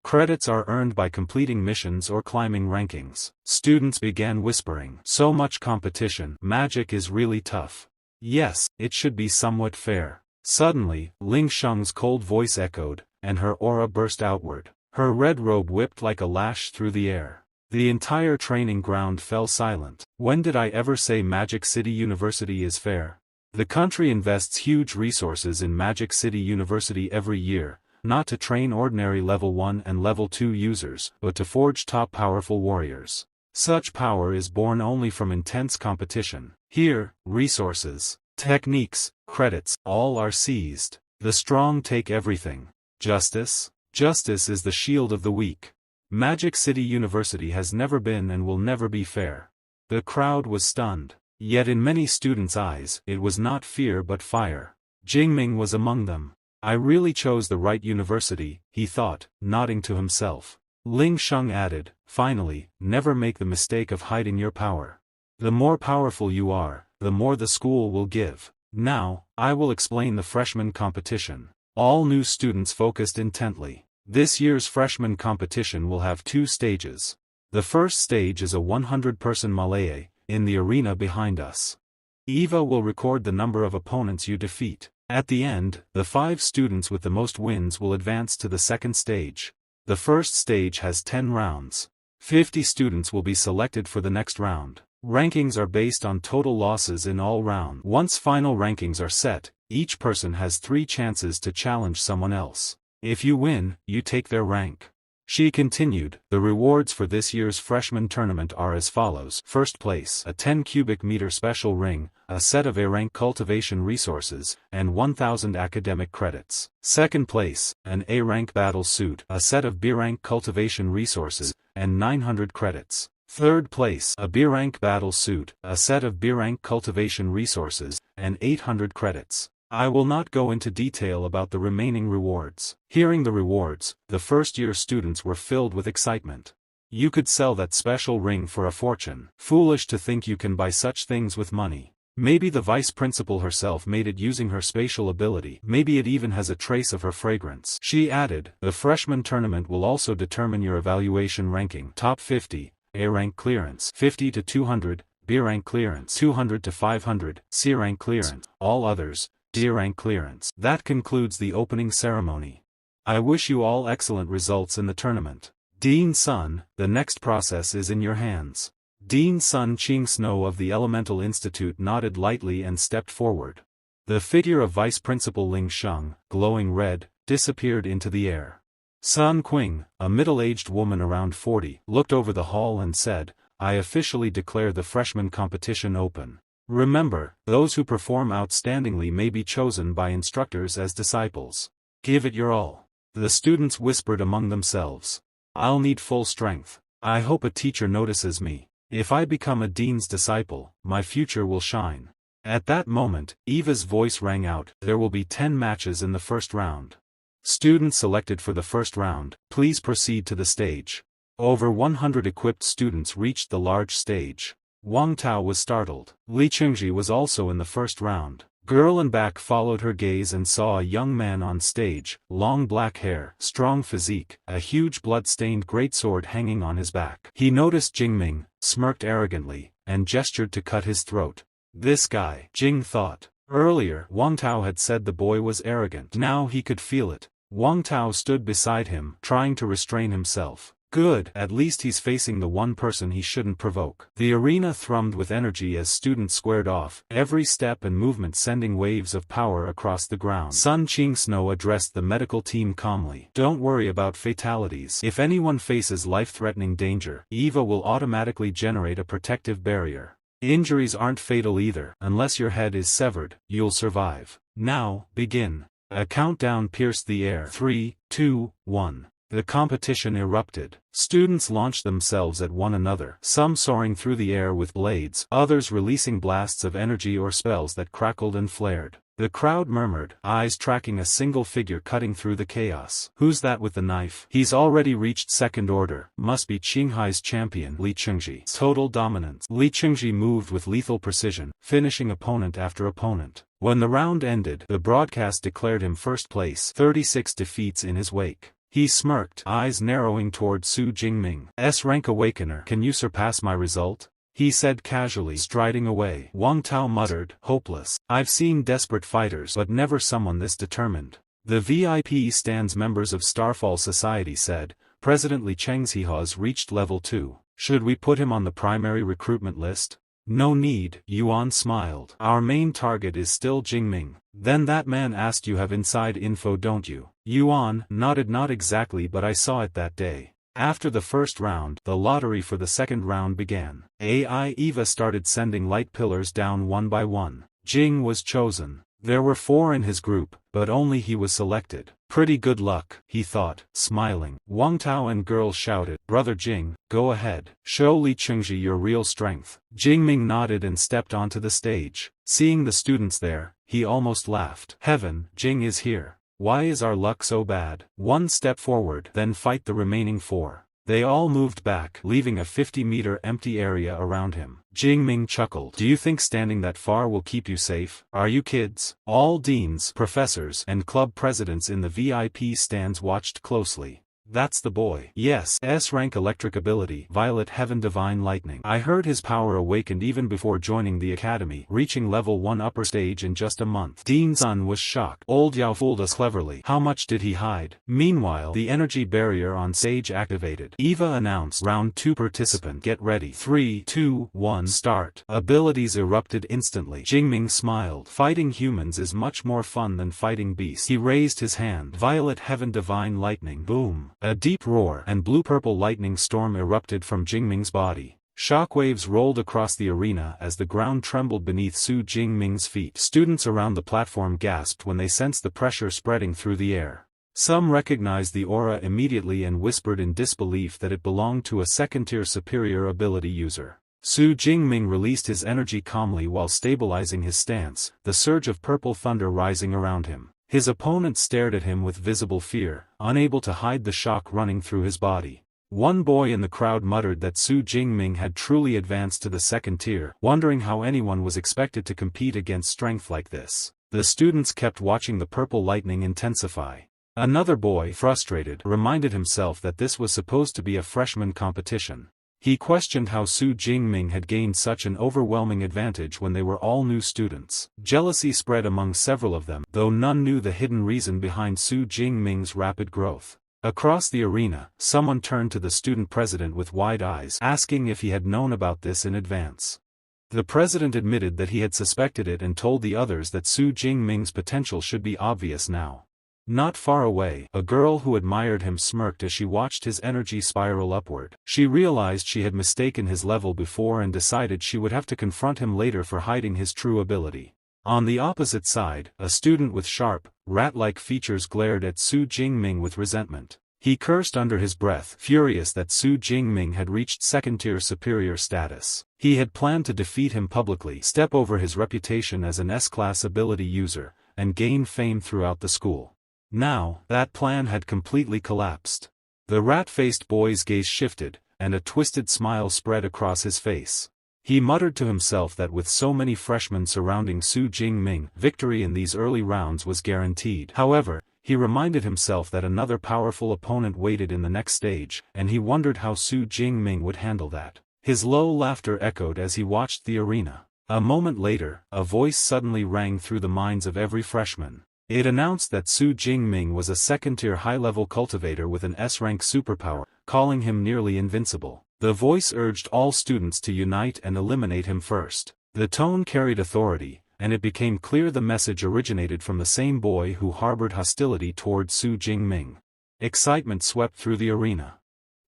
Credits are earned by completing missions or climbing rankings. Students began whispering, so much competition, magic is really tough. Yes, it should be somewhat fair. Suddenly, Ling Sheng's cold voice echoed, and her aura burst outward. Her red robe whipped like a lash through the air. The entire training ground fell silent. When did I ever say Magic City University is fair? The country invests huge resources in Magic City University every year, not to train ordinary level 1 and level 2 users, but to forge top powerful warriors. Such power is born only from intense competition. Here, resources, techniques, credits, all are seized. The strong take everything. Justice? Justice is the shield of the weak. Magic City University has never been and will never be fair. The crowd was stunned. Yet in many students' eyes, it was not fear but fire. Jingming was among them. I really chose the right university, he thought, nodding to himself. Ling Sheng added, finally, never make the mistake of hiding your power. The more powerful you are, the more the school will give. Now, I will explain the freshman competition. All new students focused intently. This year's freshman competition will have 2 stages. The first stage is a 100-person melee, in the arena behind us. Eva will record the number of opponents you defeat. At the end, the 5 students with the most wins will advance to the second stage. The first stage has 10 rounds. 50 students will be selected for the next round. Rankings are based on total losses in all rounds. Once final rankings are set, each person has 3 chances to challenge someone else. If you win, you take their rank. She continued, the rewards for this year's freshman tournament are as follows. First place, a 10 cubic meter special ring, a set of A-rank cultivation resources, and 1,000 academic credits. Second place, an A-rank battle suit, a set of B-rank cultivation resources, and 900 credits. Third place, a B-rank battle suit, a set of B-rank cultivation resources, and 800 credits. I will not go into detail about the remaining rewards. Hearing the rewards, the first-year students were filled with excitement. You could sell that special ring for a fortune. Foolish to think you can buy such things with money. Maybe the vice principal herself made it using her spatial ability. Maybe it even has a trace of her fragrance. She added, the freshman tournament will also determine your evaluation ranking. Top 50, A-rank clearance, 50 to 200, B-rank clearance, 200 to 500, C-rank clearance, all others, D-rank clearance. That concludes the opening ceremony. I wish you all excellent results in the tournament. Dean Sun, the next process is in your hands. Dean Sun Ching Snow of the Elemental Institute nodded lightly and stepped forward. The figure of Vice Principal Ling Sheng, glowing red, disappeared into the air. Sun Qing, a middle-aged woman around 40, looked over the hall and said, I officially declare the freshman competition open. Remember, those who perform outstandingly may be chosen by instructors as disciples. Give it your all. The students whispered among themselves. I'll need full strength. I hope a teacher notices me. If I become a dean's disciple, my future will shine. At that moment, Eva's voice rang out, there will be 10 matches in the first round. Students selected for the first round, please proceed to the stage. Over 100 equipped students reached the large stage. Wang Tao was startled. Li Chengji was also in the first round. Girl and back followed her gaze and saw a young man on stage, long black hair, strong physique, a huge blood-stained greatsword hanging on his back. He noticed Jingming, smirked arrogantly, and gestured to cut his throat. This guy, Jing thought. Earlier, Wang Tao had said the boy was arrogant. Now he could feel it. Wang Tao stood beside him, trying to restrain himself. Good, at least he's facing the one person he shouldn't provoke. The arena thrummed with energy as students squared off, every step and movement sending waves of power across the ground. Sun Qing Snow addressed the medical team calmly. Don't worry about fatalities. If anyone faces life-threatening danger, Eva will automatically generate a protective barrier. Injuries aren't fatal either. Unless your head is severed, you'll survive. Now, begin. A countdown pierced the air. 3, 2, 1. The competition erupted. Students launched themselves at one another, some soaring through the air with blades, others releasing blasts of energy or spells that crackled and flared. The crowd murmured, eyes tracking a single figure cutting through the chaos. Who's that with the knife? He's already reached second order. Must be Qinghai's champion, Li Chengji. Total dominance. Li Chengji moved with lethal precision, finishing opponent after opponent. When the round ended, the broadcast declared him first place, 36 defeats in his wake. He smirked, eyes narrowing toward Su Jingming. S-rank awakener. Can you surpass my result? He said casually, striding away. Wang Tao muttered, hopeless. I've seen desperate fighters but never someone this determined. The VIP stands members of Starfall Society said. President Li Chengxi's reached level 2. Should we put him on the primary recruitment list? No need, Yuan smiled. Our main target is still Jingming. Then that man asked you have inside info don't you? Yuan nodded not exactly but I saw it that day. After the first round, the lottery for the second round began. AI Eva started sending light pillars down one by one. Jing was chosen. There were 4 in his group, but only he was selected. Pretty good luck, he thought, smiling. Wang Tao and girls shouted, Brother Jing, go ahead. Show Li Chengji your real strength. Jingming nodded and stepped onto the stage. Seeing the students there, he almost laughed. Heaven, Jing is here. Why is our luck so bad? One step forward, then fight the remaining 4. They all moved back, leaving a 50-meter empty area around him. Jingming chuckled. Do you think standing that far will keep you safe? Are you kids? All deans, professors, and club presidents in the VIP stands watched closely. That's the boy. Yes, S-rank electric ability, Violet Heaven Divine Lightning. I heard his power awakened even before joining the academy, reaching level 1 upper stage in just a month. Dean Sun was shocked. Old Yao fooled us cleverly. How much did he hide? Meanwhile, the energy barrier on stage activated. Eva announced, round 2 participant, get ready. 3, 2, 1, start. Abilities erupted instantly. Jingming smiled. Fighting humans is much more fun than fighting beasts. He raised his hand. Violet Heaven Divine Lightning. Boom. A deep roar and blue-purple lightning storm erupted from Jingming's body. Shockwaves rolled across the arena as the ground trembled beneath Su Jingming's feet. Students around the platform gasped when they sensed the pressure spreading through the air. Some recognized the aura immediately and whispered in disbelief that it belonged to a second-tier superior ability user. Su Jingming released his energy calmly while stabilizing his stance, the surge of purple thunder rising around him. His opponent stared at him with visible fear, unable to hide the shock running through his body. One boy in the crowd muttered that Su Jingming had truly advanced to the second tier, wondering how anyone was expected to compete against strength like this. The students kept watching the purple lightning intensify. Another boy, frustrated, reminded himself that this was supposed to be a freshman competition. He questioned how Su Jingming had gained such an overwhelming advantage when they were all new students. Jealousy spread among several of them, though none knew the hidden reason behind Su Jingming's rapid growth. Across the arena, someone turned to the student president with wide eyes, asking if he had known about this in advance. The president admitted that he had suspected it and told the others that Su Jingming's potential should be obvious now. Not far away, a girl who admired him smirked as she watched his energy spiral upward. She realized she had mistaken his level before and decided she would have to confront him later for hiding his true ability. On the opposite side, a student with sharp, rat-like features glared at Su Jingming with resentment. He cursed under his breath, furious that Su Jingming had reached second-tier superior status. He had planned to defeat him publicly, step over his reputation as an S-class ability user, and gain fame throughout the school. Now, that plan had completely collapsed. The rat-faced boy's gaze shifted, and a twisted smile spread across his face. He muttered to himself that with so many freshmen surrounding Su Jingming, victory in these early rounds was guaranteed. However, he reminded himself that another powerful opponent waited in the next stage, and he wondered how Su Jingming would handle that. His low laughter echoed as he watched the arena. A moment later, a voice suddenly rang through the minds of every freshman. It announced that Su Jingming was a second-tier high-level cultivator with an S-rank superpower, calling him nearly invincible. The voice urged all students to unite and eliminate him first. The tone carried authority, and it became clear the message originated from the same boy who harbored hostility toward Su Jingming. Excitement swept through the arena.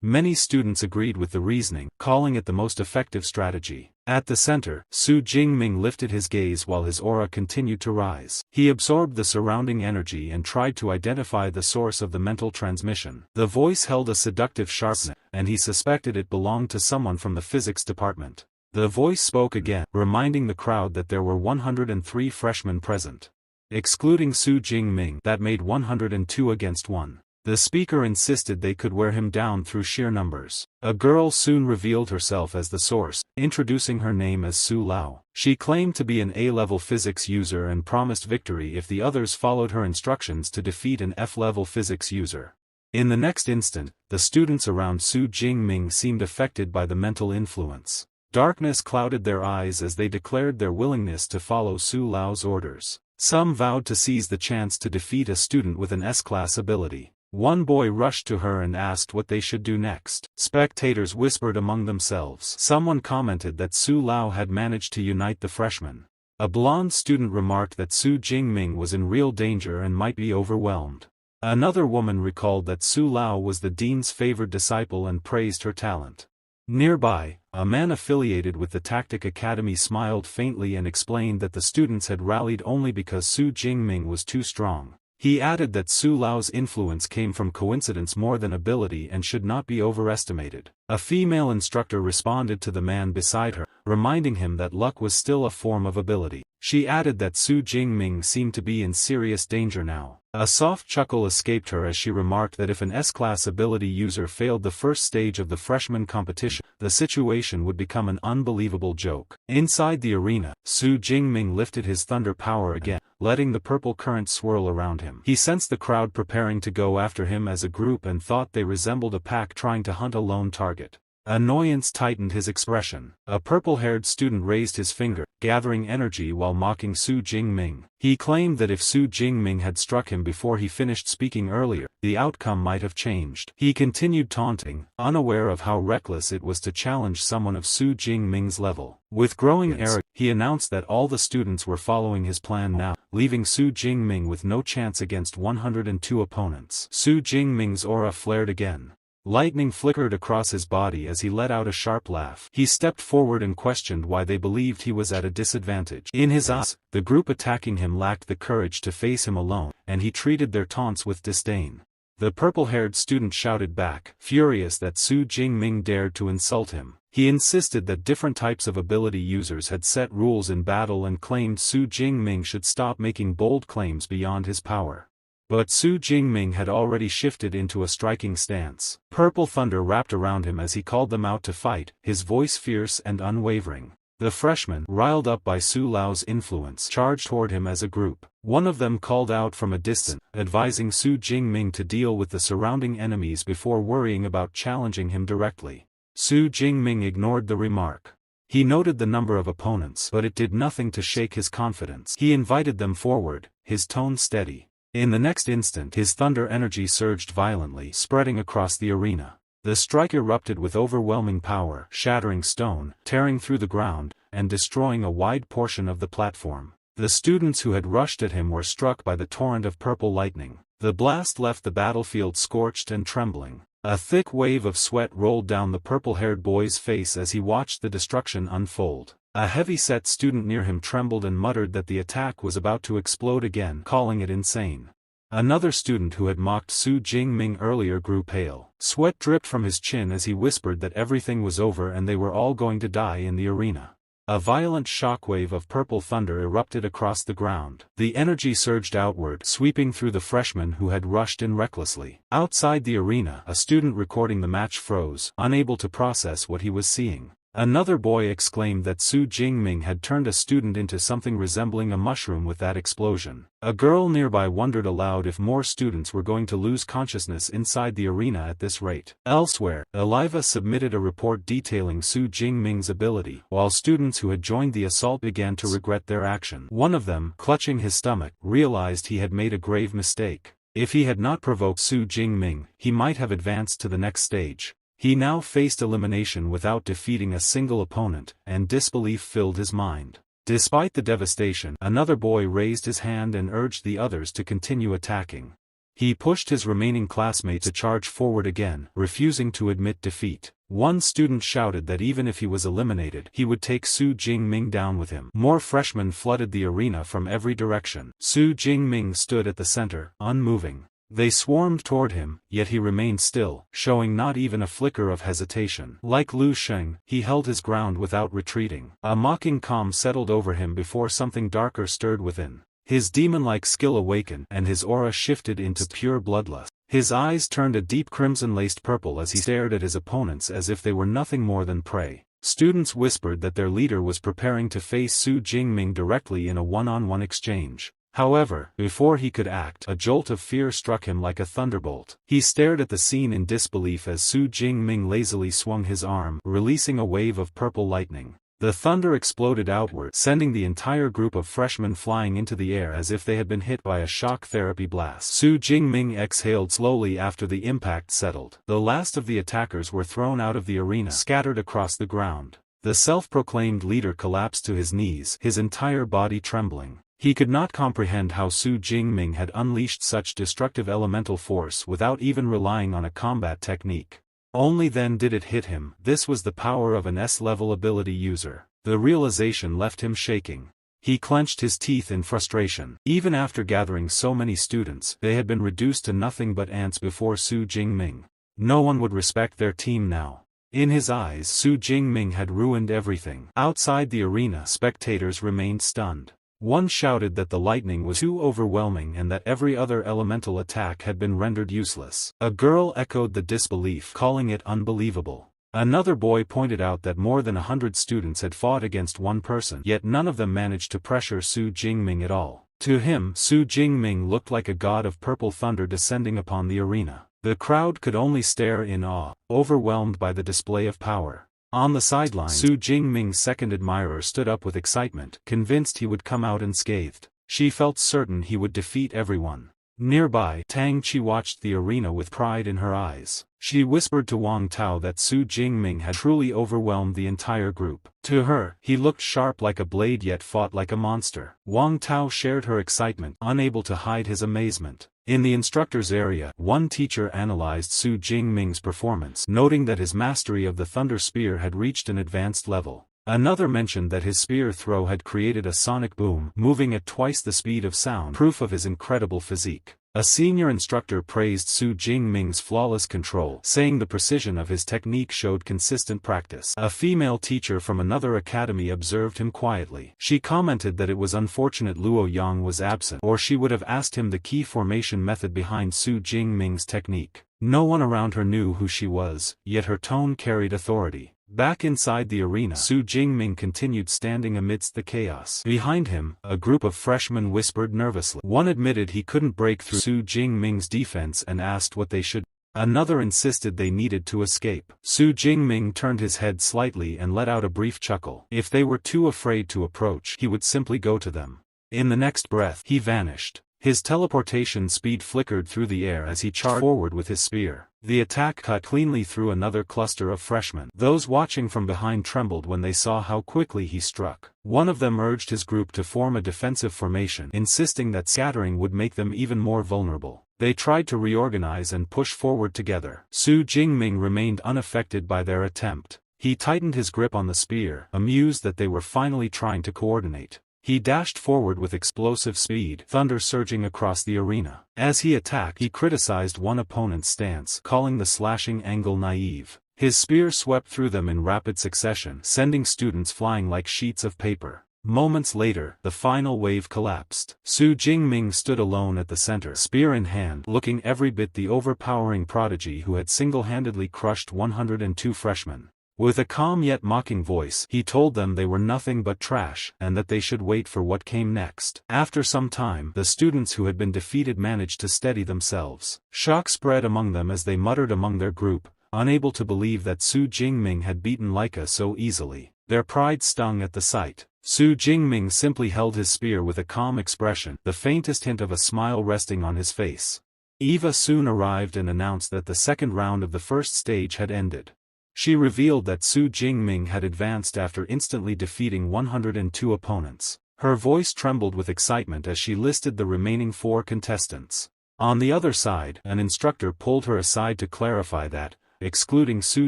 Many students agreed with the reasoning, calling it the most effective strategy. At the center, Su Jingming lifted his gaze while his aura continued to rise. He absorbed the surrounding energy and tried to identify the source of the mental transmission. The voice held a seductive sharpness, and he suspected it belonged to someone from the physics department. The voice spoke again, reminding the crowd that there were 103 freshmen present. Excluding Su Jingming, that made 102 against 1. The speaker insisted they could wear him down through sheer numbers. A girl soon revealed herself as the source, introducing her name as Su Lao. She claimed to be an A-level physics user and promised victory if the others followed her instructions to defeat an F-level physics user. In the next instant, the students around Su Jingming seemed affected by the mental influence. Darkness clouded their eyes as they declared their willingness to follow Su Lao's orders. Some vowed to seize the chance to defeat a student with an S-class ability. One boy rushed to her and asked what they should do next. Spectators whispered among themselves. Someone commented that Su Lao had managed to unite the freshmen. A blonde student remarked that Su Jingming was in real danger and might be overwhelmed. Another woman recalled that Su Lao was the dean's favored disciple and praised her talent. Nearby, a man affiliated with the Tactic Academy smiled faintly and explained that the students had rallied only because Su Jingming was too strong. He added that Su Lao's influence came from coincidence more than ability and should not be overestimated. A female instructor responded to the man beside her, reminding him that luck was still a form of ability. She added that Su Jingming seemed to be in serious danger now. A soft chuckle escaped her as she remarked that if an S-class ability user failed the first stage of the freshman competition, the situation would become an unbelievable joke. Inside the arena, Su Jingming lifted his thunder power again, letting the purple current swirl around him. He sensed the crowd preparing to go after him as a group and thought they resembled a pack trying to hunt a lone target. Annoyance tightened his expression. A purple-haired student raised his finger, gathering energy while mocking Su Jingming. He claimed that if Su Jingming had struck him before he finished speaking earlier, the outcome might have changed. He continued taunting, unaware of how reckless it was to challenge someone of Su Jingming's level. With growing arrogance, he announced that all the students were following his plan now, leaving Su Jingming with no chance against 102 opponents. Su Jingming's aura flared again. Lightning flickered across his body as he let out a sharp laugh. He stepped forward and questioned why they believed he was at a disadvantage. In his eyes, the group attacking him lacked the courage to face him alone, and he treated their taunts with disdain. The purple-haired student shouted back, furious that Su Jingming dared to insult him. He insisted that different types of ability users had set rules in battle and claimed Su Jingming should stop making bold claims beyond his power. But Su Jingming had already shifted into a striking stance. Purple thunder wrapped around him as he called them out to fight, his voice fierce and unwavering. The freshmen, riled up by Su Lao's influence, charged toward him as a group. One of them called out from a distance, advising Su Jingming to deal with the surrounding enemies before worrying about challenging him directly. Su Jingming ignored the remark. He noted the number of opponents, but it did nothing to shake his confidence. He invited them forward, his tone steady. In the next instant his thunder energy surged violently, spreading across the arena. The strike erupted with overwhelming power, shattering stone, tearing through the ground, and destroying a wide portion of the platform. The students who had rushed at him were struck by the torrent of purple lightning. The blast left the battlefield scorched and trembling. A thick wave of sweat rolled down the purple-haired boy's face as he watched the destruction unfold. A heavy-set student near him trembled and muttered that the attack was about to explode again, calling it insane. Another student who had mocked Su Jingming earlier grew pale. Sweat dripped from his chin as he whispered that everything was over and they were all going to die in the arena. A violent shockwave of purple thunder erupted across the ground. The energy surged outward, sweeping through the freshmen who had rushed in recklessly. Outside the arena, a student recording the match froze, unable to process what he was seeing. Another boy exclaimed that Su Jingming had turned a student into something resembling a mushroom with that explosion. A girl nearby wondered aloud if more students were going to lose consciousness inside the arena at this rate. Elsewhere, Eliva submitted a report detailing Su Jingming's ability, while students who had joined the assault began to regret their action. One of them, clutching his stomach, realized he had made a grave mistake. If he had not provoked Su Jingming, he might have advanced to the next stage. He now faced elimination without defeating a single opponent, and disbelief filled his mind. Despite the devastation, another boy raised his hand and urged the others to continue attacking. He pushed his remaining classmates to charge forward again, refusing to admit defeat. One student shouted that even if he was eliminated, he would take Su Jingming down with him. More freshmen flooded the arena from every direction. Su Jingming stood at the center, unmoving. They swarmed toward him, yet he remained still, showing not even a flicker of hesitation. Like Lu Sheng, he held his ground without retreating. A mocking calm settled over him before something darker stirred within. His demon-like skill awakened, and his aura shifted into pure bloodlust. His eyes turned a deep crimson-laced purple as he stared at his opponents as if they were nothing more than prey. Students whispered that their leader was preparing to face Su Jingming directly in a one-on-one exchange. However, before he could act, a jolt of fear struck him like a thunderbolt. He stared at the scene in disbelief as Su Jingming lazily swung his arm, releasing a wave of purple lightning. The thunder exploded outward, sending the entire group of freshmen flying into the air as if they had been hit by a shock therapy blast. Su Jingming exhaled slowly after the impact settled. The last of the attackers were thrown out of the arena, scattered across the ground. The self-proclaimed leader collapsed to his knees, his entire body trembling. He could not comprehend how Su Jingming had unleashed such destructive elemental force without even relying on a combat technique. Only then did it hit him. This was the power of an S-level ability user. The realization left him shaking. He clenched his teeth in frustration. Even after gathering so many students, they had been reduced to nothing but ants before Su Jingming. No one would respect their team now. In his eyes, Su Jingming had ruined everything. Outside the arena, spectators remained stunned. One shouted that the lightning was too overwhelming and that every other elemental attack had been rendered useless. A girl echoed the disbelief, calling it unbelievable. Another boy pointed out that more than 100 students had fought against one person, yet none of them managed to pressure Su Jingming at all. To him, Su Jingming looked like a god of purple thunder descending upon the arena. The crowd could only stare in awe, overwhelmed by the display of power. On the sidelines, Su Jingming's second admirer stood up with excitement, convinced he would come out unscathed. She felt certain he would defeat everyone. Nearby, Tang Chi watched the arena with pride in her eyes. She whispered to Wang Tao that Su Jingming had truly overwhelmed the entire group. To her, he looked sharp like a blade yet fought like a monster. Wang Tao shared her excitement, unable to hide his amazement. In the instructor's area, one teacher analyzed Su Jingming's performance, noting that his mastery of the Thunder Spear had reached an advanced level. Another mentioned that his spear throw had created a sonic boom, moving at twice the speed of sound, proof of his incredible physique. A senior instructor praised Su Jingming's flawless control, saying the precision of his technique showed consistent practice. A female teacher from another academy observed him quietly. She commented that it was unfortunate Luo Yang was absent, or she would have asked him the key formation method behind Su Jingming's technique. No one around her knew who she was, yet her tone carried authority. Back inside the arena, Su Jingming continued standing amidst the chaos. Behind him, a group of freshmen whispered nervously. One admitted he couldn't break through Su Jingming's defense and asked what they should. Another insisted they needed to escape. Su Jingming turned his head slightly and let out a brief chuckle. If they were too afraid to approach, he would simply go to them. In the next breath, he vanished. His teleportation speed flickered through the air as he charged forward with his spear. The attack cut cleanly through another cluster of freshmen. Those watching from behind trembled when they saw how quickly he struck. One of them urged his group to form a defensive formation, insisting that scattering would make them even more vulnerable. They tried to reorganize and push forward together. Su Jingming remained unaffected by their attempt. He tightened his grip on the spear, amused that they were finally trying to coordinate. He dashed forward with explosive speed, thunder surging across the arena. As he attacked, he criticized one opponent's stance, calling the slashing angle naive. His spear swept through them in rapid succession, sending students flying like sheets of paper. Moments later, the final wave collapsed. Su Jingming stood alone at the center, spear in hand, looking every bit the overpowering prodigy who had single-handedly crushed 102 freshmen. With a calm yet mocking voice, he told them they were nothing but trash, and that they should wait for what came next. After some time, the students who had been defeated managed to steady themselves. Shock spread among them as they muttered among their group, unable to believe that Su Jingming had beaten Leica so easily. Their pride stung at the sight. Su Jingming simply held his spear with a calm expression, the faintest hint of a smile resting on his face. Eva soon arrived and announced that the second round of the first stage had ended. She revealed that Su Jingming had advanced after instantly defeating 102 opponents. Her voice trembled with excitement as she listed the remaining 4 contestants. On the other side, an instructor pulled her aside to clarify that, excluding Su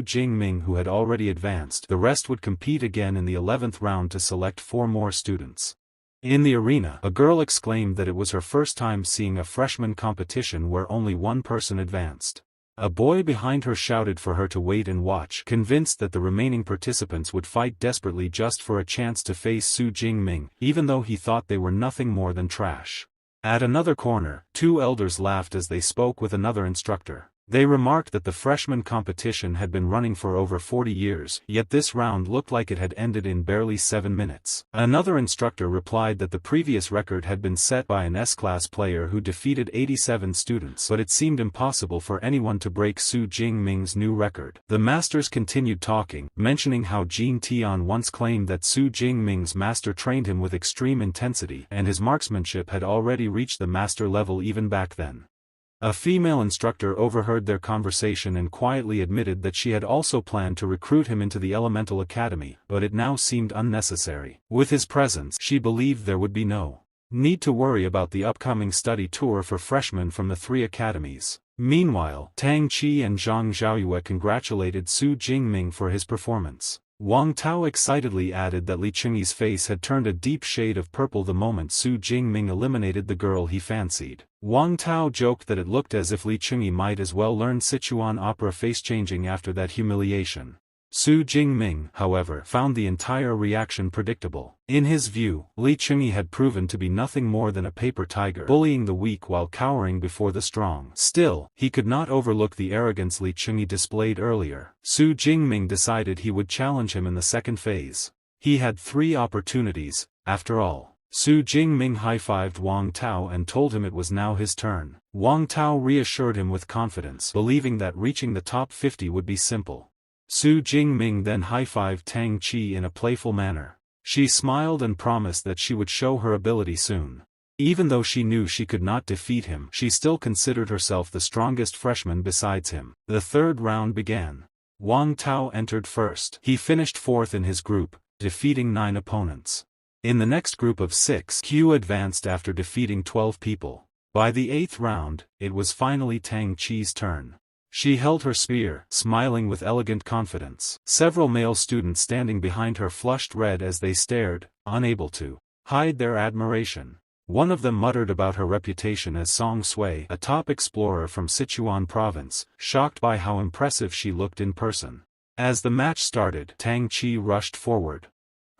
Jingming who had already advanced, the rest would compete again in the 11th round to select 4 more students. In the arena, a girl exclaimed that it was her first time seeing a freshman competition where only one person advanced. A boy behind her shouted for her to wait and watch, convinced that the remaining participants would fight desperately just for a chance to face Su Jingming, even though he thought they were nothing more than trash. At another corner, 2 elders laughed as they spoke with another instructor. They remarked that the freshman competition had been running for over 40 years, yet this round looked like it had ended in barely 7 minutes. Another instructor replied that the previous record had been set by an S-class player who defeated 87 students, but it seemed impossible for anyone to break Su Jingming's new record. The masters continued talking, mentioning how Jin Tian once claimed that Su Jingming's master trained him with extreme intensity, and his marksmanship had already reached the master level even back then. A female instructor overheard their conversation and quietly admitted that she had also planned to recruit him into the Elemental Academy, but it now seemed unnecessary. With his presence, she believed there would be no need to worry about the upcoming study tour for freshmen from the 3 academies. Meanwhile, Tang Qi and Zhang Zhaoyue congratulated Su Jingming for his performance. Wang Tao excitedly added that Li Qingyi's face had turned a deep shade of purple the moment Su Jingming eliminated the girl he fancied. Wang Tao joked that it looked as if Li Qingyi might as well learn Sichuan opera face-changing after that humiliation. Su Jingming, however, found the entire reaction predictable. In his view, Li Qingyi had proven to be nothing more than a paper tiger, bullying the weak while cowering before the strong. Still, he could not overlook the arrogance Li Qingyi displayed earlier. Su Jingming decided he would challenge him in the second phase. He had 3 opportunities, after all. Su Jingming high-fived Wang Tao and told him it was now his turn. Wang Tao reassured him with confidence, believing that reaching the top 50 would be simple. Su Jingming then high-fived Tang Qi in a playful manner. She smiled and promised that she would show her ability soon. Even though she knew she could not defeat him, she still considered herself the strongest freshman besides him. The 3rd round began. Wang Tao entered first. He finished 4th in his group, defeating 9 opponents. In the next group of 6, Q advanced after defeating 12 people. By the 8th round, it was finally Tang Qi's turn. She held her spear, smiling with elegant confidence. Several male students standing behind her flushed red as they stared, unable to hide their admiration. One of them muttered about her reputation as Song Sui, a top explorer from Sichuan province, shocked by how impressive she looked in person. As the match started, Tang Qi rushed forward.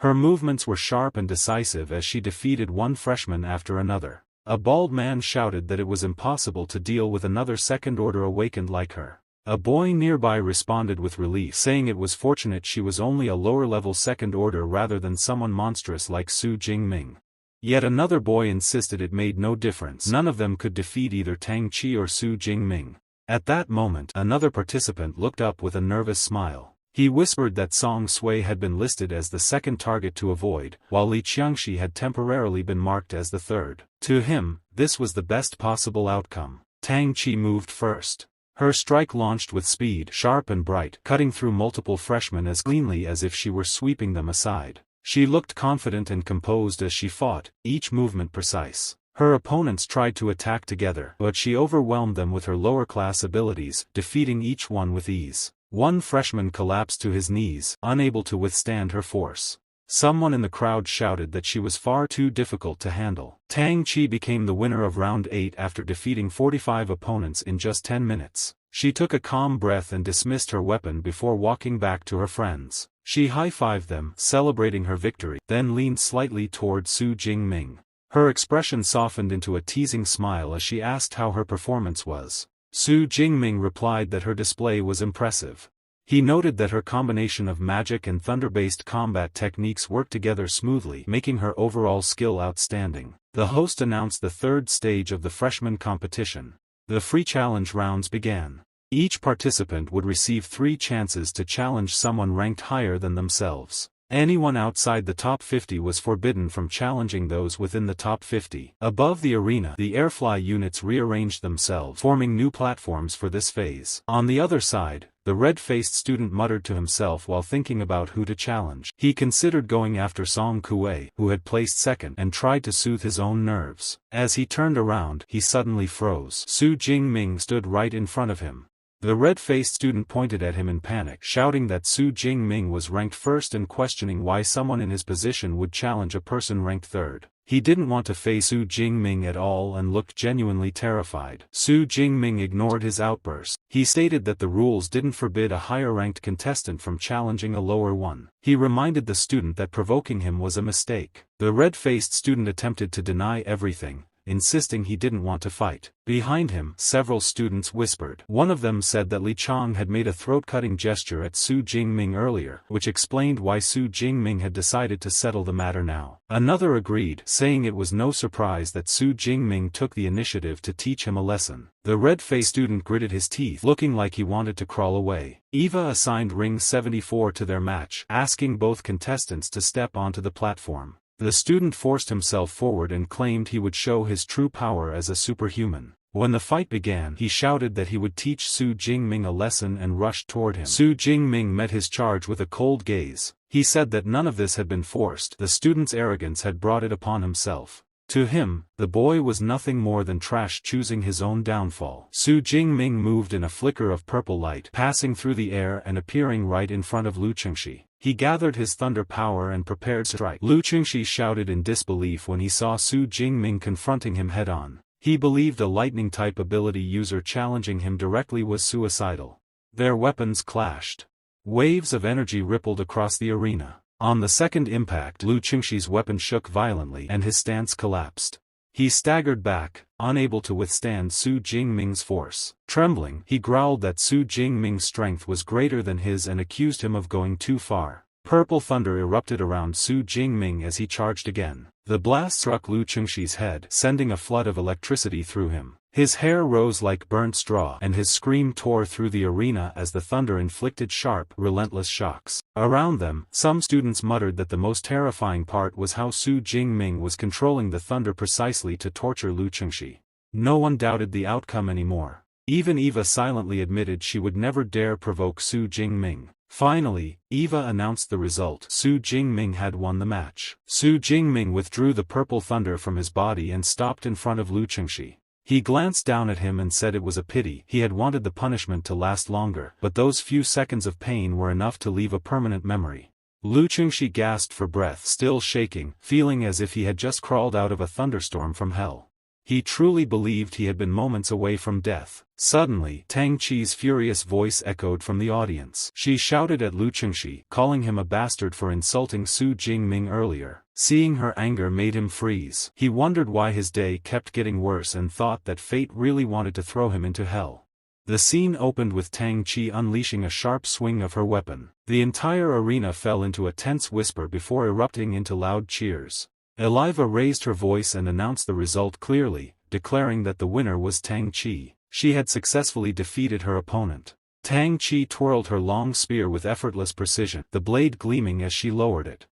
Her movements were sharp and decisive as she defeated one freshman after another. A bald man shouted that it was impossible to deal with another second-order awakened like her. A boy nearby responded with relief, saying it was fortunate she was only a lower-level second-order rather than someone monstrous like Su Jingming. Yet another boy insisted it made no difference. None of them could defeat either Tang Qi or Su Jingming. At that moment, another participant looked up with a nervous smile. He whispered that Song Sui had been listed as the second target to avoid, while Li Qiangxi had temporarily been marked as the third. To him, this was the best possible outcome. Tang Qi moved first. Her strike launched with speed, sharp and bright, cutting through multiple freshmen as cleanly as if she were sweeping them aside. She looked confident and composed as she fought, each movement precise. Her opponents tried to attack together, but she overwhelmed them with her lower-class abilities, defeating each one with ease. One freshman collapsed to his knees, unable to withstand her force. Someone in the crowd shouted that she was far too difficult to handle. Tang Qi became the winner of round 8 after defeating 45 opponents in just 10 minutes. She took a calm breath and dismissed her weapon before walking back to her friends. She high-fived them, celebrating her victory, then leaned slightly toward Su Jingming. Her expression softened into a teasing smile as she asked how her performance was. Su Jingming replied that her display was impressive. He noted that her combination of magic and thunder-based combat techniques worked together smoothly, making her overall skill outstanding. The host announced the 3rd stage of the freshman competition. The free challenge rounds began. Each participant would receive 3 chances to challenge someone ranked higher than themselves. Anyone outside the top 50 was forbidden from challenging those within the top 50. Above the arena, the airfly units rearranged themselves, forming new platforms for this phase. On the other side, The red-faced student muttered to himself while thinking about who to challenge. He considered going after Song Kuei, who had placed second, and tried to soothe his own nerves. As he turned around, he suddenly froze. Su Jingming stood right in front of him. The red-faced student pointed at him in panic, shouting that Su Jingming was ranked first and questioning why someone in his position would challenge a person ranked third. He didn't want to face Su Jingming at all and looked genuinely terrified. Su Jingming ignored his outburst. He stated that the rules didn't forbid a higher-ranked contestant from challenging a lower one. He reminded the student that provoking him was a mistake. The red-faced student attempted to deny everything, insisting he didn't want to fight. Behind him, several students whispered. One of them said that Li Chang had made a throat-cutting gesture at Su Jingming earlier, which explained why Su Jingming had decided to settle the matter now. Another agreed, saying it was no surprise that Su Jingming took the initiative to teach him a lesson. The red-faced student gritted his teeth, looking like he wanted to crawl away. Eva assigned ring 74 to their match, asking both contestants to step onto the platform. The student forced himself forward and claimed he would show his true power as a superhuman. When the fight began, he shouted that he would teach Su Jingming a lesson and rushed toward him. Su Jingming met his charge with a cold gaze. He said that none of this had been forced. The student's arrogance had brought it upon himself. To him, the boy was nothing more than trash choosing his own downfall. Su Jingming moved in a flicker of purple light, passing through the air and appearing right in front of Lu Chengxi. He gathered his thunder power and prepared to strike. Lu Chengxi shouted in disbelief when he saw Su Jingming confronting him head-on. He believed a lightning-type ability user challenging him directly was suicidal. Their weapons clashed. Waves of energy rippled across the arena. On the second impact, Lu Chengxi's weapon shook violently and his stance collapsed. He staggered back, unable to withstand Su Jingming's force. Trembling, he growled that Su Jingming's strength was greater than his and accused him of going too far. Purple thunder erupted around Su Jingming as he charged again. The blast struck Lu Chengxi's head, sending a flood of electricity through him. His hair rose like burnt straw and his scream tore through the arena as the thunder inflicted sharp, relentless shocks. Around them, some students muttered that the most terrifying part was how Su Jingming was controlling the thunder precisely to torture Lu Chengxi. No one doubted the outcome anymore. Even Eva silently admitted she would never dare provoke Su Jingming. Finally, Eva announced the result. Su Jingming had won the match. Su Jingming withdrew the purple thunder from his body and stopped in front of Lu Chengxi. He glanced down at him and said it was a pity. He had wanted the punishment to last longer, but those few seconds of pain were enough to leave a permanent memory. Lu Chengxi gasped for breath, still shaking, feeling as if he had just crawled out of a thunderstorm from hell. He truly believed he had been moments away from death. Suddenly, Tang Qi's furious voice echoed from the audience. She shouted at Lu Chengxi, calling him a bastard for insulting Su Jingming earlier. Seeing her anger made him freeze. He wondered why his day kept getting worse and thought that fate really wanted to throw him into hell. The scene opened with Tang Qi unleashing a sharp swing of her weapon. The entire arena fell into a tense whisper before erupting into loud cheers. Eliva raised her voice and announced the result clearly, declaring that the winner was Tang Qi. She had successfully defeated her opponent. Tang Qi twirled her long spear with effortless precision, the blade gleaming as she lowered it.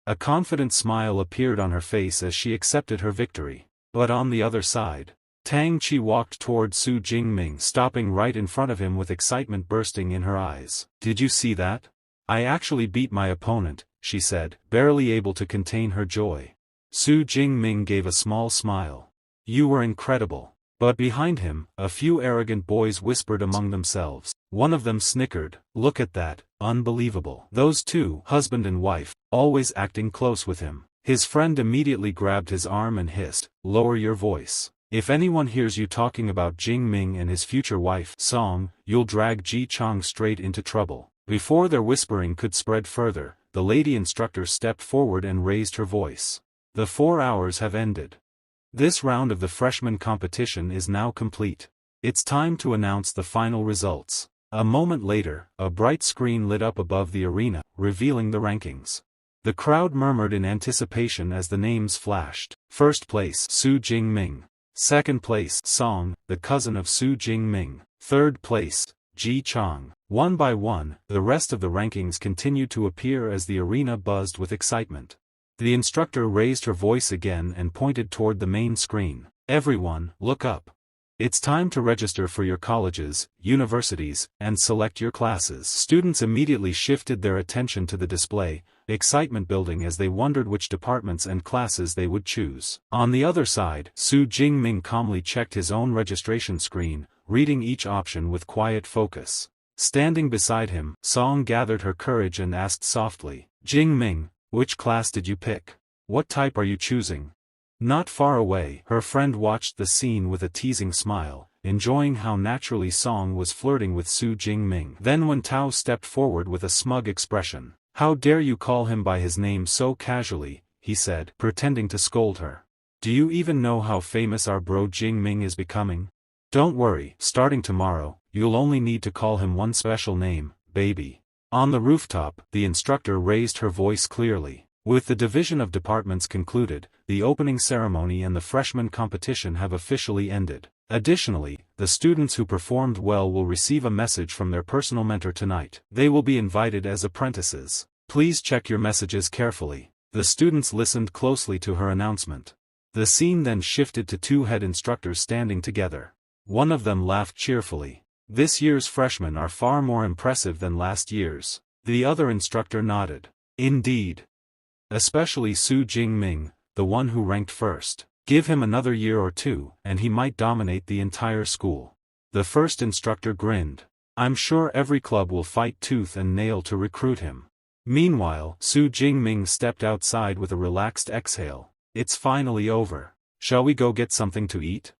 A confident smile appeared on her face as she accepted her victory. But on the other side, Tang Qi walked toward Su Jingming, stopping right in front of him with excitement bursting in her eyes. "Did you see that? I actually beat my opponent," she said, barely able to contain her joy. Su Jingming gave a small smile. "You were incredible." But behind him, a few arrogant boys whispered among themselves. One of them snickered, "Look at that, unbelievable. Those two, husband and wife, always acting close with him." His friend immediately grabbed his arm and hissed, "Lower your voice. If anyone hears you talking about Jingming and his future wife, Song, you'll drag Ji Chang straight into trouble." Before their whispering could spread further, the lady instructor stepped forward and raised her voice. "The 4 hours have ended. This round of the freshman competition is now complete. It's time to announce the final results." A moment later, a bright screen lit up above the arena, revealing the rankings. The crowd murmured in anticipation as the names flashed. First place, Su Jingming. Second place, Song, the cousin of Su Jingming. Third place, Ji Chang. One by one, the rest of the rankings continued to appear as the arena buzzed with excitement. The instructor raised her voice again and pointed toward the main screen. "Everyone, look up. It's time to register for your colleges, universities, and select your classes. Students immediately shifted their attention to the display, excitement building as they wondered which departments and classes they would choose. On the other side, Su Jingming calmly checked his own registration screen, reading each option with quiet focus. Standing beside him, Song gathered her courage and asked softly, "Jingming, which class did you pick? What type are you choosing?" Not far away, her friend watched the scene with a teasing smile, enjoying how naturally Song was flirting with Su Jingming. Then when Tao stepped forward with a smug expression, "How dare you call him by his name so casually," he said, pretending to scold her. "Do you even know how famous our bro Jingming is becoming? Don't worry, starting tomorrow, you'll only need to call him one special name, baby." On the rooftop, the instructor raised her voice clearly. With the division of departments concluded, the opening ceremony and the freshman competition have officially ended. Additionally, the students who performed well will receive a message from their personal mentor tonight. They will be invited as apprentices. Please check your messages carefully. The students listened closely to her announcement. The scene then shifted to two head instructors standing together. One of them laughed cheerfully. "This year's freshmen are far more impressive than last year's." The other instructor nodded. "Indeed. Especially Su Jingming, the one who ranked first. Give him another year or two, and he might dominate the entire school." The first instructor grinned. "I'm sure every club will fight tooth and nail to recruit him." Meanwhile, Su Jingming stepped outside with a relaxed exhale. "It's finally over. Shall we go get something to eat?"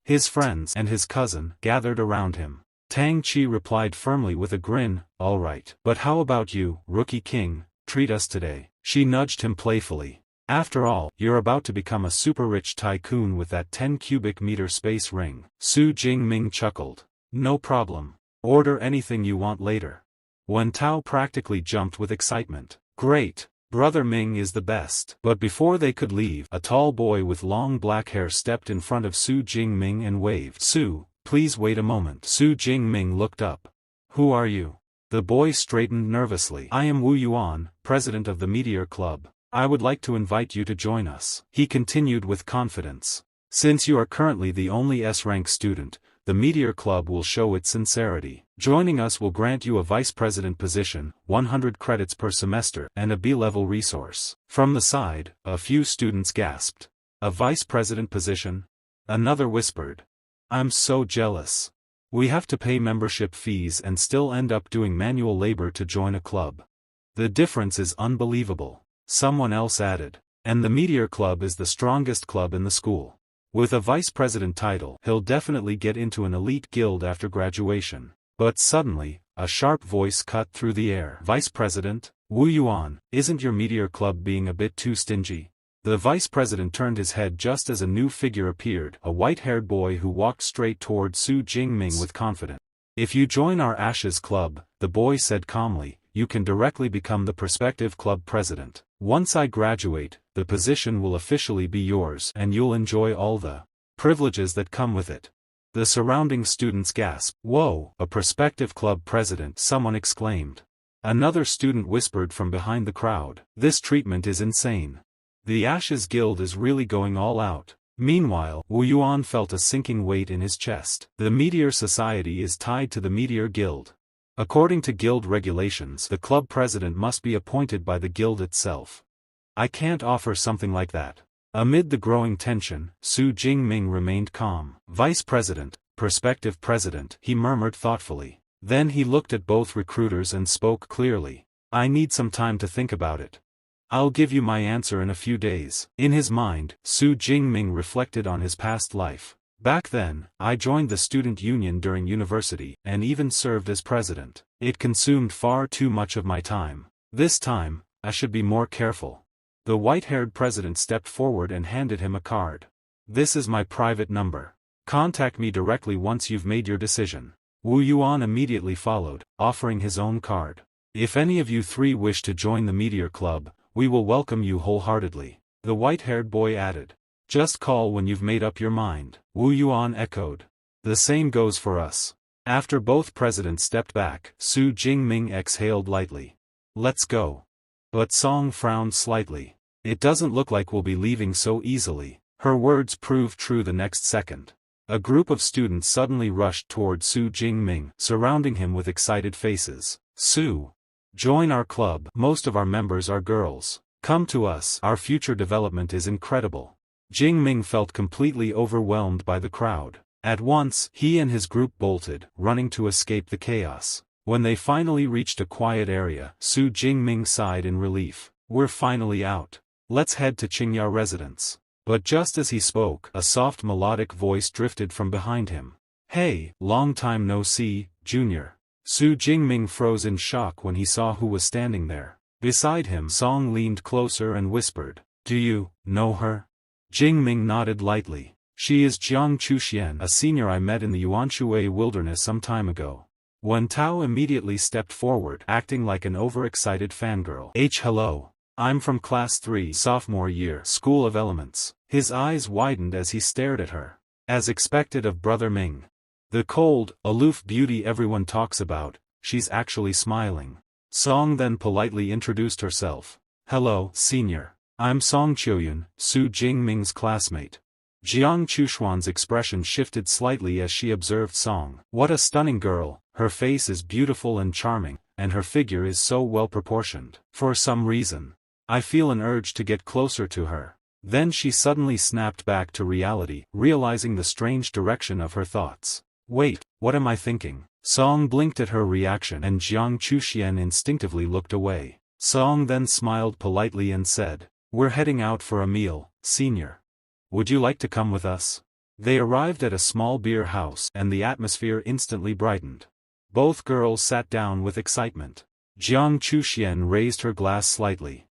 His friends and his cousin gathered around him. Tang Chi replied firmly with a grin, "All right. But how about you, Rookie King, treat us today." She nudged him playfully. "After all, you're about to become a super-rich tycoon with that 10 cubic meter space ring." Su Jingming chuckled. "No problem. Order anything you want later." Wen Tao practically jumped with excitement. "Great! Brother Ming is the best." But before they could leave, a tall boy with long black hair stepped in front of Su Jingming and waved. "Su, please wait a moment." Su Jingming looked up. "Who are you?" The boy straightened nervously. "I am Wu Yuan, president of the Meteor Club. I would like to invite you to join us." He continued with confidence. "Since you are currently the only S-rank student, the Meteor Club will show its sincerity. Joining us will grant you a vice president position, 100 credits per semester, and a B-level resource." From the side, a few students gasped. "A vice president position?" Another whispered. "I'm so jealous. We have to pay membership fees and still end up doing manual labor to join a club. The difference is unbelievable." Someone else added. "And the Meteor Club is the strongest club in the school. With a vice president title, he'll definitely get into an elite guild after graduation." But suddenly, a sharp voice cut through the air. "Vice president? Wu Yuan, isn't your Meteor Club being a bit too stingy?" The vice president turned his head just as a new figure appeared, a white-haired boy who walked straight toward Su Jingming with confidence. "If you join our Ashes Club," the boy said calmly, "you can directly become the prospective club president. Once I graduate, the position will officially be yours and you'll enjoy all the privileges that come with it." The surrounding students gasped. "Whoa, a prospective club president!" someone exclaimed. Another student whispered from behind the crowd. "This treatment is insane. The Ashes Guild is really going all out." Meanwhile, Wu Yuan felt a sinking weight in his chest. The Meteor Society is tied to the Meteor Guild. According to guild regulations, the club president must be appointed by the guild itself. "I can't offer something like that." Amid the growing tension, Su Jingming remained calm. "Vice president, prospective president," he murmured thoughtfully. Then he looked at both recruiters and spoke clearly. "I need some time to think about it. I'll give you my answer in a few days." In his mind, Su Jingming reflected on his past life. "Back then, I joined the student union during university, and even served as president. It consumed far too much of my time. This time, I should be more careful." The white-haired president stepped forward and handed him a card. "This is my private number. Contact me directly once you've made your decision." Wu Yuan immediately followed, offering his own card. "If any of you three wish to join the Meteor Club, we will welcome you wholeheartedly," the white-haired boy added. "Just call when you've made up your mind." Wu Yuan echoed. "The same goes for us." After both presidents stepped back, Su Jingming exhaled lightly. "Let's go." But Song frowned slightly. "It doesn't look like we'll be leaving so easily." Her words proved true the next second. A group of students suddenly rushed toward Su Jingming, surrounding him with excited faces. Su! Join our club. Most of our members are girls. Come to us. Our future development is incredible. Jingming felt completely overwhelmed by the crowd. At once, he and his group bolted, running to escape the chaos. When they finally reached a quiet area, Su Jingming sighed in relief. We're finally out. Let's head to Qingya residence. But just as he spoke, a soft melodic voice drifted from behind him. Hey, long time no see, Junior. Su Jingming froze in shock when he saw who was standing there. Beside him, Song leaned closer and whispered, Do you know her? Jingming nodded lightly. She is Jiang Chuxian, a senior I met in the Yuanshui wilderness some time ago. Wen Tao immediately stepped forward, acting like an overexcited fangirl. Hello. I'm from Class 3, sophomore year, School of Elements. His eyes widened as he stared at her. As expected of Brother Ming. The cold, aloof beauty everyone talks about, she's actually smiling. Song then politely introduced herself. Hello, senior. I'm Song Qiuyun, Su Jingming's classmate. Jiang Chushuan's expression shifted slightly as she observed Song. What a stunning girl, her face is beautiful and charming, and her figure is so well proportioned. For some reason, I feel an urge to get closer to her. Then she suddenly snapped back to reality, realizing the strange direction of her thoughts. Wait, what am I thinking? Song blinked at her reaction and Jiang Chuxian instinctively looked away. Song then smiled politely and said, We're heading out for a meal, senior. Would you like to come with us? They arrived at a small beer house and the atmosphere instantly brightened. Both girls sat down with excitement. Jiang Chuxian raised her glass slightly.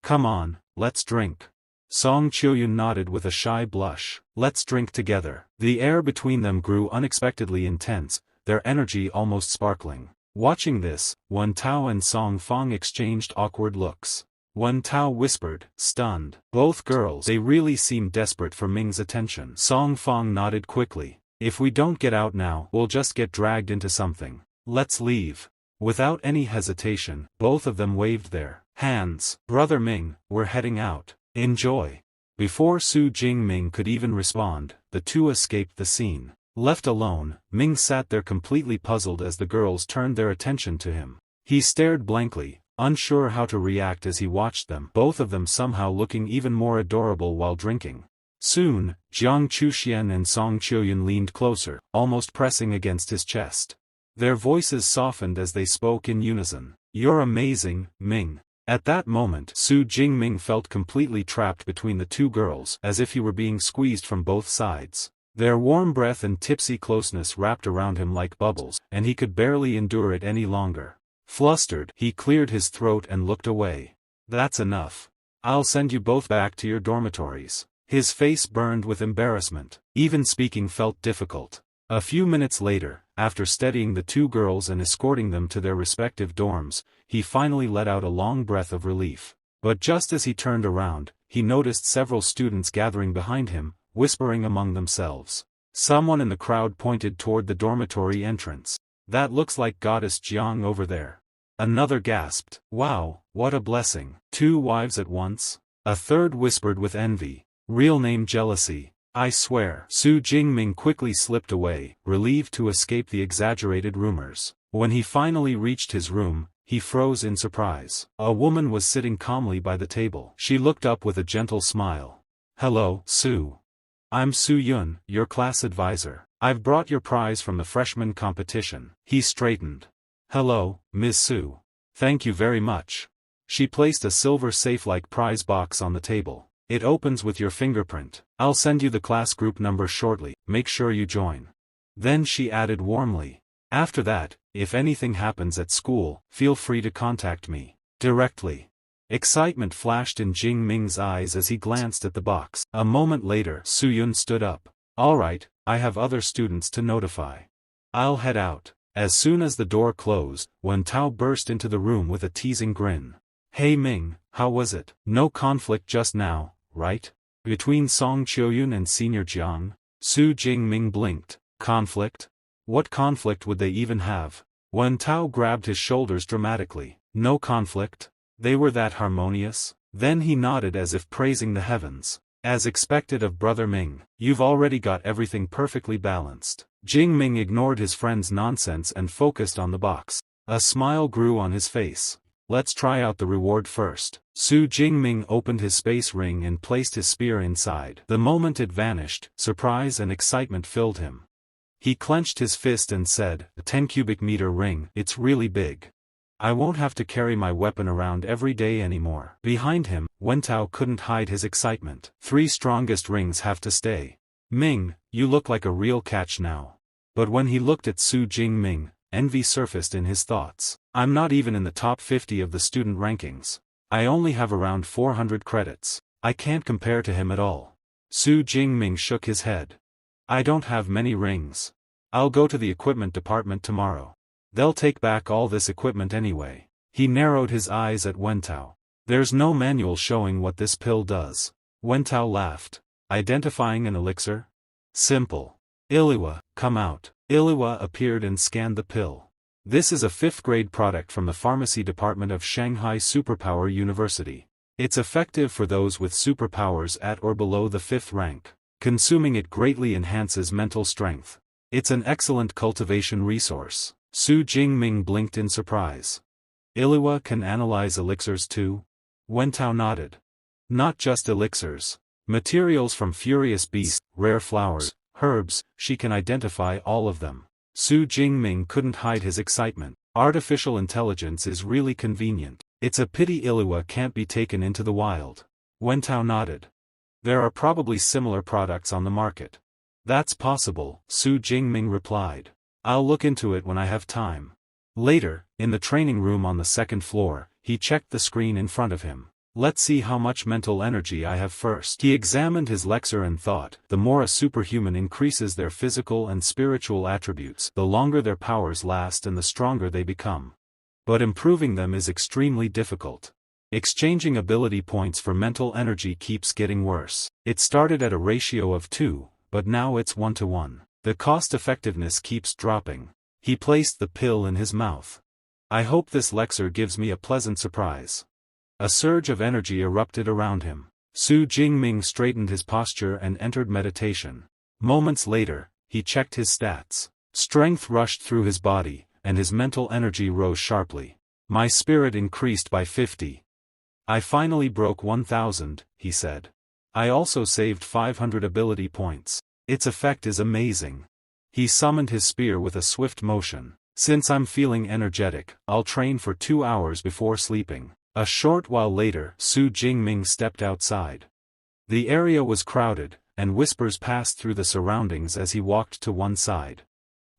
Come on, let's drink. Song Qiuyun nodded with a shy blush. Let's drink together. The air between them grew unexpectedly intense, their energy almost sparkling. Watching this, Wen Tao and Song Fong exchanged awkward looks. Wen Tao whispered, stunned. Both girls, they really seemed desperate for Ming's attention. Song Fong nodded quickly. If we don't get out now, we'll just get dragged into something. Let's leave. Without any hesitation, both of them waved their hands. Brother Ming, we're heading out. Enjoy. Before Su Jingming could even respond, the two escaped the scene. Left alone, Ming sat there completely puzzled as the girls turned their attention to him. He stared blankly, unsure how to react as he watched them, both of them somehow looking even more adorable while drinking. Soon, Jiang Chuxian and Song Qiuyun leaned closer, almost pressing against his chest. Their voices softened as they spoke in unison. You're amazing, Ming. At that moment, Su Jingming felt completely trapped between the two girls, as if he were being squeezed from both sides. Their warm breath and tipsy closeness wrapped around him like bubbles, and he could barely endure it any longer. Flustered, he cleared his throat and looked away. That's enough. I'll send you both back to your dormitories. His face burned with embarrassment. Even speaking felt difficult. A few minutes later, after steadying the two girls and escorting them to their respective dorms, he finally let out a long breath of relief. But just as he turned around, he noticed several students gathering behind him, whispering among themselves. Someone in the crowd pointed toward the dormitory entrance. That looks like Goddess Jiang over there. Another gasped. Wow, what a blessing. 2 wives at once? A third whispered with envy. Real name jealousy. I swear. Su Jingming quickly slipped away, relieved to escape the exaggerated rumors. When he finally reached his room, he froze in surprise. A woman was sitting calmly by the table. She looked up with a gentle smile. Hello, Su. I'm Su Yun, your class advisor. I've brought your prize from the freshman competition. He straightened. Hello, Ms. Su. Thank you very much. She placed a silver safe-like prize box on the table. It opens with your fingerprint. I'll send you the class group number shortly, make sure you join. Then she added warmly. After that, if anything happens at school, feel free to contact me directly. Excitement flashed in Jing Ming's eyes as he glanced at the box. A moment later, Su Yun stood up. Alright, I have other students to notify. I'll head out. As soon as the door closed, Wen Tao burst into the room with a teasing grin. Hey Ming, how was it? No conflict just now, right? Between Song Qiuyun and Senior Jiang? Su Jingming blinked. Conflict? What conflict would they even have? Wen Tao grabbed his shoulders dramatically. No conflict? They were that harmonious? Then he nodded as if praising the heavens. As expected of Brother Ming, you've already got everything perfectly balanced. Jing Ming ignored his friend's nonsense and focused on the box. A smile grew on his face. Let's try out the reward first. Su Jingming opened his space ring and placed his spear inside. The moment it vanished, surprise and excitement filled him. He clenched his fist and said, "A 10 cubic meter ring, it's really big. I won't have to carry my weapon around every day anymore." Behind him, Wentao couldn't hide his excitement. 3 strongest rings have to stay. Ming, you look like a real catch now. But when he looked at Su Jingming, envy surfaced in his thoughts. I'm not even in the top 50 of the student rankings. I only have around 400 credits. I can't compare to him at all. Su Jingming shook his head. I don't have many rings. I'll go to the equipment department tomorrow. They'll take back all this equipment anyway. He narrowed his eyes at Wentao. There's no manual showing what this pill does. Wentao laughed. Identifying an elixir? Simple. Iliwa, come out. Iliwa appeared and scanned the pill. This is a 5th grade product from the pharmacy department of Shanghai Superpower University. It's effective for those with superpowers at or below the 5th rank. Consuming it greatly enhances mental strength. It's an excellent cultivation resource. Su Jingming blinked in surprise. Iliwa can analyze elixirs too? Wentao nodded. Not just elixirs. Materials from furious beasts, rare flowers, herbs, she can identify all of them. Su Jingming couldn't hide his excitement. Artificial intelligence is really convenient. It's a pity Iliwa can't be taken into the wild. Wentao nodded. There are probably similar products on the market. That's possible, Su Jingming replied. I'll look into it when I have time. Later, in the training room on the 2nd floor, he checked the screen in front of him. Let's see how much mental energy I have first. He examined his elixir and thought, the more a superhuman increases their physical and spiritual attributes, the longer their powers last and the stronger they become. But improving them is extremely difficult. Exchanging ability points for mental energy keeps getting worse. It started at a ratio of 2, but now it's 1-to-1. The cost effectiveness keeps dropping. He placed the pill in his mouth. I hope this elixir gives me a pleasant surprise. A surge of energy erupted around him. Su Jingming straightened his posture and entered meditation. Moments later, he checked his stats. Strength rushed through his body, and his mental energy rose sharply. My spirit increased by 50. I finally broke 1,000, he said. I also saved 500 ability points. Its effect is amazing. He summoned his spear with a swift motion. Since I'm feeling energetic, I'll train for 2 hours before sleeping. A short while later, Su Jingming stepped outside. The area was crowded, and whispers passed through the surroundings as he walked to one side.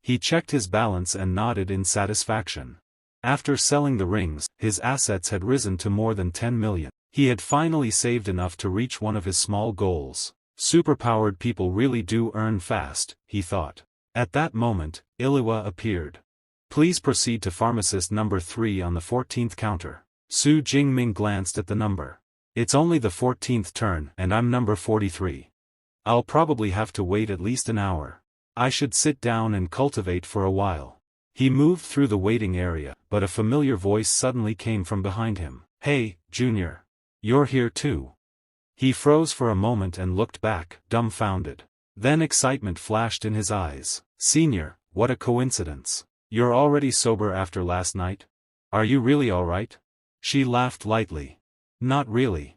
He checked his balance and nodded in satisfaction. After selling the rings, his assets had risen to more than 10 million. He had finally saved enough to reach one of his small goals. Superpowered people really do earn fast, he thought. At that moment, Iliwa appeared. Please proceed to pharmacist number 3 on the 14th counter. Su Jingming glanced at the number. It's only the 14th turn and I'm number 43. I'll probably have to wait at least an hour. I should sit down and cultivate for a while. He moved through the waiting area, but a familiar voice suddenly came from behind him. Hey, Junior. You're here too. He froze for a moment and looked back, dumbfounded. Then excitement flashed in his eyes. Senior, what a coincidence. You're already sober after last night? Are you really alright? She laughed lightly. Not really.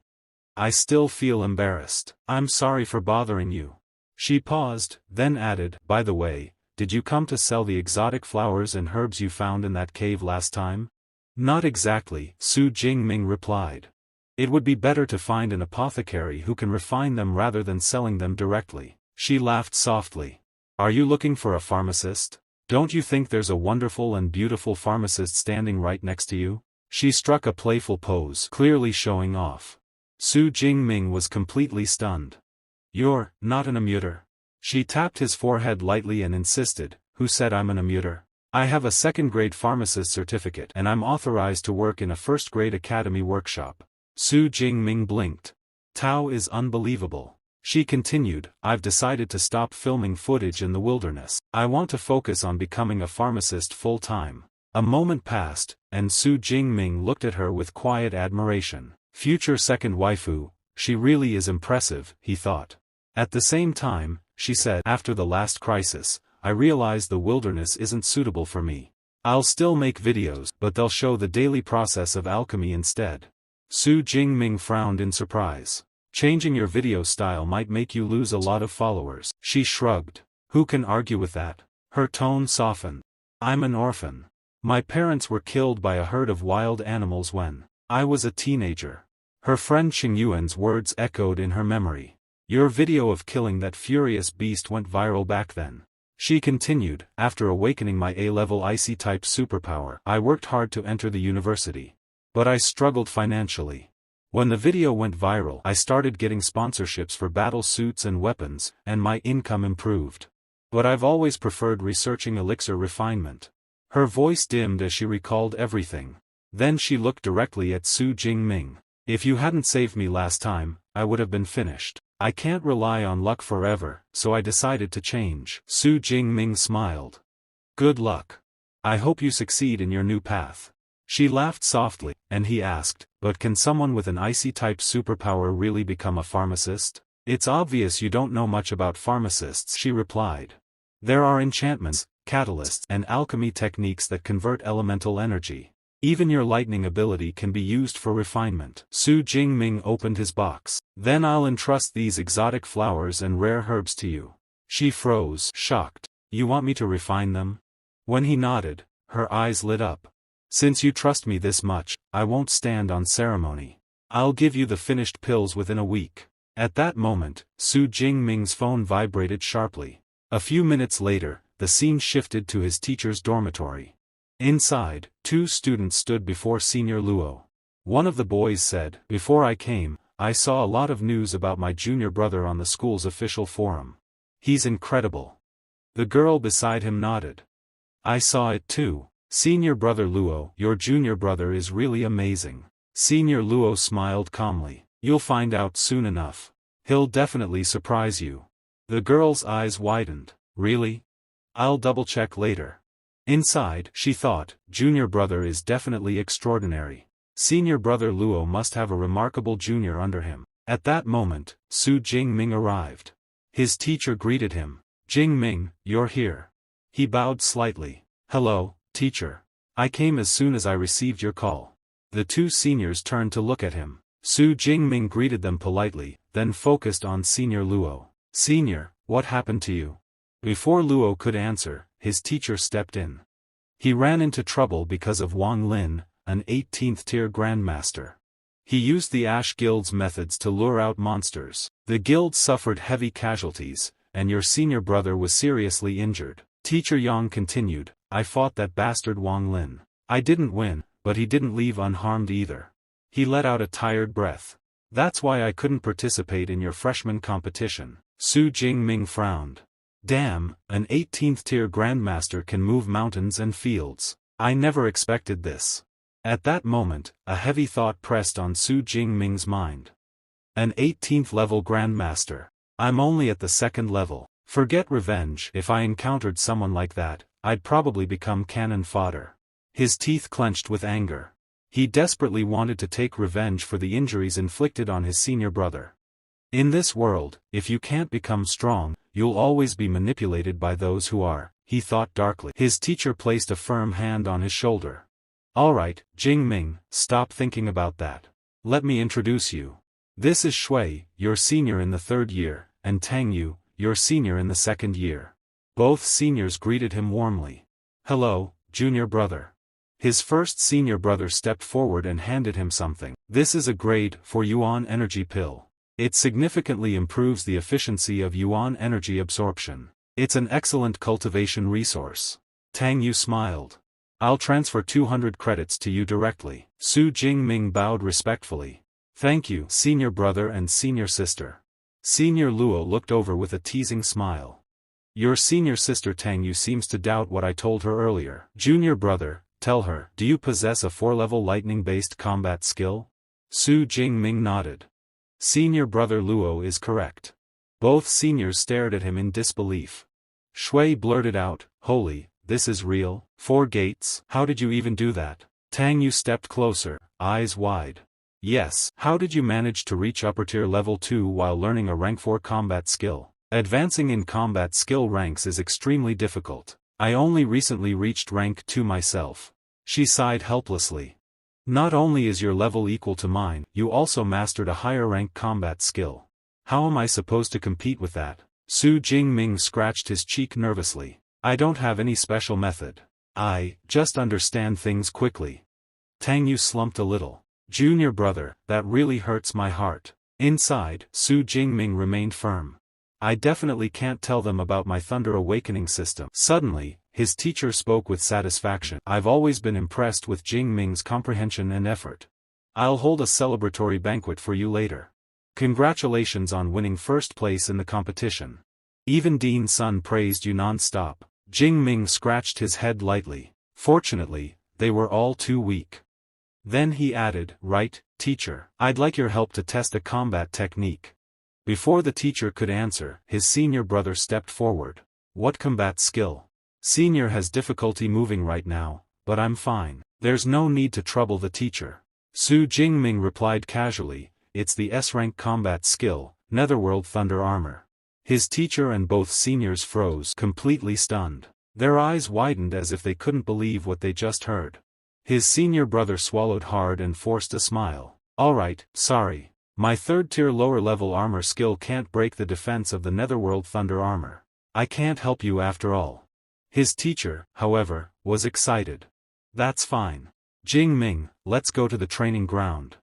I still feel embarrassed. I'm sorry for bothering you. She paused, then added, by the way, did you come to sell the exotic flowers and herbs you found in that cave last time? Not exactly, Su Jingming replied. It would be better to find an apothecary who can refine them rather than selling them directly. She laughed softly. Are you looking for a pharmacist? Don't you think there's a wonderful and beautiful pharmacist standing right next to you? She struck a playful pose, clearly showing off. Su Jingming was completely stunned. You're not an immuter. She tapped his forehead lightly and insisted, who said I'm an immuter? I have a 2nd-grade pharmacist certificate and I'm authorized to work in a 1st-grade academy workshop. Su Jingming blinked. Tao is unbelievable. She continued, I've decided to stop filming footage in the wilderness. I want to focus on becoming a pharmacist full-time. A moment passed, and Su Jingming looked at her with quiet admiration. Future 2nd waifu, she really is impressive, he thought. At the same time, she said, after the last crisis, I realized the wilderness isn't suitable for me. I'll still make videos, but they'll show the daily process of alchemy instead. Su Jingming frowned in surprise. Changing your video style might make you lose a lot of followers. She shrugged. Who can argue with that? Her tone softened. I'm an orphan. My parents were killed by a herd of wild animals when I was a teenager. Her friend Xingyuan's words echoed in her memory. Your video of killing that furious beast went viral back then. She continued, after awakening my A-level icy-type superpower, I worked hard to enter the university. But I struggled financially. When the video went viral, I started getting sponsorships for battle suits and weapons, and my income improved. But I've always preferred researching elixir refinement. Her voice dimmed as she recalled everything. Then she looked directly at Su Jingming. If you hadn't saved me last time, I would have been finished. I can't rely on luck forever, so I decided to change. Su Jingming smiled. Good luck. I hope you succeed in your new path. She laughed softly, and he asked, but can someone with an icy-type superpower really become a pharmacist? It's obvious you don't know much about pharmacists, she replied. There are enchantments, catalysts, and alchemy techniques that convert elemental energy. Even your lightning ability can be used for refinement. Su Jingming opened his box. Then I'll entrust these exotic flowers and rare herbs to you. She froze, shocked. You want me to refine them? When he nodded, her eyes lit up. Since you trust me this much, I won't stand on ceremony. I'll give you the finished pills within a week. At that moment, Su Jingming's phone vibrated sharply. A few minutes later, the scene shifted to his teacher's dormitory. Inside, two students stood before Senior Luo. One of the boys said, Before I came, I saw a lot of news about my junior brother on the school's official forum. He's incredible. The girl beside him nodded. I saw it too. Senior brother Luo, your junior brother is really amazing. Senior Luo smiled calmly. You'll find out soon enough. He'll definitely surprise you. The girl's eyes widened. Really? I'll double-check later. Inside, she thought, junior brother is definitely extraordinary. Senior brother Luo must have a remarkable junior under him. At that moment, Su Jingming arrived. His teacher greeted him. Jingming, you're here. He bowed slightly. Hello, teacher. I came as soon as I received your call. The two seniors turned to look at him. Su Jingming greeted them politely, then focused on Senior Luo. Senior, what happened to you? Before Luo could answer, his teacher stepped in. He ran into trouble because of Wang Lin, an 18th tier grandmaster. He used the Ash Guild's methods to lure out monsters. The guild suffered heavy casualties, and your senior brother was seriously injured. Teacher Yang continued, I fought that bastard Wang Lin. I didn't win, but he didn't leave unharmed either. He let out a tired breath. That's why I couldn't participate in your freshman competition. Su Jingming frowned. Damn, an 18th tier grandmaster can move mountains and fields. I never expected this. At that moment, a heavy thought pressed on Su Jingming's mind. An 18th level grandmaster. I'm only at the 2nd level. Forget revenge. If I encountered someone like that, I'd probably become cannon fodder. His teeth clenched with anger. He desperately wanted to take revenge for the injuries inflicted on his senior brother. In this world, if you can't become strong, you'll always be manipulated by those who are, he thought darkly. His teacher placed a firm hand on his shoulder. Alright, Jingming, stop thinking about that. Let me introduce you. This is Shui, your senior in the 3rd year, and Tangyu, your senior in the 2nd year. Both seniors greeted him warmly. Hello, junior brother. His first senior brother stepped forward and handed him something. This is a grade 4 Yuan energy pill. It significantly improves the efficiency of Yuan energy absorption. It's an excellent cultivation resource. Tangyu smiled. I'll transfer 200 credits to you directly. Su Jingming bowed respectfully. Thank you, senior brother and senior sister. Senior Luo looked over with a teasing smile. Your senior sister Tangyu seems to doubt what I told her earlier. Junior brother, tell her, do you possess a 4-level lightning-based combat skill? Su Jingming nodded. Senior brother Luo is correct. Both seniors stared at him in disbelief. Shui blurted out, Holy, this is real? 4 gates? How did you even do that? Tangyu stepped closer, eyes wide. Yes. How did you manage to reach upper tier level 2 while learning a rank 4 combat skill? Advancing in combat skill ranks is extremely difficult. I only recently reached rank 2 myself. She sighed helplessly. Not only is your level equal to mine, you also mastered a higher rank combat skill. How am I supposed to compete with that? Su Jingming scratched his cheek nervously. I don't have any special method. I just understand things quickly. Tangyu slumped a little. Junior brother, that really hurts my heart. Inside, Su Jingming remained firm. I definitely can't tell them about my Thunder Awakening system. Suddenly, his teacher spoke with satisfaction. I've always been impressed with Jingming's comprehension and effort. I'll hold a celebratory banquet for you later. Congratulations on winning first place in the competition. Even Dean Sun praised you non-stop. Jingming scratched his head lightly. Fortunately, they were all too weak. Then he added, right, teacher, I'd like your help to test a combat technique. Before the teacher could answer, his senior brother stepped forward. What combat skill? Senior has difficulty moving right now, but I'm fine. There's no need to trouble the teacher. Su Jingming replied casually, it's the S-rank combat skill, Netherworld Thunder Armor. His teacher and both seniors froze, completely stunned. Their eyes widened as if they couldn't believe what they just heard. His senior brother swallowed hard and forced a smile. Alright, sorry. My third-tier lower-level armor skill can't break the defense of the Netherworld Thunder Armor. I can't help you after all. His teacher, however, was excited. That's fine. Jingming, let's go to the training ground.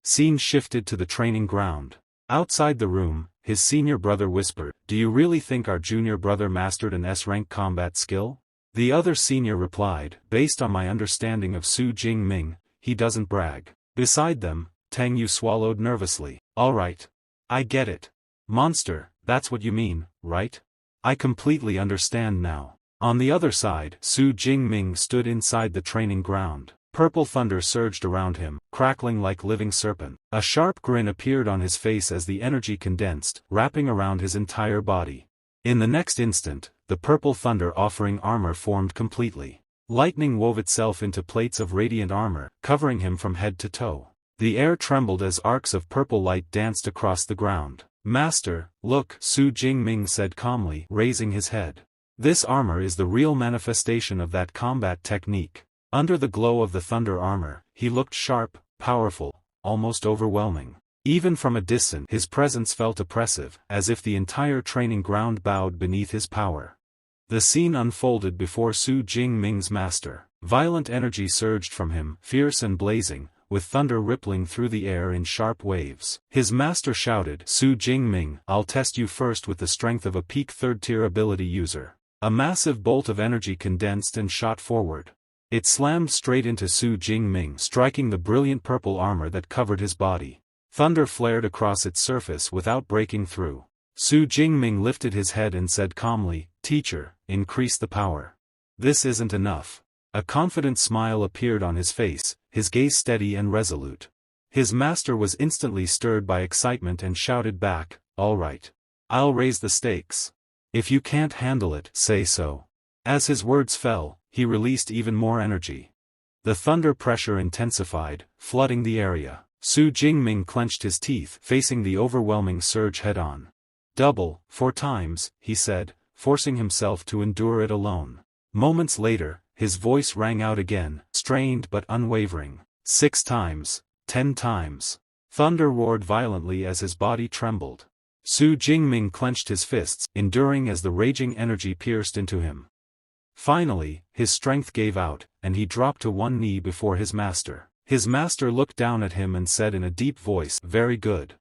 Scene shifted to the training ground. Outside the room, his senior brother whispered, do you really think our junior brother mastered an S-rank combat skill? The other senior replied, based on my understanding of Su Jingming, he doesn't brag. Beside them, Tangyu swallowed nervously. Alright. I get it. Monster, that's what you mean, right? I completely understand now. On the other side, Su Jingming stood inside the training ground. Purple thunder surged around him, crackling like living serpent. A sharp grin appeared on his face as the energy condensed, wrapping around his entire body. In the next instant, the purple thunder offering armor formed completely. Lightning wove itself into plates of radiant armor, covering him from head to toe. The air trembled as arcs of purple light danced across the ground. Master, look, Su Jingming said calmly, raising his head. This armor is the real manifestation of that combat technique. Under the glow of the thunder armor, he looked sharp, powerful, almost overwhelming. Even from a distance, his presence felt oppressive, as if the entire training ground bowed beneath his power. The scene unfolded before Su Jingming's master. Violent energy surged from him, fierce and blazing, with thunder rippling through the air in sharp waves. His master shouted, Su Jingming, I'll test you first with the strength of a peak third-tier ability user. A massive bolt of energy condensed and shot forward. It slammed straight into Su Jingming, striking the brilliant purple armor that covered his body. Thunder flared across its surface without breaking through. Su Jingming lifted his head and said calmly, Teacher, increase the power. This isn't enough. A confident smile appeared on his face, his gaze steady and resolute. His master was instantly stirred by excitement and shouted back, all right. I'll raise the stakes. If you can't handle it, say so. As his words fell, he released even more energy. The thunder pressure intensified, flooding the area. Su Jingming clenched his teeth, facing the overwhelming surge head-on. Double, 4 times, he said, forcing himself to endure it alone. Moments later, his voice rang out again, strained but unwavering. 6 times, 10 times. Thunder roared violently as his body trembled. Su Jingming clenched his fists, enduring as the raging energy pierced into him. Finally, his strength gave out, and he dropped to one knee before his master. His master looked down at him and said in a deep voice, very good.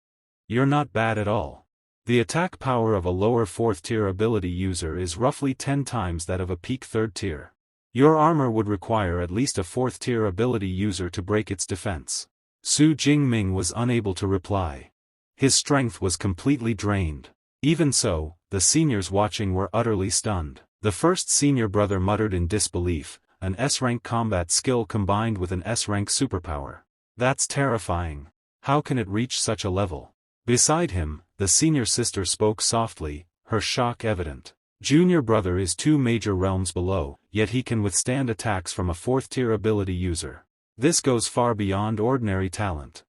You're not bad at all. The attack power of a lower 4th-tier ability user is roughly 10 times that of a peak 3rd tier. Your armor would require at least a 4th-tier ability user to break its defense. Su Jingming was unable to reply. His strength was completely drained. Even so, the seniors watching were utterly stunned. The first senior brother muttered in disbelief, an S-rank combat skill combined with an S-rank superpower. That's terrifying. How can it reach such a level? Beside him, the senior sister spoke softly, her shock evident. Junior brother is 2 major realms below, yet he can withstand attacks from a 4th-tier ability user. This goes far beyond ordinary talent.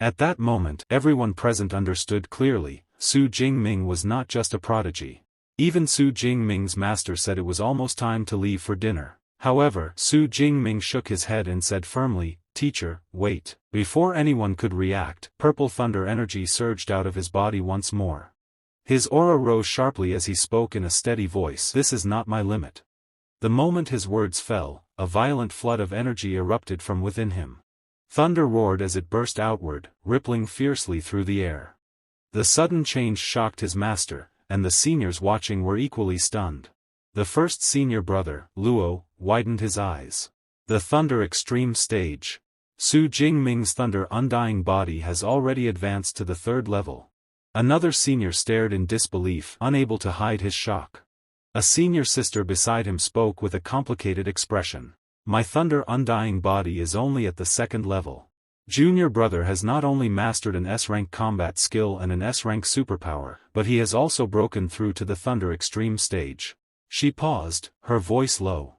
At that moment, everyone present understood clearly, Su Jingming was not just a prodigy. Even Su Jingming's master said it was almost time to leave for dinner. However, Su Jingming shook his head and said firmly, "Teacher, wait." Before anyone could react, purple thunder energy surged out of his body once more. His aura rose sharply as he spoke in a steady voice. "This is not my limit." The moment his words fell, a violent flood of energy erupted from within him. Thunder roared as it burst outward, rippling fiercely through the air. The sudden change shocked his master, and the seniors watching were equally stunned. The first senior brother, Luo, widened his eyes. The Thunder Extreme Stage. Su Jingming's Thunder Undying body has already advanced to the 3rd level. Another senior stared in disbelief, unable to hide his shock. A senior sister beside him spoke with a complicated expression. "My Thunder Undying body is only at the 2nd level. Junior brother has not only mastered an S-rank combat skill and an S-rank superpower, but he has also broken through to the Thunder Extreme Stage." She paused, her voice low.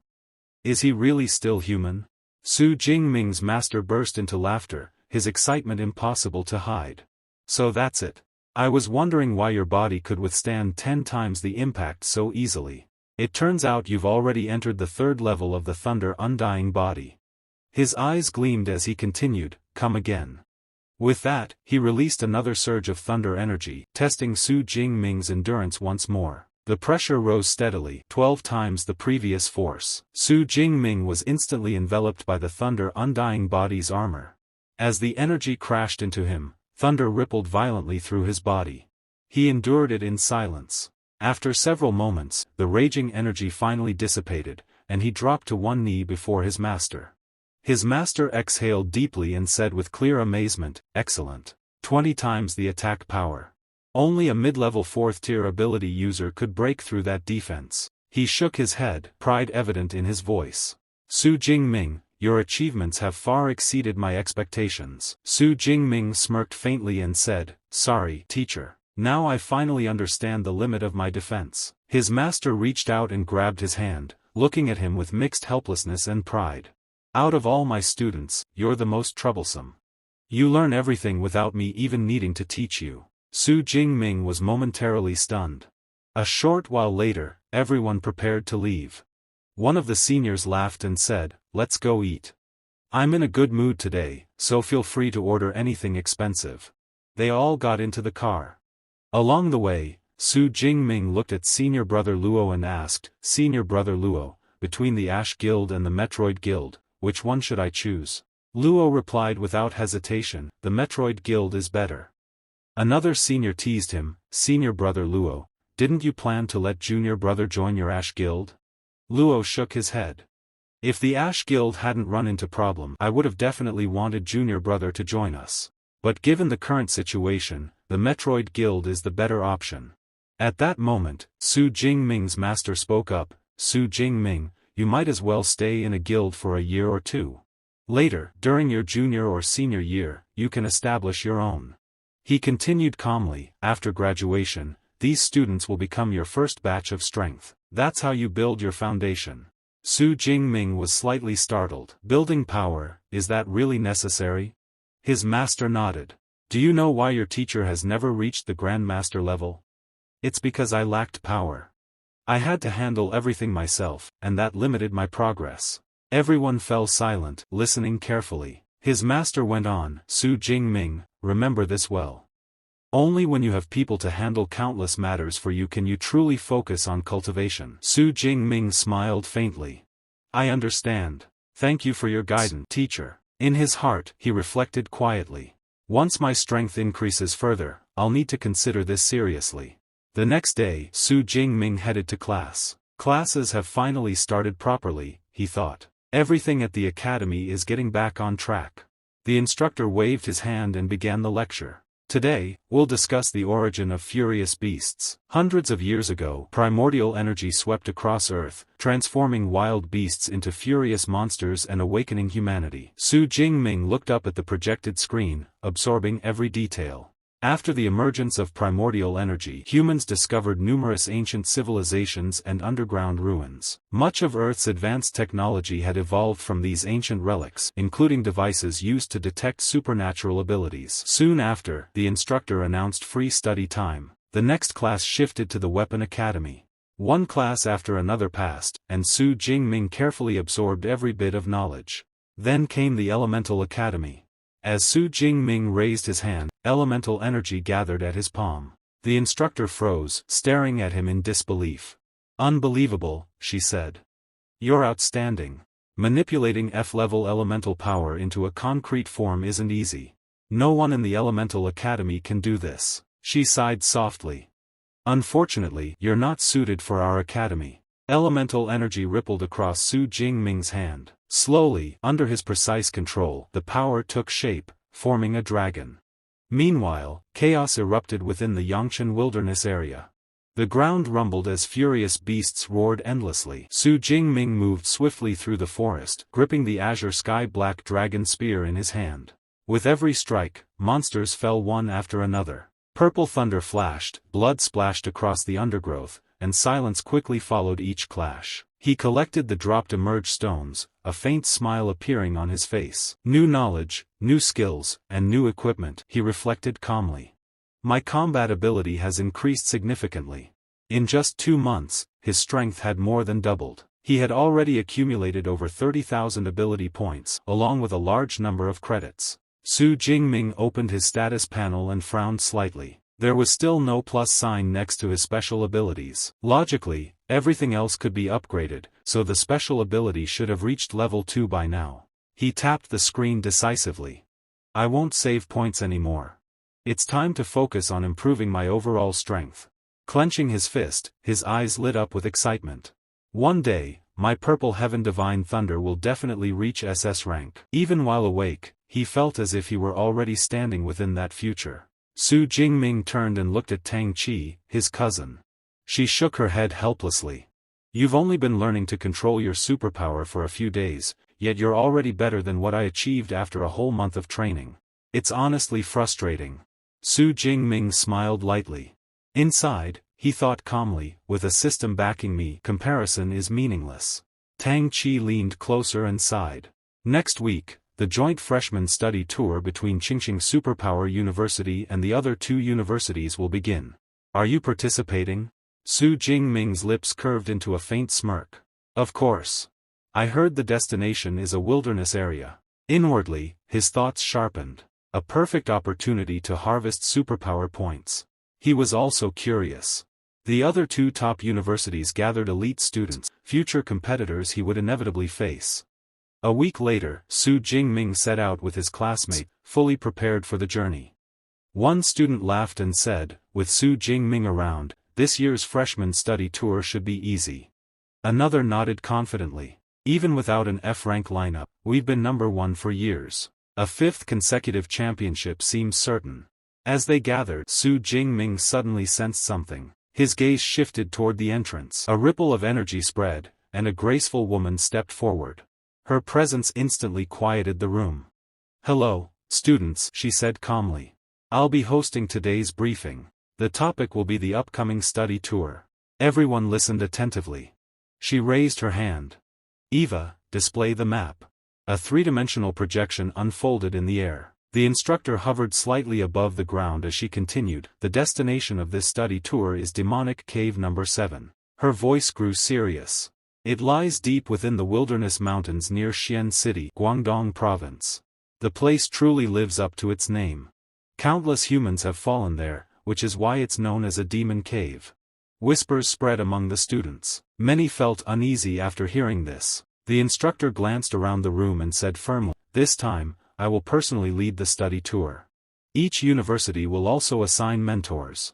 "Is he really still human?" Su Jingming's master burst into laughter, his excitement impossible to hide. "So that's it. I was wondering why your body could withstand 10 times the impact so easily. It turns out you've already entered the 3rd level of the Thunder Undying body." His eyes gleamed as he continued, "Come again." With that, he released another surge of thunder energy, testing Su Jingming's endurance once more. The pressure rose steadily, 12 times the previous force. Su Jingming was instantly enveloped by the Thunder Undying body's armor. As the energy crashed into him, thunder rippled violently through his body. He endured it in silence. After several moments, the raging energy finally dissipated, and he dropped to one knee before his master. His master exhaled deeply and said with clear amazement, "Excellent. 20 times the attack power. Only a mid-level 4th-tier ability user could break through that defense." He shook his head, pride evident in his voice. "Su Jingming, your achievements have far exceeded my expectations." Su Jingming smirked faintly and said, "Sorry, teacher. Now I finally understand the limit of my defense." His master reached out and grabbed his hand, looking at him with mixed helplessness and pride. "Out of all my students, you're the most troublesome. You learn everything without me even needing to teach you." Su Jingming was momentarily stunned. A short while later, everyone prepared to leave. One of the seniors laughed and said, "Let's go eat. I'm in a good mood today, so feel free to order anything expensive." They all got into the car. Along the way, Su Jingming looked at senior brother Luo and asked, "Senior brother Luo, between the Ash Guild and the Metroid Guild, which one should I choose?" Luo replied without hesitation, "The Metroid Guild is better." Another senior teased him, "Senior brother Luo, didn't you plan to let junior brother join your Ash Guild?" Luo shook his head. "If the Ash Guild hadn't run into problem, I would have definitely wanted junior brother to join us. But given the current situation, the Metroid Guild is the better option." At that moment, Su Jingming's master spoke up, "Su Jingming, you might as well stay in a guild for a year or two. Later, during your junior or senior year, you can establish your own." He continued calmly, "After graduation, these students will become your first batch of strength. That's how you build your foundation." Su Jingming was slightly startled. "Building power, is that really necessary?" His master nodded. "Do you know why your teacher has never reached the Grandmaster level? It's because I lacked power. I had to handle everything myself, and that limited my progress." Everyone fell silent, listening carefully. His master went on, "Su Jingming, remember this well. Only when you have people to handle countless matters for you can you truly focus on cultivation." Su Jingming smiled faintly. "I understand. Thank you for your guidance, teacher." In his heart, he reflected quietly. "Once my strength increases further, I'll need to consider this seriously." The next day, Su Jingming headed to class. Classes have finally started properly, he thought. Everything at the academy is getting back on track. The instructor waved his hand and began the lecture. "Today, we'll discuss the origin of furious beasts. Hundreds of years ago, primordial energy swept across Earth, transforming wild beasts into furious monsters and awakening humanity." Su Jingming looked up at the projected screen, absorbing every detail. After the emergence of primordial energy, humans discovered numerous ancient civilizations and underground ruins. Much of Earth's advanced technology had evolved from these ancient relics, including devices used to detect supernatural abilities. Soon after, the instructor announced free study time. The next class shifted to the Weapon Academy. One class after another passed, and Su Jingming carefully absorbed every bit of knowledge. Then came the Elemental Academy. As Su Jingming raised his hand, elemental energy gathered at his palm. The instructor froze, staring at him in disbelief. "Unbelievable," she said. "You're outstanding. Manipulating F-level elemental power into a concrete form isn't easy. No one in the Elemental Academy can do this." She sighed softly. "Unfortunately, you're not suited for our academy." Elemental energy rippled across Su Jingming's hand. Slowly, under his precise control, the power took shape, forming a dragon. Meanwhile, chaos erupted within the Yangchen wilderness area. The ground rumbled as furious beasts roared endlessly. Su Jingming moved swiftly through the forest, gripping the azure sky-black dragon spear in his hand. With every strike, monsters fell one after another. Purple thunder flashed, blood splashed across the undergrowth, and silence quickly followed each clash. He collected the dropped emerge stones, a faint smile appearing on his face. New knowledge, new skills, and new equipment, he reflected calmly. My combat ability has increased significantly. In just 2 months, his strength had more than doubled. He had already accumulated over 30,000 ability points, along with a large number of credits. Su Jingming opened his status panel and frowned slightly. There was still no plus sign next to his special abilities. Logically, everything else could be upgraded, so the special ability should have reached level 2 by now. He tapped the screen decisively. "I won't save points anymore. It's time to focus on improving my overall strength." Clenching his fist, his eyes lit up with excitement. "One day, my Purple Heaven Divine Thunder will definitely reach SS rank." Even while awake, he felt as if he were already standing within that future. Su Jingming turned and looked at Tang Qi, his cousin. She shook her head helplessly. "You've only been learning to control your superpower for a few days, yet you're already better than what I achieved after a whole month of training. It's honestly frustrating." Su Jingming smiled lightly. Inside, he thought calmly, with a system backing me, comparison is meaningless. Tang Qi leaned closer and sighed. Next week, the joint freshman study tour between Qingqing Superpower University and the other 2 universities will begin. "Are you participating?" Su Jingming's lips curved into a faint smirk. "Of course. I heard the destination is a wilderness area." Inwardly, his thoughts sharpened. A perfect opportunity to harvest superpower points. He was also curious. The other 2 top universities gathered elite students, future competitors he would inevitably face. A week later, Su Jingming set out with his classmate, fully prepared for the journey. One student laughed and said, with Su Jingming around, "This year's freshman study tour should be easy." Another nodded confidently. "Even without an F-rank lineup, we've been number 1 for years. A 5th consecutive championship seems certain." As they gathered, Su Jingming suddenly sensed something. His gaze shifted toward the entrance. A ripple of energy spread, and a graceful woman stepped forward. Her presence instantly quieted the room. "Hello, students," she said calmly. "I'll be hosting today's briefing. The topic will be the upcoming study tour." Everyone listened attentively. She raised her hand. "Eva, display the map." A 3-dimensional projection unfolded in the air. The instructor hovered slightly above the ground as she continued, "The destination of this study tour is Demonic Cave number 7. Her voice grew serious. "It lies deep within the wilderness mountains near Shén City, Guangdong Province. The place truly lives up to its name. Countless humans have fallen there, which is why it's known as a demon cave." Whispers spread among the students. Many felt uneasy after hearing this. The instructor glanced around the room and said firmly, "This time, I will personally lead the study tour. Each university will also assign mentors."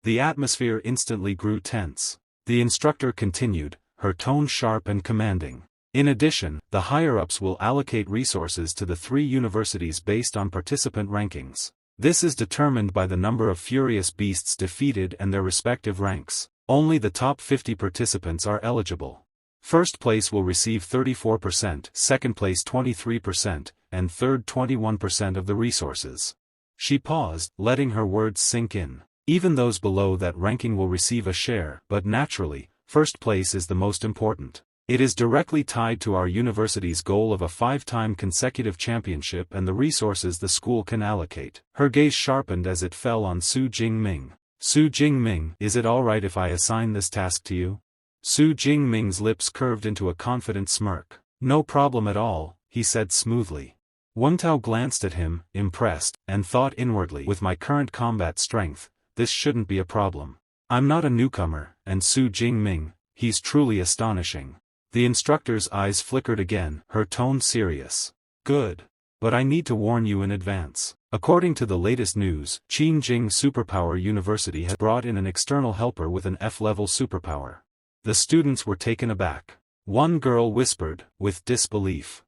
The atmosphere instantly grew tense. The instructor continued, her tone sharp and commanding. "In addition, the higher-ups will allocate resources to the 3 universities based on participant rankings. This is determined by the number of furious beasts defeated and their respective ranks. Only the top 50 participants are eligible. First place will receive 34%, second place 23%, and third 21% of the resources." She paused, letting her words sink in. Even those below that ranking will receive a share, but naturally, first place is the most important. It is directly tied to our university's goal of a 5-time consecutive championship and the resources the school can allocate. Her gaze sharpened as it fell on Su Jingming. Su Jingming, is it alright if I assign this task to you? Su Jingming's lips curved into a confident smirk. No problem at all, he said smoothly. Wentao glanced at him, impressed, and thought inwardly, with my current combat strength, this shouldn't be a problem. I'm not a newcomer, and Su Jingming, he's truly astonishing. The instructor's eyes flickered again, her tone serious. Good. But I need to warn you in advance. According to the latest news, Qingjing Superpower University has brought in an external helper with an F-level superpower. The students were taken aback. One girl whispered, with disbelief.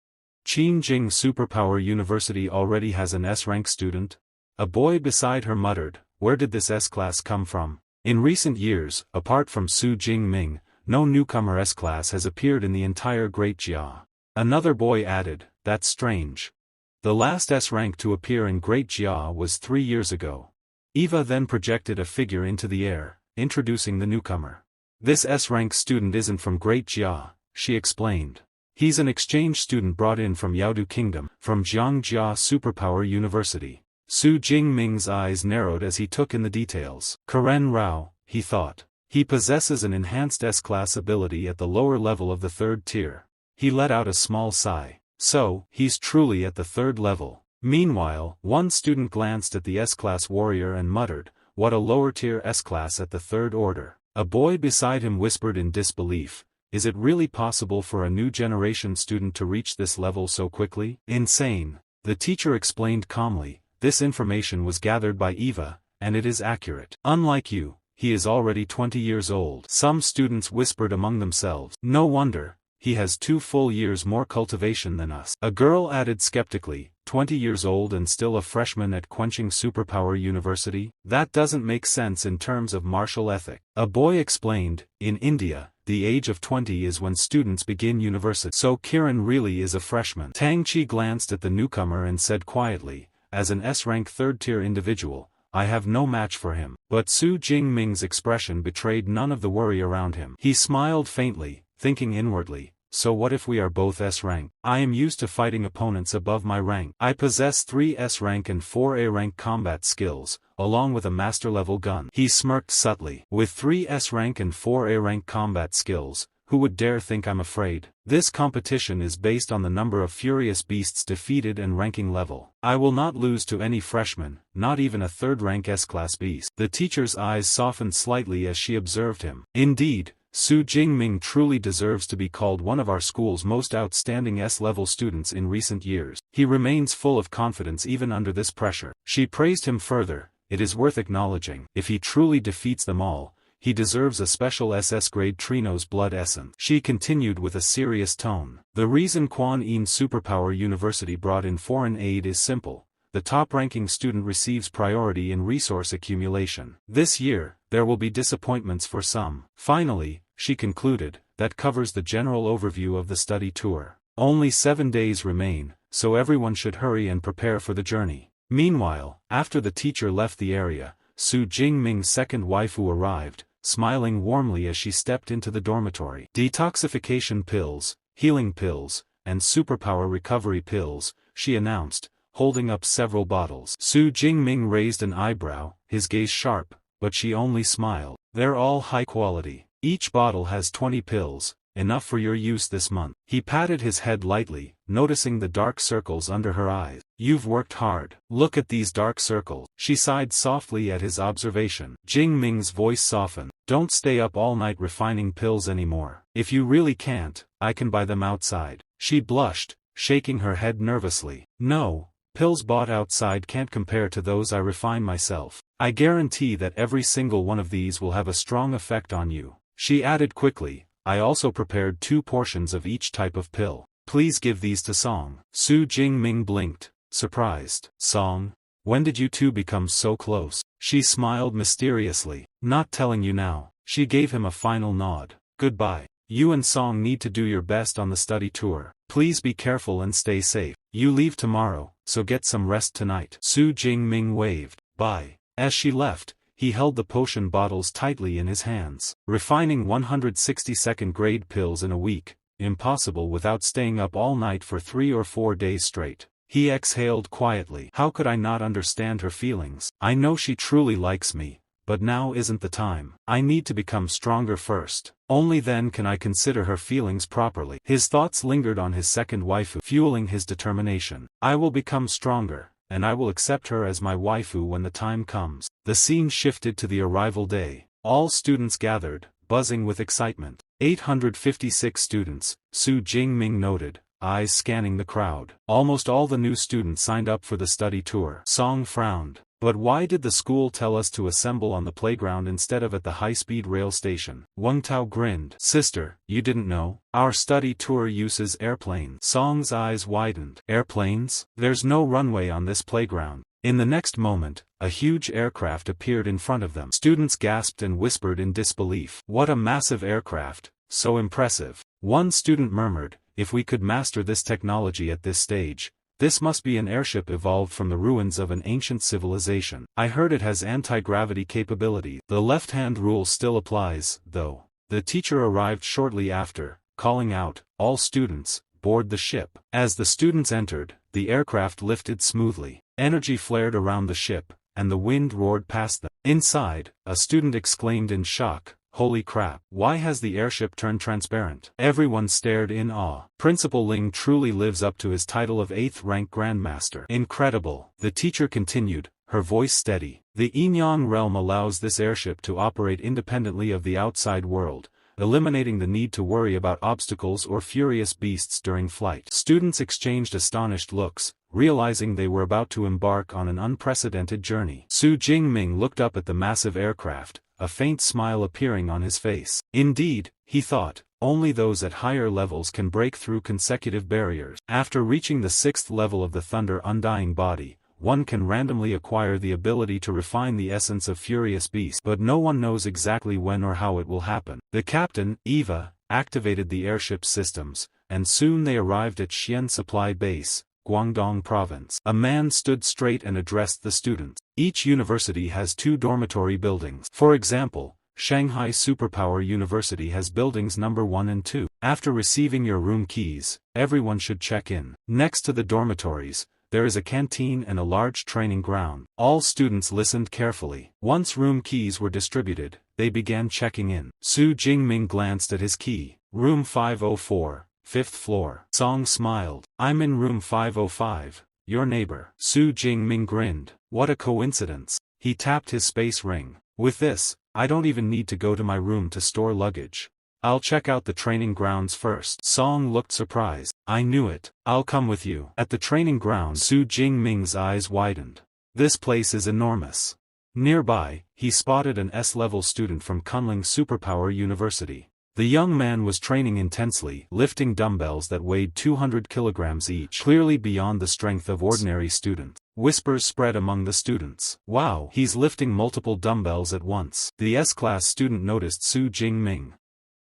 Qingjing Superpower University already has an S-rank student? A boy beside her muttered, where did this S-class come from? In recent years, apart from Su Jingming, no newcomer S-class has appeared in the entire Great Jia. Another boy added, that's strange. The last S-rank to appear in Great Jia was 3 years ago. Eva then projected a figure into the air, introducing the newcomer. This S-rank student isn't from Great Jia, she explained. He's an exchange student brought in from Yaodu Kingdom, from Jiangjia Superpower University. Su Jingming's eyes narrowed as he took in the details. Karen Rao, he thought. He possesses an enhanced S-class ability at the lower level of the 3rd tier. He let out a small sigh. So, he's truly at the 3rd level. Meanwhile, one student glanced at the S-class warrior and muttered, what a lower-tier S-class at the 3rd order. A boy beside him whispered in disbelief, is it really possible for a new generation student to reach this level so quickly? Insane. The teacher explained calmly, this information was gathered by Eva, and it is accurate. Unlike you, he is already 20 years old. Some students whispered among themselves, no wonder, he has 2 full years more cultivation than us. A girl added skeptically, 20 years old and still a freshman at Quenching Superpower University? That doesn't make sense in terms of martial ethic. A boy explained, in India, the age of 20 is when students begin university. So Kiran really is a freshman. Tang Chi glanced at the newcomer and said quietly, as an S-rank 3rd-tier individual, I have no match for him. But Su Jingming's expression betrayed none of the worry around him. He smiled faintly, thinking inwardly, so what if we are both S-rank? I am used to fighting opponents above my rank. I possess 3 S-rank and 4 A-rank combat skills, along with a master-level gun. He smirked subtly. With 3 S-rank and 4 A-rank combat skills, who would dare think I'm afraid? This competition is based on the number of furious beasts defeated and ranking level. I will not lose to any freshman, not even a 3rd-rank S-class beast. The teacher's eyes softened slightly as she observed him. Indeed, Su Jingming truly deserves to be called one of our school's most outstanding S-level students in recent years. He remains full of confidence even under this pressure. She praised him further, it is worth acknowledging, if he truly defeats them all, he deserves a special SS-grade Trino's blood essence. She continued with a serious tone. The reason Quan Superpower University brought in foreign aid is simple. The top-ranking student receives priority in resource accumulation. This year, there will be disappointments for some. Finally, she concluded, that covers the general overview of the study tour. Only 7 days remain, so everyone should hurry and prepare for the journey. Meanwhile, after the teacher left the area, Su Jingming's second waifu arrived, smiling warmly as she stepped into the dormitory. Detoxification pills, healing pills, and superpower recovery pills, she announced, holding up several bottles. Su Jingming raised an eyebrow, his gaze sharp, but she only smiled. They're all high quality. Each bottle has 20 pills, enough for your use this month. He patted his head lightly, noticing the dark circles under her eyes. You've worked hard. Look at these dark circles. She sighed softly at his observation. Jingming's voice softened. Don't stay up all night refining pills anymore. If you really can't, I can buy them outside. She blushed, shaking her head nervously. No, pills bought outside can't compare to those I refine myself. I guarantee that every single one of these will have a strong effect on you. She added quickly, I also prepared 2 portions of each type of pill. Please give these to Song. Su Jingming blinked, surprised. Song? When did you two become so close? She smiled mysteriously. Not telling you now. She gave him a final nod. Goodbye. You and Song need to do your best on the study tour. Please be careful and stay safe. You leave tomorrow, so get some rest tonight." Su Jingming waved. Bye. As she left, he held the potion bottles tightly in his hands. Refining 162nd grade pills in a week, impossible without staying up all night for 3 or 4 days straight. He exhaled quietly. How could I not understand her feelings? I know she truly likes me, but now isn't the time. I need to become stronger first. Only then can I consider her feelings properly. His thoughts lingered on his second waifu, fueling his determination. I will become stronger, and I will accept her as my waifu when the time comes. The scene shifted to the arrival day. All students gathered, buzzing with excitement. 856 students, Su Jingming noted, eyes scanning the crowd. Almost all the new students signed up for the study tour. Song frowned. But why did the school tell us to assemble on the playground instead of at the high-speed rail station? Wang Tao grinned. Sister, you didn't know? Our study tour uses airplanes. Song's eyes widened. Airplanes? There's no runway on this playground. In the next moment, a huge aircraft appeared in front of them. Students gasped and whispered in disbelief. What a massive aircraft, so impressive. One student murmured, if we could master this technology at this stage, this must be an airship evolved from the ruins of an ancient civilization. I heard it has anti-gravity capability. The left-hand rule still applies, though. The teacher arrived shortly after, calling out, all students, board the ship. As the students entered, the aircraft lifted smoothly. Energy flared around the ship, and the wind roared past them. Inside, a student exclaimed in shock, holy crap, why has the airship turned transparent? Everyone stared in awe. Principal Ling truly lives up to his title of 8th rank Grandmaster. Incredible. The teacher continued, her voice steady. The Inyan realm allows this airship to operate independently of the outside world, eliminating the need to worry about obstacles or furious beasts during flight. Students exchanged astonished looks, realizing they were about to embark on an unprecedented journey. Su Jingming looked up at the massive aircraft, a faint smile appearing on his face. Indeed, he thought, only those at higher levels can break through consecutive barriers. After reaching the 6th level of the Thunder Undying Body, one can randomly acquire the ability to refine the essence of furious beasts, but no one knows exactly when or how it will happen. The captain, Eva, activated the airship's systems, and soon they arrived at Shén Supply Base, Guangdong Province. A man stood straight and addressed the students. Each university has 2 dormitory buildings. For example, Shanghai Superpower University has buildings number 1 and 2. After receiving your room keys, everyone should check in. Next to the dormitories, there is a canteen and a large training ground. All students listened carefully. Once room keys were distributed, they began checking in. Su Jingming glanced at his key. Room 504, 5th floor. Song smiled. I'm in room 505, your neighbor. Su Jingming grinned. What a coincidence. He tapped his space ring. With this, I don't even need to go to my room to store luggage. I'll check out the training grounds first. Song looked surprised. I knew it. I'll come with you. At the training ground, Su Jingming's eyes widened. This place is enormous. Nearby, he spotted an S-level student from Kunling Superpower University. The young man was training intensely, lifting dumbbells that weighed 200 kilograms each, clearly beyond the strength of ordinary students. Whispers spread among the students. Wow, he's lifting multiple dumbbells at once. The S-class student noticed Su Jingming.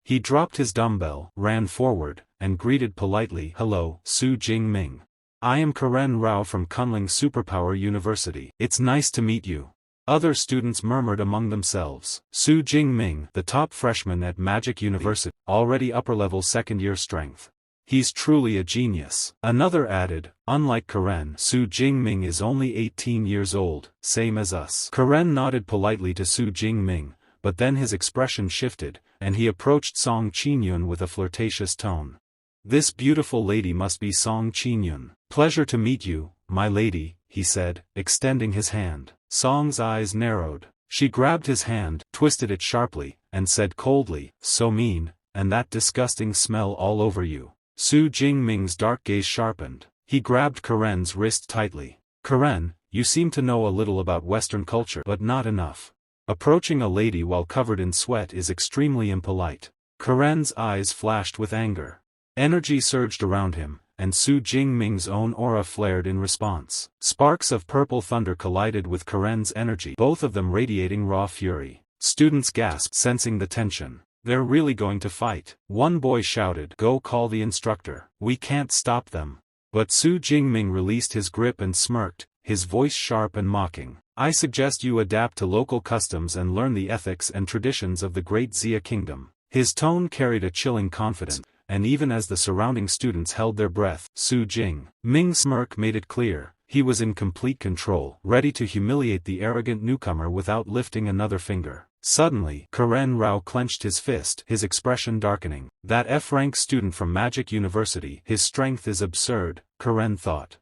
He dropped his dumbbell, ran forward, and greeted politely, hello, Su Jingming. I am Karen Rao from Kunling Superpower University. It's nice to meet you. Other students murmured among themselves. Su Jingming, the top freshman at Magic University, already upper-level second-year strength. He's truly a genius. Another added, unlike Karen, Su Jingming is only 18 years old, same as us. Karen nodded politely to Su Jingming, but then his expression shifted, and he approached Song Qinyun with a flirtatious tone. This beautiful lady must be Song Qinyun. Pleasure to meet you, my lady, he said, extending his hand. Song's eyes narrowed. She grabbed his hand, twisted it sharply, and said coldly, so mean, and that disgusting smell all over you. Su Jingming's dark gaze sharpened. He grabbed Karen's wrist tightly. Karen, you seem to know a little about Western culture, but not enough. Approaching a lady while covered in sweat is extremely impolite. Karen's eyes flashed with anger. Energy surged around him, and Su Jingming's own aura flared in response. Sparks of purple thunder collided with Karen's energy, both of them radiating raw fury. Students gasped, sensing the tension. They're really going to fight. One boy shouted, "Go call the instructor. We can't stop them." But Su Jingming released his grip and smirked, his voice sharp and mocking. "I suggest you adapt to local customs and learn the ethics and traditions of the great Xia kingdom." His tone carried a chilling confidence, and even as the surrounding students held their breath, Su Jingming's smirk made it clear, he was in complete control, ready to humiliate the arrogant newcomer without lifting another finger. Suddenly, Karen Rao clenched his fist, his expression darkening. That F-rank student from Magic University, his strength is absurd, Karen thought.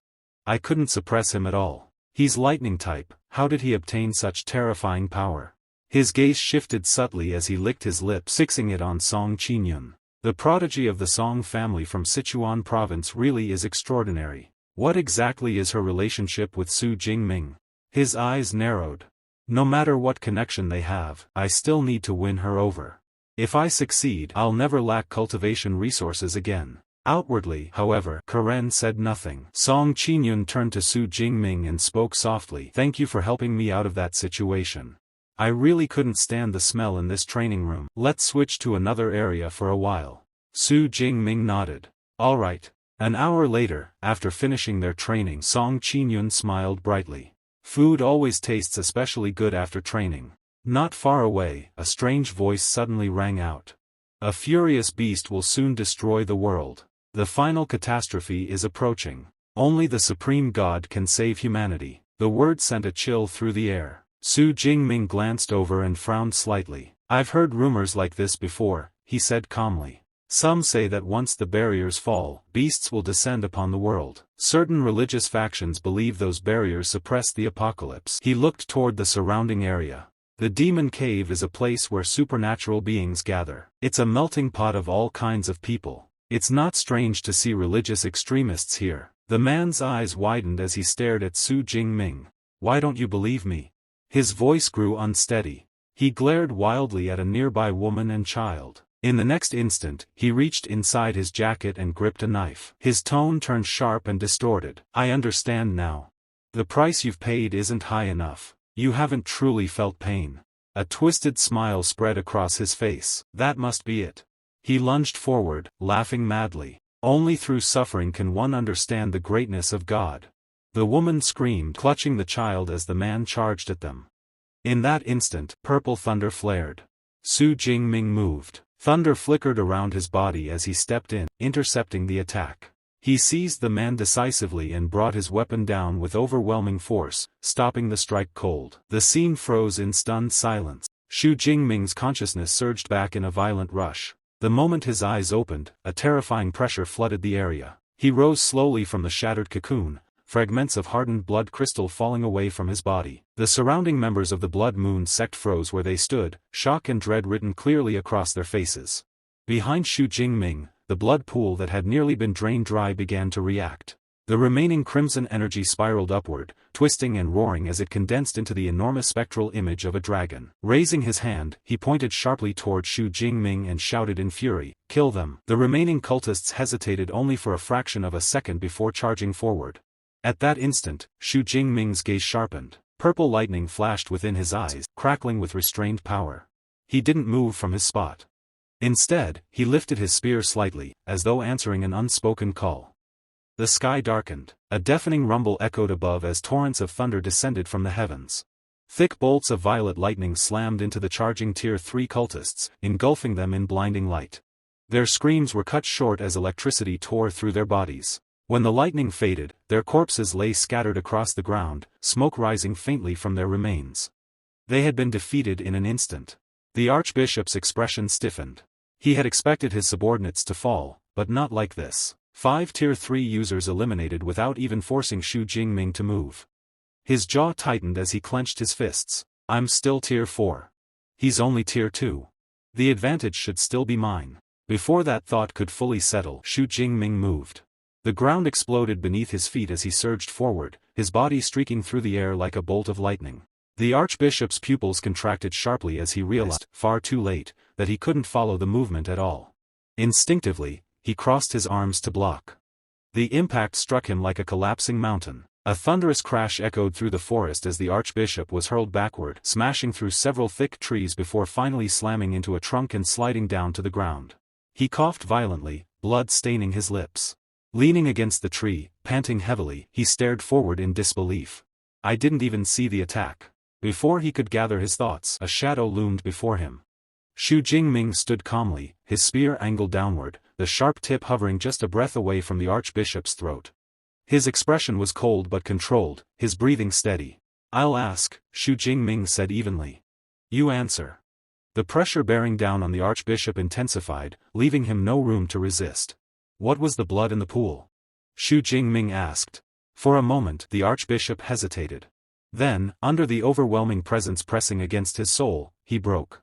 I couldn't suppress him at all. He's lightning type, how did he obtain such terrifying power? His gaze shifted subtly as he licked his lips, fixing it on Song Qinyun. The prodigy of the Song family from Sichuan province really is extraordinary. What exactly is her relationship with Su Jingming? His eyes narrowed. No matter what connection they have, I still need to win her over. If I succeed, I'll never lack cultivation resources again. Outwardly, however, Karen said nothing. Song Qinyun turned to Su Jingming and spoke softly. "Thank you for helping me out of that situation. I really couldn't stand the smell in this training room. Let's switch to another area for a while." Su Jingming nodded. "All right." An hour later, after finishing their training, Song Qinyun smiled brightly. Food always tastes especially good after training. Not far away, a strange voice suddenly rang out. "A furious beast will soon destroy the world. The final catastrophe is approaching. Only the Supreme God can save humanity." The word sent a chill through the air. Su Jingming glanced over and frowned slightly. "I've heard rumors like this before," he said calmly. "Some say that once the barriers fall, beasts will descend upon the world. Certain religious factions believe those barriers suppress the apocalypse." He looked toward the surrounding area. "The Demon Cave is a place where supernatural beings gather. It's a melting pot of all kinds of people. It's not strange to see religious extremists here." The man's eyes widened as he stared at Su Jingming. "Why don't you believe me?" His voice grew unsteady. He glared wildly at a nearby woman and child. In the next instant, he reached inside his jacket and gripped a knife. His tone turned sharp and distorted. "I understand now. The price you've paid isn't high enough. You haven't truly felt pain." A twisted smile spread across his face. "That must be it." He lunged forward, laughing madly. "Only through suffering can one understand the greatness of God." The woman screamed, clutching the child as the man charged at them. In that instant, purple thunder flared. Su Jingming moved. Thunder flickered around his body as he stepped in, intercepting the attack. He seized the man decisively and brought his weapon down with overwhelming force, stopping the strike cold. The scene froze in stunned silence. Su Jingming's consciousness surged back in a violent rush. The moment his eyes opened, a terrifying pressure flooded the area. He rose slowly from the shattered cocoon, fragments of hardened blood crystal falling away from his body. The surrounding members of the Blood Moon sect froze where they stood, shock and dread written clearly across their faces. Behind Su Jingming, the blood pool that had nearly been drained dry began to react. The remaining crimson energy spiraled upward, twisting and roaring as it condensed into the enormous spectral image of a dragon. Raising his hand, he pointed sharply toward Su Jingming and shouted in fury, "Kill them!" The remaining cultists hesitated only for a fraction of a second before charging forward. At that instant, Su Jingming's gaze sharpened. Purple lightning flashed within his eyes, crackling with restrained power. He didn't move from his spot. Instead, he lifted his spear slightly, as though answering an unspoken call. The sky darkened. A deafening rumble echoed above as torrents of thunder descended from the heavens. Thick bolts of violet lightning slammed into the charging Tier 3 cultists, engulfing them in blinding light. Their screams were cut short as electricity tore through their bodies. When the lightning faded, their corpses lay scattered across the ground, smoke rising faintly from their remains. They had been defeated in an instant. The Archbishop's expression stiffened. He had expected his subordinates to fall, but not like this. 5 Tier 3 users eliminated without even forcing Su Jingming to move. His jaw tightened as he clenched his fists. "I'm still Tier 4. He's only Tier 2. The advantage should still be mine." Before that thought could fully settle, Su Jingming moved. The ground exploded beneath his feet as he surged forward, his body streaking through the air like a bolt of lightning. The Archbishop's pupils contracted sharply as he realized, far too late, that he couldn't follow the movement at all. Instinctively, he crossed his arms to block. The impact struck him like a collapsing mountain. A thunderous crash echoed through the forest as the archbishop was hurled backward, smashing through several thick trees before finally slamming into a trunk and sliding down to the ground. He coughed violently, blood staining his lips. Leaning against the tree, panting heavily, he stared forward in disbelief. I didn't even see the attack. Before he could gather his thoughts, a shadow loomed before him. Xu Jingming stood calmly, his spear angled downward, the sharp tip hovering just a breath away from the archbishop's throat. His expression was cold but controlled, his breathing steady. I'll ask, Xu Jingming said evenly. You answer. The pressure bearing down on the archbishop intensified, leaving him no room to resist. What was the blood in the pool? Xu Jingming asked. For a moment the archbishop hesitated. Then, under the overwhelming presence pressing against his soul, he broke.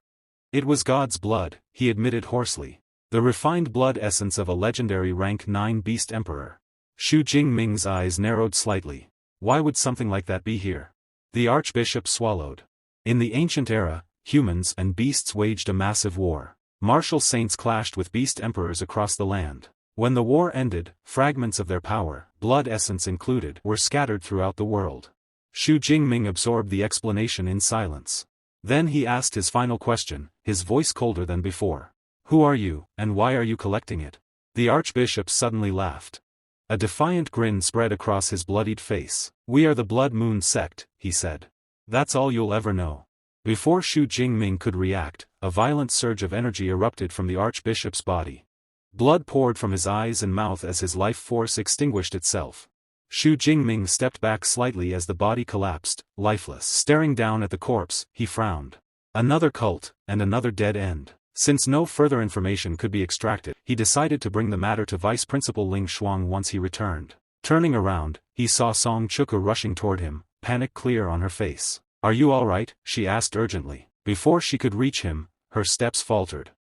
It was God's blood, he admitted hoarsely. The refined blood essence of a legendary rank 9 beast emperor. Xu Jingming's eyes narrowed slightly. Why would something like that be here? The archbishop swallowed. In the ancient era, humans and beasts waged a massive war. Martial saints clashed with beast emperors across the land. When the war ended, fragments of their power, blood essence included, were scattered throughout the world. Xu Jingming absorbed the explanation in silence. Then he asked his final question, his voice colder than before. Who are you, and why are you collecting it? The archbishop suddenly laughed. A defiant grin spread across his bloodied face. We are the Blood Moon sect, he said. That's all you'll ever know. Before Xu Jingming could react, a violent surge of energy erupted from the archbishop's body. Blood poured from his eyes and mouth as his life force extinguished itself. Xu Jingming stepped back slightly as the body collapsed, lifeless. Staring down at the corpse, he frowned. Another cult, and another dead end. Since no further information could be extracted, he decided to bring the matter to Vice Principal Ling Shuang once he returned. Turning around, he saw Song Chuku rushing toward him, panic clear on her face. Are you all right? She asked urgently. Before she could reach him, her steps faltered.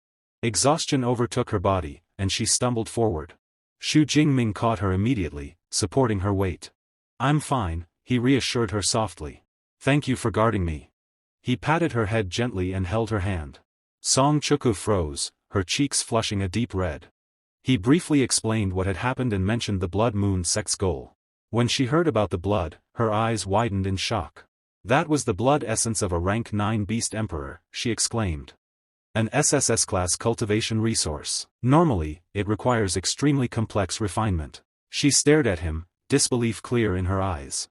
Exhaustion overtook her body, and she stumbled forward. Xu Jingming caught her immediately, supporting her weight. I'm fine, he reassured her softly. Thank you for guarding me. He patted her head gently and held her hand. Song Chuku froze, her cheeks flushing a deep red. He briefly explained what had happened and mentioned the Blood Moon sect's goal. When she heard about the blood, her eyes widened in shock. That was the blood essence of a rank 9 beast emperor, she exclaimed. An SSS-class cultivation resource. Normally, it requires extremely complex refinement. She stared at him, disbelief clear in her eyes.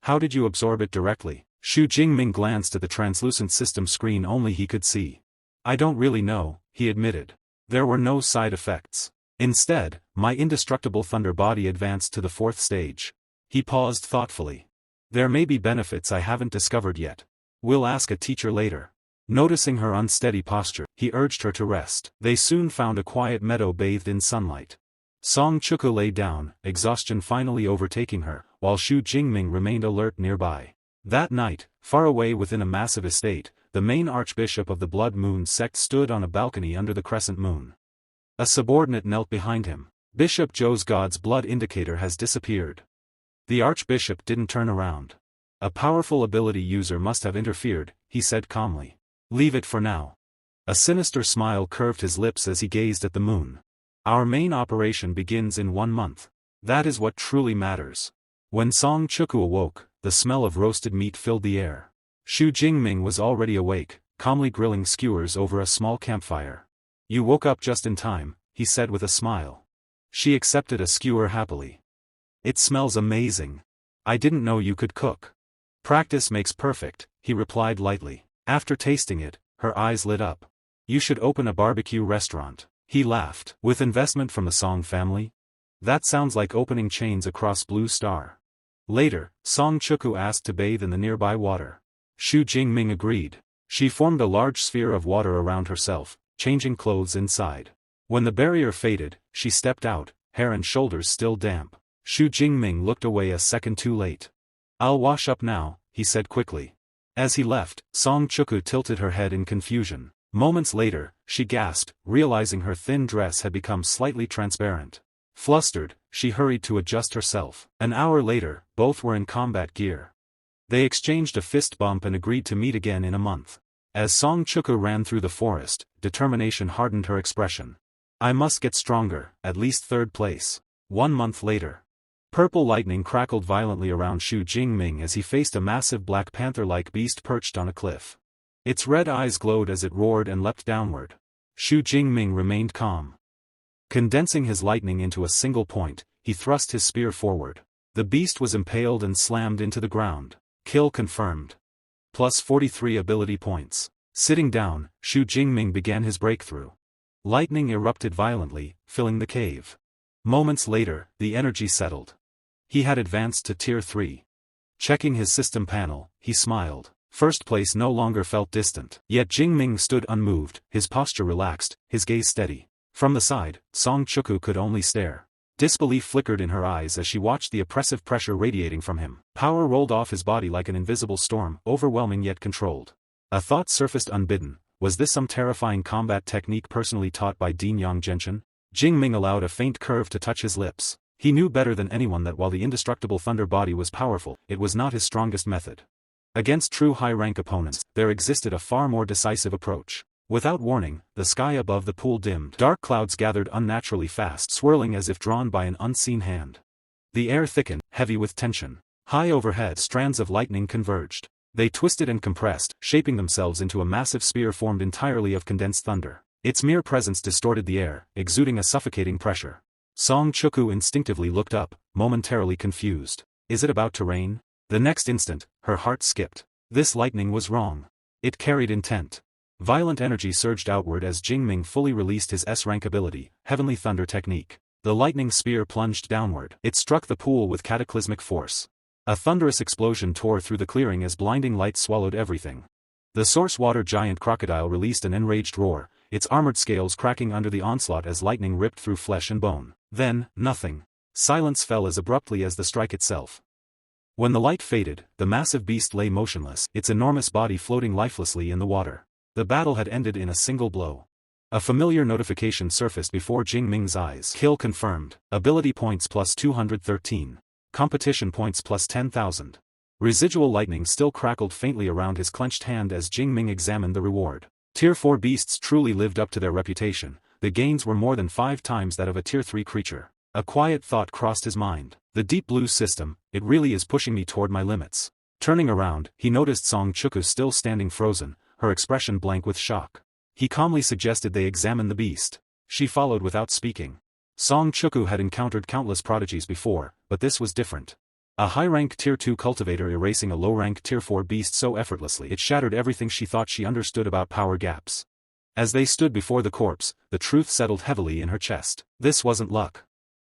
How did you absorb it directly? Xu Jingming glanced at the translucent system screen only he could see. I don't really know, he admitted. There were no side effects. Instead, my indestructible thunder body advanced to the 4th stage. He paused thoughtfully. There may be benefits I haven't discovered yet. We'll ask a teacher later. Noticing her unsteady posture, he urged her to rest. They soon found a quiet meadow bathed in sunlight. Song Chuku lay down, exhaustion finally overtaking her, while Xu Jingming remained alert nearby. That night, far away within a massive estate, the main archbishop of the Blood Moon sect stood on a balcony under the crescent moon. A subordinate knelt behind him. Bishop Zhou's God's blood indicator has disappeared. The archbishop didn't turn around. A powerful ability user must have interfered, he said calmly. Leave it for now. A sinister smile curved his lips as he gazed at the moon. Our main operation begins in 1 month. That is what truly matters. When Song Chuku awoke, the smell of roasted meat filled the air. Xu Jingming was already awake, calmly grilling skewers over a small campfire. You woke up just in time, he said with a smile. She accepted a skewer happily. It smells amazing. I didn't know you could cook. Practice makes perfect, he replied lightly. After tasting it, her eyes lit up. You should open a barbecue restaurant. He laughed. With investment from the Song family? That sounds like opening chains across Blue Star. Later, Song Chuku asked to bathe in the nearby water. Xu Jingming agreed. She formed a large sphere of water around herself, changing clothes inside. When the barrier faded, she stepped out, hair and shoulders still damp. Xu Jingming looked away a second too late. I'll wash up now, he said quickly. As he left, Song Chuku tilted her head in confusion. Moments later, she gasped, realizing her thin dress had become slightly transparent. Flustered, she hurried to adjust herself. An hour later, both were in combat gear. They exchanged a fist bump and agreed to meet again in a month. As Song Chuku ran through the forest, determination hardened her expression. I must get stronger, at least 3rd place. 1 month later. Purple lightning crackled violently around Xu Jingming as he faced a massive black panther-like beast perched on a cliff. Its red eyes glowed as it roared and leapt downward. Xu Jingming remained calm. Condensing his lightning into a single point, he thrust his spear forward. The beast was impaled and slammed into the ground. Kill confirmed. Plus 43 ability points. Sitting down, Xu Jingming began his breakthrough. Lightning erupted violently, filling the cave. Moments later, the energy settled. He had advanced to Tier 3. Checking his system panel, he smiled. First place no longer felt distant. Yet Jingming stood unmoved, his posture relaxed, his gaze steady. From the side, Song Chuku could only stare. Disbelief flickered in her eyes as she watched the oppressive pressure radiating from him. Power rolled off his body like an invisible storm, overwhelming yet controlled. A thought surfaced unbidden. Was this some terrifying combat technique personally taught by Dean Yang Genshin? Jingming allowed a faint curve to touch his lips. He knew better than anyone that while the indestructible thunder body was powerful, it was not his strongest method. Against true high-rank opponents, there existed a far more decisive approach. Without warning, the sky above the pool dimmed. Dark clouds gathered unnaturally fast, swirling as if drawn by an unseen hand. The air thickened, heavy with tension. High overhead, strands of lightning converged. They twisted and compressed, shaping themselves into a massive spear formed entirely of condensed thunder. Its mere presence distorted the air, exuding a suffocating pressure. Song Chuku instinctively looked up, momentarily confused. Is it about to rain? The next instant, her heart skipped. This lightning was wrong. It carried intent. Violent energy surged outward as Jingming fully released his S-rank ability, Heavenly Thunder Technique. The lightning spear plunged downward. It struck the pool with cataclysmic force. A thunderous explosion tore through the clearing as blinding light swallowed everything. The source water giant crocodile released an enraged roar, its armored scales cracking under the onslaught as lightning ripped through flesh and bone. Then, nothing. Silence fell as abruptly as the strike itself. When the light faded, the massive beast lay motionless, its enormous body floating lifelessly in the water. The battle had ended in a single blow. A familiar notification surfaced before Jingming's eyes. Kill confirmed. Ability points plus 213. Competition points plus 10,000. Residual lightning still crackled faintly around his clenched hand as Jingming examined the reward. Tier 4 beasts truly lived up to their reputation. The gains were more than 5 times that of a Tier 3 creature. A quiet thought crossed his mind. The Deep Blue system, it really is pushing me toward my limits. Turning around, he noticed Song Chuku still standing frozen, her expression blank with shock. He calmly suggested they examine the beast. She followed without speaking. Song Chuku had encountered countless prodigies before, but this was different. A high-rank Tier 2 cultivator erasing a low-rank Tier 4 beast so effortlessly it shattered everything she thought she understood about power gaps. As they stood before the corpse, the truth settled heavily in her chest. This wasn't luck.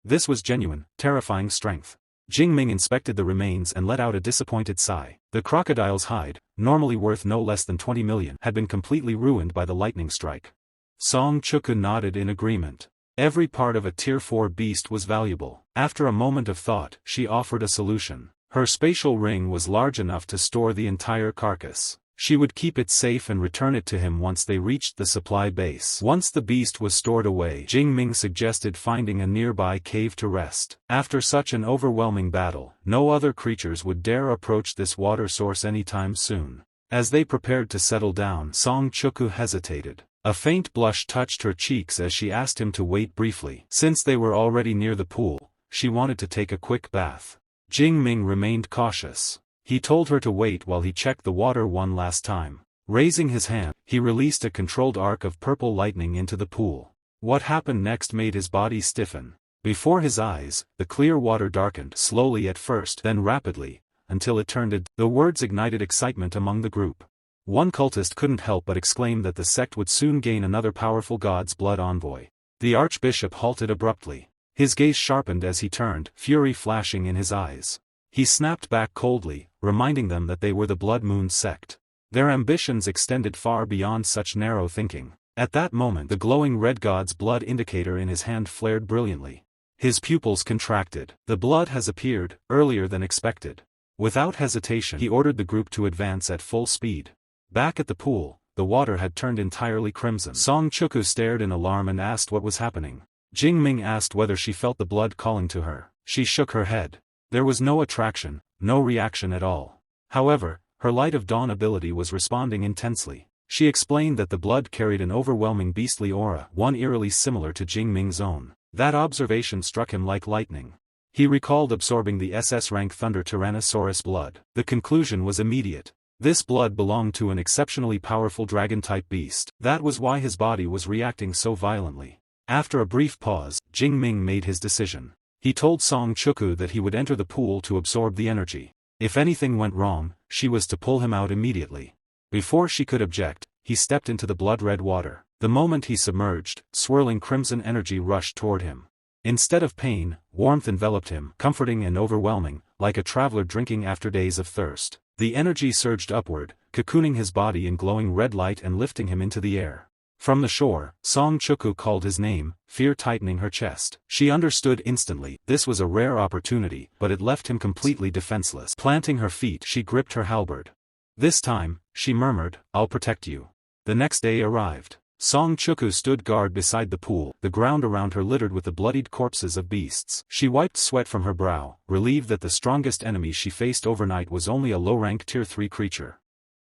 This was genuine, terrifying strength. Jingming inspected the remains and let out a disappointed sigh. The crocodile's hide, normally worth no less than 20 million, had been completely ruined by the lightning strike. Song Chuku nodded in agreement. Every part of a Tier 4 beast was valuable. After a moment of thought, she offered a solution. Her spatial ring was large enough to store the entire carcass. She would keep it safe and return it to him once they reached the supply base. Once the beast was stored away, Jingming suggested finding a nearby cave to rest. After such an overwhelming battle, no other creatures would dare approach this water source anytime soon. As they prepared to settle down, Song Chuku hesitated. A faint blush touched her cheeks as she asked him to wait briefly. Since they were already near the pool, she wanted to take a quick bath. Jingming remained cautious. He told her to wait while he checked the water one last time. Raising his hand, he released a controlled arc of purple lightning into the pool. What happened next made his body stiffen. Before his eyes, the clear water darkened, slowly at first, then rapidly, until it turned. The words ignited excitement among the group. One cultist couldn't help but exclaim that the sect would soon gain another powerful God's blood envoy. The archbishop halted abruptly. His gaze sharpened as he turned, fury flashing in his eyes. He snapped back coldly, reminding them that they were the Blood Moon sect. Their ambitions extended far beyond such narrow thinking. At that moment the glowing red God's blood indicator in his hand flared brilliantly. His pupils contracted. The blood has appeared, earlier than expected. Without hesitation he ordered the group to advance at full speed. Back at the pool, the water had turned entirely crimson. Song Chuku stared in alarm and asked what was happening. Jingming asked whether she felt the blood calling to her. She shook her head. There was no attraction, no reaction at all. However, her Light of Dawn ability was responding intensely. She explained that the blood carried an overwhelming beastly aura, one eerily similar to Jingming's own. That observation struck him like lightning. He recalled absorbing the SS-rank Thunder Tyrannosaurus blood. The conclusion was immediate. This blood belonged to an exceptionally powerful dragon-type beast. That was why his body was reacting so violently. After a brief pause, Jing Ming made his decision. He told Song Chuku that he would enter the pool to absorb the energy. If anything went wrong, she was to pull him out immediately. Before she could object, he stepped into the blood-red water. The moment he submerged, swirling crimson energy rushed toward him. Instead of pain, warmth enveloped him, comforting and overwhelming, like a traveler drinking after days of thirst. The energy surged upward, cocooning his body in glowing red light and lifting him into the air. From the shore, Song Chuku called his name, fear tightening her chest. She understood instantly. This was a rare opportunity, but it left him completely defenseless. Planting her feet, she gripped her halberd. This time, she murmured, "I'll protect you." The next day arrived. Song Chuku stood guard beside the pool, the ground around her littered with the bloodied corpses of beasts. She wiped sweat from her brow, relieved that the strongest enemy she faced overnight was only a low-rank Tier 3 creature.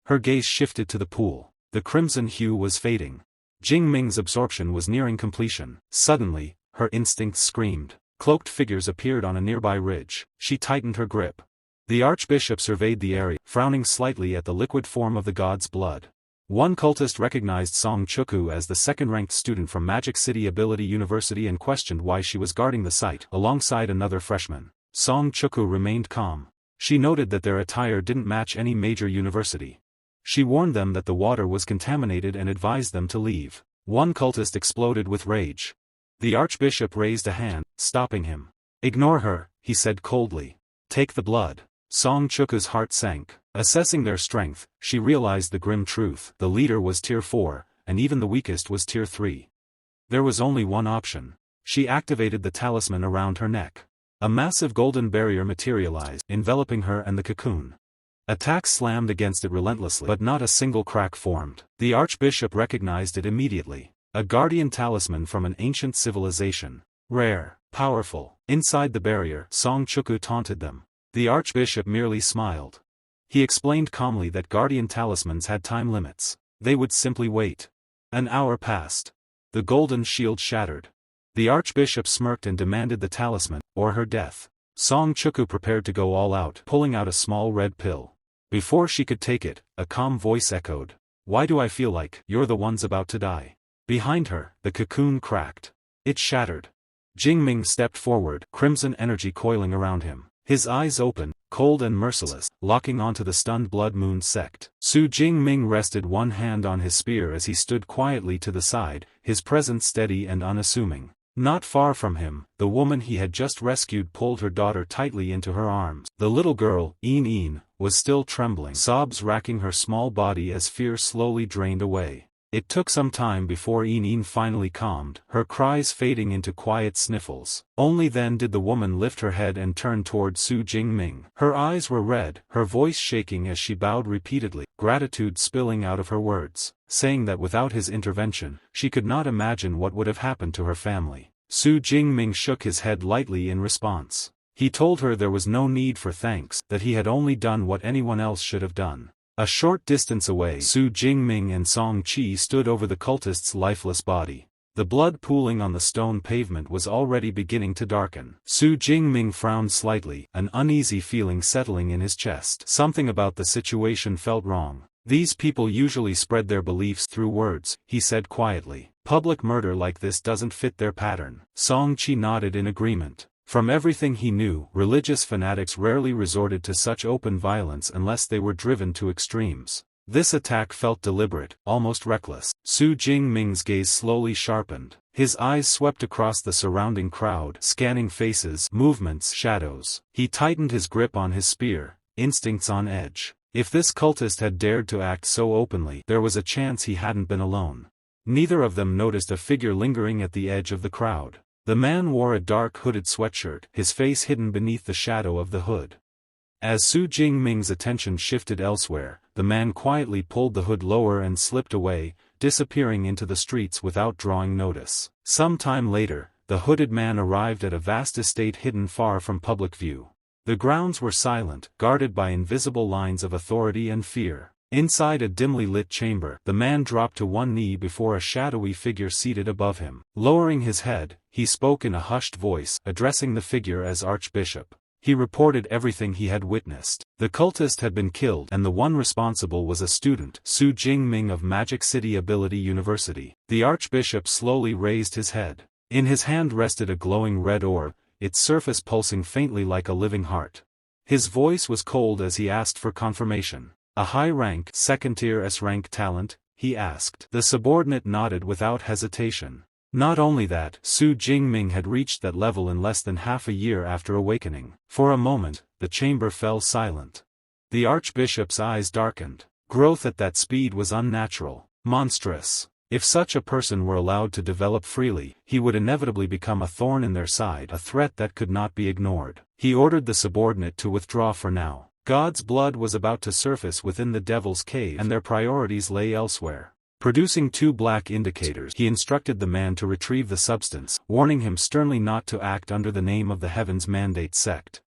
Her gaze shifted to the pool. The crimson hue was fading. Jing Ming's absorption was nearing completion. Suddenly, her instincts screamed. Cloaked figures appeared on a nearby ridge. She tightened her grip. The archbishop surveyed the area, frowning slightly at the liquid form of the god's blood. One cultist recognized Song Chuku as the second-ranked student from Magic City Ability University and questioned why she was guarding the site alongside another freshman. Song Chuku remained calm. She noted that their attire didn't match any major university. She warned them that the water was contaminated and advised them to leave. One cultist exploded with rage. The archbishop raised a hand, stopping him. "Ignore her," he said coldly. "Take the blood." Song Chuku's heart sank. Assessing their strength, she realized the grim truth. The leader was Tier 4, and even the weakest was Tier 3. There was only one option. She activated the talisman around her neck. A massive golden barrier materialized, enveloping her and the cocoon. Attacks slammed against it relentlessly, but not a single crack formed. The archbishop recognized it immediately. A guardian talisman from an ancient civilization. Rare, powerful. Inside the barrier, Song Chuku taunted them. The archbishop merely smiled. He explained calmly that guardian talismans had time limits. They would simply wait. An hour passed. The golden shield shattered. The archbishop smirked and demanded the talisman, or her death. Song Chuku prepared to go all out, pulling out a small red pill. Before she could take it, a calm voice echoed. "Why do I feel like you're the ones about to die?" Behind her, the cocoon cracked. It shattered. Jing Ming stepped forward, crimson energy coiling around him. His eyes open, cold and merciless, locking onto the stunned Blood Moon sect. Su Jing Ming rested one hand on his spear as he stood quietly to the side, his presence steady and unassuming. Not far from him, the woman he had just rescued pulled her daughter tightly into her arms. The little girl, Início, was still trembling, sobs racking her small body as fear slowly drained away. It took some time before Início finally calmed, her cries fading into quiet sniffles. Only then did the woman lift her head and turn toward Su Jing Ming. Her eyes were red, her voice shaking as she bowed repeatedly, gratitude spilling out of her words, saying that without his intervention, she could not imagine what would have happened to her family. Su Jing Ming shook his head lightly in response. He told her there was no need for thanks, that he had only done what anyone else should have done. A short distance away, Su Jing Ming and Song Qi stood over the cultist's lifeless body. The blood pooling on the stone pavement was already beginning to darken. Su Jing Ming frowned slightly, an uneasy feeling settling in his chest. Something about the situation felt wrong. "These people usually spread their beliefs through words," he said quietly. "Public murder like this doesn't fit their pattern." Song Qi nodded in agreement. From everything he knew, religious fanatics rarely resorted to such open violence unless they were driven to extremes. This attack felt deliberate, almost reckless. Su Jing Ming's gaze slowly sharpened. His eyes swept across the surrounding crowd, scanning faces, movements, shadows. He tightened his grip on his spear, instincts on edge. If this cultist had dared to act so openly, there was a chance he hadn't been alone. Neither of them noticed a figure lingering at the edge of the crowd. The man wore a dark hooded sweatshirt, his face hidden beneath the shadow of the hood. As Su Jing Ming's attention shifted elsewhere, the man quietly pulled the hood lower and slipped away, disappearing into the streets without drawing notice. Some time later, the hooded man arrived at a vast estate hidden far from public view. The grounds were silent, guarded by invisible lines of authority and fear. Inside a dimly lit chamber, the man dropped to one knee before a shadowy figure seated above him. Lowering his head, he spoke in a hushed voice, addressing the figure as Archbishop. He reported everything he had witnessed. The cultist had been killed and the one responsible was a student, Su Jingming of Magic City Ability University. The Archbishop slowly raised his head. In his hand rested a glowing red orb, its surface pulsing faintly like a living heart. His voice was cold as he asked for confirmation. A high-rank, second-tier S-rank talent, he asked. The subordinate nodded without hesitation. Not only that, Su Jingming had reached that level in less than half a year after awakening. For a moment, the chamber fell silent. The Archbishop's eyes darkened. Growth at that speed was unnatural, monstrous. If such a person were allowed to develop freely, he would inevitably become a thorn in their side, a threat that could not be ignored. He ordered the subordinate to withdraw for now. God's blood was about to surface within the Devil's Cave and their priorities lay elsewhere. Producing 2 black indicators, he instructed the man to retrieve the substance, warning him sternly not to act under the name of the Heaven's Mandate sect.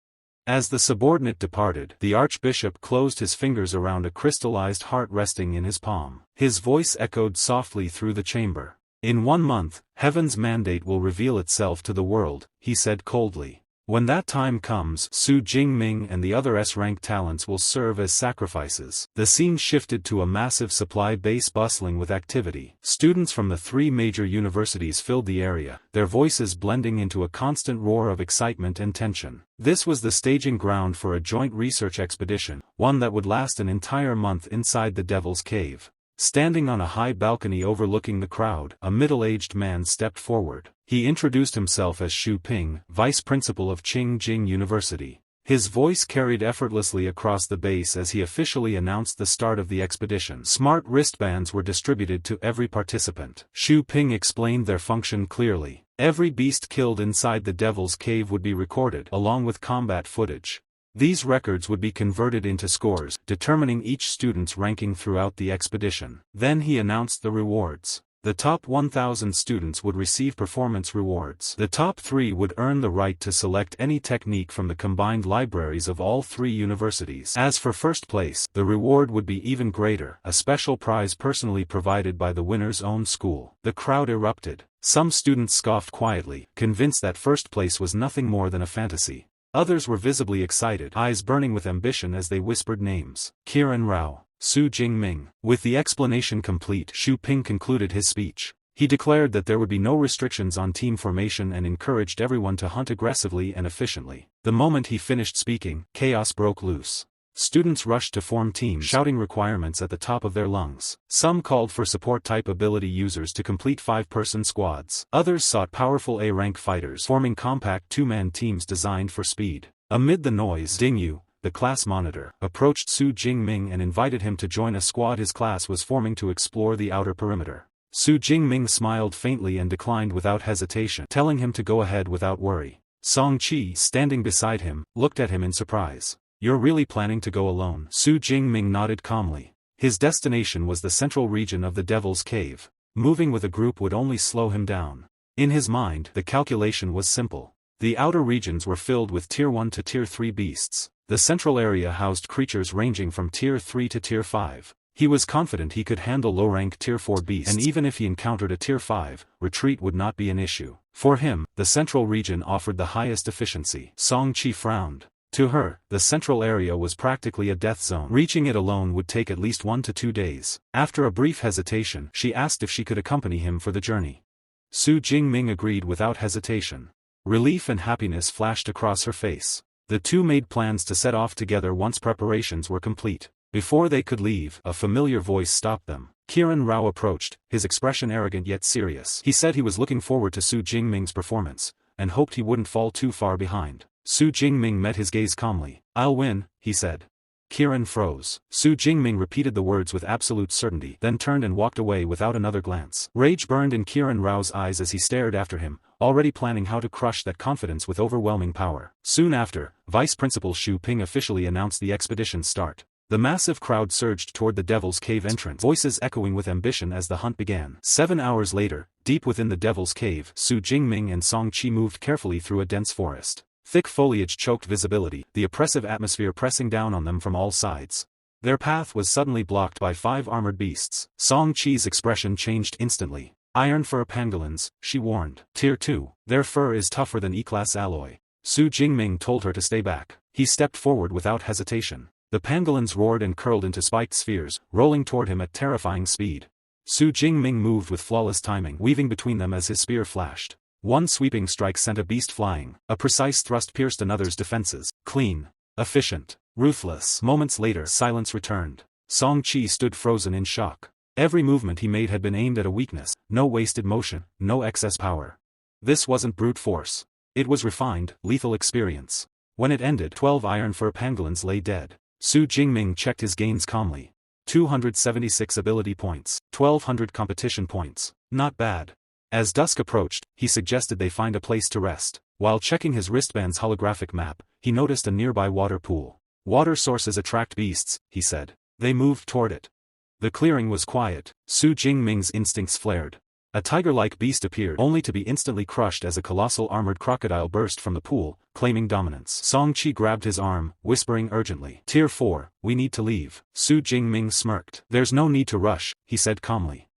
As the subordinate departed, the Archbishop closed his fingers around a crystallized heart resting in his palm. His voice echoed softly through the chamber. In 1 month, Heaven's Mandate will reveal itself to the world, he said coldly. When that time comes, Su Jingming and the other S-rank talents will serve as sacrifices. The scene shifted to a massive supply base bustling with activity. Students from the 3 major universities filled the area, their voices blending into a constant roar of excitement and tension. This was the staging ground for a joint research expedition, one that would last an entire month inside the Devil's Cave. Standing on a high balcony overlooking the crowd, a middle-aged man stepped forward. He introduced himself as Xu Ping, vice principal of Qingjing University. His voice carried effortlessly across the base as he officially announced the start of the expedition. Smart wristbands were distributed to every participant. Xu Ping explained their function clearly. Every beast killed inside the Devil's Cave would be recorded, along with combat footage. These records would be converted into scores, determining each student's ranking throughout the expedition. Then he announced the rewards. The top 1,000 students would receive performance rewards. The top 3 would earn the right to select any technique from the combined libraries of all 3 universities. As for first place, the reward would be even greater, a special prize personally provided by the winner's own school. The crowd erupted. Some students scoffed quietly, convinced that first place was nothing more than a fantasy. Others were visibly excited, eyes burning with ambition as they whispered names. Qiran Rao, Su Jingming. With the explanation complete, Xu Ping concluded his speech. He declared that there would be no restrictions on team formation and encouraged everyone to hunt aggressively and efficiently. The moment he finished speaking, chaos broke loose. Students rushed to form teams, shouting requirements at the top of their lungs. Some called for support-type ability users to complete 5-person squads. Others sought powerful A-rank fighters, forming compact 2-man teams designed for speed. Amid the noise, Dingyu, the class monitor, approached Su Jingming and invited him to join a squad his class was forming to explore the outer perimeter. Su Jingming smiled faintly and declined without hesitation, telling him to go ahead without worry. Song Qi, standing beside him, looked at him in surprise. "You're really planning to go alone?" Su Jingming nodded calmly. His destination was the central region of the Devil's Cave. Moving with a group would only slow him down. In his mind, the calculation was simple. The outer regions were filled with Tier 1 to Tier 3 beasts. The central area housed creatures ranging from Tier 3 to Tier 5. He was confident he could handle low-rank Tier 4 beasts, and even if he encountered a Tier 5, retreat would not be an issue. For him, the central region offered the highest efficiency. Song Qi frowned. To her, the central area was practically a death zone. Reaching it alone would take at least 1 to 2 days. After a brief hesitation, she asked if she could accompany him for the journey. Su Jingming agreed without hesitation. Relief and happiness flashed across her face. The two made plans to set off together once preparations were complete. Before they could leave, a familiar voice stopped them. Qiran Rao approached, his expression arrogant yet serious. He said he was looking forward to Su Jingming's performance, and hoped he wouldn't fall too far behind. Su Jingming met his gaze calmly. "I'll win," he said. Qiran froze. Su Jingming repeated the words with absolute certainty, then turned and walked away without another glance. Rage burned in Qiran Rao's eyes as he stared after him, already planning how to crush that confidence with overwhelming power. Soon after, Vice Principal Xu Ping officially announced the expedition's start. The massive crowd surged toward the Devil's Cave entrance, voices echoing with ambition as the hunt began. 7 hours later, deep within the Devil's Cave, Su Jingming and Song Qi moved carefully through a dense forest. Thick foliage choked visibility, the oppressive atmosphere pressing down on them from all sides. Their path was suddenly blocked by 5 armored beasts. Song Qi's expression changed instantly. Iron fur pangolins, she warned. Tier 2. Their fur is tougher than E-class alloy. Su Jingming told her to stay back. He stepped forward without hesitation. The pangolins roared and curled into spiked spheres, rolling toward him at terrifying speed. Su Jingming moved with flawless timing, weaving between them as his spear flashed. One sweeping strike sent a beast flying. A precise thrust pierced another's defenses. Clean. Efficient. Ruthless. Moments later, silence returned. Song Qi stood frozen in shock. Every movement he made had been aimed at a weakness, no wasted motion, no excess power. This wasn't brute force. It was refined, lethal experience. When it ended, 12 iron fur pangolins lay dead. Su Jingming checked his gains calmly. 276 ability points, 1200 competition points. Not bad. As dusk approached, he suggested they find a place to rest. While checking his wristband's holographic map, he noticed a nearby water pool. Water sources attract beasts, he said. They moved toward it. The clearing was quiet. Su Jingming's instincts flared. A tiger-like beast appeared, only to be instantly crushed as a colossal armored crocodile burst from the pool, claiming dominance. Song Qi grabbed his arm, whispering urgently. Tier 4, we need to leave. Su Jingming smirked. There's no need to rush, he said calmly.